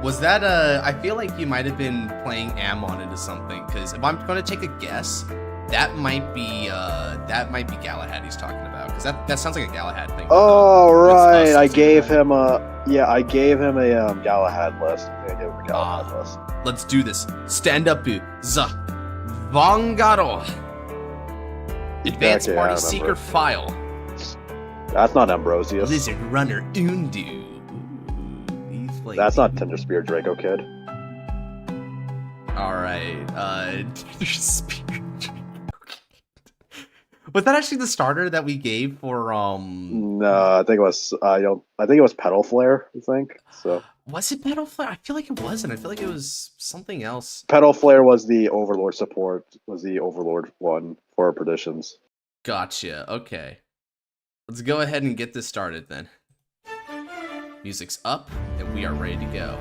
Was that I feel like you might have been playing Amon into something, because if I'm going to take a guess, that might be Galahad he's talking about, because that sounds like a Galahad thing. Oh right, I gave him a Galahad list. I gave him a Galahad list. Let's do this. Stand up, za, Vanguard. Advanced Okay, Party Seeker File. That's not Ambrosius. Lizard Runner Undu. That's not Tender Spear Draco Kid. Alright, Tender Spear Draco. Was that actually the starter that we gave for No, I think it was I think it was Petal Flare, I think. So was it Petal Flare? I feel like it wasn't. I feel like it was something else. Petal Flare was the Overlord support, was the Overlord one for Perditions. Gotcha. Okay. Let's go ahead and get this started then. Music's up, and we are ready to go.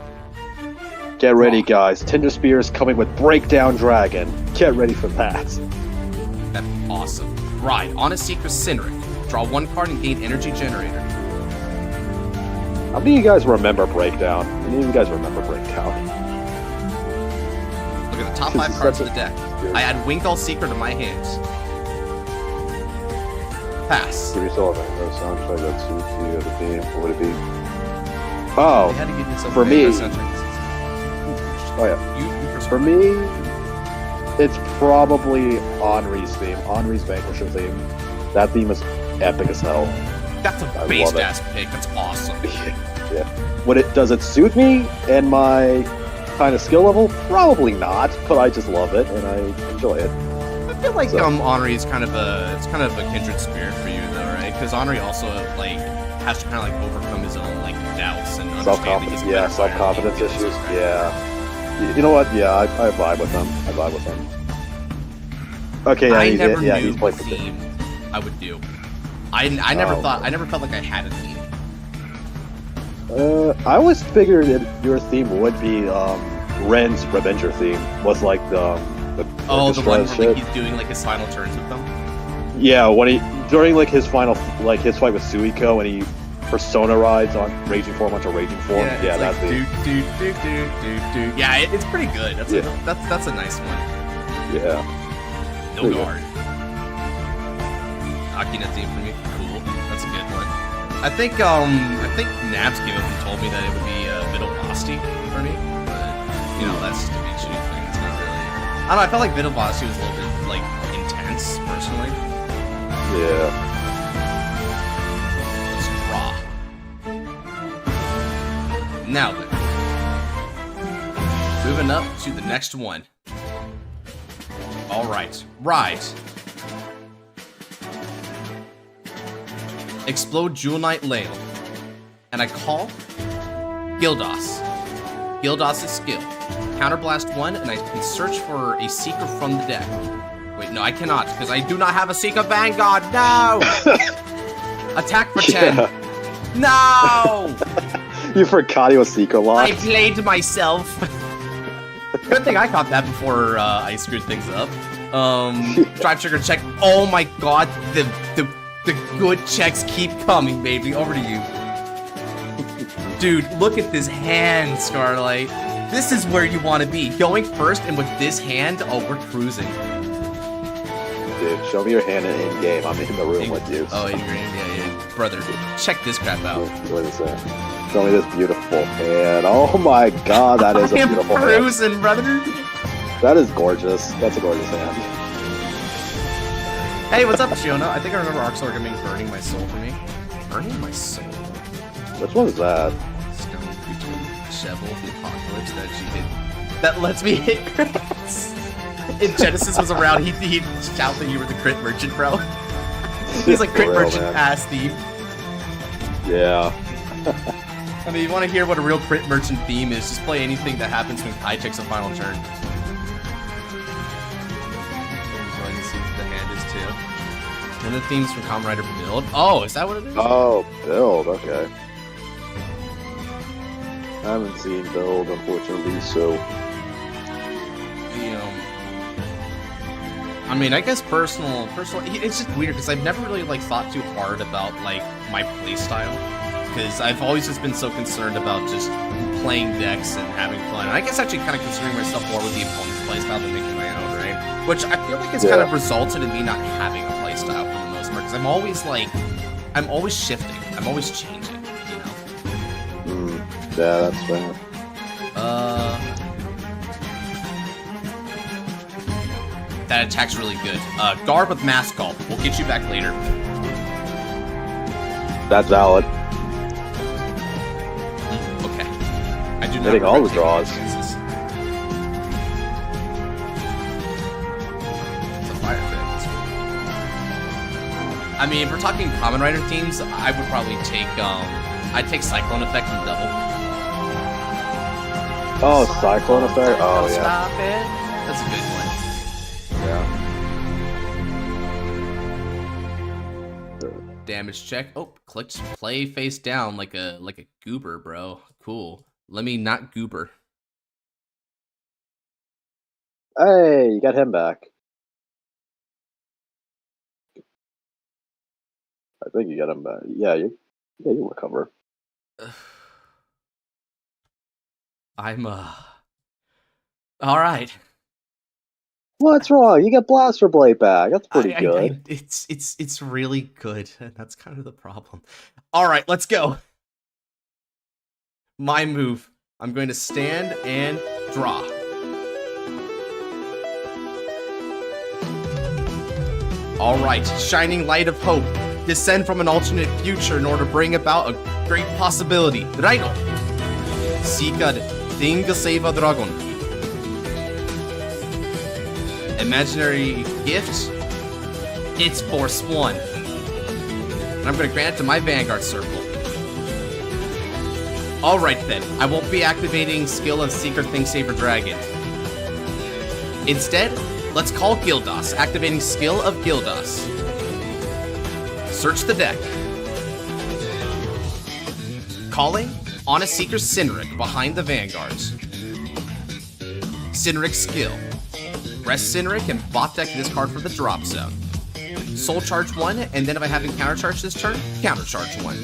Get ready, guys. Tinder Spear is coming with Breakdown Dragon. Get ready for that. That's awesome. Ride on a Secret Cynric. Draw 1 card and gain Energy Generator. How many of you guys remember Breakdown? How many of you guys remember Breakdown? Look at the top 5 cards of the deck. I add Winkle Secret to my hands. Pass. Give yourself a soundtrack that suits you as a theme. What would it be? Oh, for me. Oh yeah. For me, it's probably Henri's theme. Henri's Vanquisher theme. That theme is epic as hell. That's a based ass pick. That's awesome. Yeah. Does it suit me and my kind of skill level? Probably not, but I just love it and I enjoy it. I feel like Henri is kind of a kindred spirit for you though, right? Because Henri also like has to kind of like overcome his own like doubts and self-confidence. Yeah, self-confidence issues. Yeah. You know what? Yeah, I vibe with him. Okay, yeah, I never knew he's what theme I would do. I never felt like I had a theme. I always figured that your theme would be Ren's Revenger theme. Was like the one where like, he's doing like his final turns with them. Yeah, when during like his fight with Suiko, and he persona rides on Raging Form onto Raging Form. Yeah, that's like, do. Yeah, it's pretty good. That's a nice one. Yeah. No guard. Akina theme for me. Cool. That's a good one. I think Nabs came up and told me that it would be Vidalvosti for me, but you know that's just a big shooting thing. It's not really. I don't know. I felt like Vidalvosti was a little bit like intense personally. Yeah. Let's draw. Now then, moving up to the next one. All right, right. Explode Jewel Knight Lail. And I call Gildas. Gildas' skill. Counterblast 1, and I can search for a Seeker from the deck. Wait, no, I cannot, because I do not have a Seeker Vanguard. No! Attack for 10. Yeah. No! You forgot he was Seeker locked. I played myself. Good thing I caught that before I screwed things up. Drive trigger check. Oh my god, the good checks keep coming, baby. Over to you. Dude, look at this hand, Scarlight. This is where you want to be. Going first, and with this hand, oh, we're cruising. Dude, show me your hand in game. I'm in the room with you. Oh, in green, yeah. Brother, check this crap out. What is that? Show me this beautiful hand. Oh my god, that is a beautiful hand. I'm cruising, brother. That is gorgeous. That's a gorgeous hand. Hey, what's up, Shiona? I think I remember Arxorgaming burning my soul for me. Burning my soul? Which one is that? Stone Creature Shovel, the Apocalypse that she did. That lets me hit crits. If Genesis was around, he'd shout that you were the crit merchant, bro. He's like crit merchant pass thief. Yeah. I mean, you want to hear what a real crit merchant theme is, just play anything that happens when Kai takes a final turn. I'm going to see what the hand is too. One of the themes from Kamen Rider Build. Oh, is that what it is? Oh, Build, okay. I haven't seen Build, unfortunately, so... I mean, I guess personal, it's just weird, because I've never really, like, thought too hard about, like, my playstyle. Because I've always just been so concerned about just playing decks and having fun. And I guess actually kind of considering myself more with the opponent's playstyle than making my own, right? Which I feel like has kind of resulted in me not having a playstyle for the most part, because I'm always, like, I'm always shifting. I'm always changing, you know? Yeah, that's fair. That attack's really good. Guard with Mass Gulp. We'll get you back later. That's valid. Okay. I do not hitting all the draws. It's a fire effect. I mean, if we're talking Kamen Rider themes, I would probably take, I'd take Cyclone Effect and double. Oh, Cyclone Effect? Oh, yeah. Stop it. That's a good one. Yeah. Damage check. Oh, clicked play face down like a goober, bro. Cool. Let me not goober. Hey, you got him back. I think you got him back. Yeah, you recover. I'm all right. What's wrong? You got Blaster Blade back. That's pretty good. It's really good. That's kind of the problem. All right, let's go. My move. I'm going to stand and draw. All right, shining light of hope. Descend from an alternate future in order to bring about a great possibility. Rhino. Seekad Thing Save a Dragon. Imaginary gift. It's Force 1. And I'm going to grant it to my Vanguard circle. Alright then, I won't be activating skill of Seeker Thing Saver Dragon. Instead, let's call Gildas, activating skill of Gildas. Search the deck. Calling on a Seeker Sinric behind the Vanguards. Sinric skill. Rest Sinric and bot deck this card for the drop zone. Soul charge 1, and then if I have him countercharge this turn, countercharge 1.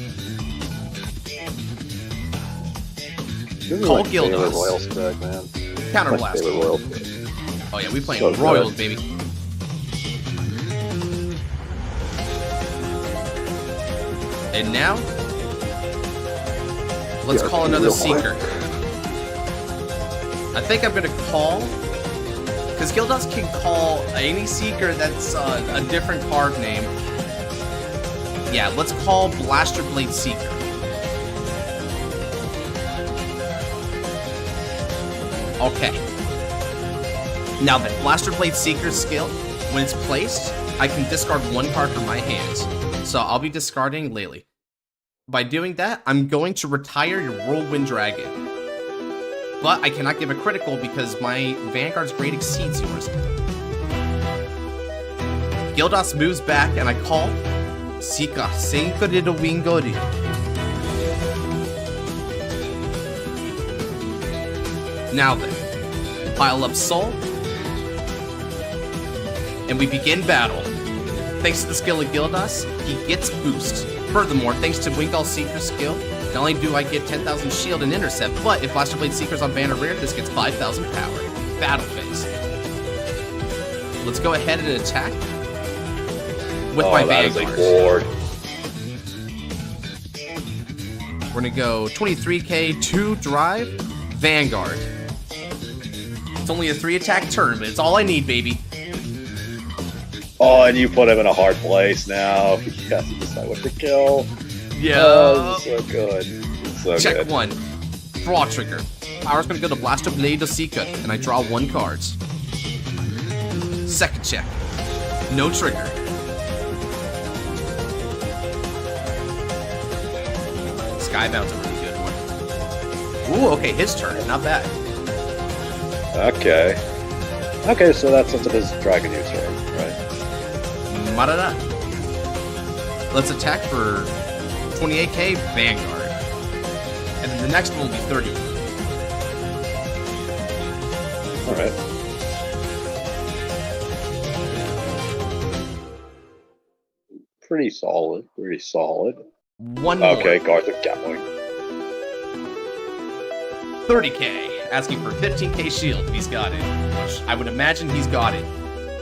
Call Gildas. Royal spec, man. Counterblast. Royal. Oh yeah, we playing So Royals, good. baby. And now, let's call another Seeker. I think I'm gonna call, because Gildas can call any Seeker that's a different card name. Yeah, let's call Blaster Blade Seeker. Okay. Now that Blaster Blade Seeker's skill, when it's placed, I can discard one card from my hands. So I'll be discarding Lele. By doing that, I'm going to retire your Whirlwind Dragon. But I cannot give a critical because my Vanguard's grade exceeds yours. Gildas moves back and I call Sika Senkurido Wingori. Now then, pile up Soul, and we begin battle. Thanks to the skill of Gildas, he gets boost. Furthermore, thanks to Winkall Seeker's skill, not only do I get 10,000 shield and intercept, but if Blaster Blade Seeker's on Vanguard rear, this gets 5,000 power. Battle phase. Let's go ahead and attack with my Vanguard. We're gonna go 23k, 2 drive, Vanguard. It's only a 3 attack turn, but it's all I need, baby. Oh, and you put him in a hard place now. He has to decide what to kill. Yeah. Oh, this is so good. It's so Check good. 1. Draw trigger. Power's gonna go to Blaster Blade of Seeker, and I draw 1 card. Second check. No trigger. Skybound's a really good one. Ooh, okay, his turn. Not bad. Okay. Okay, so that's of his Dragon Use turn, right? Marada. let's attack for 28k Vanguard. And then the next one will be 30. Alright. Pretty solid, pretty solid. One more. Okay, guard the Gatling. 30k, asking for 15k shield if he's got it. Which I would imagine he's got it.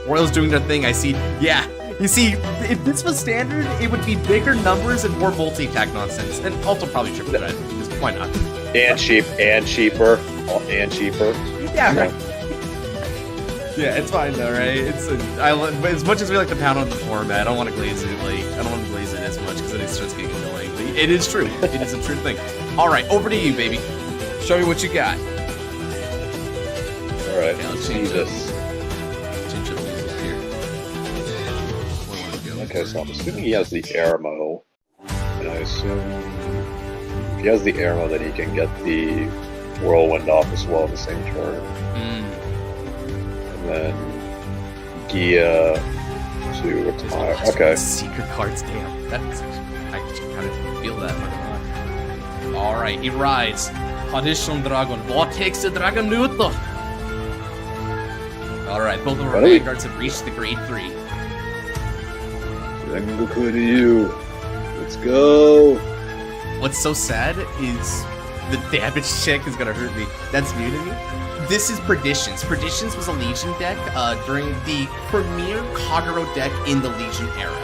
Royals doing their thing, I see. Yeah, you see, if this was standard, it would be bigger numbers and more multi-attack nonsense. And also probably triple threat, because why not? And cheaper. Yeah, right. Yeah, it's fine though, right? As much as we like to pound on the format, I don't want to glaze it. I don't want to glaze it as much because then it starts getting annoying. But it is true. It is a true thing. All right, over to you, baby. Show me what you got. All right, Okay, let's see this. Change up music here. Where do we wanna go? Okay, so I'm assuming he has the Airmo, and I assume if he has the Airmo, then he can get the Whirlwind off as well in the same turn. And then Gia to retire. Okay. Secret cards, damn. That's I kind of feel that. All right, he rides. Audition Dragon, Vortex Dragon Luto. All right, both of our Vanguards have reached the grade 3. Rengoku to you. Let's go. What's so sad is the damage check is gonna hurt me. That's new to me. This is Perditions. Perditions was a Legion deck during the premier Kagero deck in the Legion era.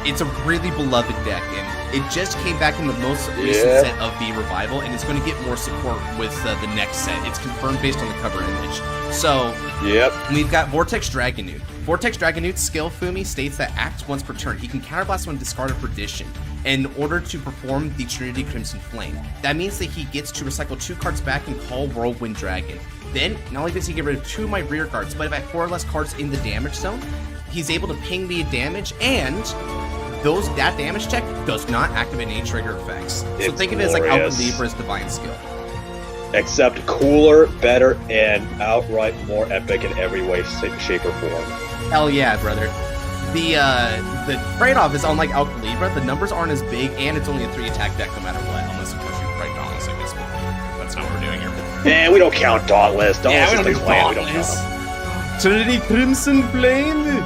It's a really beloved deck, and it just came back in the most recent set of the Revival, and it's going to get more support with the next set. It's confirmed based on the cover image. So, we've got Vortex Dragonute. Vortex Dragonute's skill, Fumi, states that acts once per turn. He can counterblast when discarded Perdition in order to perform the Trinity Crimson Flame. That means that he gets to recycle 2 cards back and call Whirlwind Dragon. Then, not only does he get rid of 2 of my rear guards, but if I have 4 or less cards in the damage zone, he's able to ping me a damage, and that damage check does not activate any trigger effects. So think of it as like Alcalibra's Divine Skill. Except cooler, better, and outright more epic in every way, shape, or form. Hell yeah, brother. The trade-off is unlike Alcalibra, the numbers aren't as big, and it's only a 3-attack deck no matter what, unless of course you write Dauntless, I guess. That's not what we're doing here. Man, we don't count Dauntless. Dauntless is the clan, we don't count Dauntless. them. Trinity Crimson Flame!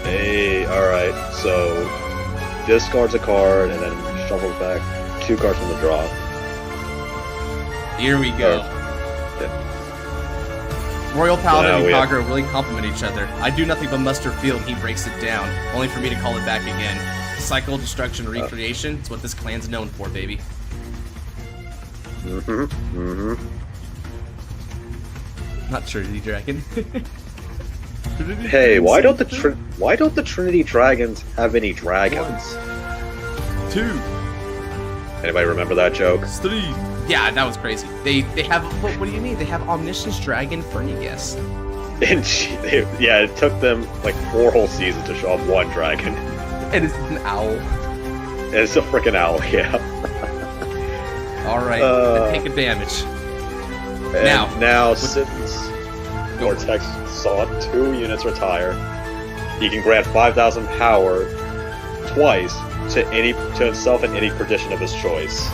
Hey, alright, so discards a card and then shuffles back 2 cards from the draw. Here we go. Royal Paladin and Kagero really complement each other. I do nothing but muster field, he breaks it down, only for me to call it back again. Cycle, destruction, recreation, it's what this clan's known for, baby. Not Trinity Dragon. Hey, why don't the Trinity Dragons have any dragons? 2. Anybody remember that joke? 3. Yeah, that was crazy. They have. What do you mean? They have Omniscience Dragon Fernie guess. And yeah, it took them like 4 whole seasons to show off 1 dragon. And it's an owl. And it's a freaking owl, yeah. All right, take a damage. Now since Vortex saw 2 units retire, he can grant 5,000 power twice to himself and any Perdition of his choice.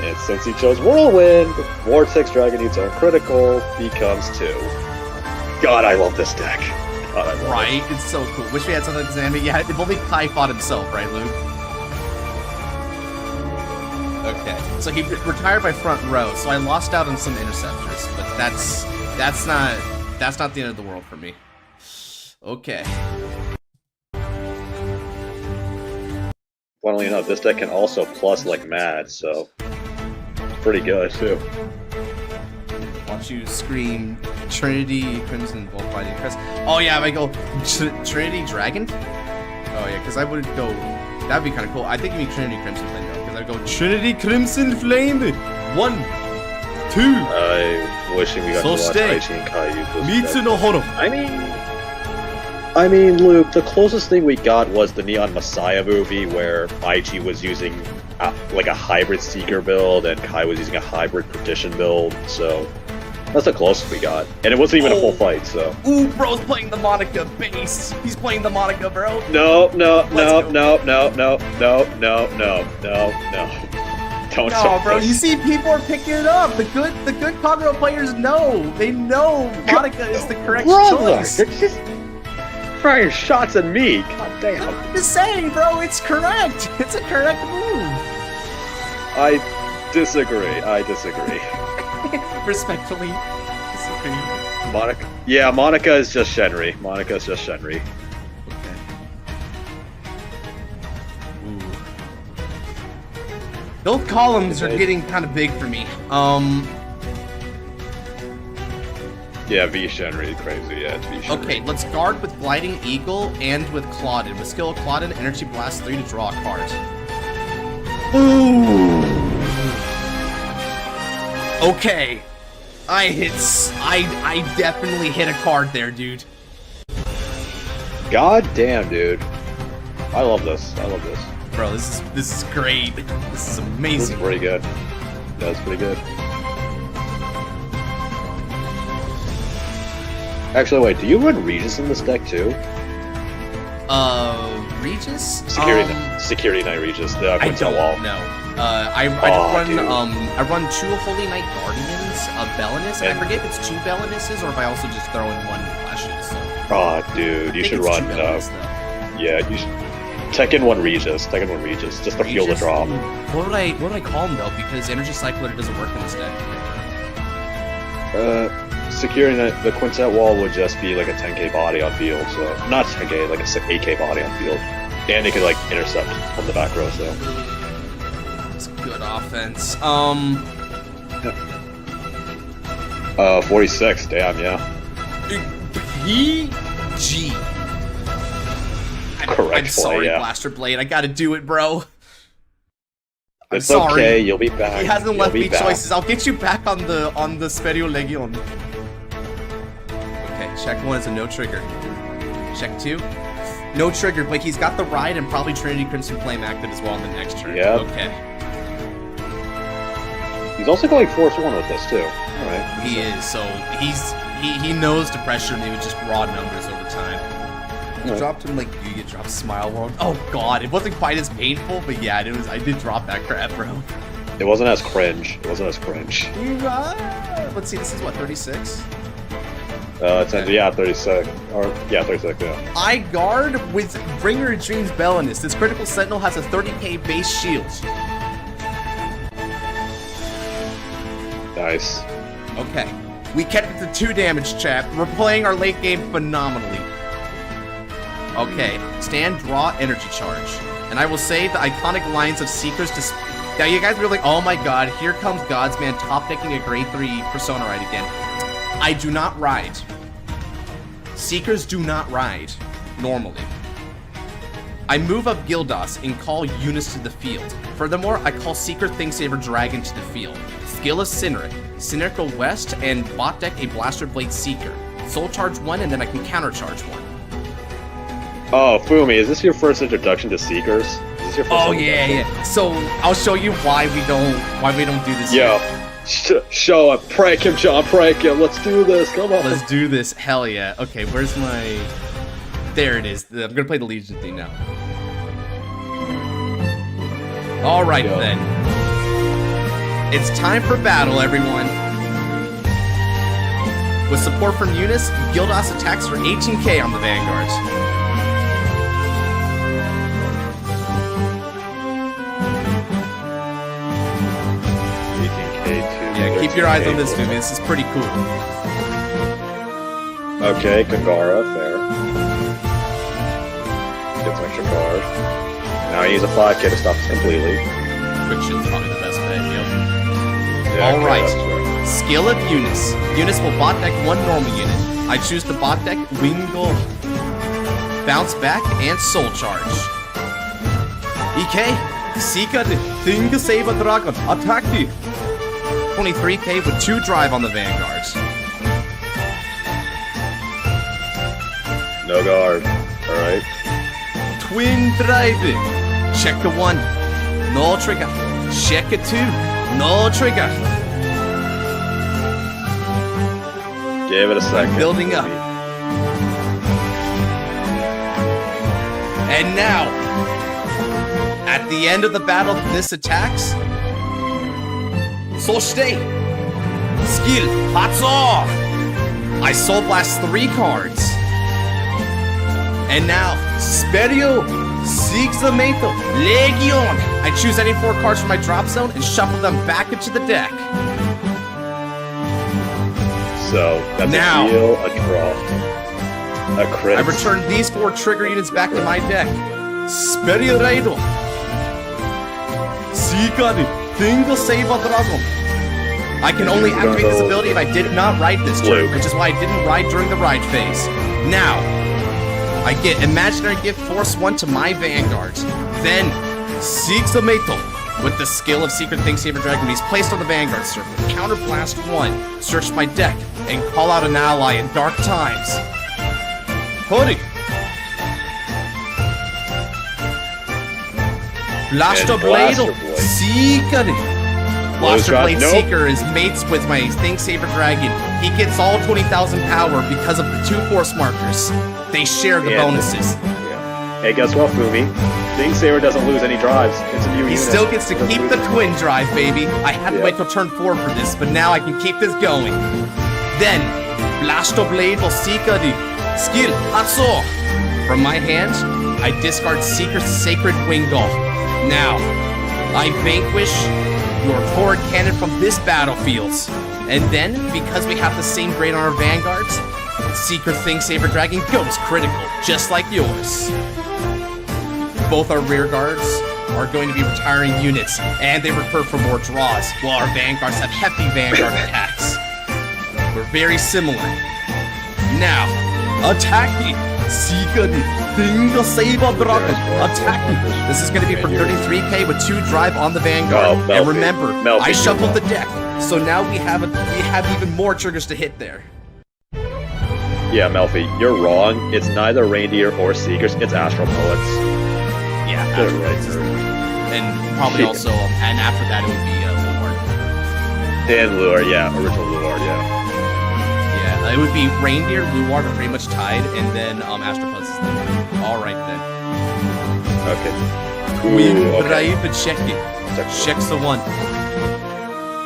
And since he chose Whirlwind, Vortex Dragonutes are critical, becomes 2. God, I love this deck. God, I love it. It's so cool. Wish we had something to examine. Yeah, if only Kai fought himself, right, Luke? Okay, so he retired by front row, so I lost out on some interceptors, but that's not the end of the world for me. Okay. Funnily enough, this deck can also plus like mad, so it's pretty good too. Watch you scream Trinity Crimson Bullfighting Crest. Oh yeah, if I go Trinity Dragon? Oh yeah, because I would go. That'd be kind of cool. I think you mean Trinity Crimson Flame though, because I'd go Trinity Crimson Flame. 1, 2. I'm wishing we got to watch Aichi and Kai use this Mitsu no Horo. I mean, Luke, the closest thing we got was the Neon Messiah movie where Aichi was using like a hybrid Seeker build and Kai was using a hybrid Perdition build, so That's the closest we got. And it wasn't even a full fight, so. Ooh, bro's playing the Monica base. He's playing the Monica, bro. No. Don't No, bro, you see people are picking it up. The good Kagura players know. They know Monica is the correct choice. It's just firing shots at me. God damn. I'm just saying, bro, it's correct. It's a correct move. I disagree. Respectfully disagree. Monica is just Shenri. Okay. Ooh. Those columns are getting kind of big for me. Yeah, V Shenri, crazy. Yeah, it's V Shenri. Okay, let's guard with Gliding Eagle and with Claudin. With skill of Claudin, Energy Blast 3 to draw a card. Ooh. Okay. I definitely hit a card there, dude. God damn, dude. I love this. Bro, this is great. This is amazing. This is pretty good. That's pretty good. Actually, wait, do you run Regis in this deck too? Regis? Security Knight Regis. The I Quintet don't Wall. know. I run 2 Holy Knight Guardians of Belinus, and I forget if it's 2 Belinuses or if I also just throw in 1 Flashes. So. Oh, dude, you should run. Yeah, you should. Tekken 1 Regis, just to fuel the drop. What would I call him though? Because Energy Cycler doesn't work in this deck. Security Knight, the Quintet Wall would just be like a 10k body on field, so not 10k, like a 8k body on field, and it could like intercept from the back row. So it's good offense. 46. Damn, yeah. PG. I'm sorry, yeah. Blaster Blade. I gotta do it, bro. It's sorry. okay. You'll be back. He hasn't left me choices. I'll get you back on the Sperio Legion. Okay, check 1 is a no trigger. Check 2, no trigger, but he's got the ride and probably Trinity Crimson Flame active as well in the next turn. Yeah. Okay. He's also going Force 1 with this too. All right. He is. So he knows to pressure me with just raw numbers over time. You dropped him like you dropped Smile World. Oh god, it wasn't quite as painful, but yeah, it was. I did drop that crap, bro. It wasn't as cringe. Let's see, this is what, 36? Yeah, 36. Or yeah, 36. Yeah. I guard with Bringer of Dreams Belinus. This critical sentinel has a 30k base shield. Nice. Okay, we kept it to 2 damage, chap. We're playing our late game phenomenally. Okay, stand, draw, energy charge. And I will say the iconic lines of Seekers to... Now you guys were like, oh my god, here comes Godsman top decking a grade 3 Persona ride again. I do not ride. Seekers do not ride, normally. I move up Gildas and call Eunice to the field. Furthermore, I call Seeker Thingsaver Dragon to the field. Skill is Cyneric. Cyneric go west and bot deck a Blaster Blade Seeker. Soul charge 1 and then I can counter charge 1. Oh, Fumi, is this your first introduction to Seekers? Is this your first yeah. So I'll show you why we don't do this. Yo, show up, prank him, John, prank him. Let's do this. Come on. Let's do this. Hell yeah. Okay, where's my? There it is. I'm gonna play the Legion theme now. All right then. It's time for battle, everyone. With support from Eunice, Gildas attacks for 18k on the Vanguards. Yeah, keep your eyes on this, Fumi. This is pretty cool. Okay, Kangara, fair. Gets an extra card. Now he needs a 5k to stop this completely. Which is probably the best bet, yep. Yeah, Alright. okay, Skill of Eunice. Eunice will bot deck 1 normal unit. I choose to bot deck Wingle, Bounce Back, and Soul Charge. EK, Seeka Thingsaver Dragon, attack you! 23k with 2 drive on the Vanguards. No guard. Alright. Twin driving. Check a 1. No trigger. Check a 2. No trigger. Give it a second. Building up. And now, at the end of the battle, this attacks. Soshite, skill, Hatsuo. I Soul Blast 3 cards. And now, Sperio, Sigzamato, Legion. I choose any 4 cards from my drop zone and shuffle them back into the deck. So, that's now, a heal, a draw, a crit. I return these 4 trigger units back to my deck. Sperio Raido. Sikari, Tingle Saber Dragon. I can only activate this ability if I did not ride this turn, which is why I didn't ride during the ride phase. Now, I get Imaginary Gift Force 1 to my Vanguard. Then, Sigzamato with the skill of Secret Thing Saber Dragon. He's placed on the Vanguard circle. Counter Blast 1, search my deck, and call out an ally in dark times. Hori! Blaster Blade, Seeker! Blaster Blade Seeker is mates with my Thing Saber Dragon. He gets all 20,000 power because of the 2 force markers. They share the bonuses. Yeah. Hey, guess what, Fumi? Thing Saber doesn't lose any drives. It's a new unit. He still gets to keep the twin drive, baby. I had to wait till turn 4 for this, but now I can keep this going. Then, Blaster Blade will Seeker the skill Hatsuo. From my hand, I discard Seeker's Sacred Wing Golf. Now, I vanquish your forward cannon from this battlefield. And then, because we have the same grade on our Vanguards, Secret Thing Saber Dragon goes critical, just like yours. Both our rear guards are going to be retiring units, and they recur for more draws, while our Vanguards have hefty Vanguard attacks. We're very similar. Now, attacking! Secret Thing Saber Dragon, attacking! This is going to be for 33k with 2 drive on the Vanguard. Oh, and remember, Melfi, I shuffled the deck, so now we have even more triggers to hit there. Yeah, Melfi, you're wrong. It's neither Reindeer or Seekers, it's Astral Poets. Yeah, Good right. and probably also, and after that it would be Luard. And Luard, yeah, original Luard, yeah. Yeah, it would be Reindeer, Luard are pretty much tied, and then Astropus is the Alright then. Okay. Win okay. drive and check it. Checks the 1.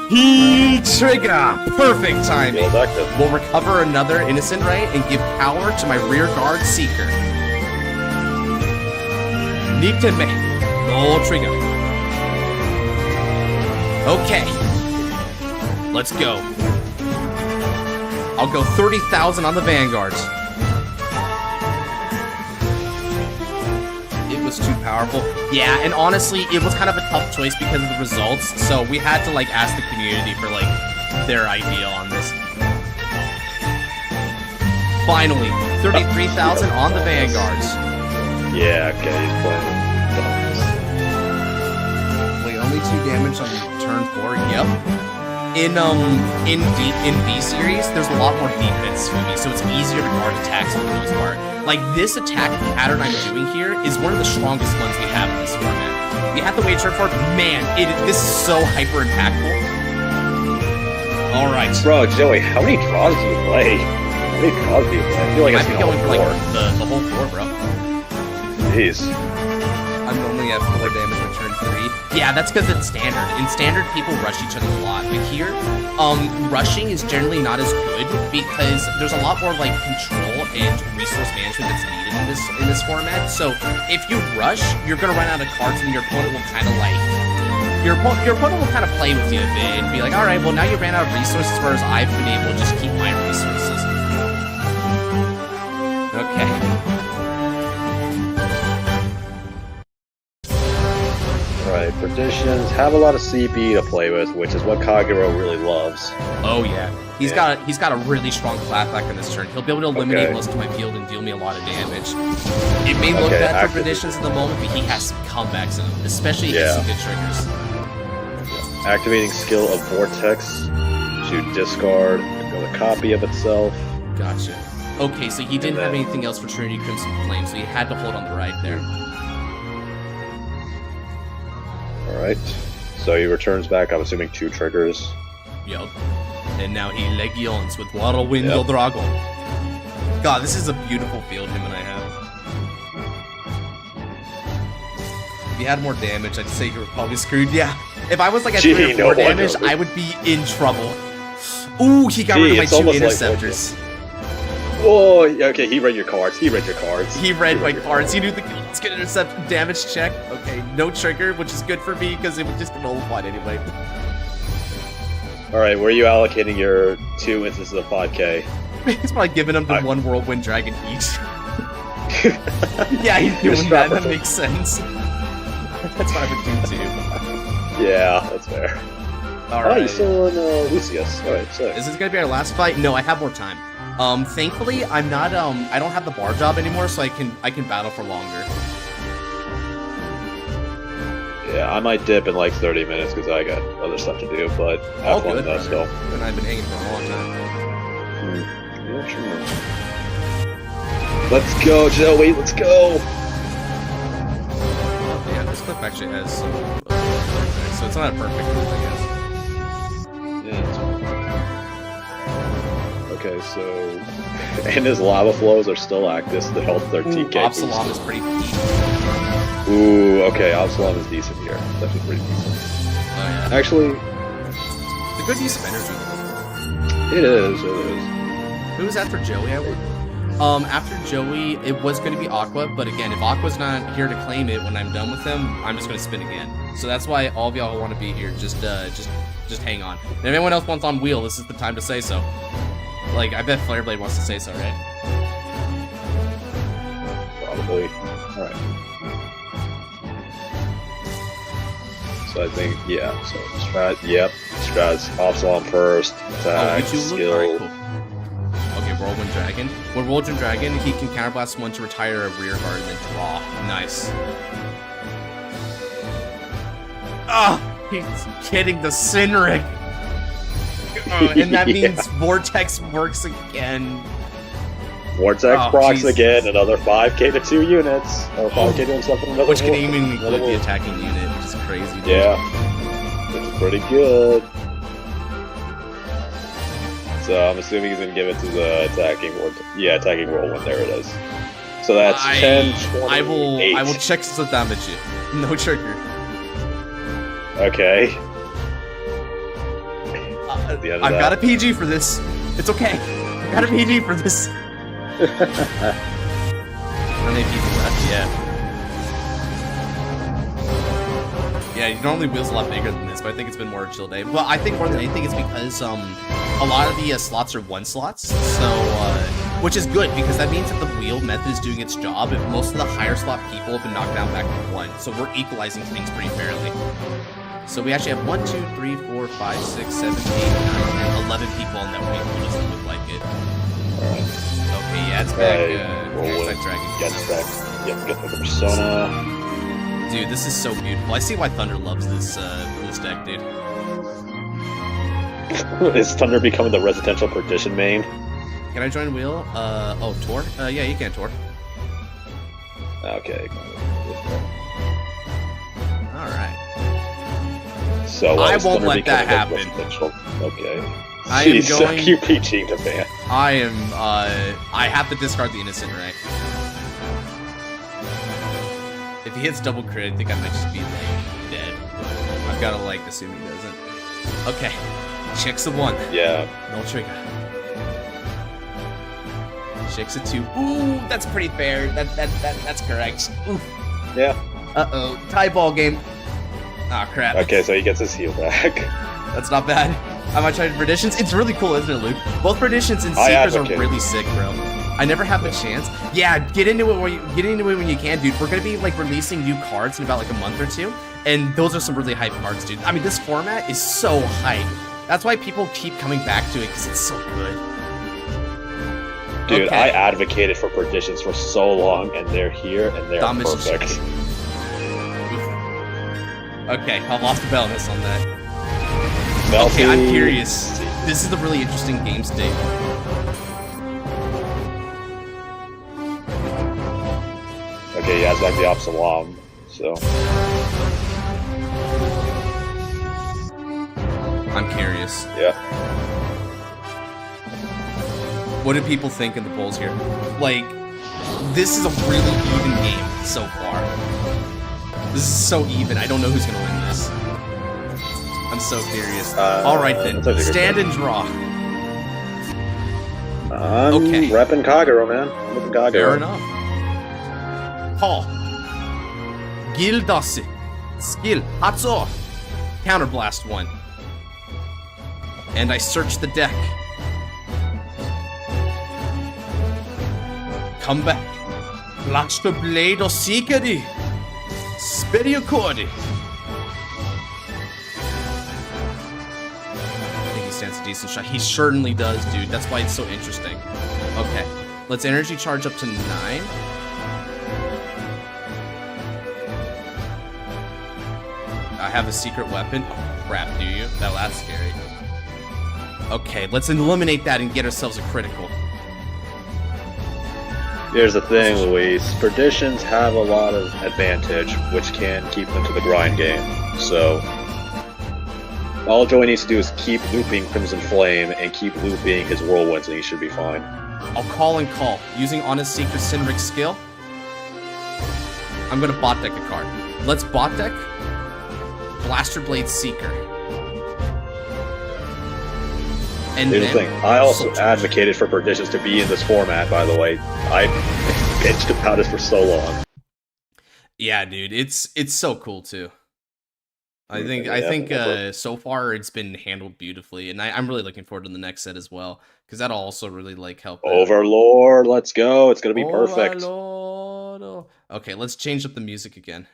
Heat trigger! Perfect timing! We'll recover another Innocent Ray and give power to my rear guard Seeker. Niteme. No trigger. Okay. Let's go. I'll go 30,000 on the Vanguards. It was too powerful. Yeah, and honestly, it was kind of a tough choice because of the results, so we had to, like, ask the community for, like, their idea on this. Finally, 33,000 on the Vanguards. Yeah, okay, he's playing. Wait, only 2 damage on turn 4? Yep. In B series, there's a lot more defense for me, so it's easier to guard attacks for the most part. Like, this attack pattern I'm doing here is one of the strongest ones we have in this format. We have to wait turn 4. Man, this is so hyper impactful. Alright. Bro, Joey, how many draws do you play? How many draws do you play? I feel like I've been going for, like, the whole 4, bro. Jeez. I'm only at 4 damage on turn 3. Yeah, that's because it's standard. In standard, people rush each other a lot. But here, rushing is generally not as good because there's a lot more like control and resource management that's needed in this format. So if you rush, you're gonna run out of cards, and your opponent will kind of like your opponent will kind of play with you a bit and be like, all right, well now you ran out of resources, whereas I've been able to just keep my resources. Okay. Right, Perditions have a lot of CP to play with, which is what Kagero really loves. Oh yeah, he's got a really strong clapback on this turn. He'll be able to eliminate most of my field and deal me a lot of damage. It may look bad for Perditions at the moment, but he has some comebacks in him, especially if he has some good triggers. Activating skill of Vortex to discard another copy of itself. Gotcha. Okay, so he didn't have anything else for Trinity Crimson Flame, so he had to hold on the right there. Alright, so he returns back, I'm assuming 2 triggers. Yup. And now he Legions with Whirlwind Yep. Dragon. God, this is a beautiful field him and I have. If he had more damage, I'd say you were probably screwed. Yeah. If I was like at 3 or 4 damage, I would be in trouble. Ooh, he got rid of my 2 interceptors. Oh, okay, he read your cards. He read your cards. He read my cards. He knew the let's get intercept damage check. Okay, no trigger, which is good for me because it would just get nullified anyway. Alright, where are you allocating your 2 instances of 5k? He's probably giving them to 1 Whirlwind Dragon each. Yeah, he's doing that. That makes sense. That's what I would do too. Yeah, that's fair. Alright. Oh, you're still in Lucius. Alright, sick. Is this gonna be our last fight? No, I have more time. Thankfully, I'm not, I don't have the bar job anymore, so I can battle for longer. Yeah, I might dip in like 30 minutes because I got other stuff to do, but have fun though, still. And I've been hanging for a long time. Yeah, sure. Let's go, Joey, let's go! Yeah, this clip actually has some, so it's not a perfect clip, I guess. Yeah, it's okay, so... And his lava flows are still active, so the health 13k. Absalom is pretty deep. Ooh, okay, Absalom is decent here. That's actually pretty decent. Oh, yeah. Actually... It's a good use of energy. It is. Who was after Joey, I would? After Joey, it was going to be Aqua, but again, if Aqua's not here to claim it when I'm done with him, I'm just going to spin again. So that's why all of y'all who want to be here, just hang on. And if anyone else wants on wheel, this is the time to say so. Like, I bet Flareblade wants to say so, right? Probably. Alright. So I think, yeah, so Strat, yep. Strat's Absalom first, attack, skill. Alright, cool. Okay, Whirlwind Dragon. With Whirlwind Dragon, he can counterblast 1 to retire a rear guard and then draw. Nice. Ah! He's getting the Sinric! And that means Vortex works again. Vortex procs again, another 5k to 2 units. Or 5k to himself in another which can even include the attacking unit, which is crazy. Dude. Yeah. It's pretty good. So I'm assuming he's gonna give it to the attacking whirlwind. There it is. So that's 10, 20, I will check the damage. No trigger. Okay. I've got a PG for this. It's okay. I've got a PG for this. How many people left? Yeah. Yeah, normally wheel's a lot bigger than this, but I think it's been more a chill day. But I think more than anything, it's because a lot of the slots are 1 slots, so which is good because that means that the wheel method is doing its job. And most of the higher slot people have been knocked down back to 1, so we're equalizing things pretty fairly. So we actually have 1, 2, 3, 4, 5, 6, 7, 8, 9, 10, 11 people on that wheel. It doesn't look like it. Okay, yeah, it's back. It's back Dragon. Get back. Yep, get the persona. Dude, this is so beautiful. I see why Thunder loves this deck, dude. Is Thunder becoming the residential perdition main? Can I join wheel? Oh, Tor? Yeah, you can, Tor. Okay. Alright. So I won't let that happen. Okay. I am going... You PG'd the man. I am, I have to discard the innocent, right? If he hits double crit, I think I might just be, like, dead. I've gotta, like, assume he doesn't. Okay. Checks a 1. Yeah. No trigger. Checks a 2. Ooh, that's pretty fair. That's correct. Ooh. Yeah. Uh-oh. Tie ball game. Ah, crap. Okay, so he gets his heal back. That's not bad. I might try Perditions. It's really cool, isn't it, Luke? Both Perditions and Seekers are really sick, bro. I never have the chance. Yeah, get into it when you can, dude. We're gonna be like releasing new cards in about like a month or 2, and those are some really hype cards, dude. I mean, this format is so hype. That's why people keep coming back to it because it's so good. Dude, I advocated for Perditions for so long, and they're here, and they're perfect. Okay, I lost the balance on that. Okay, I'm curious. This is a really interesting game state. Okay, yeah, it's like the Absalom, so... I'm curious. Yeah. What do people think in the polls here? Like, this is a really even game so far. This is so even. I don't know who's gonna win this. I'm so curious. All right then, stand and draw. I'm repping Kagero, man. I'm repping Kagero. Fair enough. Paul. Gildase. Skill. Hatso. Counterblast 1. And I search the deck. Come back. Blast the blade or Seekadi. Spediocorde. I think he stands a decent shot. He certainly does, dude. That's why it's so interesting. Okay. Let's energy charge up to 9. I have a secret weapon. Oh, crap, do you? That's scary. Okay, let's eliminate that and get ourselves a critical. Here's the thing, Luis. Perditions have a lot of advantage, which can keep them to the grind game. So, all Joey needs to do is keep looping Crimson Flame and keep looping his Whirlwinds, and he should be fine. I'll call and call. Using Honest Seeker Sinric's skill, I'm gonna bot deck a card. Let's bot deck Blaster Blade Seeker. And here's the thing. I also advocated for Perditions to be in this format, by the way. I bitched about it for so long. Yeah, dude, it's so cool too. I think so far it's been handled beautifully, and I'm really looking forward to the next set as well, because that'll also really like help. Overlord, let's go! It's gonna be perfect. Overlord. Okay, let's change up the music again.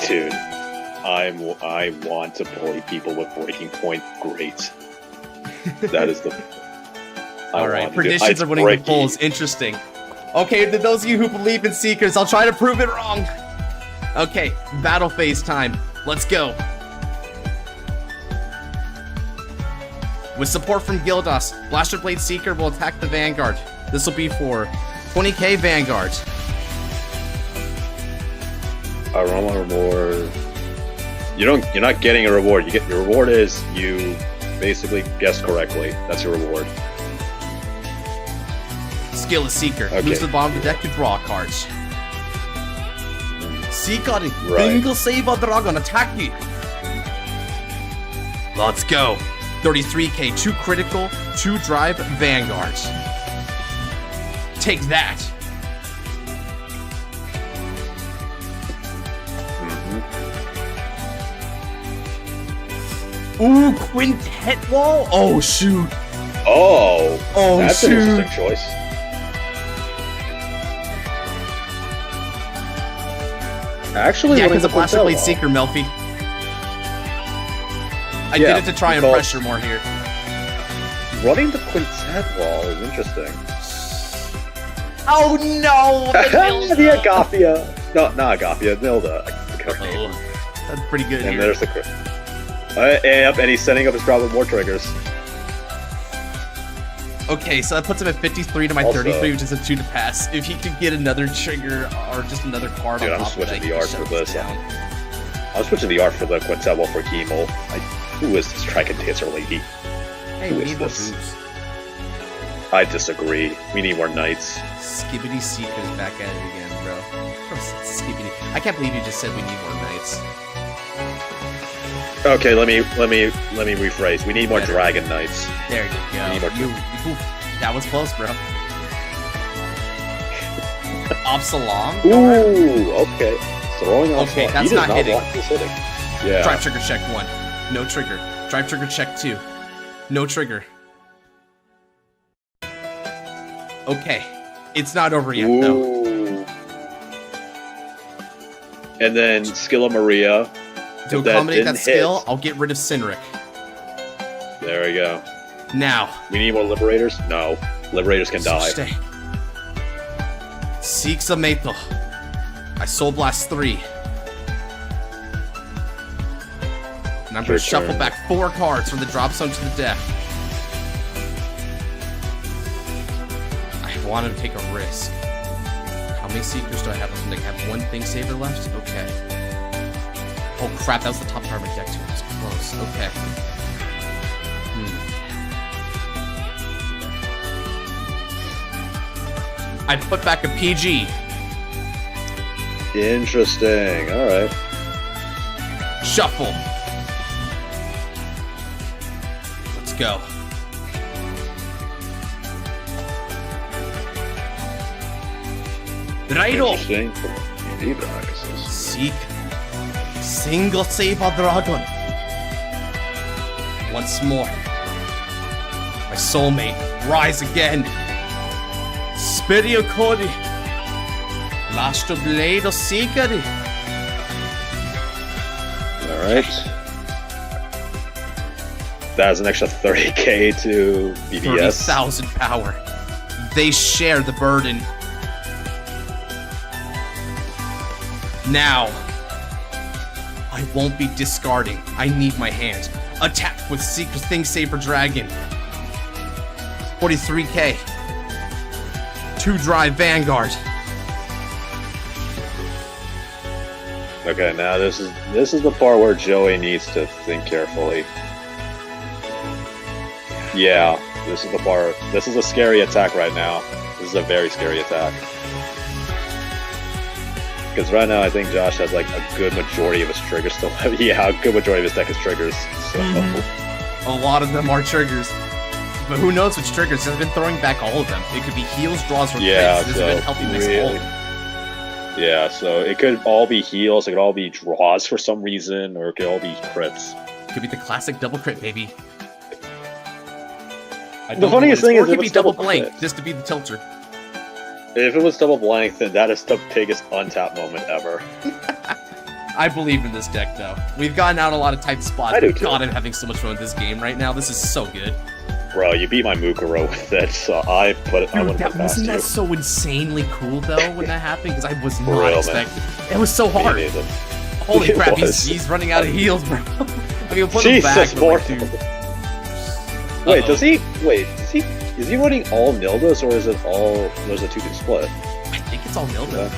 Dude, I want to bully people with Breaking Point. Great. That is the. All right, predictions are winning the polls. Interesting. Okay, to those of you who believe in Seekers, I'll try to prove it wrong. Okay, battle phase time. Let's go. With support from Gildas, Blaster Blade Seeker will attack the Vanguard. This will be for 20k Vanguard. Aroma reward. You're not getting a reward. Your reward is you basically guessed correctly. That's your reward. Skill is Seeker. Okay. Moves to the bottom of the deck to draw cards. Seeker, Bingle Saber Dragon, attack you. Let's go. 33k, 2 critical, 2 drive, Vanguards. Take that. Ooh, Quintet Wall? Oh, shoot. Oh, that's shoot. An interesting choice. Actually, yeah, because of Blaster Blade Seeker, Melfi. I did it to try and pressure more here. Running the Quintet Wall is interesting. Oh no! The Agafia. No, not Agafia, Nilda. Oh, that's pretty good. And here. There's the and he's setting up his problem with more triggers. Okay, so that puts him at 53 to my 33, which is a 2 to pass. If he could get another trigger or just another card on top of that, I'm switching the art for this. I'm switching the art for the Quintet Wall for Chemo. Who is this Dragon Dancer lady? Hey, we need more boobs. I disagree. We need more knights. Skibbity Seeker's back at it again, bro. Skibbity. I can't believe you just said we need more knights. Okay, let me rephrase. We need more Dragon Knights. There you go. We need more that was close, bro. Absalom? Ooh, okay. Throwing off. Okay, that's not hitting. Yeah. Drive trigger check 1. No trigger. Drive trigger check 2. No trigger. Okay. It's not over yet, though. And then Skill of Maria. To accommodate that skill, I'll get rid of Sinric. There we go. Now. We need more Liberators? No. Liberators can die. Stay. Seek Zameto. I Soul Blast 3. And I'm going to shuffle back 4 cards from the drop zone to the deck. I wanted to take a risk. How many Seekers do I have? I have 1 Thing Saver left? Okay. Oh crap, that was the top part of my deck too. It was close. Okay. I put back a PG. Interesting. Alright. Shuffle. Let's go. Righto. Interesting. PG practices. Seek. Single Saber Dragon. Once more. My soulmate. Rise again. Spirio Cody. Last Blade of Seekeri. Alright. That's an extra 30k to BBS. 30,000 power. They share the burden. Now, I won't be discarding. I need my hand. Attack with Secret Thing Saber Dragon. 43k. 2-drive Vanguard. Okay, now this is the part where Joey needs to think carefully. Yeah, this is the part. This is a scary attack right now. This is a very scary attack. Because right now I think Josh has like a good majority of his triggers still. Yeah, a good majority of his deck is triggers. So. A lot of them are triggers. But who knows which triggers? He's been throwing back all of them. It could be heals, draws, or yeah, crits. This so has been helping mix all of them. Yeah, so it could all be heals, it could all be draws for some reason, or it could all be crits. Could be the classic double crit, baby. The funniest thing is it could be double blank, just to be the tilter. If it was double blank, then that is the biggest untap moment ever. I believe in this deck, though. We've gotten out a lot of tight spots. I do too. God, I'm having so much fun with this game right now. This is so good. Bro, you beat my Mukuro with it, so I put it. Dude, wasn't that so insanely cool though when that happened? Because I was not expecting. It was so hard. Holy crap, he's running out of heals, bro. I mean, put him back. Wait, does he? Wait, is he running all Nildas or is it all? There's a 2-2 split. I think it's all Nilda.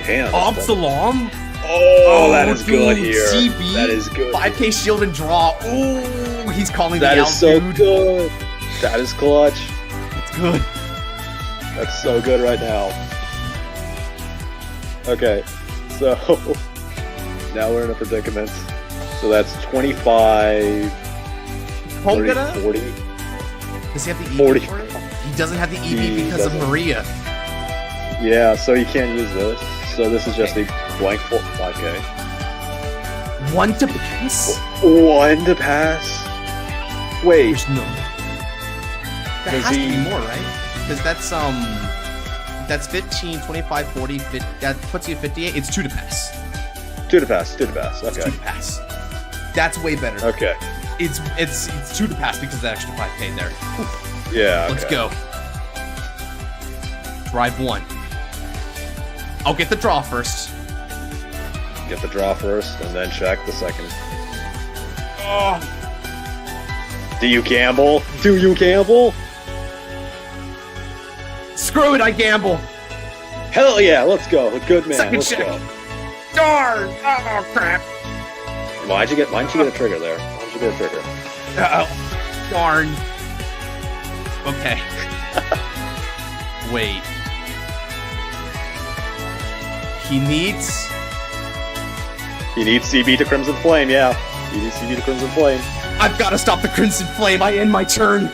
Damn. Absalom. Oh, that is dude, good here. CB, that is good. 5k shield and draw. Ooh, he's calling me out, That is so dude. good. That is clutch. It's good. That's so good right now. Okay, so now we're in a predicament. So that's 25, 30, 40. Does he have the EV 40. for it? He doesn't have the EV because of Maria. Yeah, so you can't use this. So this is just a blank 5k. 1 to pass? 1 to pass? Wait. There's no. That has to be more, right? Because that's 15, 25, 40, 50, that puts you at 58. It's 2 to pass. 2 to pass, 2 to pass, okay. It's 2 to pass. That's way better. Okay. It's 2 to pass because of the extra 5k there. Whew. Yeah, okay. Let's go. Drive 1. I'll get the draw first. Get the draw first, and then check the second. Oh. Do you gamble? Do you gamble? Screw it, I gamble. Hell yeah, let's go. Good man, Second let's check. go. Darn! Oh, crap. Why'd you get a trigger there? Why'd you get a trigger? Uh-oh. Darn. Okay. Wait. He needs CB to Crimson Flame, yeah. He needs CB to Crimson Flame. I've got to stop the Crimson Flame. I end my turn.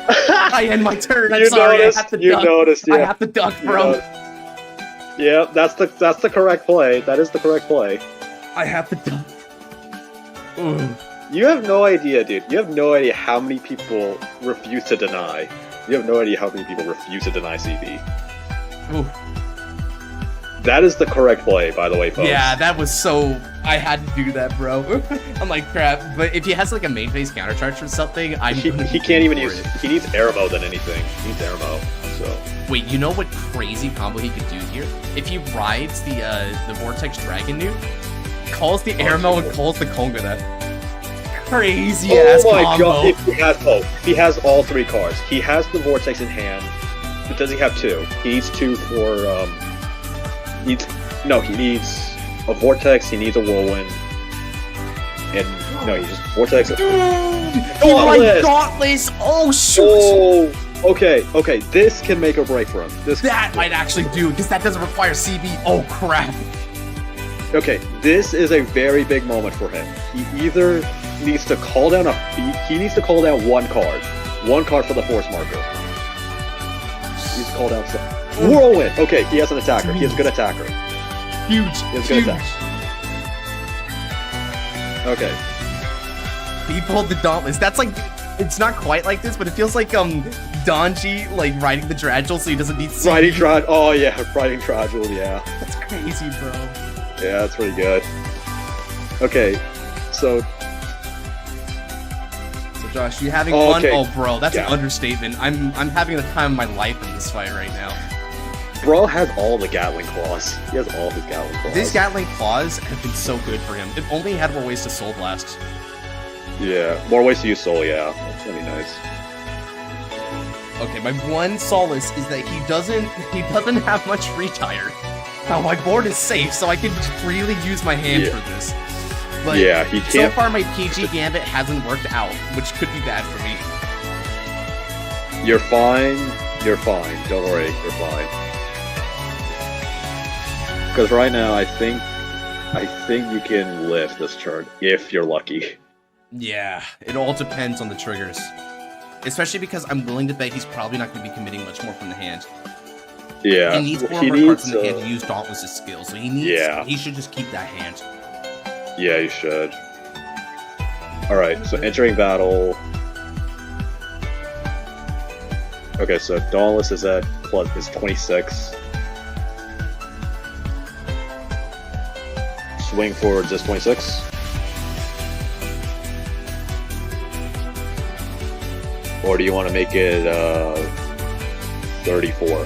I end my turn. I'm You sorry. noticed, I have to you duck. noticed, yeah. I have to duck, bro. Yeah, that's the correct play. That is the correct play. I have to duck. Ooh. You have no idea, dude. You have no idea how many people refuse to deny. You have no idea how many people refuse to deny CB. Ooh. That is the correct play, by the way, folks. Yeah, that was so... I had to do that, bro. I'm like, crap. But if he has like a main phase countercharge or something, He can't even use... He needs air mode than anything. He needs air mode, so... Wait, you know what crazy combo he could do here? If he rides the Vortex Dragon Nuke, calls the Airmo and calls the Kongana. Crazy ass combo. Oh my god, he has all 3 cards. He has the Vortex in hand, but does he have 2? He needs 2 for, he needs a Vortex, he needs a Whirlwind, And no, he just vortex. Dauntless! Dauntless! Oh shoot! Oh, okay. This can make or break for him. That might actually do, because that doesn't require CB. Oh crap! Okay, this is a very big moment for him. He either needs to call down he needs to call down one card for the force marker. He needs to call down some. Whirlwind. Okay, he has an attacker. He has a good attacker. Huge. He has a good attack. Okay. He pulled the Dauntless. That's like, it's not quite like this, but it feels like Donji like riding the Dragul, so he doesn't need CB. Riding Dragul. Oh yeah, riding Dragul. Yeah. That's crazy, bro. Yeah, that's pretty good. Okay, so Josh, you having fun? okay. Oh, bro, that's Yeah. an understatement. I'm having the time of my life in this fight right now. Bro has all the Gatling claws. He has all his Gatling claws. These Gatling claws have been so good for him. If only he had more ways to Soul Blast. Yeah, more ways to use Soul. Yeah, that's gonna be nice. Okay, my one solace is that he doesn't have much retire. Now my board is safe, so I can freely use my hand Yeah. for this. But Yeah, he so can't. far my PG Gambit hasn't worked out, which could be bad for me. You're fine. You're fine. Don't worry. You're fine. Because right now, I think you can lift this turn if you're lucky. Yeah, it all depends on the triggers. Especially because I'm willing to bet he's probably not going to be committing much more from the hand. Yeah, He needs more cards in the hand to use Dauntless' skills, so he should just keep that hand. Yeah, you should. Alright, so entering battle. Okay, so Dauntless is at is 26. Swing forwards is 26. Or do you want to make it 34?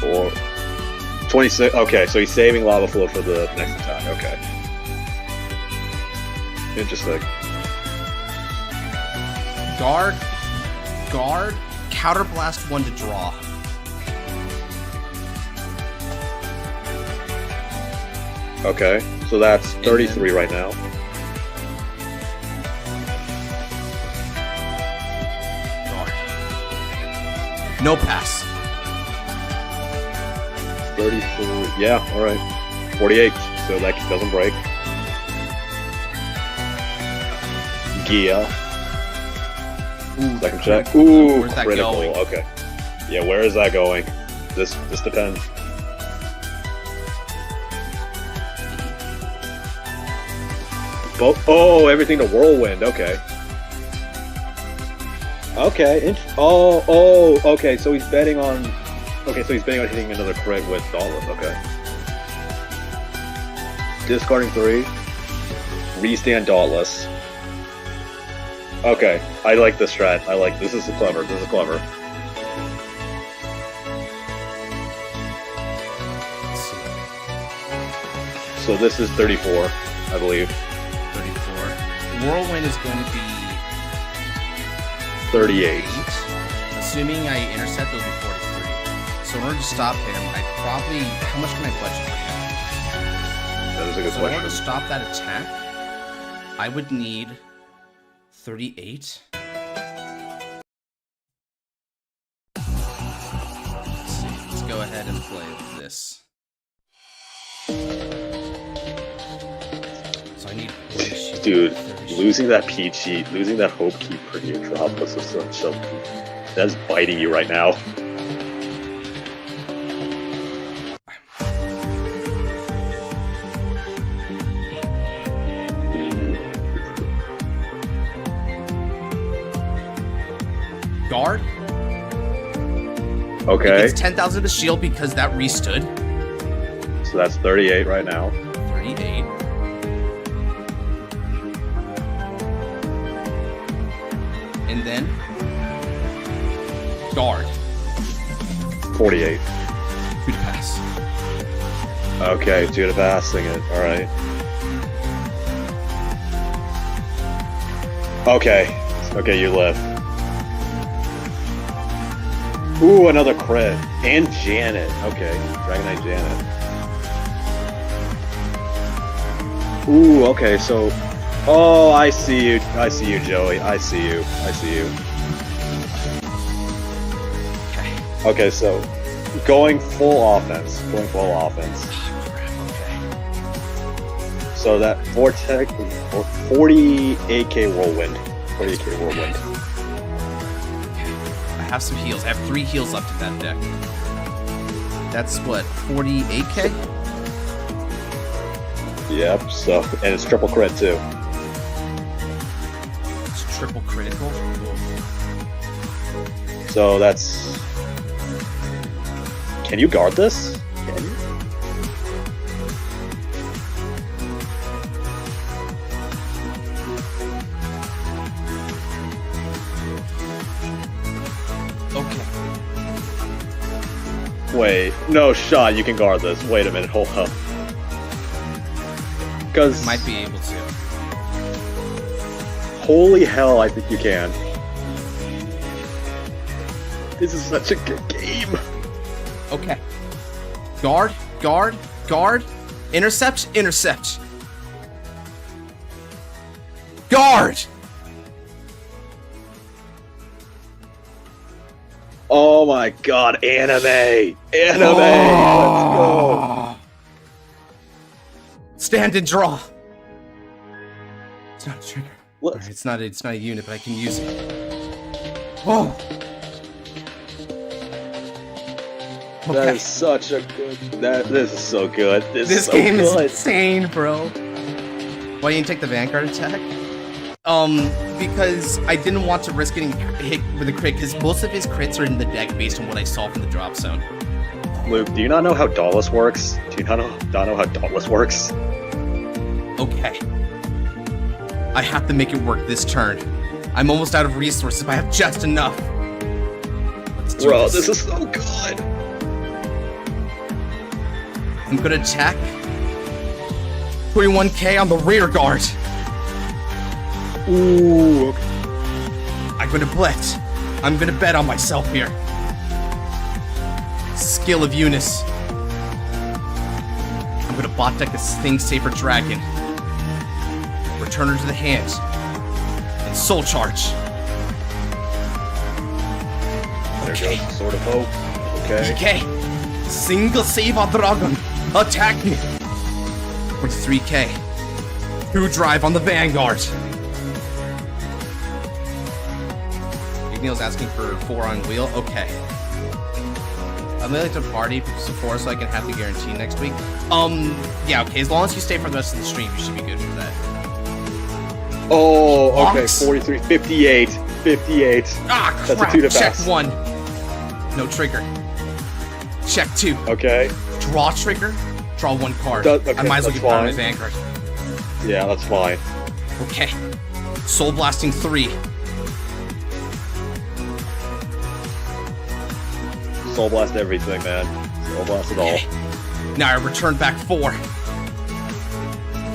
Or 26. Okay, so he's saving Lava Flow for the next attack. Okay. Interesting. Guard, Counterblast 1 to draw. Okay, so that's 33 right now. Guard. No pass. 34. Yeah, alright. 48, so that doesn't break. Gia. Ooh, Second check. Ooh, where's that critical. going? Okay. Yeah, where is that going? This depends. Oh, everything to Whirlwind. Okay. Okay. Okay. So he's betting on. Okay, so he's betting on hitting another crit with Dauntless. Okay. Discarding 3. Restand Dauntless. Okay, I like this strat. I like this. Is clever. This is clever. So this is 34, I believe. 34. Whirlwind is going to be 38. Assuming I intercept, it'll be 43. So in order to stop him, how much can I budget for him? That is a good So in order to question. stop that attack, I would need 38. Let's see. Let's go ahead and play this. So I need Dude, 30. losing that PG, losing that Hope Keeper to your drop was so that's biting you right now. Guard. Okay, It's 10,000 to shield because that restood. so that's 38 right now. 38. And then guard. 48. Good pass. Okay, 2 to passing it. All right. Okay, you live. Ooh, another crit. And Janet. Okay, Dragonite Janet. Ooh, okay, so... Oh, I see you. I see you, Joey. I see you. I see you. Okay, so... Going full offense. Going full offense. So that Vortex... 48k Whirlwind. 48k Whirlwind. I have some heals. I have 3 heals left in that deck. That's what, 48k? Yep, so... And it's triple crit, too. It's triple critical? So that's... Can you guard this? Can you? Okay. Wait, no shot you can guard this. Wait a minute, hold up. Because... Might be able to. Holy hell, I think you can. This is such a good game. Okay. Guard, guard, guard. Intercept, intercept. Guard! Oh my god, anime! Anime! Let's go! Stand and draw. It's not a trigger. What? Alright, it's not a unit, but I can use it. Oh! That Okay. is such a good... This is so good. This so game is good. insane, bro. Why you didn't take the Vanguard attack? Because I didn't want to risk getting hit with a crit, because most of his crits are in the deck based on what I saw from the drop zone. Luke, do you not know how Dauntless works? Do you not know how Dauntless works? Okay. I have to make it work this turn. I'm almost out of resources, but I have just enough. Let's do Bro, this is so good! I'm gonna attack. 21k on the rear guard. Ooh, okay. I'm gonna bet. I'm gonna bet on myself here. Skill of Eunice. I'm gonna bot deck a Thing Saber Dragon. Return her to the hand. And Soul Charge. There Okay. goes Sword of Hope. Okay. Okay. Single Saber Dragon. Attack me. 23k. 2 drive on the Vanguard. Yugioh's asking for 4 on wheel. Okay. I'd like to party so 4 so I can have the guarantee next week. Yeah, okay. As long as you stay for the rest of the stream, you should be good for that. Oh, okay. Box. 43, 58, 58. Ah, That's crap. a 2 to Check pass. 1. No trigger. Check 2. Okay. Draw trigger. Draw 1 card. Okay, I might as well that's get power on my fine. Vanguard. Yeah, that's fine. Okay. Soul Blasting 3. Soul Blast everything, man. Soul Blast it all. Okay. Now I return back 4.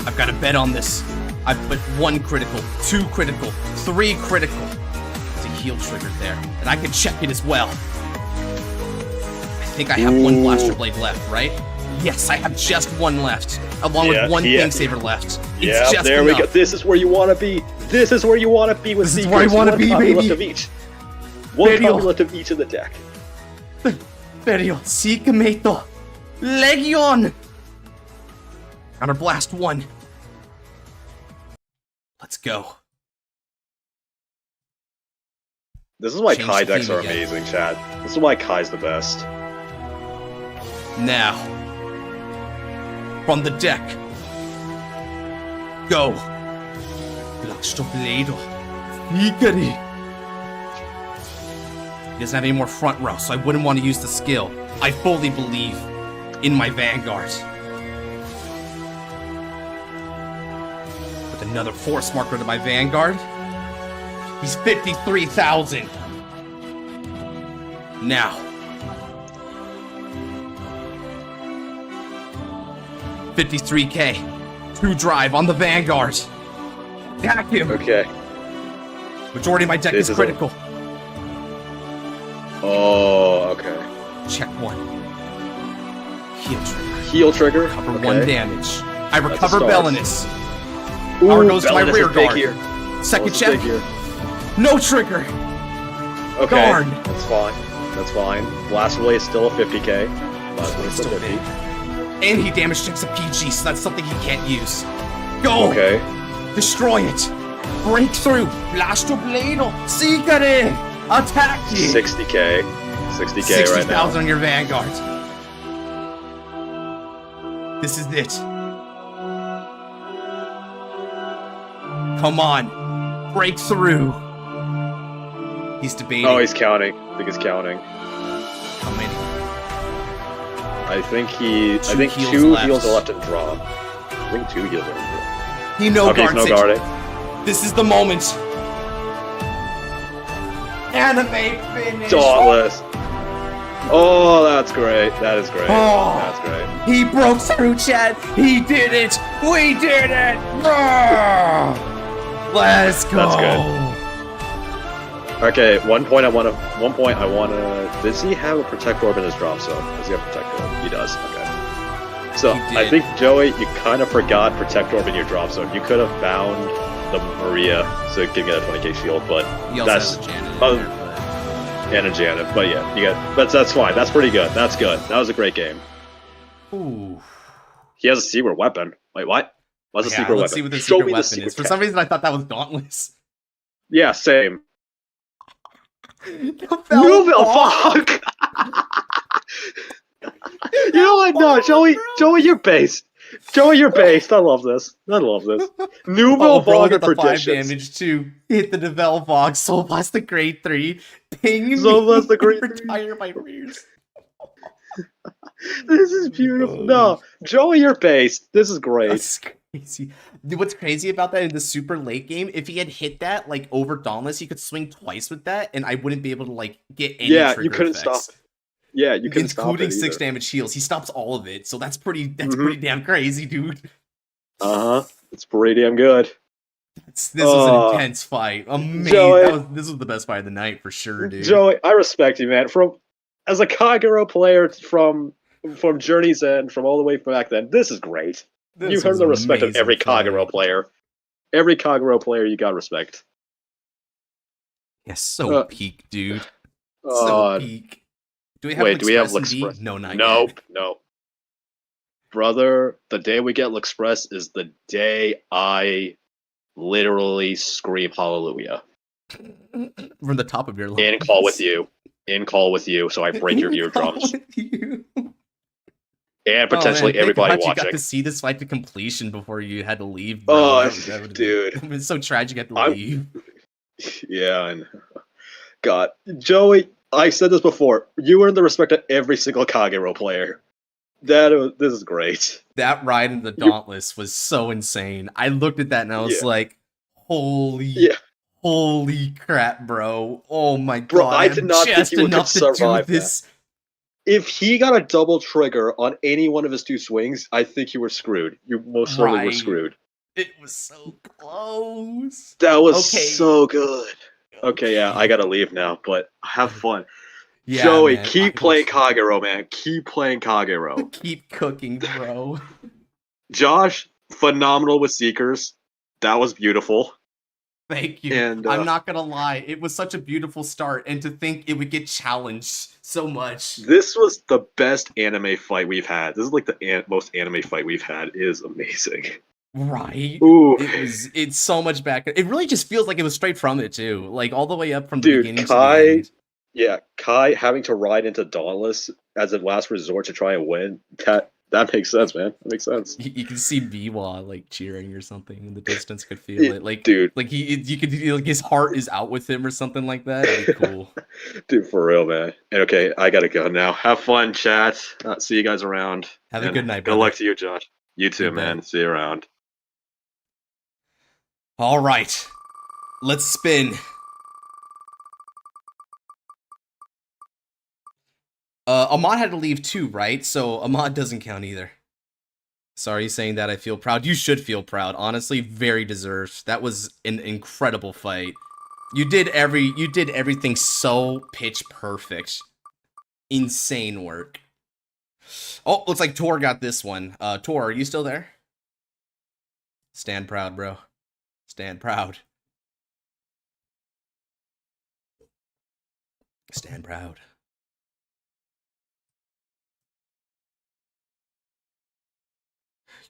I've got to bet on this. I put 1 critical, 2 critical, 3 critical. There's a heal trigger there, and I can check it as well. I think I have 1 Blaster Blade left, right? Yes, I have just 1 left, along with 1 Thing Saber left. It's Yeah, just there enough. we go. This is where you want to be. This is where you want to be with This is Secrets. where I wanna be, 1 copy baby. left of each. 1 Video. copy left of each in the deck. Perio, Sikameto, Legion! Counter Blast 1. Let's go. This is why Change Kai the decks theme are again. amazing, Chad. This is why Kai's the best. Now, from the deck, go. Blaster Blade, Ikari. He doesn't have any more front row, so I wouldn't want to use the skill. I fully believe in my Vanguard. With another force marker to my Vanguard, he's 53,000. Now, 53k. 2 drive on the Vanguard. Attack him. Okay. Majority of my deck This is is a- critical. Oh, Check 1. Heal trigger. Heal trigger. Recover okay. 1 damage. I recover start. Belinus. Ooh, Power goes to my Belinus rear is big guard. here. Second Belinus is check. big here. No trigger. Okay, Darn. that's fine. That's fine. Blast Relay is still a 50k. Blast Relay is still Still 50. big. And he damage checks a PG, so that's something he can't use. Go! Okay. Destroy it! Break through! Blasto Blado! Seekare! Attack you! 60k. 60k right 60,000 now. on your Vanguard. This is it. Come on. Break through. He's debating. Oh, he's counting. I think he's counting. How many? I think he. Two I think heals 2 left. heals are left and draw. I think 2 heals are left. He no Okay, he's guards no it. guarding. This is the moment. Anime finish. Dauntless. Oh, that's great. That is great. Oh. That's great. He broke through, Chad. He did it. We did it. Ah! Let's go. That's good. Okay, one point I wanna. Does he have a Protect Orb in his drop zone? Does he have Protect Orb? He does. Okay. So He I did. think Joey, you kind of forgot Protect Orb in your drop zone. You could have bound the Maria so it can get a 20k shield, but He also that's has a Janet in oh, there, and a Janet. But yeah, you got. That's fine. That's pretty good. That's good. That was a great game. but... Ooh. He has a secret weapon. Wait, what? What's a Yeah, secret let's weapon? see what the Show secret me the weapon secret is. For some reason, I thought that was Dauntless. Yeah, same. Newville, Fuck! You know what? No, Joey, you're based. Joey, you're based. I love this. Newville Oh, bro, Vaughn got the 5 predictions. damage to hit the Devel Vox. Soul Blast the grade 3. Ping Soul Blast the grade 3. Retire my rears. This is beautiful. No, Joey, you're based. This is great. That's crazy. Dude, what's crazy about that in the super late game, if he had hit that like over Dauntless, he could swing twice with that, and I wouldn't be able to like get any Yeah, trigger you couldn't effects. stop. Yeah, you couldn't stop it Including 6 either. damage heals. He stops all of it, so that's pretty Mhm. pretty damn crazy, dude. It's pretty damn good. This was an intense fight. Amazing. Joey- This was the best fight of the night for sure, dude. Joey, I respect you, man. As a Kagero player from Journey's End, from all the way back then, this is great. This You earn was the respect of amazing every fight. Kagero player. Every Kagero player, you got respect. Yeah, so peak, dude. So Uh, peak. Do we have wait, do we have L'Express in V? L'Express? No, not Nope, no. Brother, the day we get L'Express is the day I literally scream hallelujah. yet. From the top of your lungs. In call with you. So I break your In call eardrums. with you. And potentially Oh, man, thank everybody God you got watching. to see this fight to completion before you had to leave. Oh, That would've dude. been, it's so tragic you had to I'm- leave. Yeah, and God. Joey, I said this before. You earn the respect of every single Kagero player. This is great. That ride in the Dauntless was so insane. I looked at that and I was Yeah. like, holy, Yeah. holy crap, bro. Oh my Bro, god. I did not think just you could enough to do survive this. If he got a double trigger on any one of his 2 swings, I think you were screwed. You most certainly were Right. screwed. It was so close. That was Okay. so good. Okay, yeah, I gotta leave now, but have fun. Yeah, Joey, man, keep playing Kagero, man. Keep playing Kagero. Keep cooking, bro. Josh, phenomenal with Seekers. That was beautiful. Thank you. And, I'm not gonna lie, it was such a beautiful start, and to think it would get challenged so much. This was the best anime fight we've had. This is like the most anime fight we've had. It is amazing. Right? Ooh. It's so much back. It really just feels like it was straight from it too. Like all the way up from the Dude, beginning Kai- to the end. Yeah, Kai having to ride into Dauntless as a last resort to try and win. That makes sense, man. That makes sense. You can see Biwa like cheering or something in the distance. Could feel it, like Dude. like you could feel like his heart is out with him or something like that. It'd be cool. Dude, for real, man. And okay, I gotta go now. Have fun, chat. See you guys around. Have a And good night, Good brother. luck to you, Josh. You too, Good man. night. See you around. All right, let's spin. Ahmad had to leave too, right? So Ahmad doesn't count either. Sorry saying that. I feel proud. You should feel proud. Honestly, very deserved. That was an incredible fight. You did everything so pitch perfect. Insane work. Oh, looks like Tor got this one. Tor, are you still there? Stand proud, bro. Stand proud. Stand proud.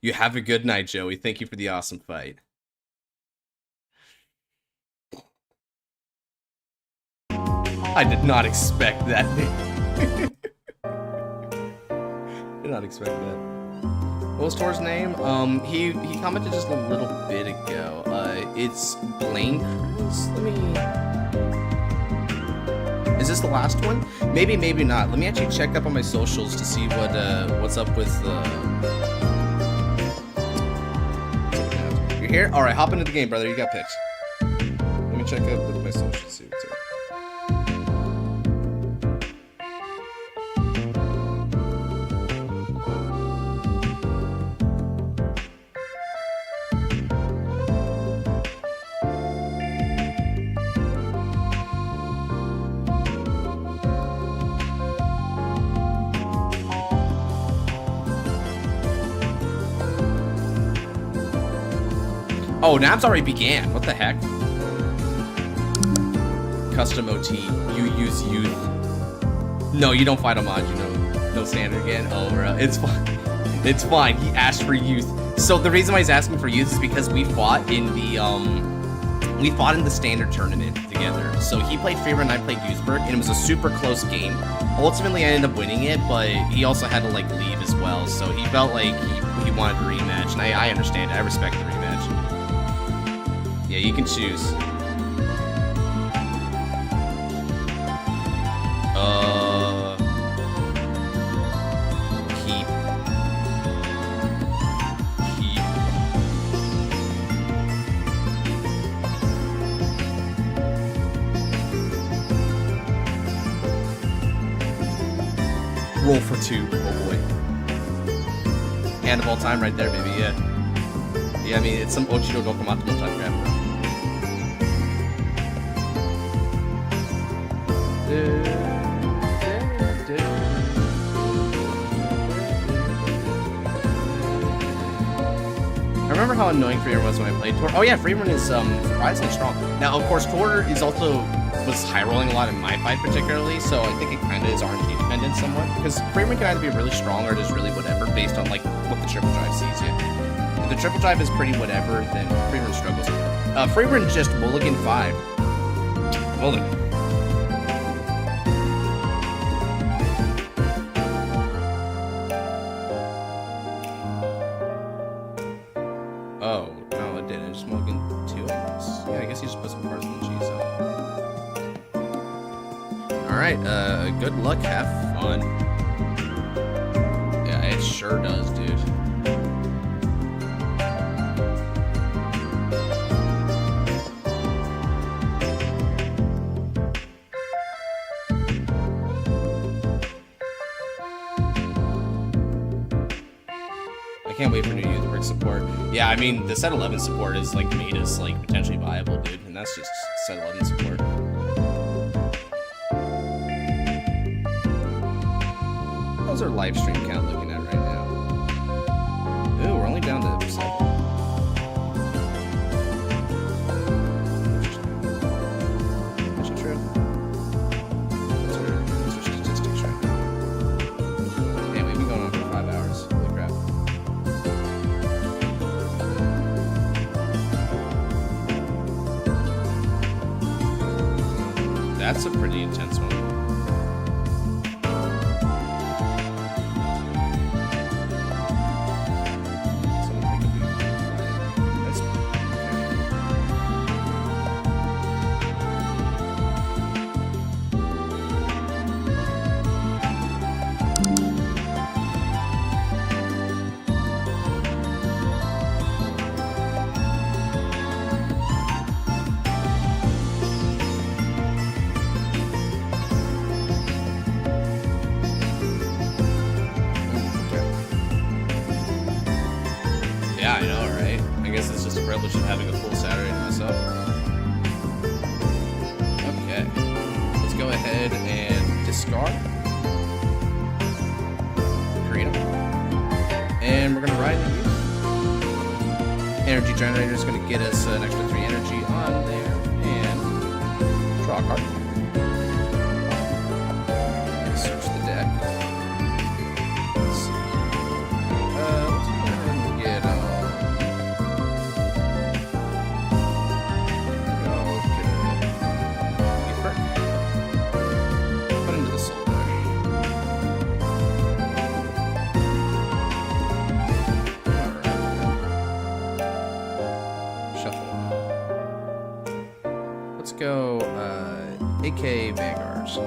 You have a good night, Joey. Thank you for the awesome fight. I did not expect that. Did not expect that. What was Tor's name? He commented just a little bit ago. It's Blaine Cruz. Let me. Is this the last one? Maybe, maybe not. Let me actually check up on my socials to see what's up with You're here? All right, hop into the game, brother. You got picks. Let me check up with my socials to see what's up. Oh, Nabs already began. What the heck? Custom OT. You use youth. No, you don't fight homage, you know. No standard again. Oh, bro. It's fine. It's fine. He asked for youth. So the reason why he's asking for youth is because we fought in the standard tournament together. So he played Fever and I played Duisburg, and it was a super close game. Ultimately, I ended up winning it, but he also had to like leave as well. So he felt like he wanted a rematch, and I understand it. I respect the rematch. Yeah, you can choose. Keep. Roll for 2. Oh boy. Hand of all time right there, baby. Yeah. Yeah, I mean, it's some Ochiro Dokomato type crap. I remember how annoying Freeman was when I played Tor. Oh yeah, Freeman is surprisingly strong. Now, of course, Tor is was high rolling a lot in my fight particularly, so I think it kind of is RNG dependent somewhat. Because Freeman can either be really strong or just really whatever based on like what the triple drive sees you. If the triple drive is pretty whatever, then Freeman struggles with it. Freeman just mulligan 5. Mulligan. Oh, no, it didn't. Just mulligan 2, I guess. Yeah, I guess he just put some parts in the cheese. Alright, good luck, have fun. Yeah, it sure does, dude. I can't wait for new youth brick support. Yeah, I mean, the set 11 support is like made us like potentially viable, dude, and that's just set 11 support. How's our live stream count looking at right now? Ooh, we're only down to 7. Actually true. Those are statistics right now. Damn, we've been going on for 5 hours. Holy crap. That's a pretty intense one. Yeah, I know, right? I guess it's just a privilege of having a full Saturday to myself. Okay. Let's go ahead and discard. trying to use. Energy generator is going to get us an extra 3 energy on there, and draw a card. Search the deck. Let's see. Let's go ahead and get put into the soul there. Shuffle. Let's go AK Vanguards.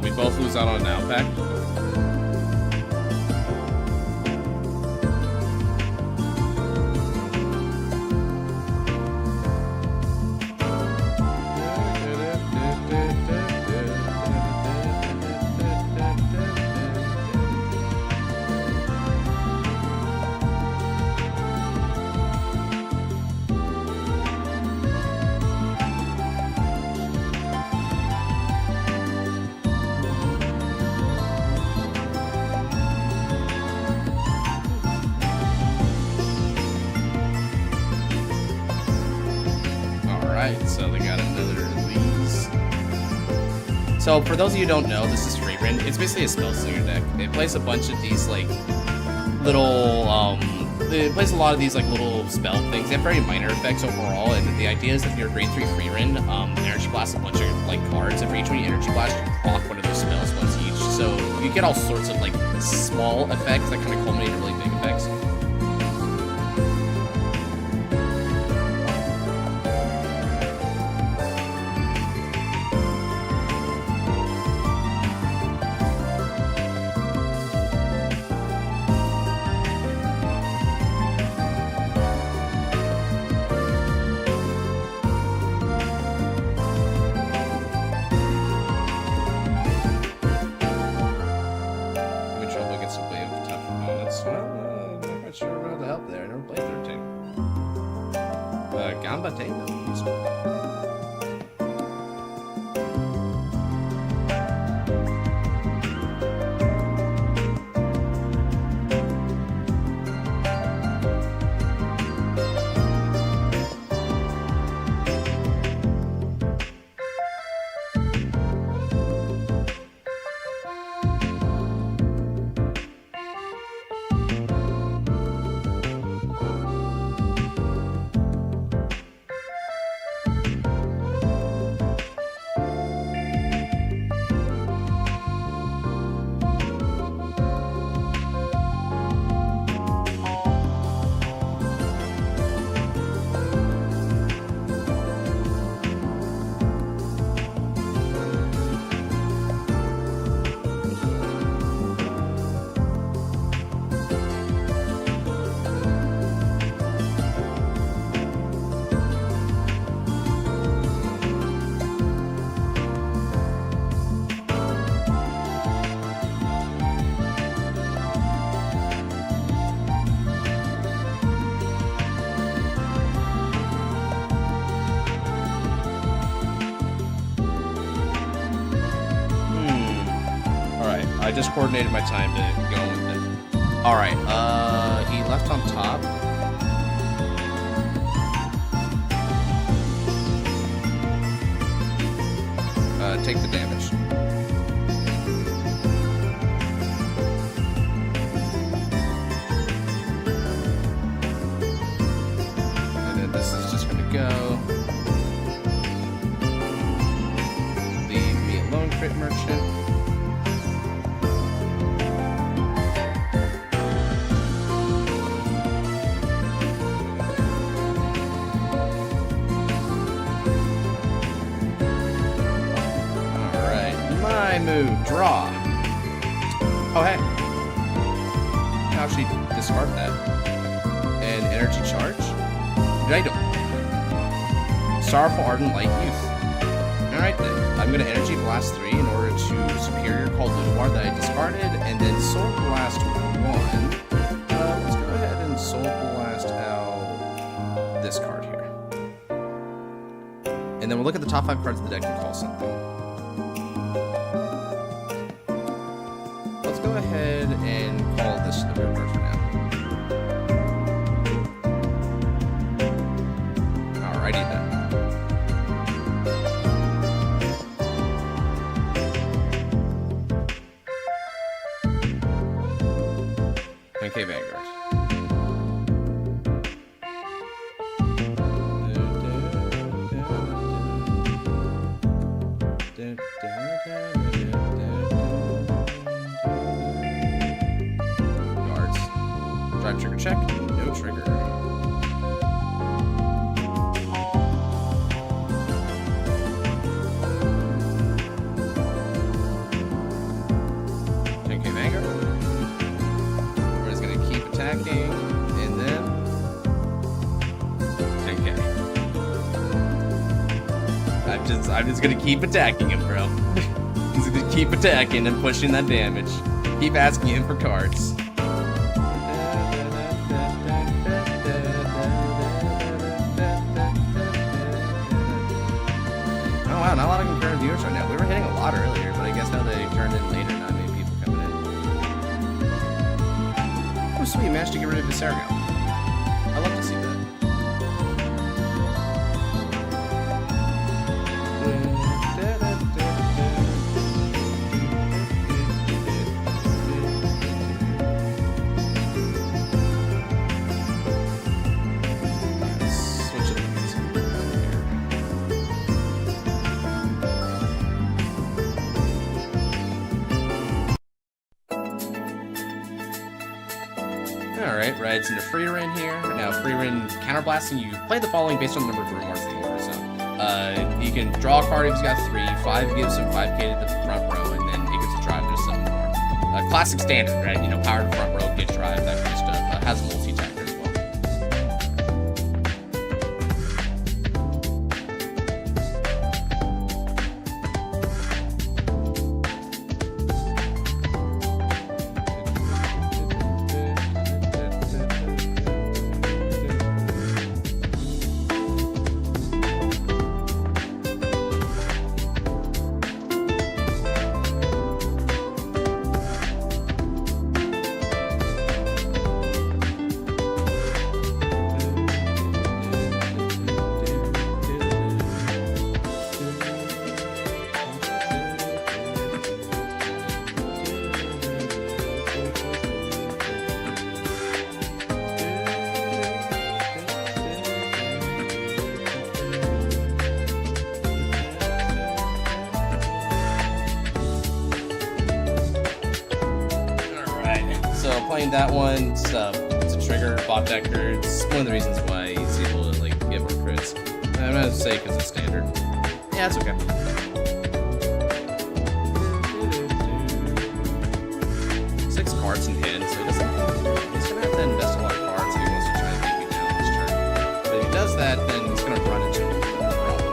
We both lose out on an outback. So they got another of these. So for those of you who don't know, this is Freebrand. It's basically a spell slinger deck. It plays a bunch of these like little it plays a lot of these like little spell things. They have very minor effects overall, and the idea is if you're grade 3 Freebrand, Energy Blast a bunch of like cards, and for each one you Energy Blast, you proc one of those spells once each. So you get all sorts of like small effects that kind of culminate in really big effects. I just coordinated my time to go with it. Alright, he left on top. Take the damage. And then this is just gonna go. draw. Oh, hey. I'll actually discard that. And energy charge. Good item. Sorrowful Ardent Light Youth. Alright then. I'm gonna Energy Blast 3 in order to Superior Called Ludovar that I discarded, and then Soul Blast 1. Let's go ahead and Soul Blast out this card here. And then we'll look at the top 5 cards of the deck and call something. Let's go ahead and call this the real card for now. Alrighty then. Okay, Vanguard. Guards. Drive trigger check. No trigger. Okay, Vanguard. Attacking, and then 10k. I'm just gonna keep attacking him, bro. He's gonna keep attacking and pushing that damage. Keep asking him for cards. Oh wow, not a lot of concurrent viewers right now. We were hitting a lot earlier, but I guess now they turned in later. Not many people coming in. Oh sweet, you managed to get rid of Viserion. I love to see that. Switch it up. Alright, rides into free reign here. Now, free reign counterblasting, you play the following based on the number of rewards in the order zone. You can draw a card if he's got 3, 5 gives him 5k to the front row, and then it gets a drive to 7 more. Classic standard, right? You know, power to front row, get drive, that kind of stuff. Has a multi-attacker as well. Playing that one, it's a trigger, bot decker. It's one of the reasons why he's able to like get more crits. I'm gonna say because it's standard. Yeah, it's okay. Six cards in hand, so he's gonna have to invest a lot of cards if he wants to try and beat me down this turn. But if he does that, then he's gonna run into a problem.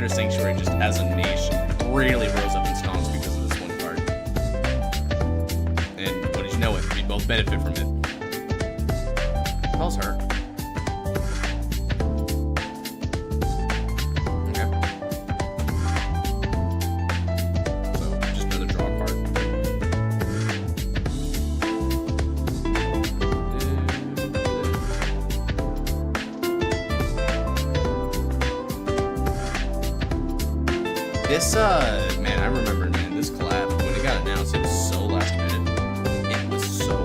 Sanctuary just as a nation really rose up in stonks because of this one card. And what did you know it? We both benefit from it. Spells hurt. Okay. So just another draw card. This, man, I remember, man, this collab, when it got announced, it was so last minute. It was so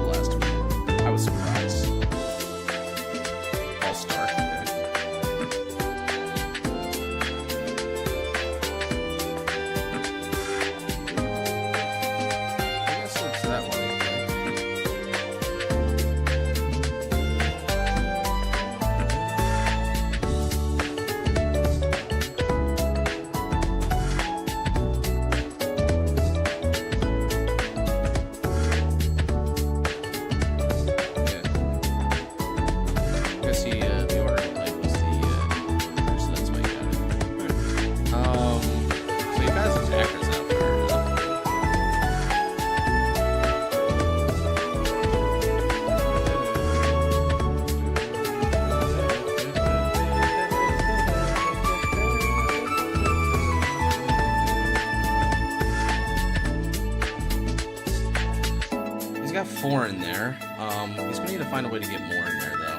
got 4 in there. He's gonna need to find a way to get more in there, though.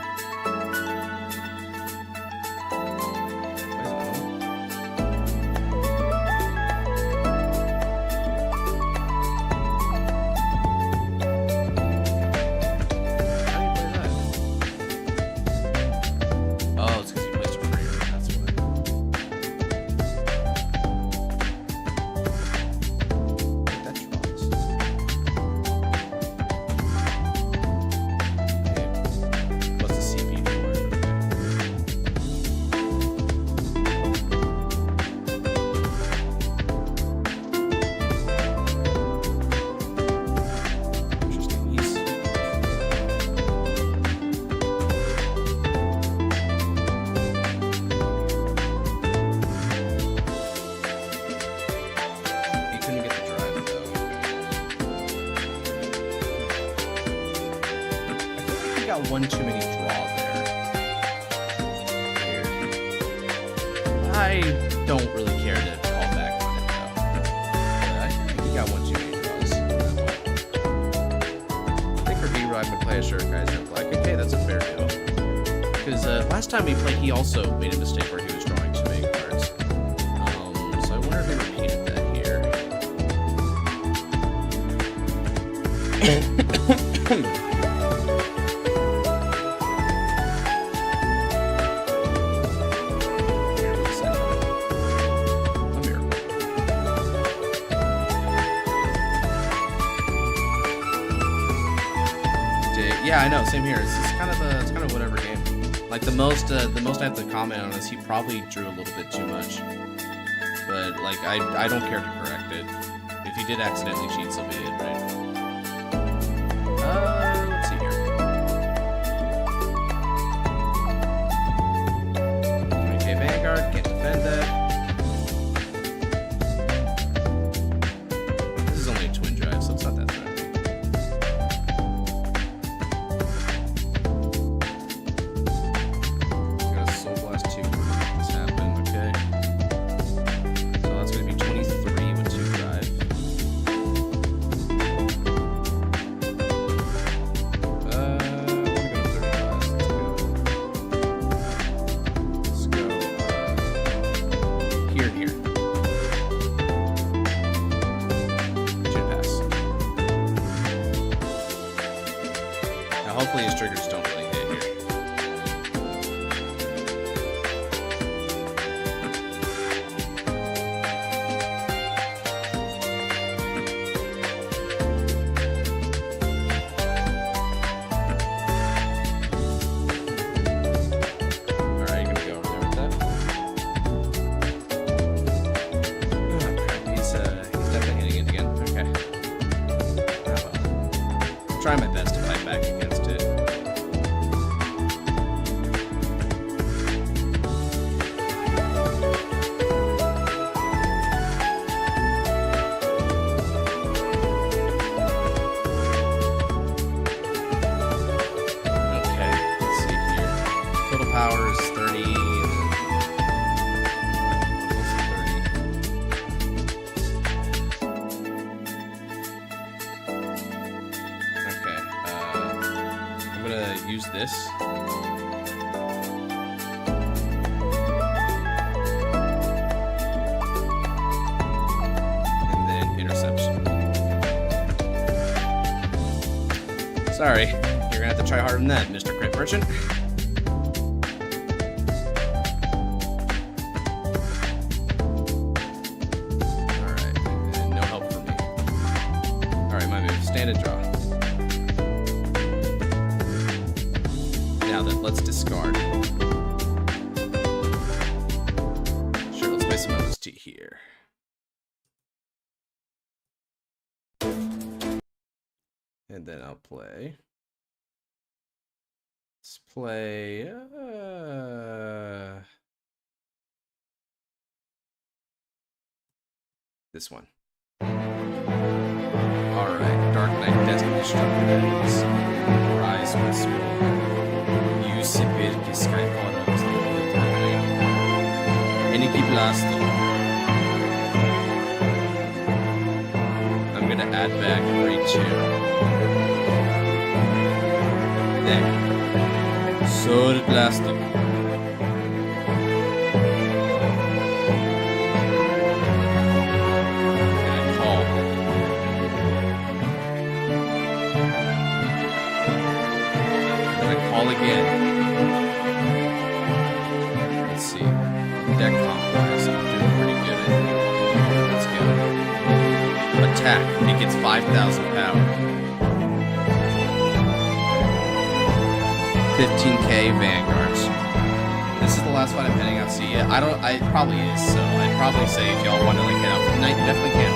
One too many draw there. Weird. I don't really care to call back on it though. I think he got one too many draws. I think for Hero I would play a Shirt Geyser Black. Okay, that's a fair deal. Because last time we played, he also made a mistake where he was drawing too many cards. So I wonder if he repeated that here. Yeah, I know. Same here. It's kind of a whatever game. Like the most I have to comment on is he probably drew a little bit too much, but like I don't care to correct it. If he did accidentally cheat, so be it, right? Let's see here. 20k Vanguard, can't defend that. This is only a twin drive, so it's not that bad. Hopefully his triggers don't really hit here. Alright, you're gonna go over there with that. Oh crap, he's definitely hitting it again. Okay. Oh well. I'm trying my best to fight back against it. Power is 30. Okay, I'm gonna use this. And then interception. Sorry, you're gonna have to try harder than that, Mr. Crit Merchant. Stand and draw. Now then, let's discard. Sure, let's play some OST here. And then I'll play. Let's play. This one. Alright, Dark Knight Destiny Destructors. Rise with Sword. Use Sibirki Sky Portals. Energy Blaster. I'm gonna add back Great Chair. Then, Sword Blaster. Again. Let's see. Deck compromise. I'm doing pretty good, I think. Let's go. Attack. It gets 5,000 power. 15k Vanguards. This is the last fight I'm heading out to see. Yeah, it probably is, so I'd probably say if y'all want to like head out for the night, you definitely can.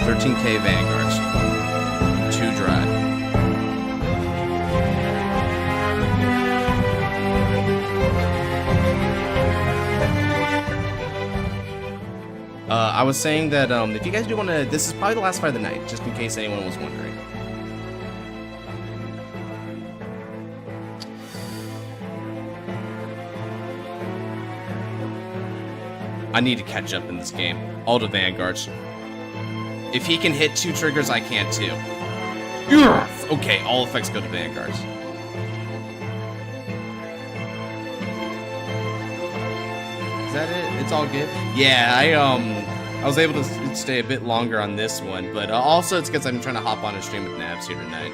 13k Vanguards. 2 drive. I was saying that if you guys do want to, this is probably the last fight of the night, just in case anyone was wondering. I need to catch up in this game. All the Vanguards. If he can hit 2 triggers, I can too. Yes! Okay, all effects go to Vanguards. Is that it? It's all good? Yeah, I was able to stay a bit longer on this one, but also it's because I'm trying to hop on a stream with Nabs here tonight.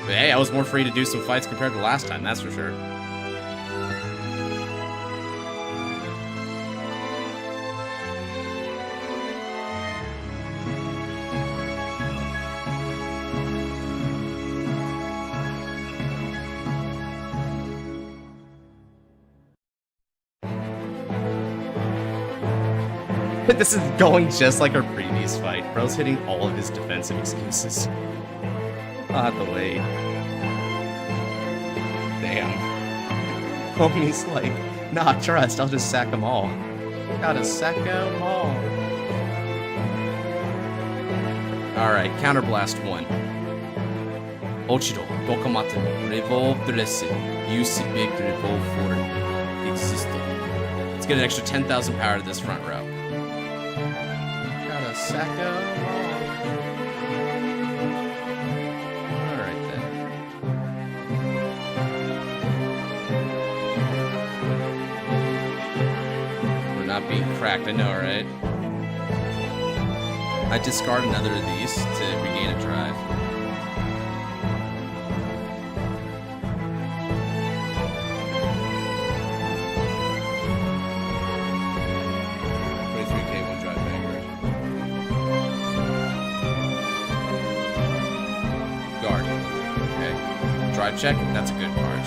But hey, I was more free to do some fights compared to last time, that's for sure. This is going just like our previous fight. Bro's hitting all of his defensive excuses. I'll have to wait. Damn. Homie's like, nah, trust, I'll just sack them all. Gotta sack them all. Alright, Counterblast 1. Ochiro, Dokamata, Overdress, use big Revolve for Existo. Let's get an extra 10,000 power to this front row. Sacco. Alright then. We're not being cracked, I know, right? I discard another of these to regain a drive. Drive check, that's a good card.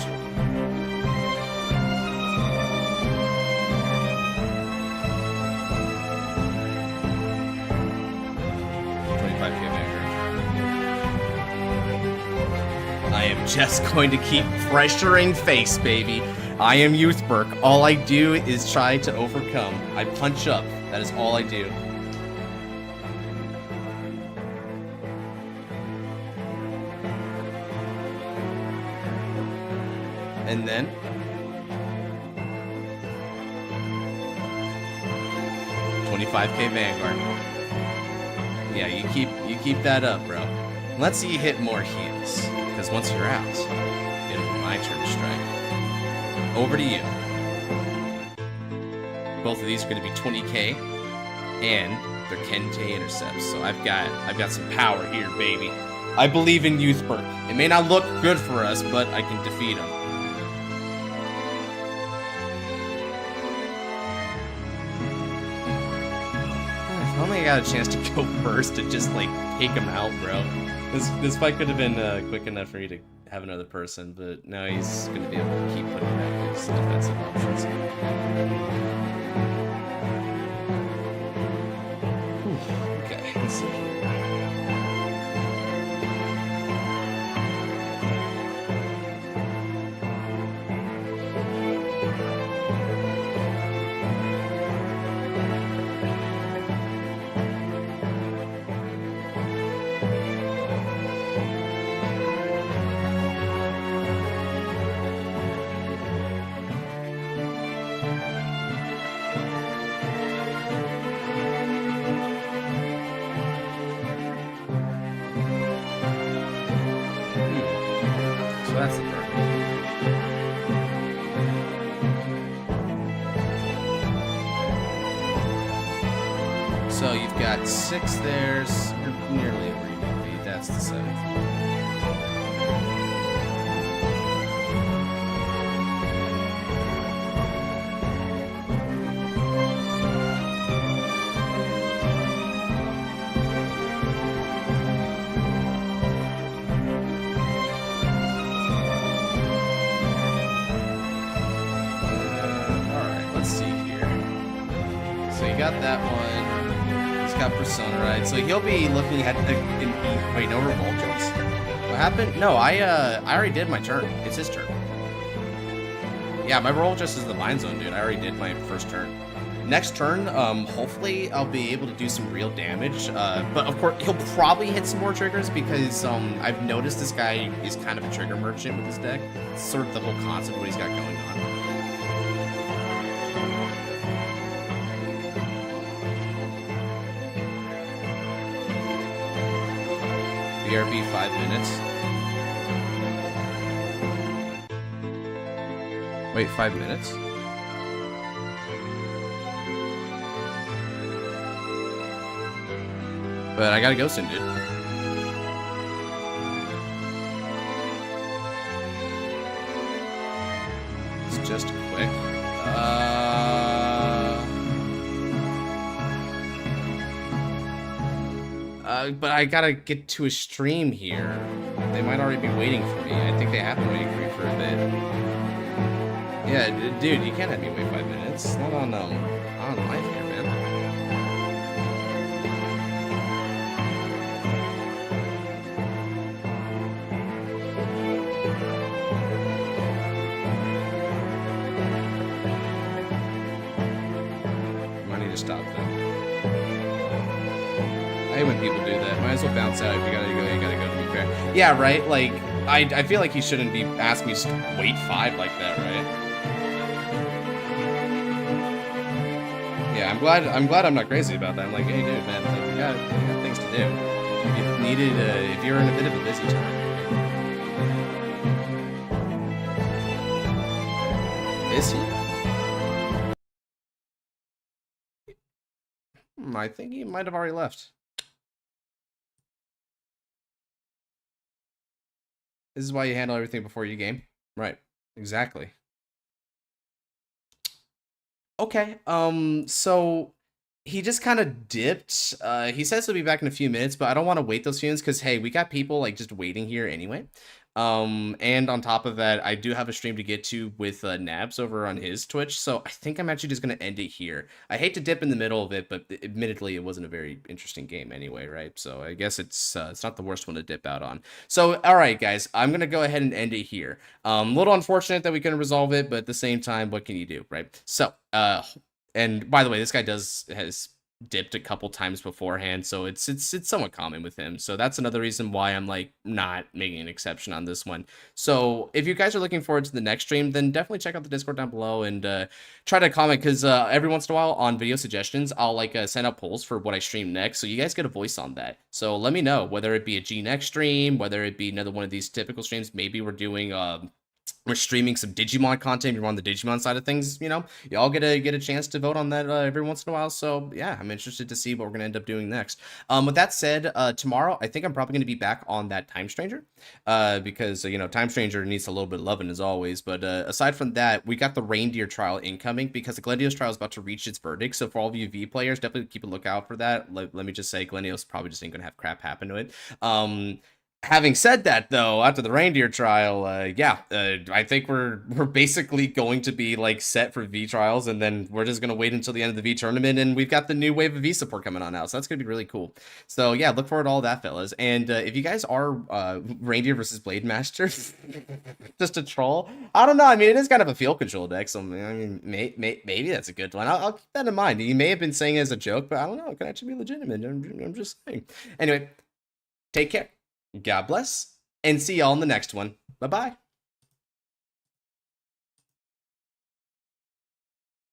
I am just going to keep pressuring face, baby. I am Youthberg. All I do is try to overcome. I punch up. That is all I do. And then 25k Vanguard. Yeah, you keep that up, bro. Let's see you hit more heals, because once you're out, it'll be my turn to strike. Over to you. Both of these are going to be 20k, and they're Kente intercepts. So I've got some power here, baby. I believe in Youthberg. It may not look good for us, but I can defeat him. I only got a chance to go first to just like take him out, bro. This fight could have been quick enough for you to have another person, but now he's going to be able to keep putting back his defensive options. Whew. Okay, let's see here. So you've got 6 there. So you're nearly where you need to be. That's the 7th. Got that one. He's got Persona, right? So he'll be looking at the. Wait, no Revolters. What happened? No, I already did my turn. It's his turn. Yeah, my Revolters is the Mind Zone, dude. I already did my first turn. Next turn, hopefully I'll be able to do some real damage. But of course, he'll probably hit some more triggers because I've noticed this guy is kind of a trigger merchant with his deck. It's sort of the whole concept of what he's got going on. BRB 5 minutes. Wait, 5 minutes? But I gotta go soon, dude. It's just quick. But I gotta get to a stream here. They might already be waiting for me. I think they have been waiting for me for a bit. Yeah, dude, you can't have me wait 5 minutes. Not on live here, man. I need to stop that. I hate when people do that. Might as well bounce out. If you gotta go, to be fair. Yeah, right? Like, I feel like he shouldn't be asking me to wait 5 like that, right? Yeah, I'm glad I'm not crazy about that. I'm like, hey, dude, man, like, you got things to do. If you're in a bit of a busy time. Is he? I think he might have already left. This is why you handle everything before you game. Right. Exactly. Okay. So he just kind of dipped. He says he'll be back in a few minutes, but I don't want to wait those few minutes because, hey, we got people like just waiting here anyway. And on top of that, I do have a stream to get to with Nabs over on his Twitch, so I think I'm actually just going to end it here. I hate to dip in the middle of it, but admittedly, it wasn't a very interesting game anyway, right? So I guess it's not the worst one to dip out on. So, all right, guys, I'm going to go ahead and end it here. A little unfortunate that we couldn't resolve it, but at the same time, what can you do, right? So, and by the way, this guy has dipped a couple times beforehand, so it's somewhat common with him. So that's another reason why I'm like not making an exception on this one. So if you guys are looking forward to the next stream, then definitely check out the Discord down below and try to comment, because every once in a while on video suggestions I'll like send out polls for what I stream next, so you guys get a voice on that. So let me know whether it be a G next stream, whether it be another one of these typical streams. Maybe we're doing we're streaming some Digimon content. You're on the Digimon side of things, you know, y'all get a chance to vote on that every once in a while. So yeah, I'm interested to see what we're gonna end up doing next. With that said, tomorrow I think I'm probably gonna be back on that Time Stranger, because you know, Time Stranger needs a little bit of loving as always. But aside from that, we got the Reindeer trial incoming because the Glendio's trial is about to reach its verdict. So for all of you V players, definitely keep a lookout for that. Let me just say, Glendio's probably just ain't gonna have crap happen to it. Having said that, though, after the Reindeer trial, I think we're basically going to be like set for V trials, and then we're just gonna wait until the end of the V tournament, and we've got the new wave of V support coming on now, so that's gonna be really cool. So yeah, look forward to all that, fellas. And if you guys are Reindeer versus Blade Master, just a troll, I don't know. I mean, it is kind of a field control deck, so I mean, maybe that's a good one. I'll keep that in mind. You may have been saying it as a joke, but I don't know. It could actually be legitimate. I'm just saying. Anyway, take care. God bless, and see y'all in the next one. Bye-bye.